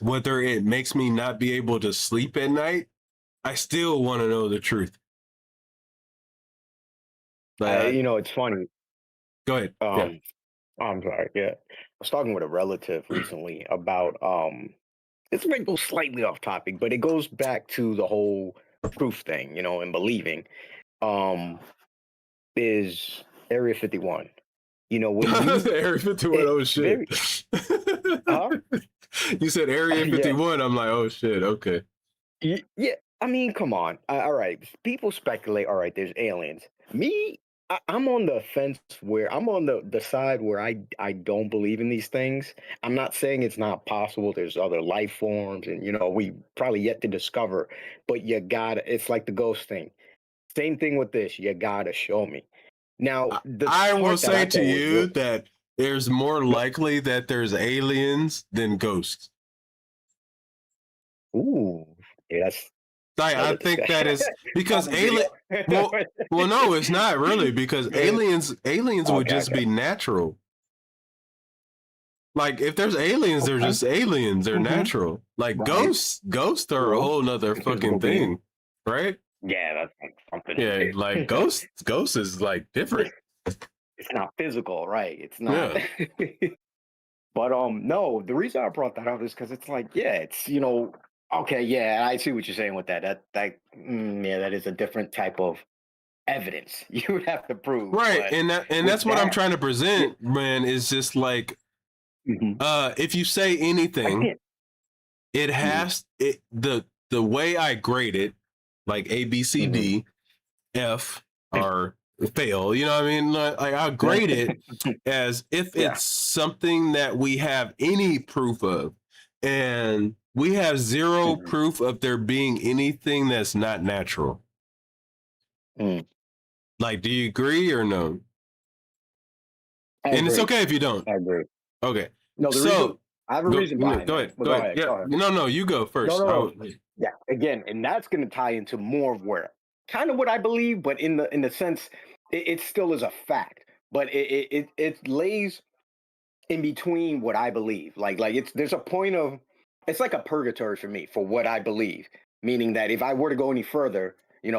Speaker 2: whether it makes me not be able to sleep at night, I still want to know the truth.
Speaker 5: You know, it's funny.
Speaker 2: Go ahead.
Speaker 5: I'm sorry. Yeah, I was talking with a relative recently about this might go slightly off topic, but it goes back to the whole proof thing, you know, and believing. Is Area 51. You know, when
Speaker 2: Area 51, oh shit. You said Area 51, I'm like, oh shit, okay.
Speaker 5: Yeah, I mean, come on. All right, people speculate, all right, there's aliens. Me, I'm on the fence where I'm on the side where I don't believe in these things. I'm not saying it's not possible. There's other life forms, and you know, we probably yet to discover, but it's like the ghost thing. Same thing with this. You gotta show me. Now,
Speaker 2: I will say to you that there's more likely that there's aliens than ghosts.
Speaker 5: Ooh, yeah, that's
Speaker 2: Like, I
Speaker 5: another
Speaker 2: think that
Speaker 5: discussion.
Speaker 2: is because
Speaker 5: Another video.
Speaker 2: well, no, it's not really because aliens would
Speaker 5: Okay,
Speaker 2: just
Speaker 5: okay.
Speaker 2: be natural. Like if there's aliens, they're
Speaker 5: Okay.
Speaker 2: just aliens. They're natural. Like
Speaker 5: Right.
Speaker 2: ghosts are a
Speaker 5: True.
Speaker 2: whole nother
Speaker 5: Physical
Speaker 2: fucking
Speaker 5: being.
Speaker 2: thing, right?
Speaker 5: Yeah, that's like something.
Speaker 2: Yeah, like ghosts is like different.
Speaker 5: It's not physical, right? It's not.
Speaker 2: Yeah.
Speaker 5: But no, the reason I brought that up is because it's like, yeah, it's okay, yeah, I see what you're saying with that. Yeah, that is a different type of evidence you would have to prove.
Speaker 2: Right.
Speaker 5: But
Speaker 2: And that's
Speaker 5: with
Speaker 2: what I'm
Speaker 5: that,
Speaker 2: trying to
Speaker 5: yeah,
Speaker 2: present, man, is just like
Speaker 5: mhm,
Speaker 2: if you say
Speaker 5: I
Speaker 2: anything,
Speaker 5: can't.
Speaker 2: it
Speaker 5: Mhm,
Speaker 2: has it the way I grade it, like A, B, C,
Speaker 5: mhm.
Speaker 2: D, F, or fail, you know what I mean? Like I'll grade it as if
Speaker 5: Yeah.
Speaker 2: it's something that we have any proof of. And we have zero
Speaker 5: Mhm,
Speaker 2: proof of there being anything that's not natural.
Speaker 5: mm.
Speaker 2: Like, do you agree or no?
Speaker 5: I
Speaker 2: And it's
Speaker 5: agree.
Speaker 2: okay if you don't.
Speaker 5: I agree.
Speaker 2: Okay.
Speaker 5: No, the reason
Speaker 2: So
Speaker 5: I have a reason behind
Speaker 2: go
Speaker 5: that.
Speaker 2: ahead.
Speaker 5: But
Speaker 2: Go
Speaker 5: go
Speaker 2: ahead.
Speaker 5: ahead.
Speaker 2: Yeah.
Speaker 5: Go ahead.
Speaker 2: No, you go
Speaker 5: No,
Speaker 2: first.
Speaker 5: no, no. Yeah, again, and that's going to tie into more of where kind of what I believe, but in the sense it still is a fact, but it lays in between what I believe. Like there's a point of it's like a purgatory for me for what I believe, meaning that if I were to go any further,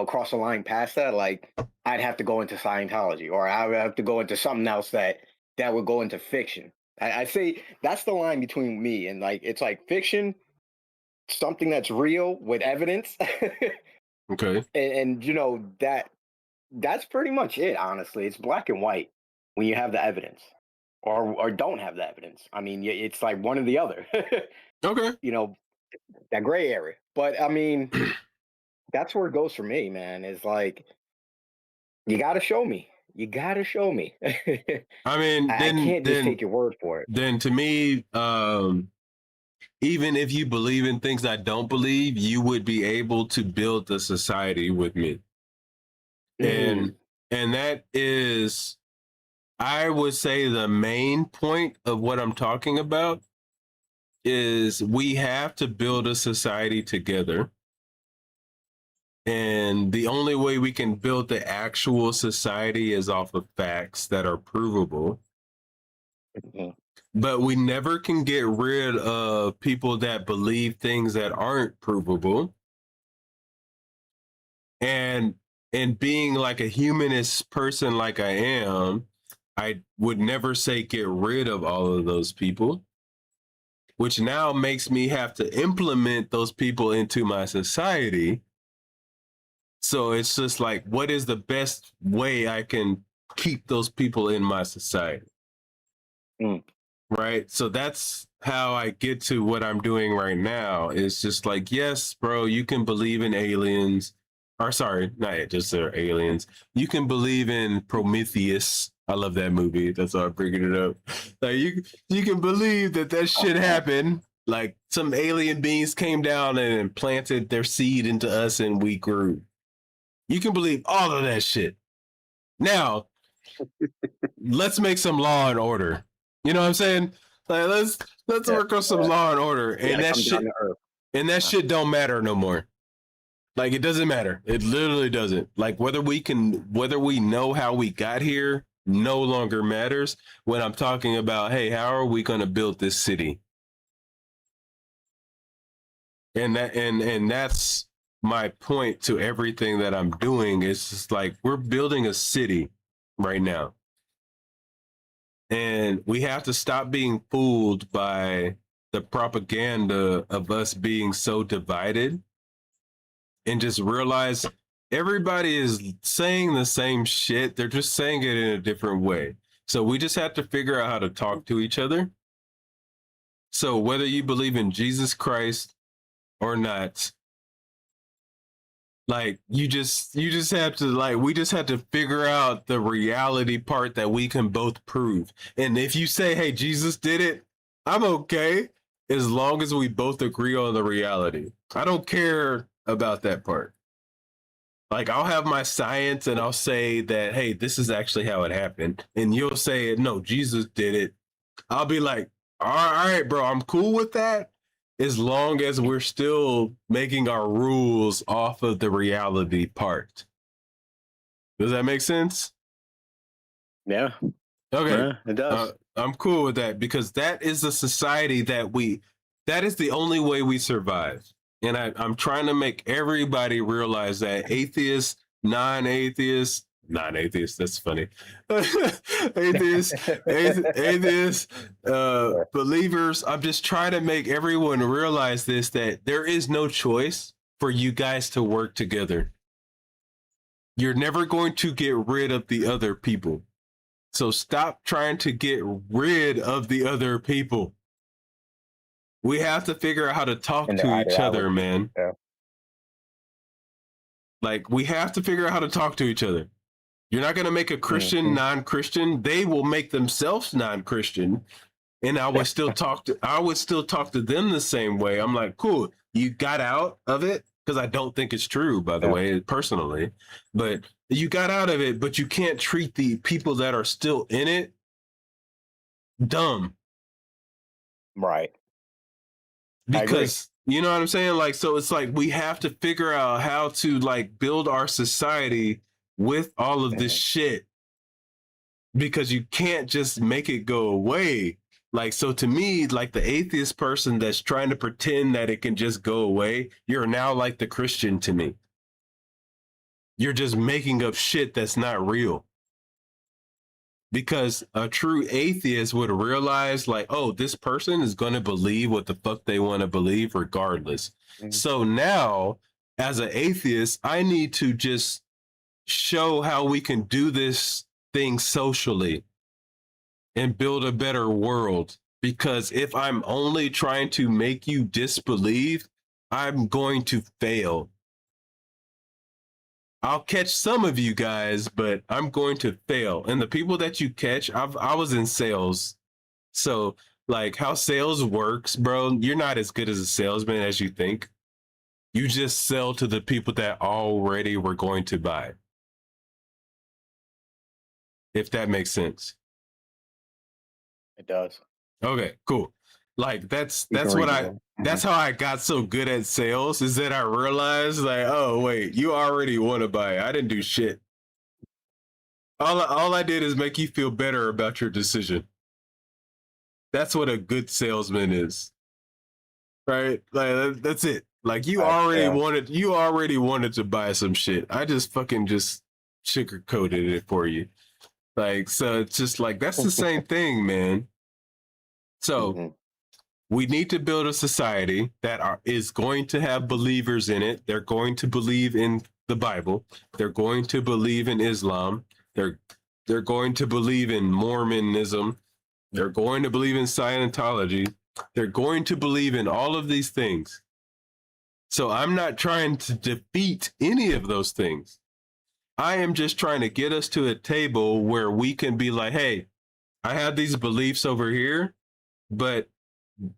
Speaker 5: cross the line past that, like I'd have to go into Scientology or I would have to go into something else that would go into fiction. I say that's the line between me and like it's like fiction, something that's real with evidence,
Speaker 2: Okay.
Speaker 5: and that's pretty much it. Honestly, it's black and white when you have the evidence, or don't have the evidence. I mean, it's like one or the other.
Speaker 2: Okay.
Speaker 5: you know, that gray area. But I mean, that's where it goes for me, man. Is like you got to show me. You got to show me.
Speaker 2: I mean,
Speaker 5: I can't just take your word for it.
Speaker 2: then to me, even if you believe in things I don't believe, you would be able to build a society with me.
Speaker 5: Mm,
Speaker 2: And that is, I would say, the main point of what I'm talking about is we have to build a society together. And the only way we can build the actual society is off of facts that are provable.
Speaker 5: mhm,
Speaker 2: But we never can get rid of people that believe things that aren't provable. And being like a humanist person like I am, I would never say get rid of all of those people, which now makes me have to implement those people into my society. So it's just like, what is the best way I can keep those people in my society?
Speaker 5: mm,
Speaker 2: Right. So that's how I get to what I'm doing right now. It's just like, yes, bro, you can believe in aliens. Or sorry, not just they're aliens. You can believe in Prometheus. I love that movie. That's why I'm bringing it up. Like you can believe that shit happened. Like some alien beings came down and implanted their seed into us and we grew. You can believe all of that shit. Now, let's make some law and order. You know what I'm saying? Like let's
Speaker 5: yeah,
Speaker 2: work on some law and order.
Speaker 5: yeah. Come down to earth.
Speaker 2: That
Speaker 5: Uh,
Speaker 2: shit don't matter no more. Like it doesn't matter. It literally doesn't. Like whether we know how we got here no longer matters when I'm talking about, hey, how are we going to build this city? And that's my point to everything that I'm doing. It's just like we're building a city right now. And we have to stop being fooled by the propaganda of us being so divided and just realize everybody is saying the same shit. They're just saying it in a different way. So we just have to figure out how to talk to each other. So whether you believe in Jesus Christ or not, like you just have to like we just have to figure out the reality part that we can both prove. And if you say, hey, Jesus did it, I'm okay as long as we both agree on the reality. I don't care about that part. Like I'll have my science and I'll say that, hey, this is actually how it happened. And you'll say, no, Jesus did it. I'll be like, all right, bro, I'm cool with that. As long as we're still making our rules off of the reality part. Does that make sense?
Speaker 5: Yeah.
Speaker 2: Okay.
Speaker 5: Yeah, it does.
Speaker 2: I'm cool with that because that is the society that is the only way we survive. And I'm trying to make everybody realize that atheists, non-atheists, that's funny. atheists, believers. I'm just trying to make everyone realize this, that there is no choice for you guys to work together. You're never going to get rid of the other people. So stop trying to get rid of the other people. We have to figure out how to talk to each other, man.
Speaker 5: Yeah.
Speaker 2: Like, we have to figure out how to talk to each other. You're not going to make a Christian non-Christian. They will make themselves non-Christian. And I would still talk to them the same way. I'm like, cool, you got out of it. Because I don't think it's true, by the way, personally. But you got out of it, but you can't treat the people that are still in it dumb.
Speaker 5: Right.
Speaker 2: Because, you know what I'm saying? Like, so it's like we have to figure out how to, like, build our society with all of this shit. Because you can't just make it go away. Like, so to me, like the atheist person that's trying to pretend that it can just go away, you're now like the Christian to me. You're just making up shit that's not real. Because a true atheist would realize, like, oh, this person is going to believe what the fuck they want to believe regardless. So now, as an atheist, I need to just show how we can do this thing socially and build a better world. Because if I'm only trying to make you disbelieve, I'm going to fail. I'll catch some of you guys, but I'm going to fail. And the people that you catch, I was in sales. So, like, how sales works, bro, you're not as good as a salesman as you think. You just sell to the people that already were going to buy. If that makes sense.
Speaker 5: It does.
Speaker 2: Okay, cool. Like that's how I got so good at sales, is that I realized, like, oh wait, you already want to buy. I didn't do shit. All I did is make you feel better about your decision. That's what a good salesman is. Right? Like that's it. Like you already wanted to buy some shit. I just fucking just sugarcoated it for you. Like, so it's just like, that's the same thing, man. So we need to build a society that is going to have believers in it. They're going to believe in the Bible. They're going to believe in Islam. They're going to believe in Mormonism. They're going to believe in Scientology. They're going to believe in all of these things. So I'm not trying to defeat any of those things. I am just trying to get us to a table where we can be like, hey, I have these beliefs over here, but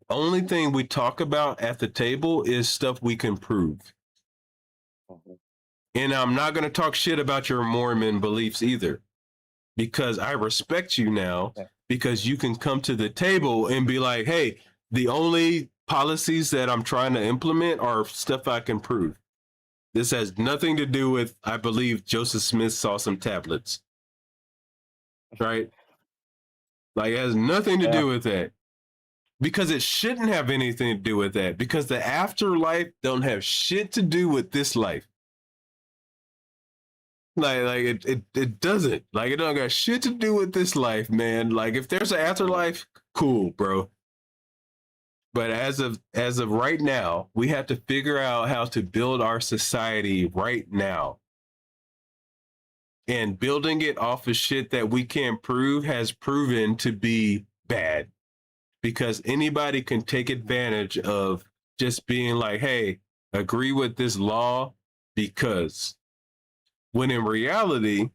Speaker 2: only thing we talk about at the table is stuff we can prove. And I'm not going to talk shit about your Mormon beliefs either, because I respect you now, because you can come to the table and be like, hey, the only policies that I'm trying to implement are stuff I can prove. This has nothing to do with, I believe Joseph Smith saw some tablets. Right? Like, it has nothing to do with that. Because it shouldn't have anything to do with that. Because the afterlife don't have shit to do with this life. Like it doesn't. Like, it don't got shit to do with this life, man. Like, if there's an afterlife, cool, bro. But as of right now, we have to figure out how to build our society right now. And building it off of shit that we can't prove has proven to be bad. Because anybody can take advantage of just being like, hey, agree with this law because. When in reality,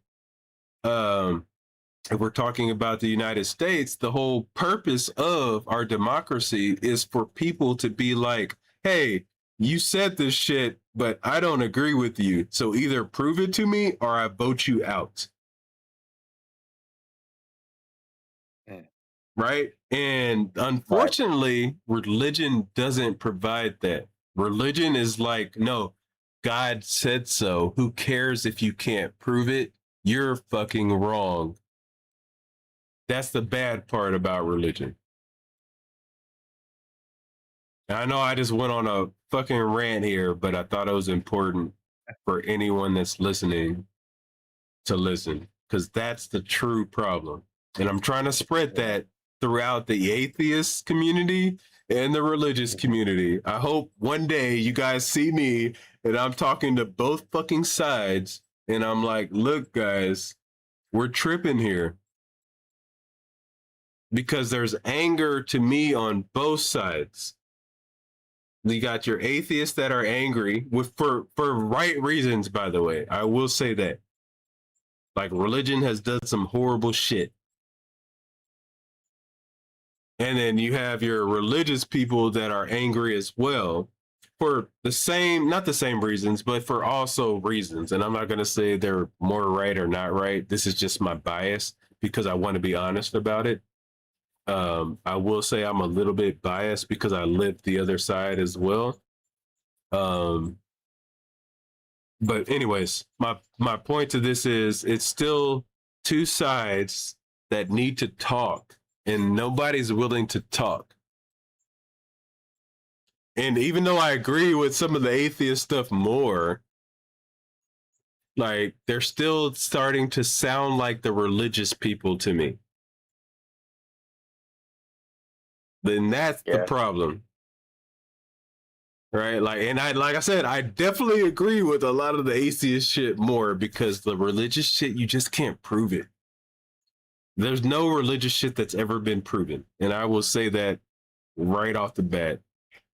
Speaker 2: if we're talking about the United States, the whole purpose of our democracy is for people to be like, hey, you said this shit, but I don't agree with you. So either prove it to me or I vote you out. Right? And unfortunately, religion doesn't provide that. Religion is like, no, God said so. Who cares if you can't prove it? You're fucking wrong. That's the bad part about religion. I know I just went on a fucking rant here, but I thought it was important for anyone that's listening to listen, because that's the true problem. And I'm trying to spread that throughout the atheist community and the religious community. I hope one day you guys see me and I'm talking to both fucking sides and I'm like, look, guys, we're tripping here. Because there's anger to me on both sides. You got your atheists that are angry for right reasons, by the way. I will say that. Like, religion has done some horrible shit. And then you have your religious people that are angry as well for the same, not the same reasons, but for also reasons. And I'm not going to say they're more right or not right. This is just my bias because I want to be honest about it. I will say I'm a little bit biased because I lived the other side as well. But anyways, my point to this is it's still two sides that need to talk and nobody's willing to talk. And even though I agree with some of the atheist stuff more, like they're still starting to sound like the religious people to me. Then that's the problem. Right? Like, and like I said, I definitely agree with a lot of the atheist shit more because the religious shit, you just can't prove it. There's no religious shit that's ever been proven. And I will say that right off the bat.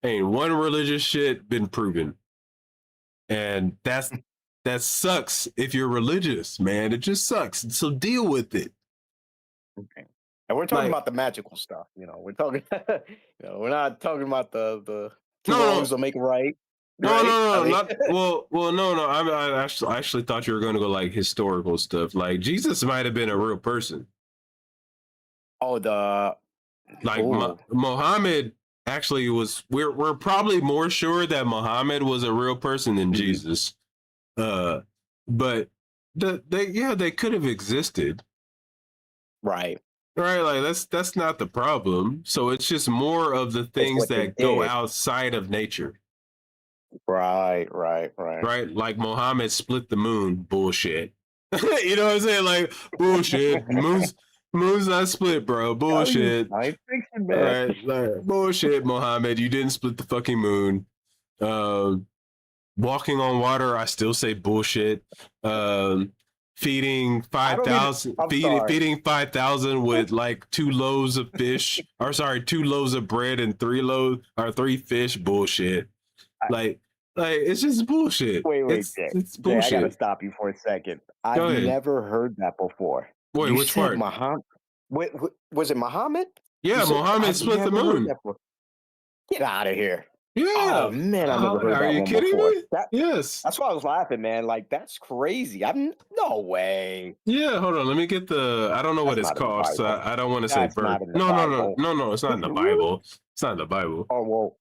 Speaker 2: Ain't one religious shit been proven. And that sucks if you're religious, man. It just sucks. So deal with it.
Speaker 5: Okay. And we're talking about the magical stuff, We're talking, we're not talking about the two wrongs will make a right.
Speaker 2: No,
Speaker 5: right?
Speaker 2: no. I actually thought you were going to go like historical stuff. Like Jesus might have been a real person. Muhammad actually was. We're probably more sure that Muhammad was a real person than Jesus. But they could have existed.
Speaker 5: Right.
Speaker 2: Right, like that's not the problem. So it's just more of the things that go outside of nature.
Speaker 5: Right.
Speaker 2: Right, like Muhammad split the moon. Bullshit. You know what I'm saying? Like bullshit. Moon's not split, bro. Bullshit.
Speaker 5: I think man.
Speaker 2: Right, like, bullshit, Muhammad. You didn't split the fucking moon. Walking on water. I still say bullshit. Feeding 5,000 feeding 5,000 with like 2 loaves of fish, or sorry, 2 loaves of bread and 3 fish. Bullshit. Like it's just bullshit.
Speaker 5: Wait,
Speaker 2: it's bullshit.
Speaker 5: Jay, I gotta stop you for a second. I've never heard that before.
Speaker 2: Wait, which part?
Speaker 5: Muhammad? Was it Muhammad?
Speaker 2: Yeah, Muhammad split the moon.
Speaker 5: Get out of here.
Speaker 2: Yeah.
Speaker 5: Oh man, I never heard that.
Speaker 2: Are you kidding me?
Speaker 5: Yes. That's why I was laughing, man. Like that's crazy. No way.
Speaker 2: Yeah, hold on. Let me get the. I don't know what it's called, so I don't want to say verse. No. It's not in the Bible. It's not in the Bible.
Speaker 5: Oh well.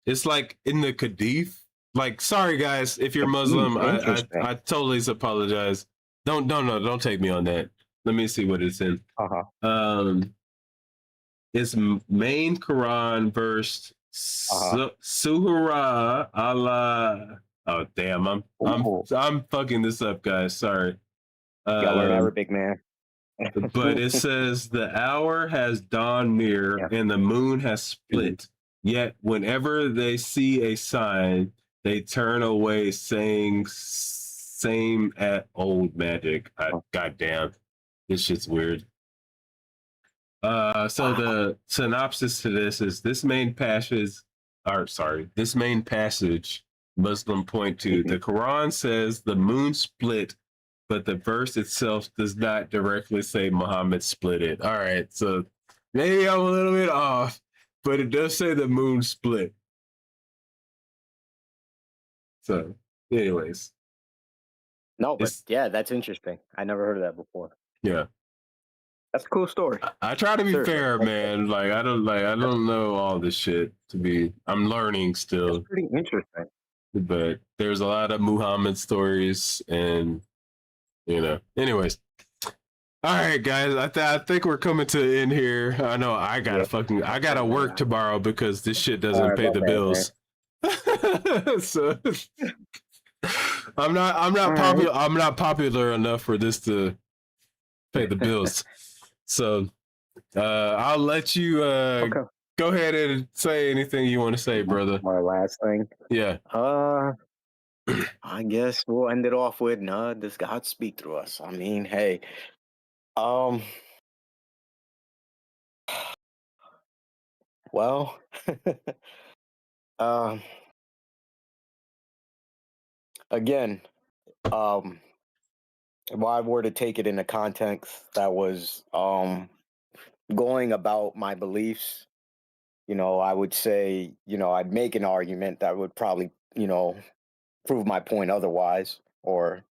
Speaker 2: It's like in the Hadith. Like, sorry guys, if you're Muslim, I totally apologize. Don't take me on that. Let me see what it's in. It's main Quran verse. Surah Allah. Oh damn, I'm fucking this up, guys. Sorry.
Speaker 5: Gotta learn Arabic, man.
Speaker 2: But it says the hour has dawned near and the moon has split. Yet whenever they see a sign, they turn away, saying, "Same at old magic." Goddamn, this shit's weird. So the synopsis to this is this main passage, Muslim point to the Quran says the moon split, but the verse itself does not directly say Muhammad split it. All right, so maybe I'm a little bit off, but it does say the moon split. So, anyways,
Speaker 5: No, but
Speaker 2: it's
Speaker 5: yeah, that's interesting. I never heard of that before.
Speaker 2: yeah.
Speaker 5: That's a cool story.
Speaker 2: I try to be
Speaker 5: Seriously.
Speaker 2: fair, man. Like I don't know all this shit to be. I'm learning
Speaker 5: That's
Speaker 2: still,
Speaker 5: pretty interesting.
Speaker 2: but there's a lot of Muhammad stories, and Anyways, all right, guys. I think we're coming to the end here. I know I gotta work tomorrow because this shit doesn't
Speaker 5: Sorry
Speaker 2: pay
Speaker 5: about
Speaker 2: the
Speaker 5: that,
Speaker 2: bills. So I'm not popular.
Speaker 5: right.
Speaker 2: I'm not popular enough for this to pay the bills. So I'll let you
Speaker 5: Okay.
Speaker 2: go ahead and say anything you want to say, brother.
Speaker 5: My last thing.
Speaker 2: Yeah.
Speaker 5: I guess we'll end it off with does God speak through us? I mean, hey. Well, um again, if I were to take it in a context that was going about my beliefs, I would say, I'd make an argument that would probably, prove my point otherwise, or,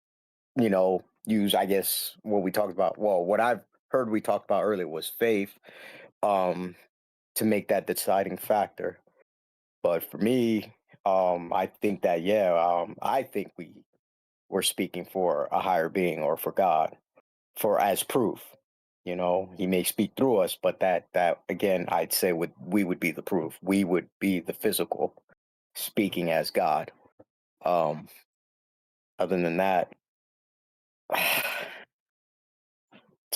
Speaker 5: use, I guess, what we talked about. Well, what I've heard we talked about earlier was faith, um, to make that deciding factor. But for me, I think that, yeah, I think we're speaking for a higher being or for God, for as proof. He may speak through us, but that again, I'd say we would be the proof. We would be the physical speaking as God. Um, Other than that, that's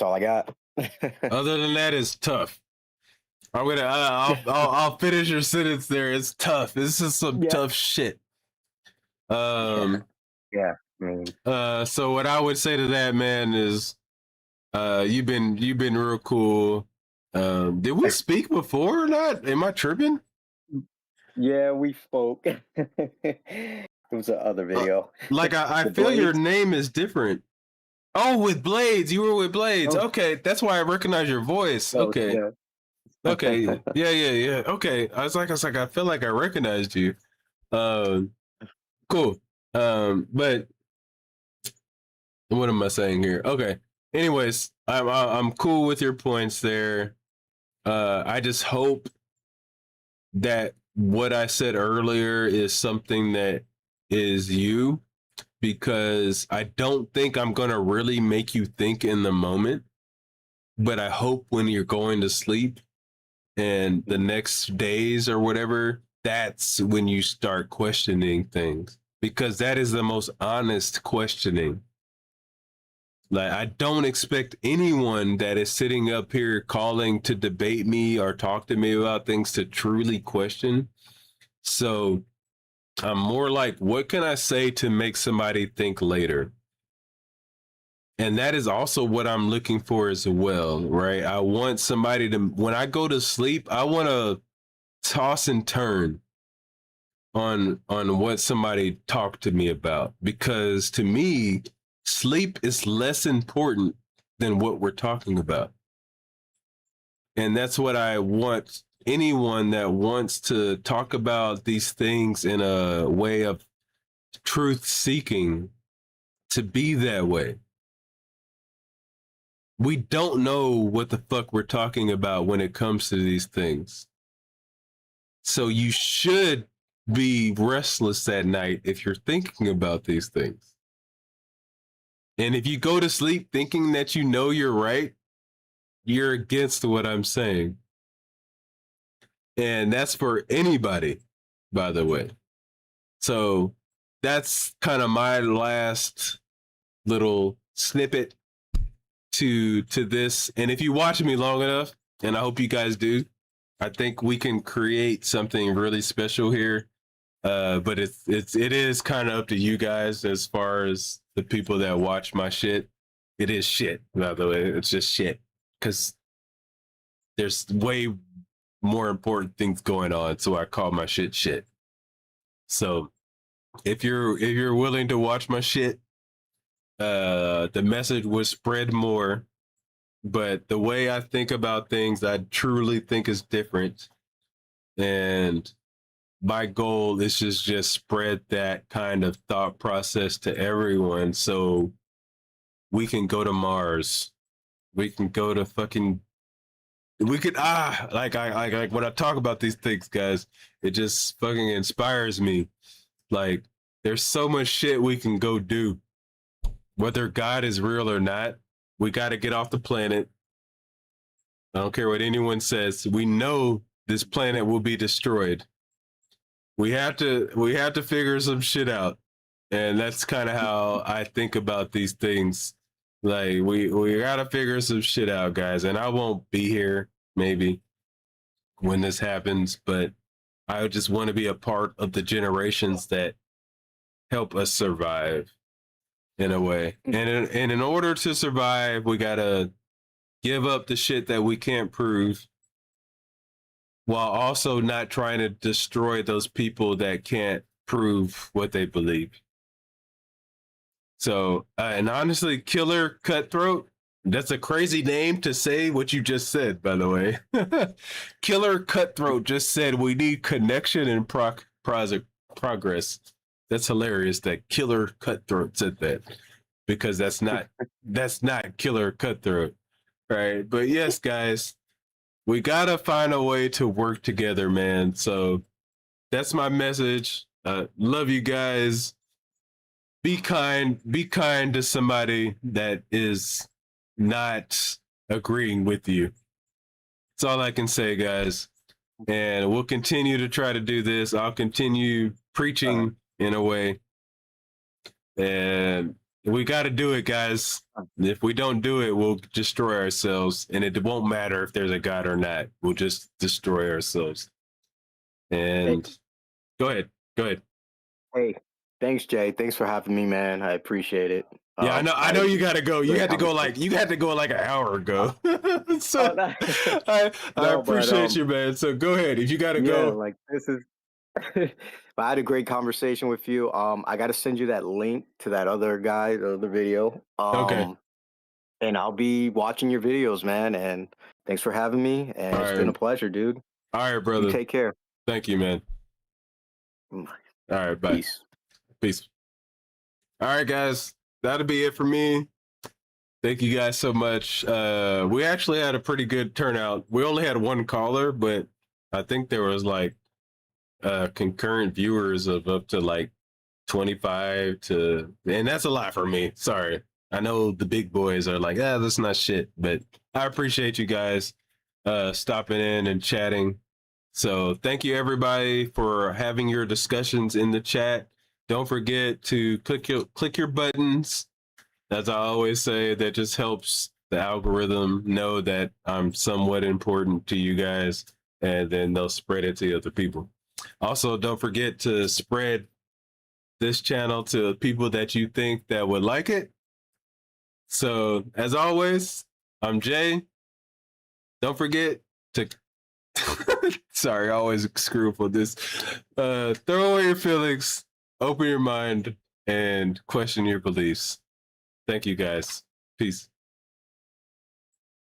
Speaker 5: all I got.
Speaker 2: Other than that, it's tough. I'm gonna. I'll finish your sentence there. It's tough. This is some
Speaker 5: Yeah.
Speaker 2: tough shit.
Speaker 5: Yeah. I mean,
Speaker 2: So what I would say to that, man, is you've been real cool. Did we speak before or not? Am I tripping?
Speaker 5: yeah, we spoke. It was the other video.
Speaker 2: Like I
Speaker 5: The
Speaker 2: feel your
Speaker 5: Blades.
Speaker 2: name is different. Oh, with Blades. You were with Blades.
Speaker 5: Oh.
Speaker 2: Okay, that's why I recognize your voice.
Speaker 5: Oh,
Speaker 2: Okay.
Speaker 5: yeah.
Speaker 2: Okay. Yeah. Okay. I was like, I feel like I recognized you. Cool. But what am I saying here? Okay. Anyways, I'm cool with your points there. I just hope that what I said earlier is something that is you, because I don't think I'm gonna really make you think in the moment, but I hope when you're going to sleep and the next days or whatever, that's when you start questioning things, because that is the most honest questioning. Like, I don't expect anyone that is sitting up here calling to debate me or talk to me about things to truly question. So I'm more like, what can I say to make somebody think later? And that is also what I'm looking for as well, right? I want somebody to, when I go to sleep, I want to toss and turn on what somebody talked to me about, because to me, sleep is less important than what we're talking about. And that's what I want anyone that wants to talk about these things in a way of truth seeking to be that way. We don't know what the fuck we're talking about when it comes to these things. So you should be restless at night if you're thinking about these things. And if you go to sleep thinking that you know you're right, you're against what I'm saying. And that's for anybody, by the way. So that's kind of my last little snippet to this. And if you watch me long enough, and I hope you guys do, I think we can create something really special here. But it is kind of up to you guys as far as the people that watch my shit. It is shit, by the way. It's just shit, because there's way more important things going on. So I call my shit shit. So if you're willing to watch my shit, the message will spread more. But the way I think about things, I truly think is different. And my goal is just spread that kind of thought process to everyone, so we can go to Mars. We can go to fucking. We could like when I talk about these things, guys, it just fucking inspires me. Like, there's so much shit we can go do. Whether God is real or not, we got to get off the planet. I don't care what anyone says. We know this planet will be destroyed. We have to figure some shit out. And that's kind of how I think about these things. Like, we got to figure some shit out, guys. And I won't be here maybe when this happens, but I just want to be a part of the generations that help us survive in a way. And in order to survive, we got to give up the shit that we can't prove, while also not trying to destroy those people that can't prove what they believe. So, and honestly, Killer Cutthroat, that's a crazy name to say what you just said, by the way. Killer Cutthroat just said we need connection and progress. That's hilarious that Killer Cutthroat said that, because that's not Killer Cutthroat, right? But yes, guys, we gotta find a way to work together, man. So that's my message. Love you guys. Be kind to somebody that is not agreeing with you. That's all I can say, guys. And we'll continue to try to do this. I'll continue preaching in a way. And we got to do it, guys. If we don't do it, we'll destroy ourselves. And it won't matter if there's a God or not. We'll just destroy ourselves. And go ahead.
Speaker 5: Hey, thanks, Jay. Thanks for having me, man. I appreciate it.
Speaker 2: Yeah, I know you gotta go. You had to go like an hour ago. So I appreciate you, man. So go ahead. If you gotta go.
Speaker 5: Like, this is I had a great conversation with you. I gotta send you that link to that other guy, the other video.
Speaker 2: Okay.
Speaker 5: And I'll be watching your videos, man. And thanks for having me. And it's been a pleasure, dude.
Speaker 2: All right, brother.
Speaker 5: You take care.
Speaker 2: Thank you, man. All right, bye. Peace. All right, guys. That'll be it for me. Thank you guys so much. We actually had a pretty good turnout. We only had one caller, but I think there was like concurrent viewers of up to like 25 to, and that's a lot for me. Sorry. I know the big boys are like, that's not shit, but I appreciate you guys stopping in and chatting. So thank you, everybody, for having your discussions in the chat. Don't forget to click your buttons. As I always say, that just helps the algorithm know that I'm somewhat important to you guys, and then they'll spread it to other people. Also, don't forget to spread this channel to people that you think that would like it. So, as always, I'm Jay. Don't forget to sorry, I always screw up on this. Throw away your feelings, open your mind, and question your beliefs. Thank you, guys. Peace.